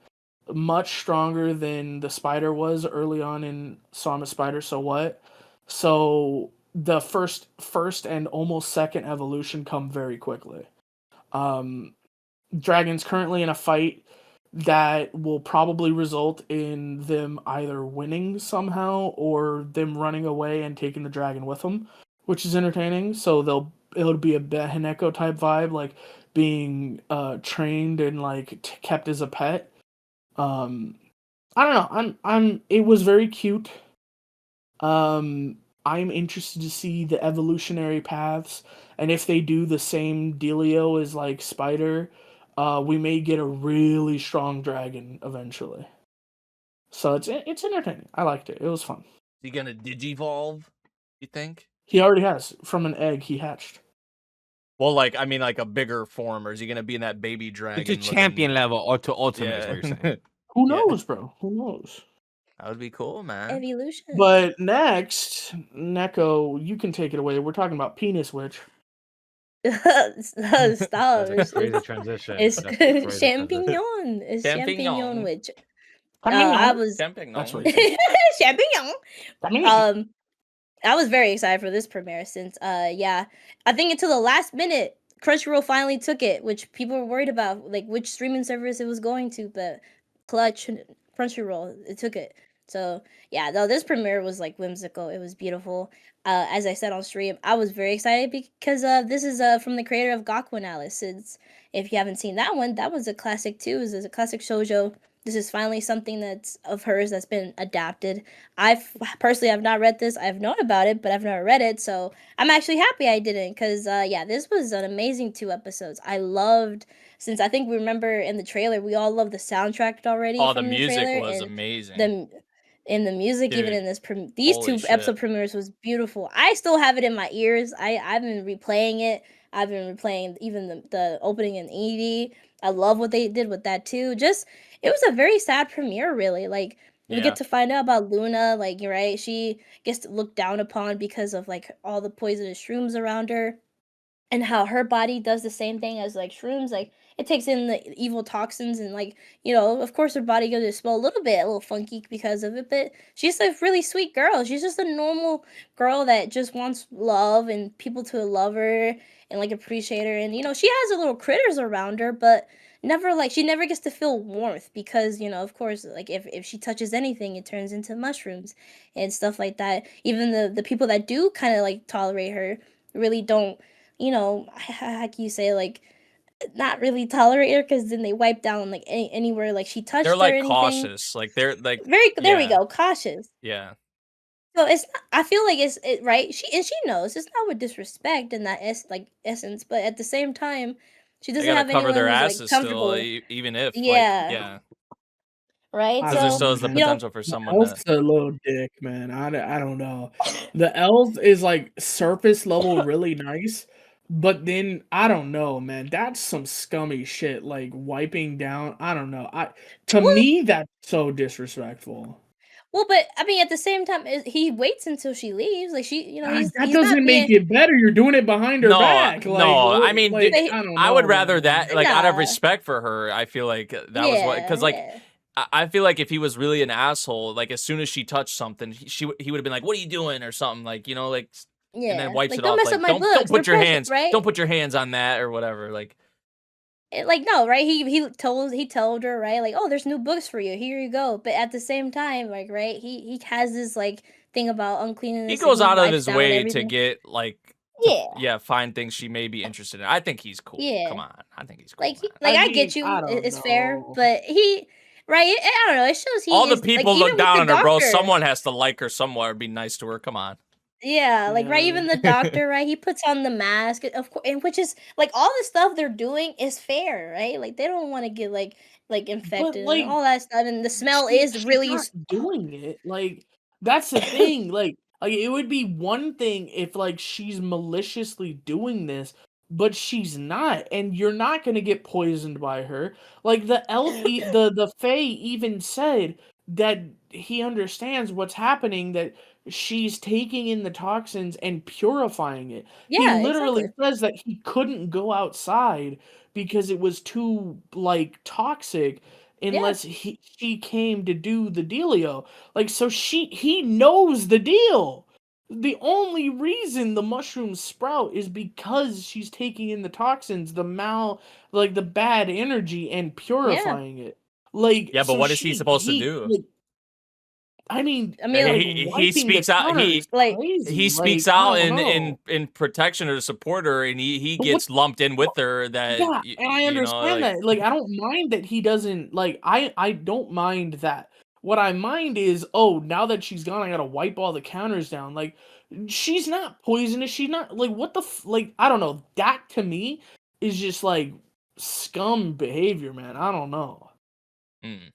much stronger than the spider was early on in Song of Spider. So what? So the first and almost second evolution come very quickly. Um, Dragon's currently in a fight that will probably result in them either winning somehow or them running away and taking the dragon with them, which is entertaining. So it'll be a Hineko type vibe, like being trained and like kept as a pet. Um, I don't know. It was very cute. I'm interested to see the evolutionary paths, and if they do the same dealio as like Spider, we may get a really strong dragon eventually. So it's entertaining. I liked it. It was fun. Is he gonna digivolve? You think? He already has from an egg he hatched. Well, like I mean, like a bigger form, or is he gonna be in that baby To dragon? champion level or to ultimate is what you're saying. Who Yeah. knows, bro? Who knows? That would be cool, man. Evolution. But next, Neko, you can take it away. We're talking about Penis Witch. Stop. That's a crazy transition. It's That's a crazy transition. champignon. It's champignon witch. I Champignon. was Champignon. That's what he said. champignon. Champignon. I was very excited for this premiere since yeah, I think until the last minute Crunchyroll finally took it, which people were worried about like which streaming service it was going to, but Crunchyroll, it took it. So yeah, though this premiere was like whimsical. It was beautiful. As I said on stream, I was very excited because this is from the creator of Gakuen Alice. Since if you haven't seen that one, that was a classic too. It was a classic shoujo. This is finally something that's of hers that's been adapted. I personally have not read this. I've known about it, but I've never read it. So I'm actually happy I didn't because, yeah, this was an amazing 2 episodes. I loved, since I think we remember in the trailer, we all loved the soundtrack already. Oh, the from music trailer, was and amazing. the music, Dude, even in these holy 2 shit. episode premieres was beautiful. I still have it in my ears. I've been replaying it. I've been replaying even the opening and ED. I love what they did with that too. Just it was a very sad premiere, really. Like we Yeah. get to find out about Luna. Like you're right, she gets looked down upon because of like all the poisonous shrooms around her, and how her body does the same thing as like shrooms. Like it takes in the evil toxins, and like of course her body goes to smell a little funky because of it. But she's a really sweet girl. She's just a normal girl that just wants love and people to love her and like appreciate her. And she has her little critters around her, but she never gets to feel warmth because of course, like if she touches anything, it turns into mushrooms and stuff like that. Even the people that do kind of like tolerate her really don't, how can you say, like, not really tolerate her, because then they wipe down like anywhere like she touched They're or like anything. cautious. Like they're like There we yeah. go, cautious. Yeah. So it's not, I feel like it's right. She knows it's not with disrespect in that essence, but at the same time, she They doesn't gotta have cover anyone their who's asses like still, comfortable. even if Yeah. like yeah. Right. Because there still is the man. potential for The someone elf's to. a little dick, man. I don't know. The elf is like surface level really nice, but then I don't know, man. That's some scummy shit. Like wiping down. I don't know. To me that's so disrespectful. Well, but I mean, at the same time, he waits until she leaves. Like she, he's that he's doesn't not make being. it better. You're doing it behind her back. Like, No. I mean, like, But I don't know. I would rather man. that, like, out of Nah. respect for her. I feel like that was what, because like. Yeah. I feel like if he was really an asshole, like as soon as she touched something, he would have been like, "What are you doing?" or something, like like, Yeah. and then wipes Like, it don't off. mess Like, up my don't books. put They're your precious, hands, right? don't put your hands on that or whatever. Like, Like no, right? He told her, right, like, oh, there's new books for you. Here you go. But at the same time, like, right, he has this like thing about He uncleanness, and goes he out of wipes his down way to everything. get like Yeah, find things she may be interested in. I think he's cool. Come yeah. on, I think he's cool, Like man. like I I mean, get you, I don't it's fair, know. but right. I don't know. It shows he All the is like people even look with down the on her, bro. doctor. Someone has to like her somewhere, be nice to her. Come on. Yeah, like right, Yeah. even the doctor, right? He puts on the mask, of course, and which is like all the stuff they're doing is fair, right? Like they don't want to get like But infected and like all that stuff, and the smell is she's really not doing it. Like that's the thing. Like it would be one thing if like she's maliciously doing this, but she's not, and you're not gonna get poisoned by her. Like the elf, the Fae even said that he understands what's happening. That she's taking in the toxins and purifying it. He yeah, literally exactly. says that he couldn't go outside because it was too like toxic Yeah, unless she came to do the dealio. Like so he knows the deal. The only reason the mushrooms sprout is because she's taking in the toxins, like the bad energy and yeah. purifying it. Like Yeah, but so what is he supposed to do? like I mean I mean, like He wiping the speaks out. counter is like He crazy. speaks Like I out don't in know. protection or support her, and he But what gets lumped in with her. That Yeah, and I you know, understand like that. Like, I don't mind that he doesn't like. I don't mind that. What I mind is, oh, now that she's gone, I gotta wipe all the counters down. Like, she's not poisonous. She's not like what the like. I don't know. That to me is just like scum behavior, man. I don't know. mm,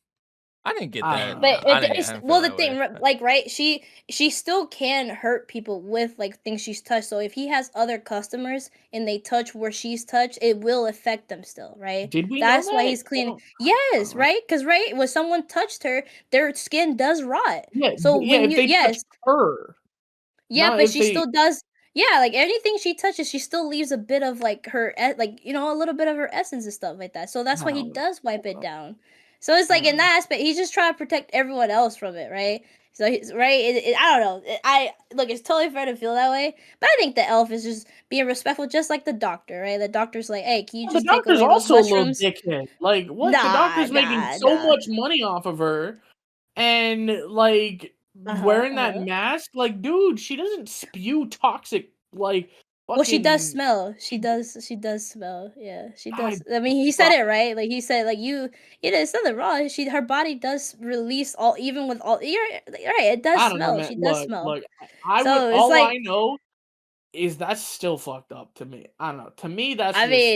I didn't get I that. don't but know. I it's didn't feel well, the that way. thing, like, right, she still can hurt people with like things she's touched. So if he has other customers and they touch where she's touched, it will affect them still, right? Did we know That's why that? he's cleaning. Yes, Uh, right, because right, when someone touched her, their skin does rot. yeah, So yeah. when If you they touch yes, her, yeah, not but if she they. still does. Yeah, like anything she touches, she still leaves a bit of like her, like a little bit of her essence and stuff like that. So that's I why he don't does wipe it know. down. So it's I like don't in know. that aspect, he's just trying to protect everyone else from it, right? So he's right. I don't know. I look, it's totally fair to feel that way, but I think the elf is just being respectful, just like the doctor, right? The doctor's like, hey, can you Well, the just take doctor's away those also a little mushrooms? dickhead. Like, what? The Nah, doctor's making nah, so nah. much money off of her, and like Uh huh. wearing Uh that huh. mask. Like, dude, she doesn't spew toxic like Well, she does fucking. smell. She She, does. She does smell. Yeah, she I, does. I mean, he said I, it right. Like he said, like it's nothing wrong. Her body does release all, even with all. You're right. It does I don't know, smell. man. She does Look, smell. look. I would. So it's All like, I know is that's still fucked up to me. I don't know. To me, that's I just.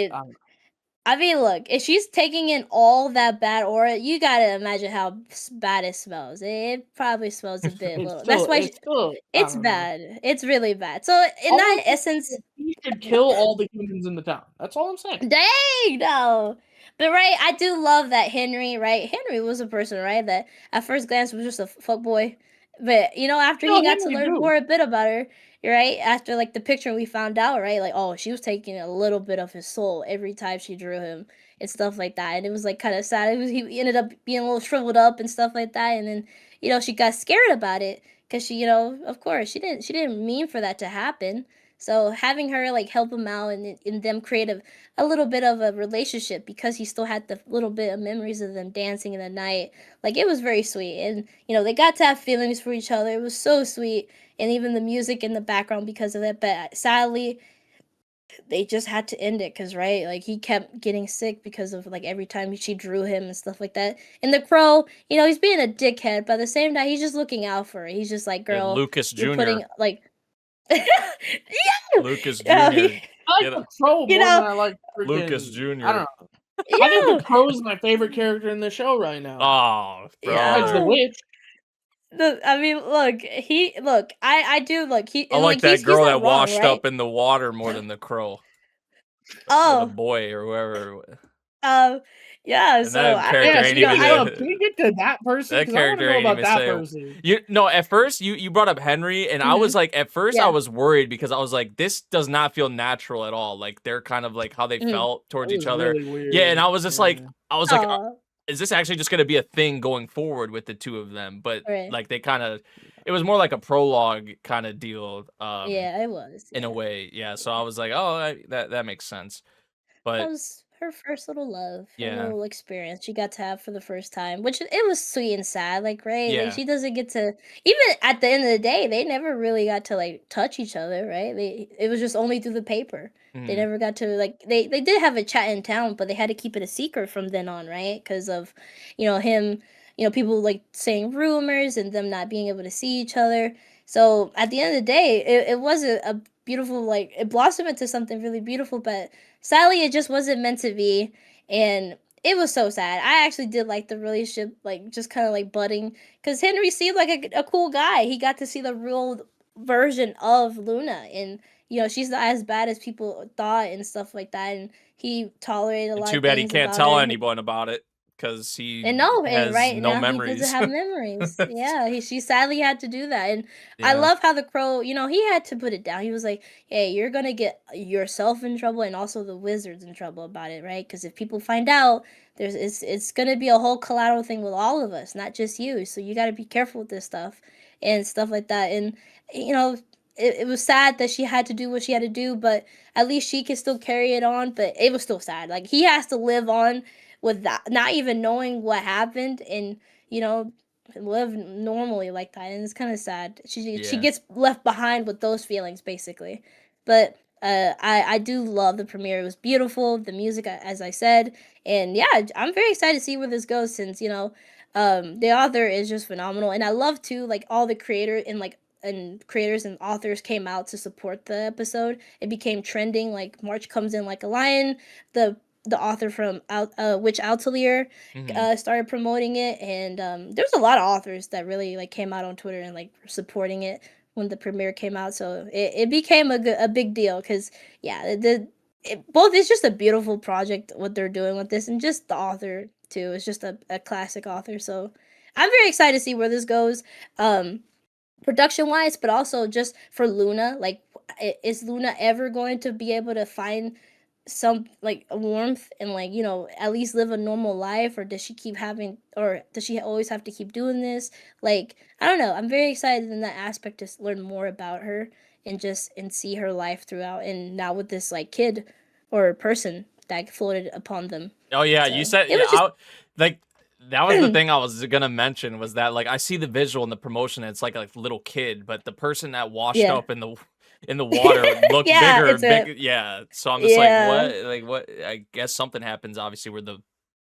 mean, look, if she's taking in all that bad aura, you gotta imagine how bad it smells. It probably smells a bit It's little. That's still. why It's still. I it's don't know. bad. It's really bad. So in All that I'm saying essence, is he should kill all the humans in the town. That's all I'm saying. dang, no. But right, I do love that Henry, right? Henry was a person, right, that at first glance was just a fuck boy. But after he No, got to Henry learn do. more a bit about her, right? After like the picture we found out, right? Like, oh, she was taking a little bit of his soul every time she drew him and stuff like that. And it was like kind of sad. He ended up being a little shriveled up and stuff like that. And then, she got scared about it because she, of course, she didn't mean for that to happen. So having her like help him out and them create a little bit of a relationship because he still had the little bit of memories of them dancing in the night. Like it was very sweet. And they got to have feelings for each other. It was so sweet. And even the music in the background because of it. But sadly, they just had to end it because right, like he kept getting sick because of like every time she drew him and stuff like that. And the crow, he's being a dickhead, but at the same time, he's just looking out for her. He's just like, Yeah, girl, Lucas you're Jr. putting like Lucas yeah, Jr. I like Get the a, crow you more than know, I like Lucas freaking. I Jr. don't know. I think the yeah, crow is my favorite character in the show right now. Oh, Besides the bro. yeah. witch. I mean, look. I do look. He I and like like that he's girl not that wrong, washed right? up in the water more than the crow or the Oh, boy or whoever. um, yeah. And So that I, character Yeah, ain't speaking even of, can we get to that person? that Because I want to character know ain't about even that say person. at first you brought up Henry and I hmm was like at first I yeah. was worried because I was like this does not feel natural at all. Like they're kind of like how they hmm felt That towards each was other. really Yeah, and weird. I was just like Yeah. Oh, is this actually just going to be a thing going forward with the two of them? But right. like they kind of it was more like a prologue kind of deal Yeah, it was. in a Yeah. way. Yeah, so I was like, "Oh, that makes sense." That But was her first little love, her Yeah. little experience she got to have for the first time, which it was sweet and sad, like, right? Like, Yeah. she doesn't get to even at the end of the day, they never really got to, like, touch each other, right? It was just only through the paper. They Mhm. never got to, like they did have a chat in town, but they had to keep it a secret from then on, right? Because of, him, people, like, saying rumors and them not being able to see each other. So, at the end of the day, it was a beautiful, like it blossomed into something really beautiful, but sadly, it just wasn't meant to be, and it was so sad. I actually did like the relationship, like, just kinda, like, budding, because Henry seemed like a cool guy. He got to see the real version of Luna, and, she's not as bad as people thought and stuff like that, and he tolerated a And lot too of bad he things can't about her, tell and anyone about it because he and no, and has right no now he doesn't memories. have memories. Yeah, she sadly had to do that, and I Yeah. love how the crow, he had to put it down. He was like, "Hey, you're gonna get yourself in trouble, and also the wizards in trouble about it, right? Because if people find out, it's gonna be a whole collateral thing with all of us, not just you. So you got to be careful with this stuff and stuff like that." And you know. It was sad that she had to do what she had to do, but at least she can still carry it on. But it was still sad. Like, he has to live on with that, not even knowing what happened, and you know live normally like that, and it's kind of sad. She Yeah. gets left behind with those feelings, basically. But I do love the premiere. It was beautiful, the music, as I said, and yeah, I'm very excited to see where this goes, since the author is just phenomenal, and I love too, like, all the creators and authors came out to support the episode. It became trending, like, March comes in like a lion. The author from Witch Outlier Mhm. started promoting it, and there's a lot of authors that really, like, came out on Twitter and, like, supporting it when the premiere came out. So it became a big deal, because yeah, both, it's just a beautiful project what they're doing with this, and just the author too is just a classic author. So I'm very excited to see where this goes. Production wise, but also just for Luna. Like, is Luna ever going to be able to find some, like, warmth and, like, at least live a normal life, or does she keep having, or does she always have to keep doing this? Like, I don't know. I'm very excited in that aspect to learn more about her, and see her life throughout, and now with this, like, kid or person that floated upon them. Oh yeah, you So said it yeah. was just Like that was the thing I was gonna mention was that like I see the visual in the promotion. And it's like a little kid, but the person that washed yeah. up in the water looked Yeah, bigger, it's a big. Yeah, so I'm just like, yeah. what? Like what? I guess something happens obviously where the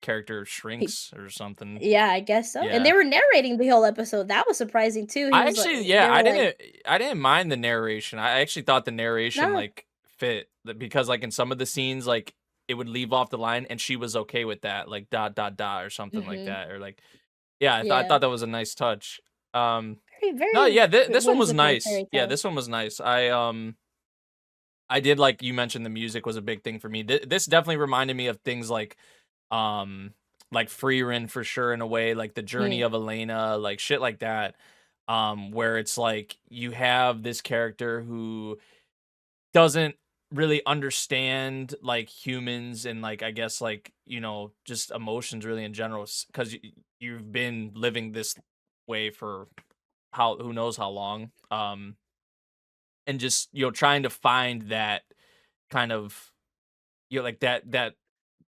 character shrinks or something. Yeah, I guess so. And Yeah. they were narrating the whole episode. That was surprising too. He I was like, actually, yeah, they were like, I didn't mind the narration. I actually thought the narration no, like fit because like in some of the scenes, like it would leave off the line, and she was okay with that, like dot dot dot or something like hmm that, or like, yeah, I yeah, thought that was a nice touch. Um, very, no, very yeah, this one was whimsical nice. fairy Yeah, tale. this one was nice. I did like you mentioned the music was a big thing for me. This definitely reminded me of things um, like Freerin for sure in a way, like the journey Mm, of Elena, like shit like that. Where it's like you have this character who doesn't really understand like humans and like I guess like just emotions really in general because you've been living this way for how who knows how long. And just trying to find that kind of like that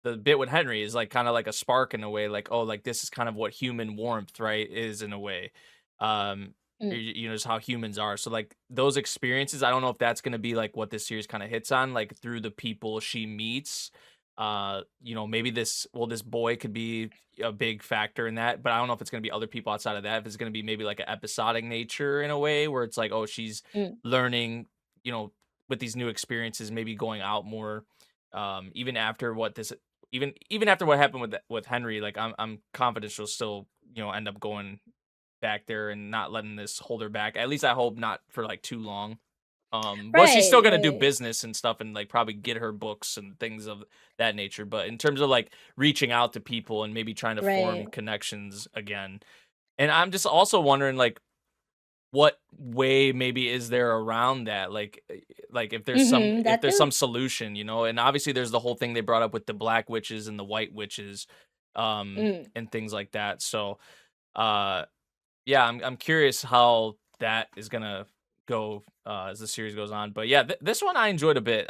the bit with Henry is like kind of like a spark in a way, like, oh, like this is kind of what human warmth, right, is in a way. Um, mm, just how humans are. So like those experiences, I don't know if that's gonna be like what this series kind of hits on, like through the people she meets. Maybe this boy could be a big factor in that, but I don't know if it's gonna be other people outside of that. If it's gonna be maybe like an episodic nature in a way where it's like, oh, she's mm. learning, you know, with these new experiences, maybe going out more even after even after what happened with Henry, like I'm confident she'll still end up going back there and not letting this hold her back. At least I hope not for like too long. Well, she's still Right, gonna do right, business and stuff and like probably get her books and things of that nature. But in terms of like reaching out to people and maybe trying to form right. connections again, and I'm just also wondering like what way maybe is there around that like if That there's too. some solution, and obviously there's the whole thing they brought up with the black witches and the white witches Mm, and things like that. So uh yeah, I'm curious how that is gonna go as the series goes on. But yeah, this one I enjoyed a bit.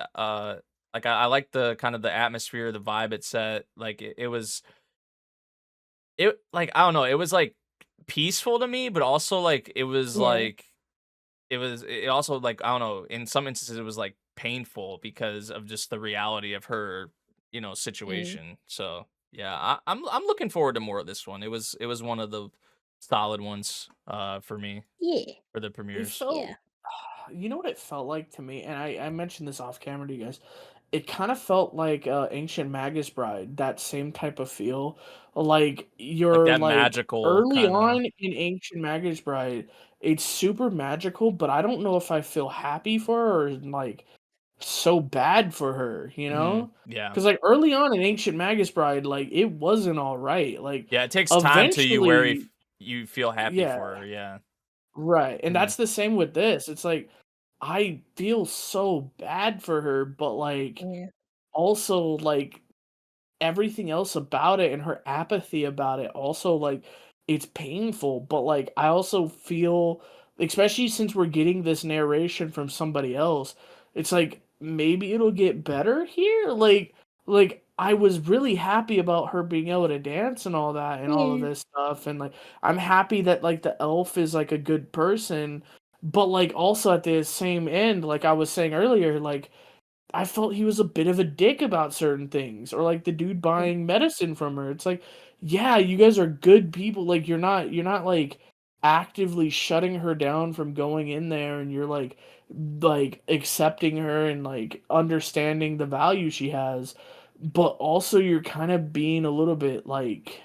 Like I like the kind of the atmosphere, the vibe it set. Like it was it like I don't know, it was like peaceful to me, but also like it was Yeah. like it also like I don't know, in some instances it was like painful because of just the reality of her, Mm. situation. So yeah, I'm looking forward to more of this one. It was one of the solid ones for me Yeah. for the It premieres. Yeah. felt, you know what it felt like to me, and I mentioned this off camera to you guys. It kind of felt like Ancient Magus Bride, that same type of feel. Like Like you're that like magical early kind of on in Ancient Magus Bride, it's super magical, but I don't know if I feel happy for her or like so bad for her, you know? yeah. Because like early on in Ancient Magus Bride, like it wasn't all right. Like Yeah, it takes time till eventually, you feel happy yeah, for her, yeah. right. And Mhm. that's the same with this. It's like I feel so bad for her, but like Yeah. also like everything else about it and her apathy about it also like it's painful, but like I also feel, especially since we're getting this narration from somebody else, it's like maybe it'll get better here. Like I was really happy about her being able to dance and all that and all of Yeah. this stuff, and like I'm happy that like the elf is like a good person, but like also at the same end, like I was saying earlier, like I felt he was a bit of a dick about certain things, or like the dude buying medicine from her. It's like, yeah, you guys are good people. Like you're not like actively shutting her down from going in there, and you're like accepting her and like understanding the value she has, but also you're kind of being a little bit like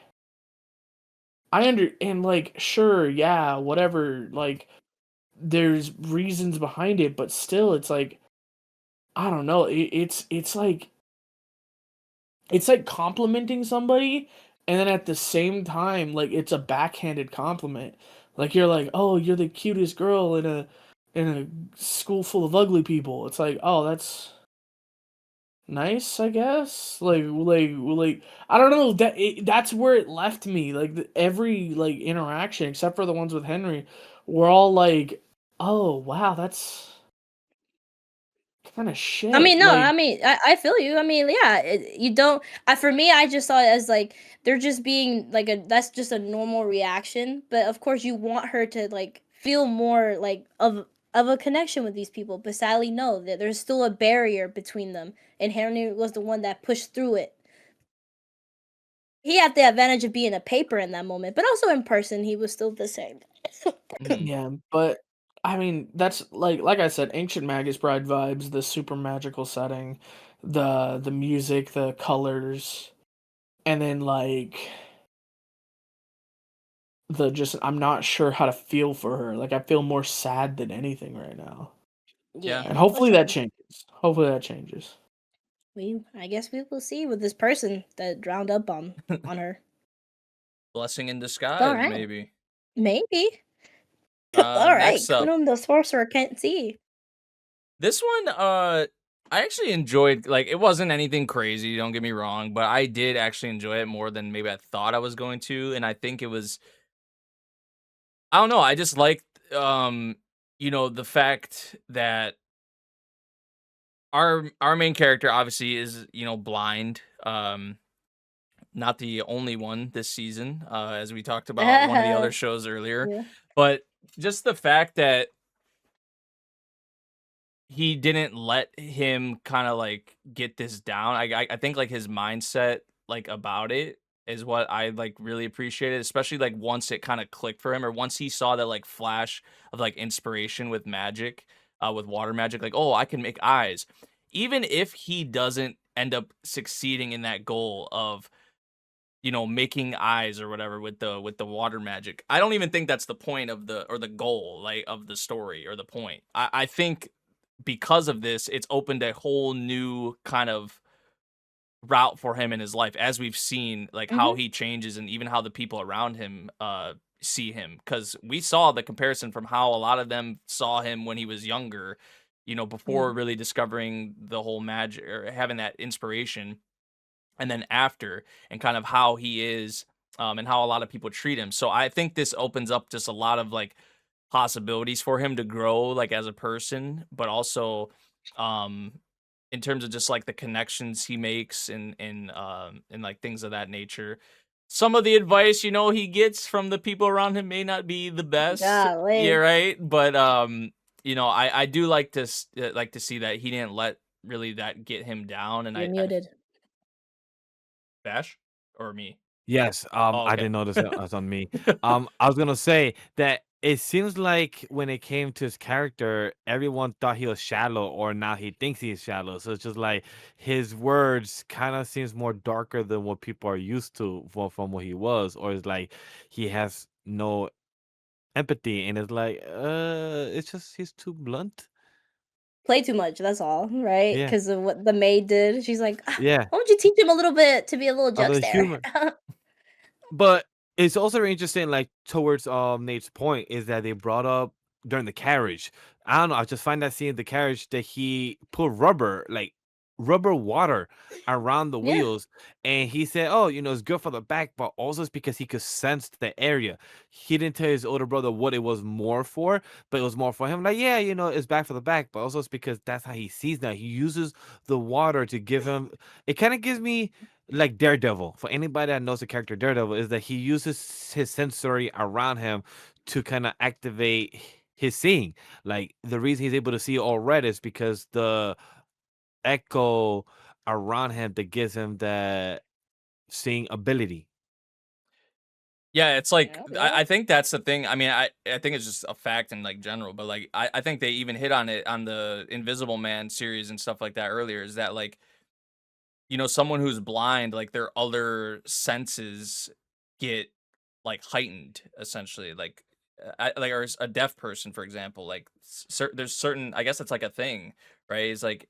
I under and like sure, yeah, whatever, like there's reasons behind it, but still it's like I don't know. It's like complimenting somebody, and then at the same time, like it's a backhanded compliment. Like you're like, oh, you're the cutest girl in a school full of ugly people. It's like, oh, that's nice, I guess. Like I don't know. That's where it left me. Like every like interaction, except for the ones with Henry, were all like, oh wow, that's kind of I shit. mean, no, Like. I mean, I feel you. I mean, yeah, you don't. For me, I just saw it as like they're just being like that's just a normal reaction. But of course, you want her to like feel more like of a connection with these people. But sadly, no, that there's still a barrier between them. And Henry was the one that pushed through it. He had the advantage of being a paper in that moment, but also in person, he was still the same. Mhm. Yeah, but I mean, that's like I said, Ancient Magus Bride vibes, the super magical setting, the music, the colors, and then like the just I'm not sure how to feel for her. Like I feel more sad than anything right now. Yeah. Yeah, And for hopefully that sure. changes. Hopefully that changes. I guess we will see with this person that drowned up on her. Blessing in All disguise, right, maybe. maybe. All right, Next up, Kunon the sorcerer can't see. this one, I actually enjoyed. Like, it wasn't anything crazy. Don't get me wrong, but I did actually enjoy it more than maybe I thought I was going to, and I think it was. I don't know. I just liked, the fact that our main character obviously is blind. Not the only one this season, as we talked about one of the other Yeah. shows earlier, but just the fact that he didn't let him kind of like get this down. I think like his mindset like about it is what I like really appreciated, especially like once it kind of clicked for him, or once he saw that like flash of like inspiration with magic, with water magic, like, oh, I can make eyes. Even if he doesn't end up succeeding in that goal of making eyes or whatever with the water magic. I don't even think that's the point of the goal, like, of the story, or the point. I think because of this, it's opened a whole new kind of route for him in his life, as we've seen like how Mhm. he changes, and even how the people around him see him, because we saw the comparison from how a lot of them saw him when he was younger, Yeah. before really discovering the whole magic or having that inspiration, and then after, and kind of how he is, and how a lot of people treat him. So I think this opens up just a lot of like possibilities for him to grow like as a person, but also, um in terms of just like the connections he makes and like things of that nature. Some of the advice, he gets from the people around him may not be the best. Yeah, Golly. right. But I do like to like to see that he didn't let really that get him down. And You're I muted. Bash or me. Yes, Oh, I okay. didn't notice it was on me. I was gonna say that it seems like when it came to his character, everyone thought he was shallow, or now he thinks he's shallow. So it's just like his words kind of seems more darker than what people are used to from what he was, or it's like he has no empathy, and it's like, it's just he's too blunt. Play too much, that's all, right? Yeah, Because of what the maid did. She's like, "Ah, yeah, why don't you teach him a little bit to be a little of the jokester?" humor. But it's also very interesting, like towards Nate's point, is that they brought up during the carriage. I don't know. I just find that scene in the carriage that he put rubber water around the Yeah, wheels, and he said, "Oh, it's good for the back, but also it's because he could sense the area." He didn't tell his older brother what it was more for, but it was more for him. Like, yeah, it's bad for the back, but also it's because that's how he sees now. He uses the water to give him. It kind of gives me like Daredevil. For anybody that knows the character Daredevil, is that he uses his sensory around him to kind of activate his seeing. Like the reason he's able to see all red is because the echo around him that gives him that seeing ability. Yeah, it's like yeah, yeah. I think that's the thing. I mean, I think it's just a fact in like general, but like I think they even hit on it on the Invisible Man series and stuff like that earlier. Is that like someone who's blind, like their other senses get like heightened essentially, like like or a deaf person, for example, like there's certain, I guess it's like a thing, right? It's like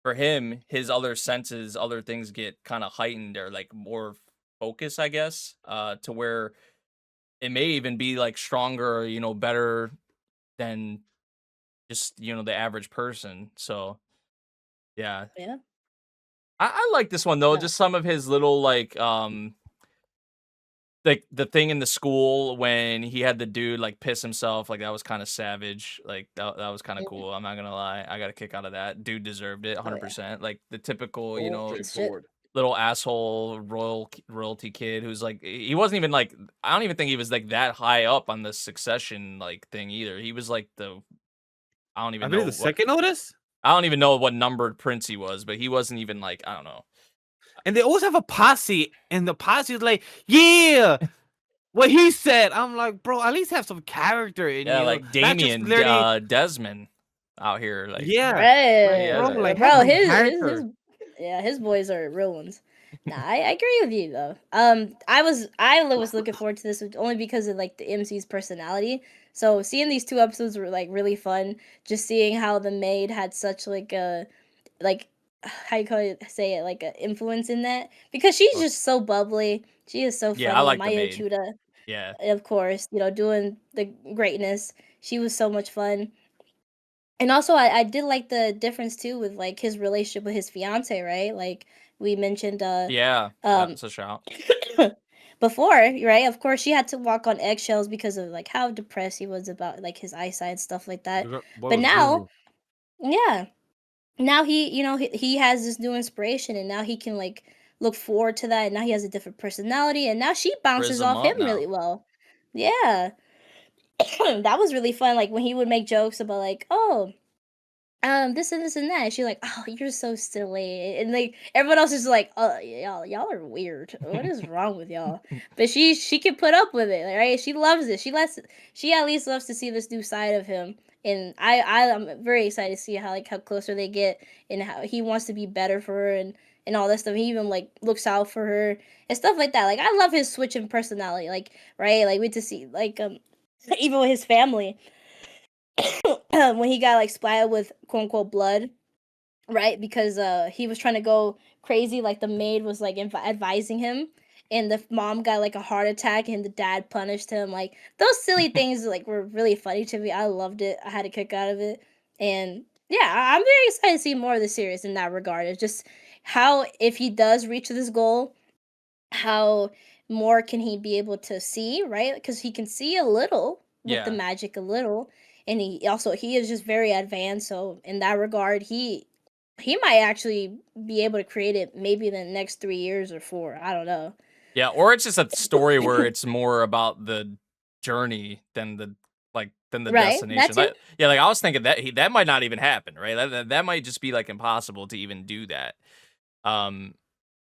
for him, his other senses, other things get kind of heightened or like more focus, I guess, to where it may even be like stronger, or, better than just the average person. So yeah, Yeah. I like this one though. No. Just some of his little like the thing in the school when he had the dude like piss himself, like that was kind of savage. Like that was kind of Mhm. cool. I'm not gonna lie, I got a kick out of that. Dude deserved it, Oh yeah. 100%. Like the typical, Cool piece of shit. little asshole royalty kid who's like he wasn't even like, I don't even think he was like that high up on the succession like thing either. He was like I don't I even believe know the what second oldest. I don't even know what numbered prince he was, but he wasn't even like, I don't know. And they always have a posse, and the posse is like, yeah, what he said. I'm like, bro, at least have some character in Yeah, you, like not just Damien, literally, Desmond out here, like yeah, like, he Right. has bro, a like have Bro, some his character. yeah, his boys are real ones. Nah, I agree with you though. I was looking forward to this only because of like the MC's personality. So seeing these two episodes were like really fun. Just seeing how the maid had such like a like how you call it, say it, like a influence in that, because she's Oh, just so bubbly. She is so Yeah, I funny. like the Maya maid. Chuda, Yeah. of course, doing the greatness. She was so much fun. And also, I did like the difference too with like his relationship with his fiance, right? Like we mentioned, Yeah, um, that's a shout. before, right? Of course, she had to walk on eggshells because of like how depressed he was about like his eyesight and stuff like that. boy But was now, Guru. yeah, now he has this new inspiration, and now he can like look forward to that. And now he has a different personality, and now she bounces Prism off him up now. really well. Yeah, that was really fun. Like when he would make jokes about like, oh, this and that. And she's like, "Oh, you're so silly," and like everyone else is like, y'all are weird. What is wrong with y'all?" But she can put up with it, right? She loves it. She at least loves to see this new side of him, and I'm very excited to see how closer they get, and how he wants to be better for her, and all this stuff. He even like looks out for her and stuff like that. Like I love his switch in personality, like right, like we to see even with his family when he got like splattered with quote unquote blood, right? Because he was trying to go crazy, like the maid was like advising him, and the mom got like a heart attack, and the dad punished him. Like those silly things like were really funny to me. I loved it. I had a kick out of it, and yeah, I'm very excited to see more of the series in that regard. It's just how if he does reach this goal, how more can he be able to see, right? Because he can see a little with the Yeah. magic, a little, and he is just very advanced. So in that regard, he might actually be able to create it maybe in the next 3 years or 4. I don't know. Yeah, or it's just a story where it's more about the journey than the Right, that destination. too. Yeah, like I was thinking that that might not even happen, right? That might just be like impossible to even do that. Um,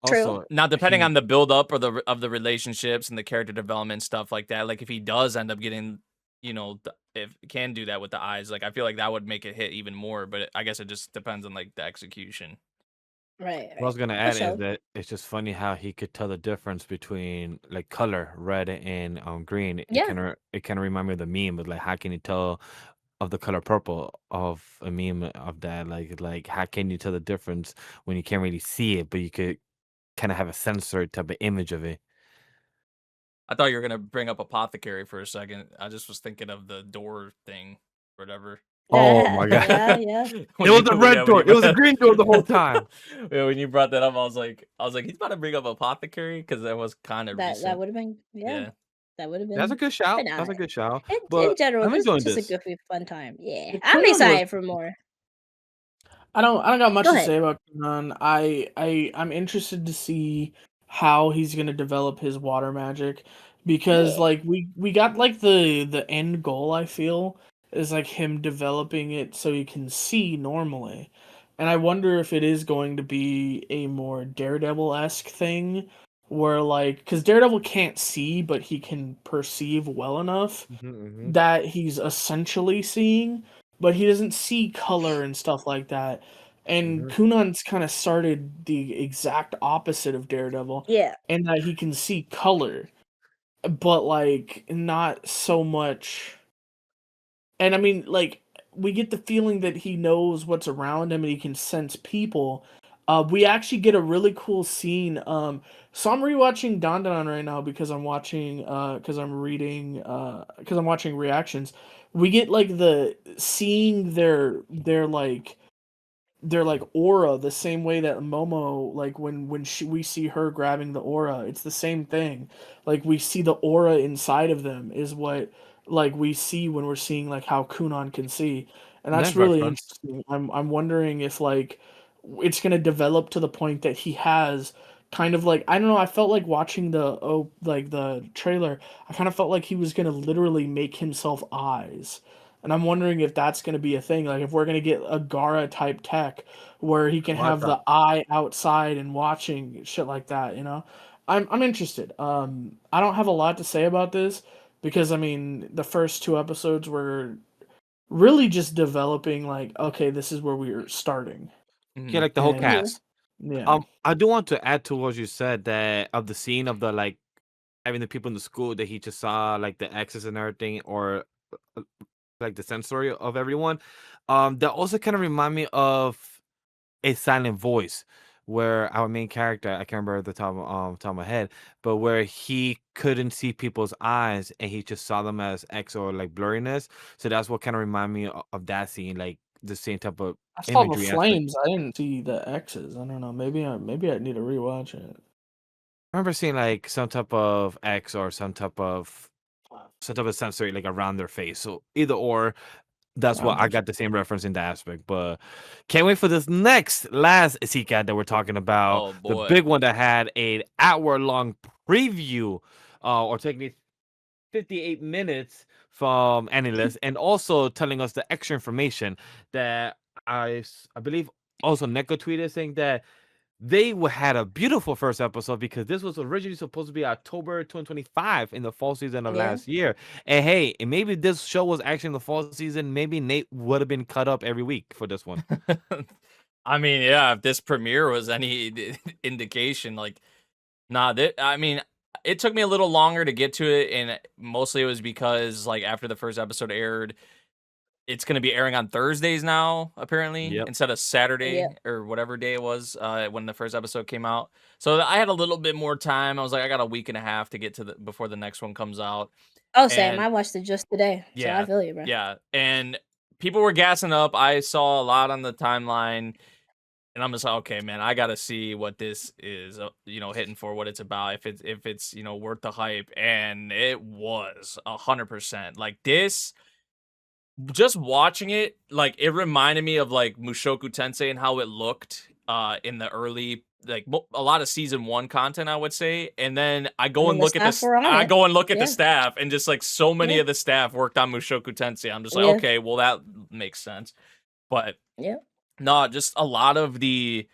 True. Also, Now depending he on the build up or of the relationships and the character development stuff like that, like if he does end up getting, if he can do that with the eyes, like I feel like that would make it hit even more. But I guess it just depends on like the execution. Right, what I was right. gonna For add is sure. that it's just funny how he could tell the difference between like color, red and green. Yeah. It kind of remind me of the meme, but like how can you tell of the color purple of a meme of that? Like how can you tell the difference when you can't really see it, but you could kind of have a sensor type of image of it? I thought you were gonna bring up apothecary for a second. I just was thinking of the door thing, whatever. Oh my god. Yeah, yeah. It was a red door. It was a green door the whole time. Yeah, when you brought that up, I was like, he's about to bring up apothecary because that was kind of That recent. would have been, yeah. Yeah. That would have That's a been, good shout. but nah, That's a good shout. in But general, I'm enjoying just a this. goofy fun time. Yeah. The I'm Kunon was. excited for more. I don't got much Go to ahead. say about Kunon. I'm interested to see how he's gonna develop his water magic because Yeah. like we got like the end goal I feel is like him developing it so he can see normally. And I wonder if it is going to be a more Daredevil-esque thing where like cuz Daredevil can't see but he can perceive well enough Mhm. that he's essentially seeing, but he doesn't see color and stuff like that. And Mhm. Kunon's kind of started the exact opposite of Daredevil, Yeah. in that he can see color, but like not so much. And I mean, like, we get the feeling that he knows what's around him and he can sense people. We actually get a really cool scene. So I'm rewatching Dandadan right now because I'm watching, because I'm reading, because I'm watching reactions. We get like the seeing their like aura the same way that Momo, like when we see her grabbing the aura, it's the same thing. Like we see the aura inside of them is what like we see when we're seeing like how Kunon can see. And that's Nice really reference. interesting. I'm wondering if like it's gonna develop to the point that he has kind of like I don't know, I felt like watching the trailer, I kind of felt like he was gonna literally make himself eyes. And I'm wondering if that's going to be a thing. Like, if we're going to get a Gara type tech where he can What have the? the eye outside and watching shit like that, you know? I'm interested. I don't have a lot to say about this because, I mean, the first 2 episodes were really just developing, like, okay, this is where we're starting. Yeah, Mhm. like the whole And Mhm. cast. yeah. I do want to add to what you said that of the scene of the like having the people in the school that he just saw like the X's and everything, or uh, like the sensory of everyone. That also kind of remind me of A Silent Voice, where our main character, I can't remember at the top of my head, but where he couldn't see people's eyes and he just saw them as X or like blurriness. So that's what kind of remind me of that scene, like the same type of I saw the imagery aspect. flames. I didn't see the X's. I don't know. Maybe I need to rewatch it. I remember seeing like some type of X or some type of sensory like around their face. So either or, that's I'm what I got the same reference in that aspect. But can't wait for this last Isekai that we're talking about. Oh The boy. big one that had an hour-long preview, or technically 58 minutes from Anilist, and also telling us the extra information that I believe also Neko tweeted saying that had a beautiful first episode because this was originally supposed to be October 2025 in the fall season of Yeah. last year. And hey, and maybe this show was actually in the fall season. Maybe Nate would have been cut up every week for this one. I mean, yeah, if this premiere was any indication, like, nah, I mean, it took me a little longer to get to it, and mostly it was because, like, after the first episode aired, it's gonna be airing on Thursdays now, apparently, Yep. instead of Yeah. Saturday or whatever day it was when the first episode came out. So I had a little bit more time. I was like, I got a week and a half to get to before the next one comes out, Oh, same. and I watched it just today, so I yeah, feel you, bro. yeah, and people were gassing up. I saw a lot on the timeline. And I'm just like, okay, man, I gotta see what this is, hitting for, what it's about, if it's worth the hype, and it was 100%. Like this, just watching it, like it reminded me of like Mushoku Tensei and how it looked in the early like a lot of season 1 content, I would say. And then I I go mean, and the look at staff this were on I it. go and look at the Yeah. staff, and just like so many Yeah. of the staff worked on Mushoku Tensei. I'm just like, Yeah. okay, well that makes sense. But Yeah. no, just a lot of the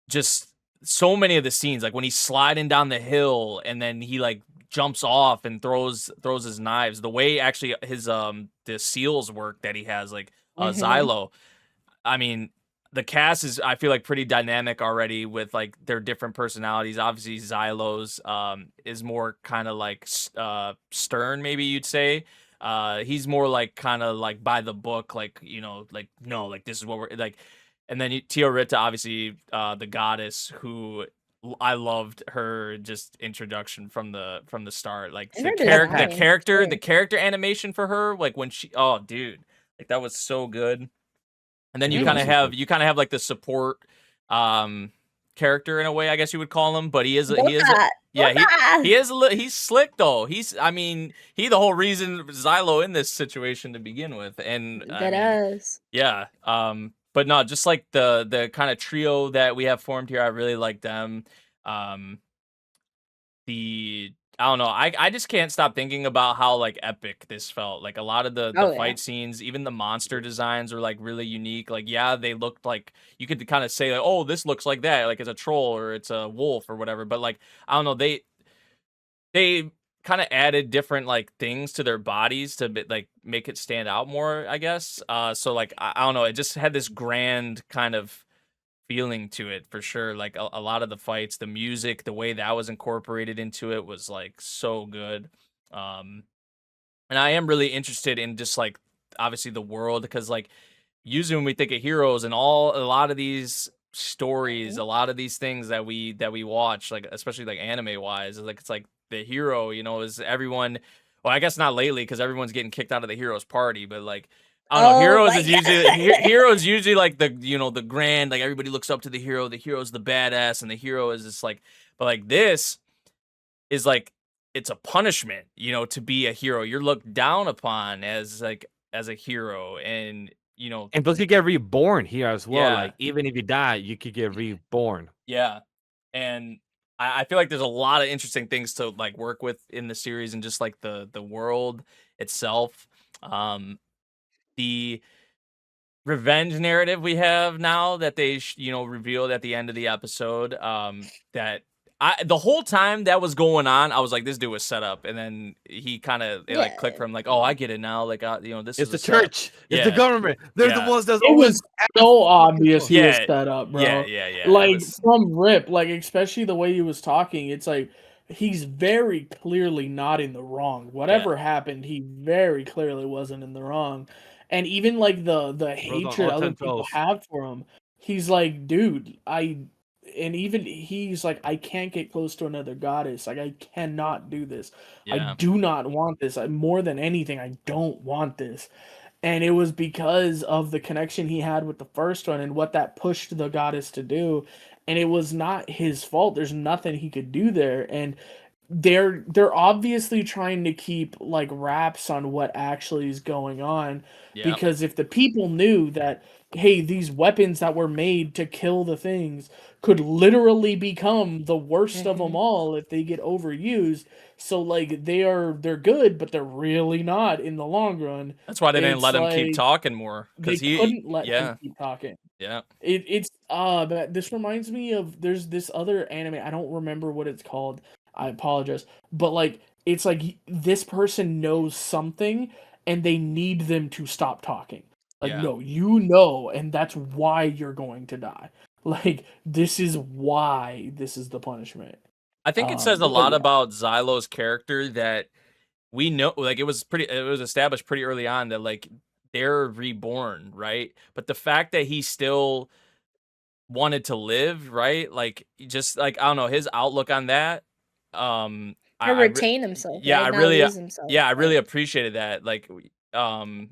just so many of the scenes, like when he's sliding down the hill and then he like jumps off and throws his knives. The way actually his the seals work that he has, like Mhm. Xylo. I mean, the cast is, I feel like, pretty dynamic already with like their different personalities. Obviously, Xylo's is more kind of like stern, maybe you'd say. He's more like kind of like by the book, like, you know, like, no, like this is what we're like. And then Tiorita, obviously, the goddess, who I loved her just introduction from the start. Like And the her design. the character animation for her, like when she, oh dude, like that was so good. And then you It kind was of so have good. like the support character in a way, I guess you would call him, but he is Boca. yeah, Boca. he's slick though. I mean, he the whole reason Xylo in this situation to begin with. And I That mean, is. yeah, but no, just like the kind of trio that we have formed here, I really like them. Um I don't know. I just can't stop thinking about how like epic this felt. Like a lot of the Oh, yeah. fight scenes, even the monster designs are like really unique. Like yeah, they looked like you could kind of say like, oh, this looks like that, like it's a troll or it's a wolf or whatever. But like I don't know, they kind of added different like things to their bodies to like make it stand out more, I guess. So like I don't know, it just had this grand kind of feeling to it for sure. Like a lot of the fights, the music, the way that was incorporated into it was like so good. Um, and I am really interested in just like obviously the world, because like usually when we think of heroes and a lot of these stories, Mhm. a lot of these things that we watch, like especially like anime wise, is like it's like the hero, you know, is everyone. Well, I guess not lately because everyone's getting kicked out of the heroes party, but like I don't know, Oh heroes my is usually god. heroes usually like the, you know, the grand, like everybody looks up to the hero. The hero's the badass, and the hero is just like, but like this is like it's a punishment, you know, to be a hero. You're looked down upon as like as a hero, and you know, And plus, you get reborn here as well. yeah, Like, even if you die, you could get reborn. yeah, and I feel like there's a lot of interesting things to like work with in the series, and just like the world itself. Um, the revenge narrative we have now that they you know, revealed at the end of the episode, that the whole time that was going on, I was like, this dude was set up. And then he kind of, it like clicked Yeah. for him, like, oh, I get it now, like you know, this It's is a the setup. church. It's the Yeah, government. They're the yeah, ones that's It always was so obvious he was yeah, set up, yeah, bro. yeah, yeah, it Like was, from rip, like especially the way he was talking, it's like he's very clearly not in the wrong. yeah, Whatever happened, he very clearly wasn't in the wrong. And even like the Bro's on hatred all other 10 people toes. have for him, he's like, dude, and even he's like, I can't get close to another goddess. Like I cannot do this. I yeah, do not want this. More than anything, I don't want this. And it was because of the connection he had with the first one and what that pushed the goddess to do. And it was not his fault. There's nothing he could do there. And they're obviously trying to keep like wraps on what actually is going on, yeah, because if the people knew that, hey, these weapons that were made to kill the things could literally become the worst of them Mhm. all if they get overused, so like they're good but they're really not in the long run. that's why they didn't It's let him keep like talking more, because they he, couldn't let him yeah, keep talking. yeah, It's but this reminds me of, there's this other anime, I don't remember what it's called. I apologize. But like it's like this person knows something and they need them to stop talking. Like, yeah. no, you know, and that's why you're going to die. Like this is why this is the punishment. I think it says a But lot yeah. about Xylo's character that we know, like it was established pretty early on that like they're reborn, right? But the fact that he still wanted to live, right? Like just like I don't know, his outlook on that. To I retain himself, yeah, right? I Not really lose himself. yeah, I really Like, appreciated that. Like um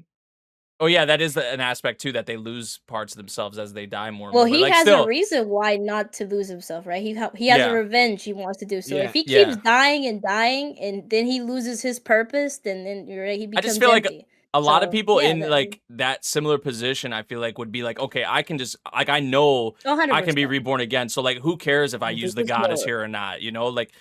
oh yeah, that is an aspect too, that they lose parts of themselves as they die more and well, more. But he like has a still, reason why not to lose himself, right? He has a yeah, revenge he wants to do. So if Yeah. he keeps yeah. dying and dying, and then he loses his purpose, then you're right, he I just becomes feel like empty. A lot of So, people yeah, in like that similar position, I feel like would be like, okay, I can just like I know I can be 100%. reborn again. So like, who cares if I This use the is goddess the here or not? You know, like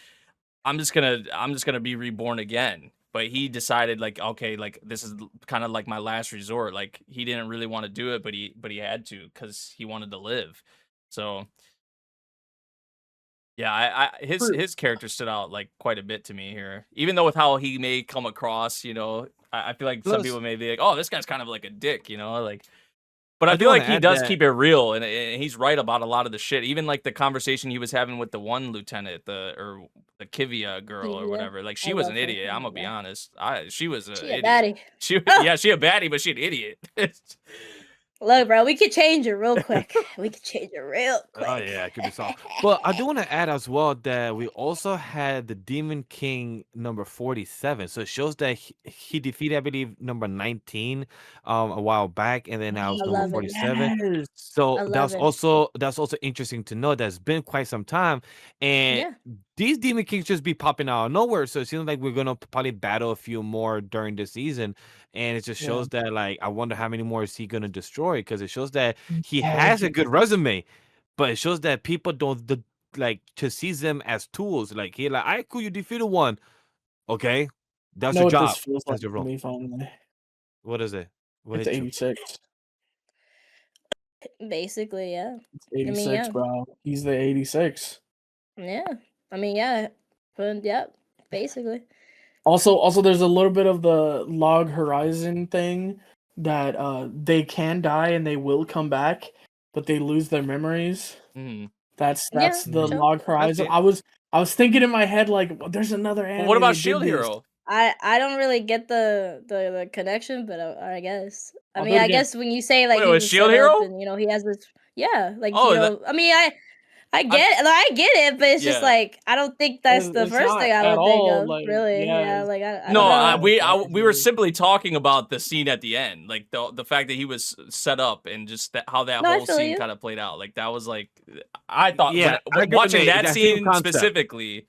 I'm just gonna be reborn again. But he decided like, okay, like this is kind of like my last resort. Like he didn't really want to do it, but he had to because he wanted to live. So yeah, for his character stood out like quite a bit to me here. Even though with how he may come across, I feel like some Plus, people may be like, oh, this guy's kind of like a dick, like. But I I do feel want like to he add does that. keep it real, and he's right about a lot of the shit. Even like the conversation he was having with the one lieutenant, the Kivia girl or yeah, whatever. Like I she was an love her. idiot. Oh I'm my gonna be god, honest. She was an she a idiot. baddie. She Oh, yeah, she a baddie, but she an idiot. look, bro, we could change it real quick. We could change it real Oh quick. yeah, it could be solved. But I do want to add as well that we also had the Demon King number 47. So it shows that he defeated, I believe, number 19 a while back, and then now it's number 11. 47. yes. So that's 11. also interesting to know that it's been quite some time. And Yeah. these Demon Kings just be popping out of nowhere. So it seems like we're gonna probably battle a few more during the season. And it just Yeah. shows that like I wonder how many more is he gonna destroy because it shows that he Oh, has a good resume. But it shows that people don't like to see them as tools. Like he like, "I cool, you defeated one. Okay, I that's know your what this job. feels like That's your to role. me finally. What is it? What It's hit you? 86. Basically, yeah. It's I mean, 86, yeah. bro. He's the 86. Yeah. I mean, yeah. But, yeah, basically. Also, there's a little bit of the Log Horizon thing that they can die and they will come back, but they lose their memories. Mhm. That's Yeah, the sure. Log I Horizon. see. I was thinking in my head like, there's another But anime what about that did Shield this. Hero? I don't really get the connection, but I guess. I I'll do mean, it I again. guess when you say like Wait, he was was Shield set up Hero? and he has this, yeah, like Oh, that I mean, I I'm get I get it, but it's just yeah. like I don't think that's the It's first not thing I at would think all of, like, really. yeah, Yeah, it's like I No, don't not know. as we were fascinating. simply talking about the scene at the end, like the fact that he was set up and just how that No, I whole feel scene you. kind of played out. Like that was like I thought Yeah, I agree with watching Nate. that That same scene concept. specifically,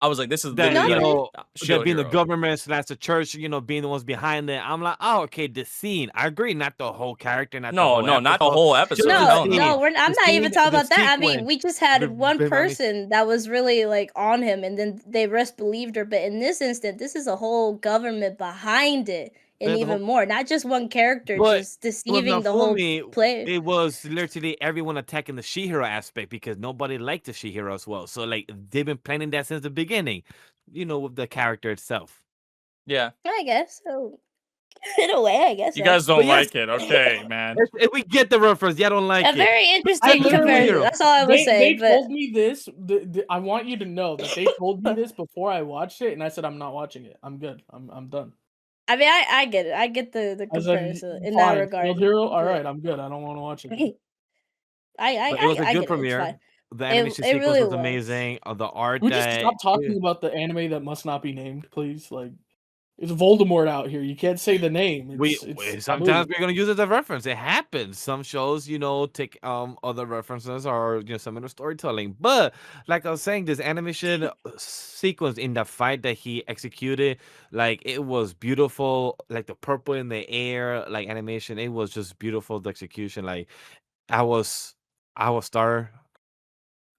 I was like, this is That No, literally I feel you. like that Shield being the Hero. government slash the church, being the ones behind it. I'm like, oh, okay, the scene. I agree, not the whole character, not the No, whole no, not the episode. whole Just episode. the No, Hell scene, no. I'm the not even scene, talking the about that. I mean, sequence. we just had one I mean, person that was really like on him, and then they rest believed her. But in this instant, this is a whole government behind it, and the whole. even more. Not just one character, But just now deceiving the for whole me, play. it was literally everyone attacking the She-Hero aspect because nobody liked the She-Hero as well. So like they've been planning that since the beginning, with the character itself. Yeah. I guess so. In a way, I guess You so. guys don't But yes, like it. Okay, man. if we get the reference, y'all don't A like it. very I interesting Look at the literally, comparison. She-Hero. That's all I would say. they But told me this. I want you to know that they told me this before I watched it, and I said I'm not watching it. I'm good. I'm done. I mean, I get it. I get the I said, comparison in that fine, regard. Shield Hero. All But right, I'm good. I don't want to watch it. Then. But it was a I good get it. It's fine. premiere. The animation It sequence really was was. amazing. The art Can we just stop talking about the anime that must not be named, please? Like, it's Voldemort out here. You can't say the name. It's sometimes taboo. we're gonna use it as a reference. It happens. Some shows, take other references or some of the storytelling. But like I was saying, this animation sequence in the fight that he executed, like it was beautiful. Like the purple in the air, like animation, it was just beautiful. The execution, like I was, I was star,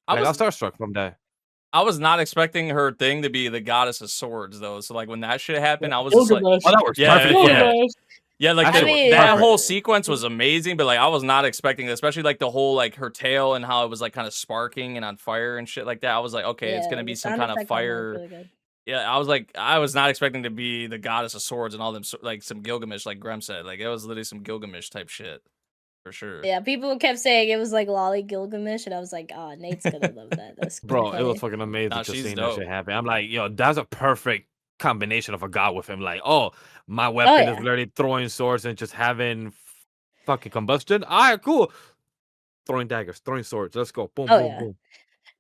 I like I was was starstruck from that. I was not expecting her thing to be the goddess of swords though. So like when that shit happened, I was just like, Gilgamesh. Oh, that works yeah, perfectly for yeah. her. Gilgamesh. Yeah, like That shit works that perfect. whole sequence was amazing, but like I was not expecting it, especially like the whole like her tail and how it was like kind of sparking and on fire and shit like that. I was like, okay, it's Yeah, gonna be the some sound kind of effect on that was fire. really good. Yeah, I was not expecting to be the goddess of swords and all them like some Gilgamesh, like Grem said. Like it was literally some Gilgamesh type shit for sure. Yeah, people kept saying it was like Lolly Gilgamesh, and I was like, oh, Nate's gonna love that. That's gonna be Bro, it was funny. fucking amazing Nah, just she's seeing that shit dope. happen. I'm like, yo, that's a perfect combination of a god with him. Like, oh, my Oh weapon is yeah. literally throwing swords and just having fucking combustion. All right, cool. Throwing daggers, throwing swords. Let's go. Boom, Oh boom, yeah. boom.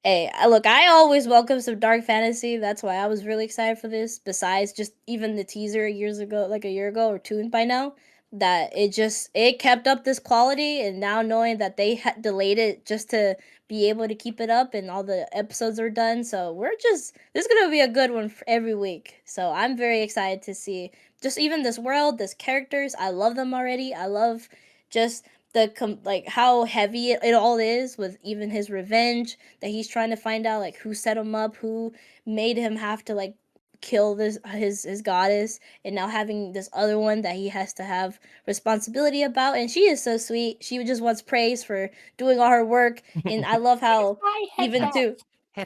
Hey, look, I always welcome some dark fantasy. That's why I was really excited for this. Besides just even the teaser years ago, like a year ago or two by now. that it kept up this quality, and now knowing that they delayed it just to be able to keep it up and all the episodes are done, so this is gonna be a good one for every week. So I'm very excited to see just even this world, this characters. I love them already. I love just like how heavy it all is, with even his revenge that he's trying to find out like who set him up, who made him have to like kill his goddess, and now having this other one that he has to have responsibility about. And she is so sweet. She just wants praise for doing all her work, and I love how even too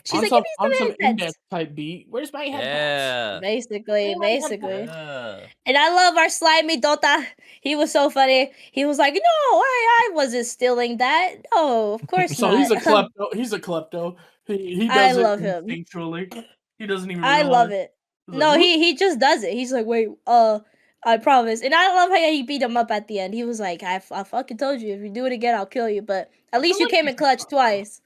she's like, give me on some some index headsets. type beat. Where's my headphones? Yeah. Basically. Yeah. And I love our slimy Dota. He was so funny. He was like, no, I wasn't stealing that. No, of course So not. he's a klepto. He's a klepto. He I does it love him. instinctually. He doesn't even I realize. love it. He's No, like, he just does it. He's like, wait, I promise. And I love how he beat him up at the end. He was like, I fucking told you, if you do it again, I'll kill you. But at least you came in clutch twice.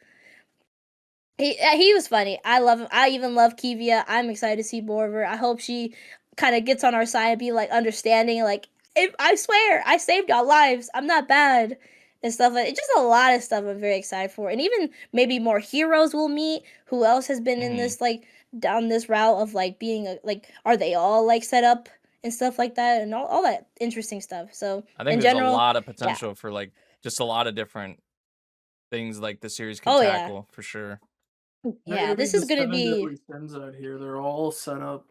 He was funny. I love him. I even love Kivia. I'm excited to see more of her. I hope she kind of gets on our side and be like understanding. Like, I swear, I saved y'all lives. I'm not bad. And stuff like, it's just a lot of stuff I'm very excited for. And even maybe more heroes we'll meet. Who else has been in this like down this route of like being like, are they all like set up and stuff like that, and all that interesting stuff. So I think in there's general, a lot of potential for like just a lot of different things like the series can Oh, yeah. tackle for sure. yeah, this is gonna be sins out here. They're all set up.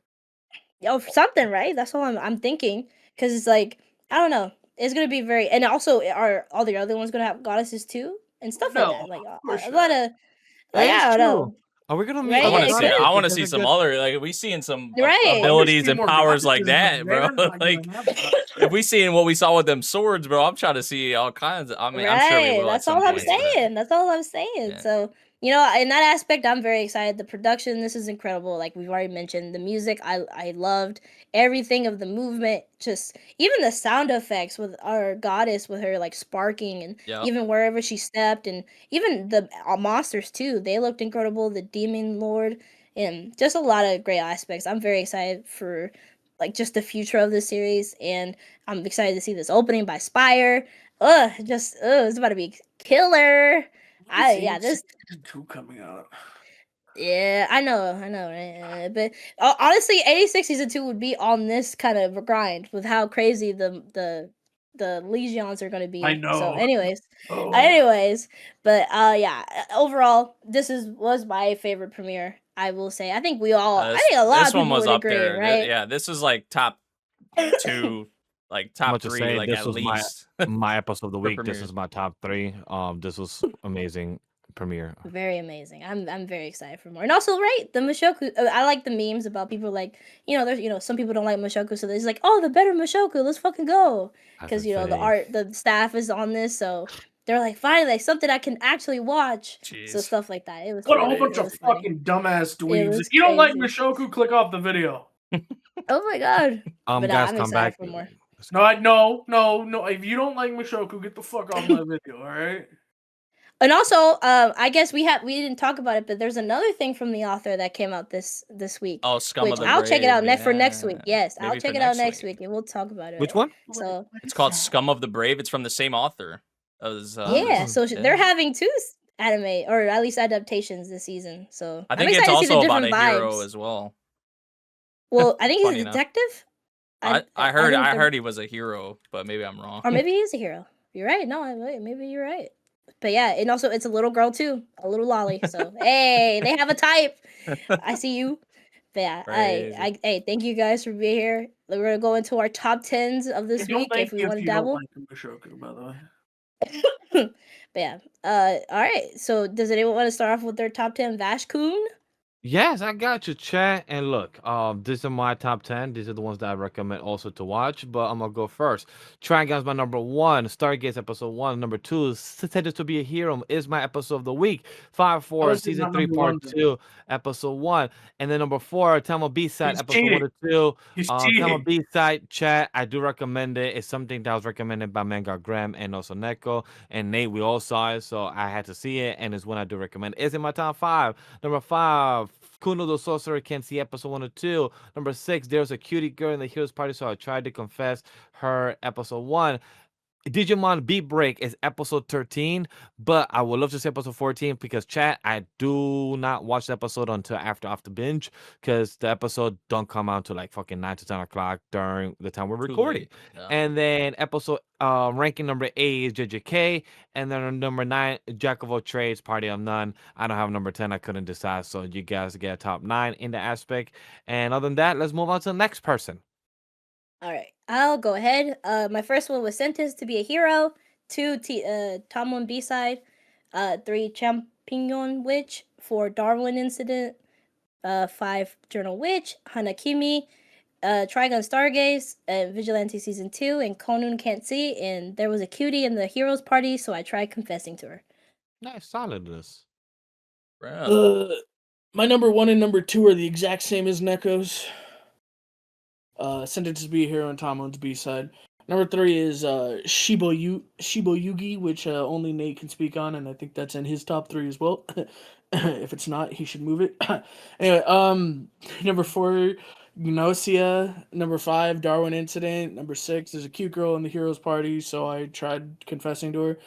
something, right? That's all I'm thinking. Because it's like, I don't know. It's gonna be very, and also are all the other ones gonna have goddesses too and stuff like that. Like course a lot of like, That is I don't true. know. Are we gonna meet? Right? I Yeah, want to it see. could. I want to Because see a some good- other. Like we seeing some Right. abilities and More powers like goddesses, that, bro. they're not Like gonna have that. if we seeing what we saw with them swords, bro, I'm trying to see all kinds. I mean, I'm sure we Right. will. That's at all some I'm point, but- saying. That's all I'm saying. Yeah. So, you know, in that aspect, I'm very excited. The production, this is incredible. Like we've already mentioned, the music, I loved everything of the movement. Just even the sound effects with our goddess, with her like sparking, and Yep. even wherever she stepped, and even the monsters too. They looked incredible. The demon lord, and just a lot of great aspects. I'm very excited for like just the future of the series, and I'm excited to see this opening by Spire. It's about to be killer. This season 2 coming out. yeah, I know, right? But honestly, 86 season 2 would be on this kind of grind with how crazy the legions are going to be. I So, know. anyways, Oh. but overall, was my favorite premiere. I will say, I think we all, I think a lot This of people one was would up agree, there. right? Yeah, this is like top 2, like I'm top about to 3, say, like this at was my- least. My episode of the week. This premieres. is my top 3. This was amazing premiere. Very amazing. I'm very excited for more. And also, right, the Mushoku. I like the memes about people like, there's some people don't like Mushoku, so there's like, oh, the better Mushoku, let's fucking go. Because the staff is on this, so they're like, finally, like, something I can actually watch. So Jeez. stuff like that. It was What a funny. whole bunch It of was funny. fucking dumbass It dweebs. was If you don't like crazy. Mushoku, click off the video. Oh my god. But guys, I'm come excited back. for more. No. If you don't like Mushoku, get the fuck off my video, all right? And also, I guess we didn't talk about it, but there's another thing from the author that came out this week. Oh, Scum Which of the I'll check it out Brave, for next week. yeah. Yes, I'll Maybe check for it out next next week. week, and we'll talk about it. Which one? So It's called Scum of the Brave. It's from the same author. As, yeah, this- so they're having 2 anime or at least adaptations this season. So I I'm think it's excited to see the also about a different hero vibes. as well. Well, I think he's Funny a enough. detective. I think they're- heard he was a hero, but maybe I'm wrong. or maybe he is a hero. You're right. No, maybe you're right. But yeah, and also it's a little girl too, a little lolly. So hey, they have a type. I see you. But yeah, hey, thank you guys for being here. We're gonna go into our top 10s of this Don't week thank if we you want to you don't dabble. like Mushoku, by the way. But yeah, all right. So does anyone want to start off with their top 10 Vash-kun? Yes, I got you, chat. And look, these are my top 10. These are the ones that I recommend also to watch, but I'm gonna go first. TRIGUN's my number 1. STARGAZE episode 1. Number 2, Said to Be a Hero is my episode of the week. 5-4, That was season not 3, number part 1 then. 2, episode 1. And then number 4, Tamon B-side, He's episode cheating. 1 to 2. He's Tamon cheating. B-side, chat. I do recommend it. It's something that was recommended by Manga Grem and also Neko and Nate. We all saw it, so I had to see it, and it's one I do recommend. It's in my top 5. Number 5, Kunon the Sorcerer can't see episode 1 or 2. Number 6, there's a cutie girl in the hero's party, so I tried to confess her episode 1. Digimon Beat Break is episode 13, but I would love to say episode 14 because chat, I do not watch the episode until after the binge because the episode don't come out to like fucking 9 to 10 o'clock during the time we're Too recording. late. Yeah. And then episode ranking number 8 is JJK, and then number 9, Jack of all trades, Party of none. I don't have number 10, I couldn't decide, so you guys get a top 9 in the aspect. And other than that, let's move on to the next person. All right, I'll go ahead. My first one was Sentenced to be a Hero. 2, Tamon B-side. 3, Champignon Witch. 4, Darwin Incident. 5, Journal Witch. Hana-Kimi. TRIGUN STARGAZE. Vigilantes Season 2. And Kunon Can't See. And there was a cutie in the Heroes Party, so I tried confessing to her. Nice, solidness. My number 1 and number 2 are the exact same as Neko's. Sentenced to be a Hero and Tamon's B-side. Number 3 is SHIBOYUGI, which only Nate can speak on, and I think that's in his top 3 as well. If it's not, he should move it. Anyway, number 4, Gnosia. Number 5, Darwin Incident. Number 6, there's a cute girl in the Heroes Party, so I tried confessing to her.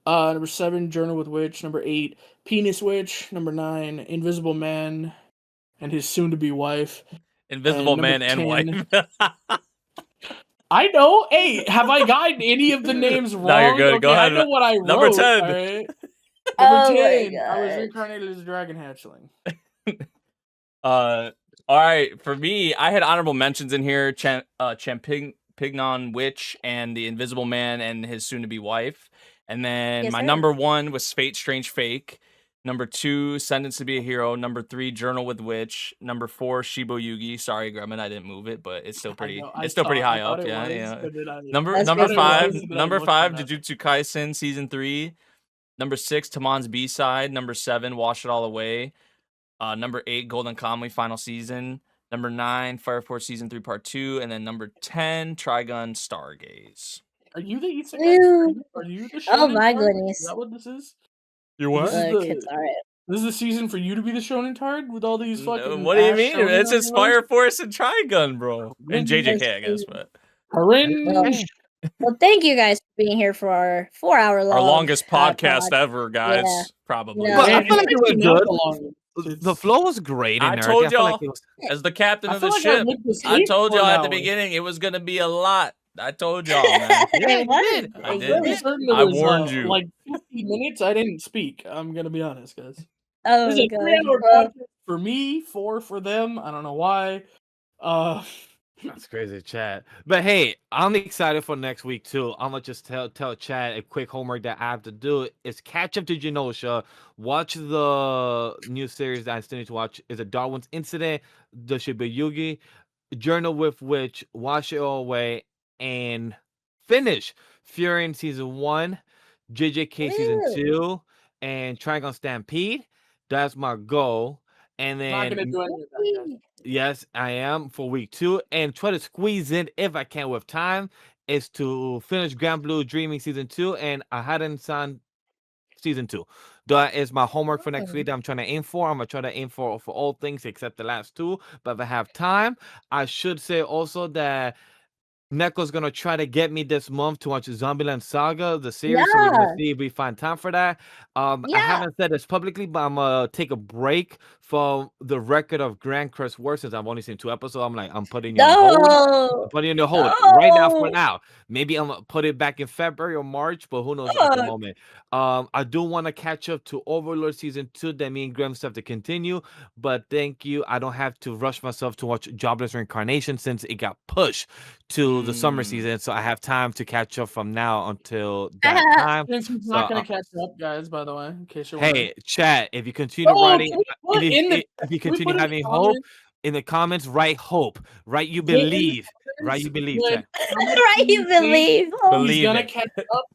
Number 7, Journal with Witch. Number 8, Penis Witch. Number 9, Invisible Man and his soon-to-be wife. Invisible Man and 10. wife. I know. Hey, have I gotten any of the names wrong? No, you're good. Go ahead. I know what I wrote. Number 10. All right. Oh Number my 10. I was God. reincarnated as a dragon hatchling. All right. For me, I had honorable mentions in here: Champignon Witch and the Invisible Man and his soon-to-be wife. And then Yes, my sir. number 1 was Fate Strange Fake. Number 2, Sentenced to be a Hero. Number 3, Journal with Witch. Number 4, SHIBOYUGI. Sorry, Gremlin, I didn't move it, but it's still pretty. It's still pretty high up. Yeah, yeah. Number That's number good. 5, But I number looked 5, it up. Jujutsu Kaisen season 3. Number 6, Tamon's B-side. Number 7, Wash It All Away. Number 8, Golden Kamuy final season. Number 9, Fire Force season 3 part 2, and then number 10, Trigun Stargaze. Are you the Isekai? Ew. Are you the Oh shonen my tard? goodness. Is that what this is? You what? This is Look, the- it's alright. This is the season for you to be the shonen tard with all these fucking. What do you ass mean? shonen It's just animals? Fire Force and Trigun, bro. And JJK, I guess, That's but Cringe. Well, thank you guys for being here for our 4-hour-long. our longest podcast pod. ever, guys. Yeah. Probably. No. But I Man, feel like it was it's not good. the longest. The flow was great in I there. told I feel like y'all. it was- As the captain I of the feel like I ship, went to I sleep told for y'all an at the hour. beginning it was gonna be a lot. I told y'all, man. It was. I It did. I'm was. certain it I was, warned you. Like 50 minutes, I didn't speak. I'm gonna be honest, guys. Oh This my is a god. 3-hour Well, podcast for me, 4 for them. I don't know why. That's crazy, Chad. But hey, I'm excited for next week too. I'm gonna just tell Chad a quick homework that I have to do is catch up to Gnosia, watch the new series that I still need to watch. Is a Darwin's Incident, the SHIBOYUGI, Journal with Witch, Wash It All Away, and finish Fury season 1, JJK season Ew. 2, and Trigun Stampede. That's my goal. And I'm not then gonna do any of that, guys. yes, I am for week 2, and try to squeeze in if I can with time is to finish Grand Blue Dreaming season 2 and Ahaden San season 2. That is my homework for next week that I'm trying to aim for. I'm gonna try to aim for all things except the last 2. But if I have time, I should say also that Neko's gonna try to get me this month to watch Zombieland Saga, the series. So we're Yeah. gonna see if we find time for that. I Yeah. haven't said this publicly, but I'm gonna take a break from the record of Grand Crest War since I've only seen 2 episodes. I'm putting you on hold. No. I'm putting you on hold right now for No. now. Maybe I'm gonna put it back in February or March, but who knows at the Fuck. moment. I do want to catch up to Overlord season 2. That me and Grem still have to continue. But thank you. I don't have to rush myself to watch Jobless Reincarnation since it got pushed to the summer season. So I have time to catch up from now until that time. Vincent's not gonna catch up, guys. By the way, in case you're wondering. Hey, chat, if you continue Oh, writing, can we put if in the- you can we continue put in the having hope comments- in the comments, write hope. Right, you Put in the believe. Right, you comments believe, when- chat. how much Right, you you think believe. Oh, Believe he's gonna it. catch up.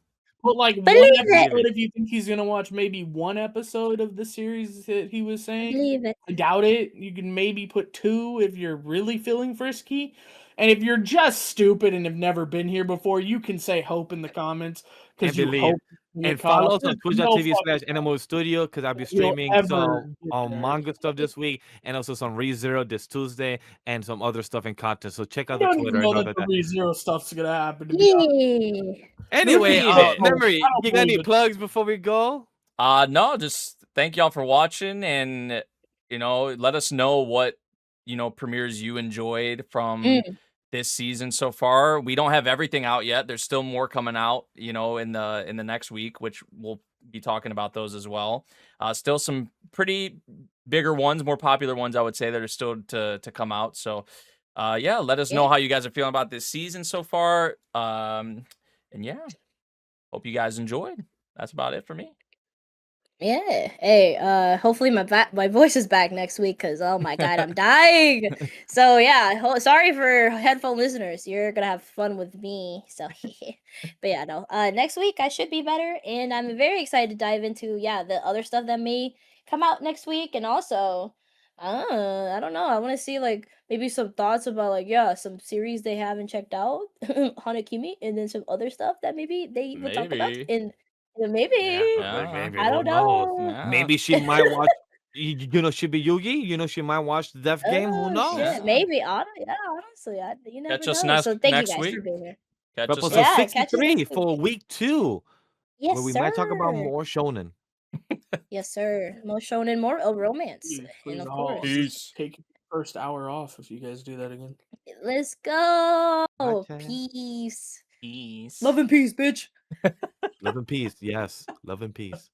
Put like Believe one it. episode if you think he's gonna watch maybe 1 episode of the series that he was saying. believe it. I doubt it. You can maybe put 2 if you're really feeling frisky. And if you're just stupid and have never been here before, you can say hope in the comments because And you believe. hope And follow us on There's no fucking twitch.tv/Animal Studio because I'll be you'll streaming ever some get there. manga stuff this week and also some ReZero this Tuesday and some other stuff in content. So check I out the don't Twitter even and know all that that. the ReZero stuff's gonna happen. To be honest. Yeah. Anyway, Repeat it. Memory, I don't you got any believe it. plugs before we go? No, just thank y'all for watching, and let us know what premieres you enjoyed from Mm. this season so far. We don't have everything out yet. There's still more coming out, in the next week, which we'll be talking about those as well. Still some pretty bigger ones, more popular ones, I would say, that are still to come out. So, yeah, let us know Yeah. how you guys are feeling about this season so far. And yeah, hope you guys enjoyed. That's about it for me. Yeah. Hey, hopefully my voice is back next week because oh my god, I'm dying. So yeah, sorry for headphone listeners. You're gonna have fun with me. So but yeah, no. Next week I should be better, and I'm very excited to dive into the other stuff that may come out next week, and also I don't know. I want to see like maybe some thoughts about like some series they haven't checked out, Hana-Kimi, and then some other stuff that maybe they will talk about Maybe. in maybe. Maybe. I Who don't knows? know. Yeah. Maybe she might watch. Shibuyugi. She might watch the Death Game. Who Oh knows? shit, Yeah. maybe. Honestly, you never Catch us know. So thank you next guys for week. being here. Catch us Episode next. Yeah, catch us 63 next for week. week 2, Yes, where we sir. might talk about more shonen. Yes, sir. More shonen, more romance, Please, and please, of I'll course, Peace. take first hour off if you guys do that again. let's go. Okay. Peace. Peace. Love and peace, bitch. Love and peace. Yes. Love and peace.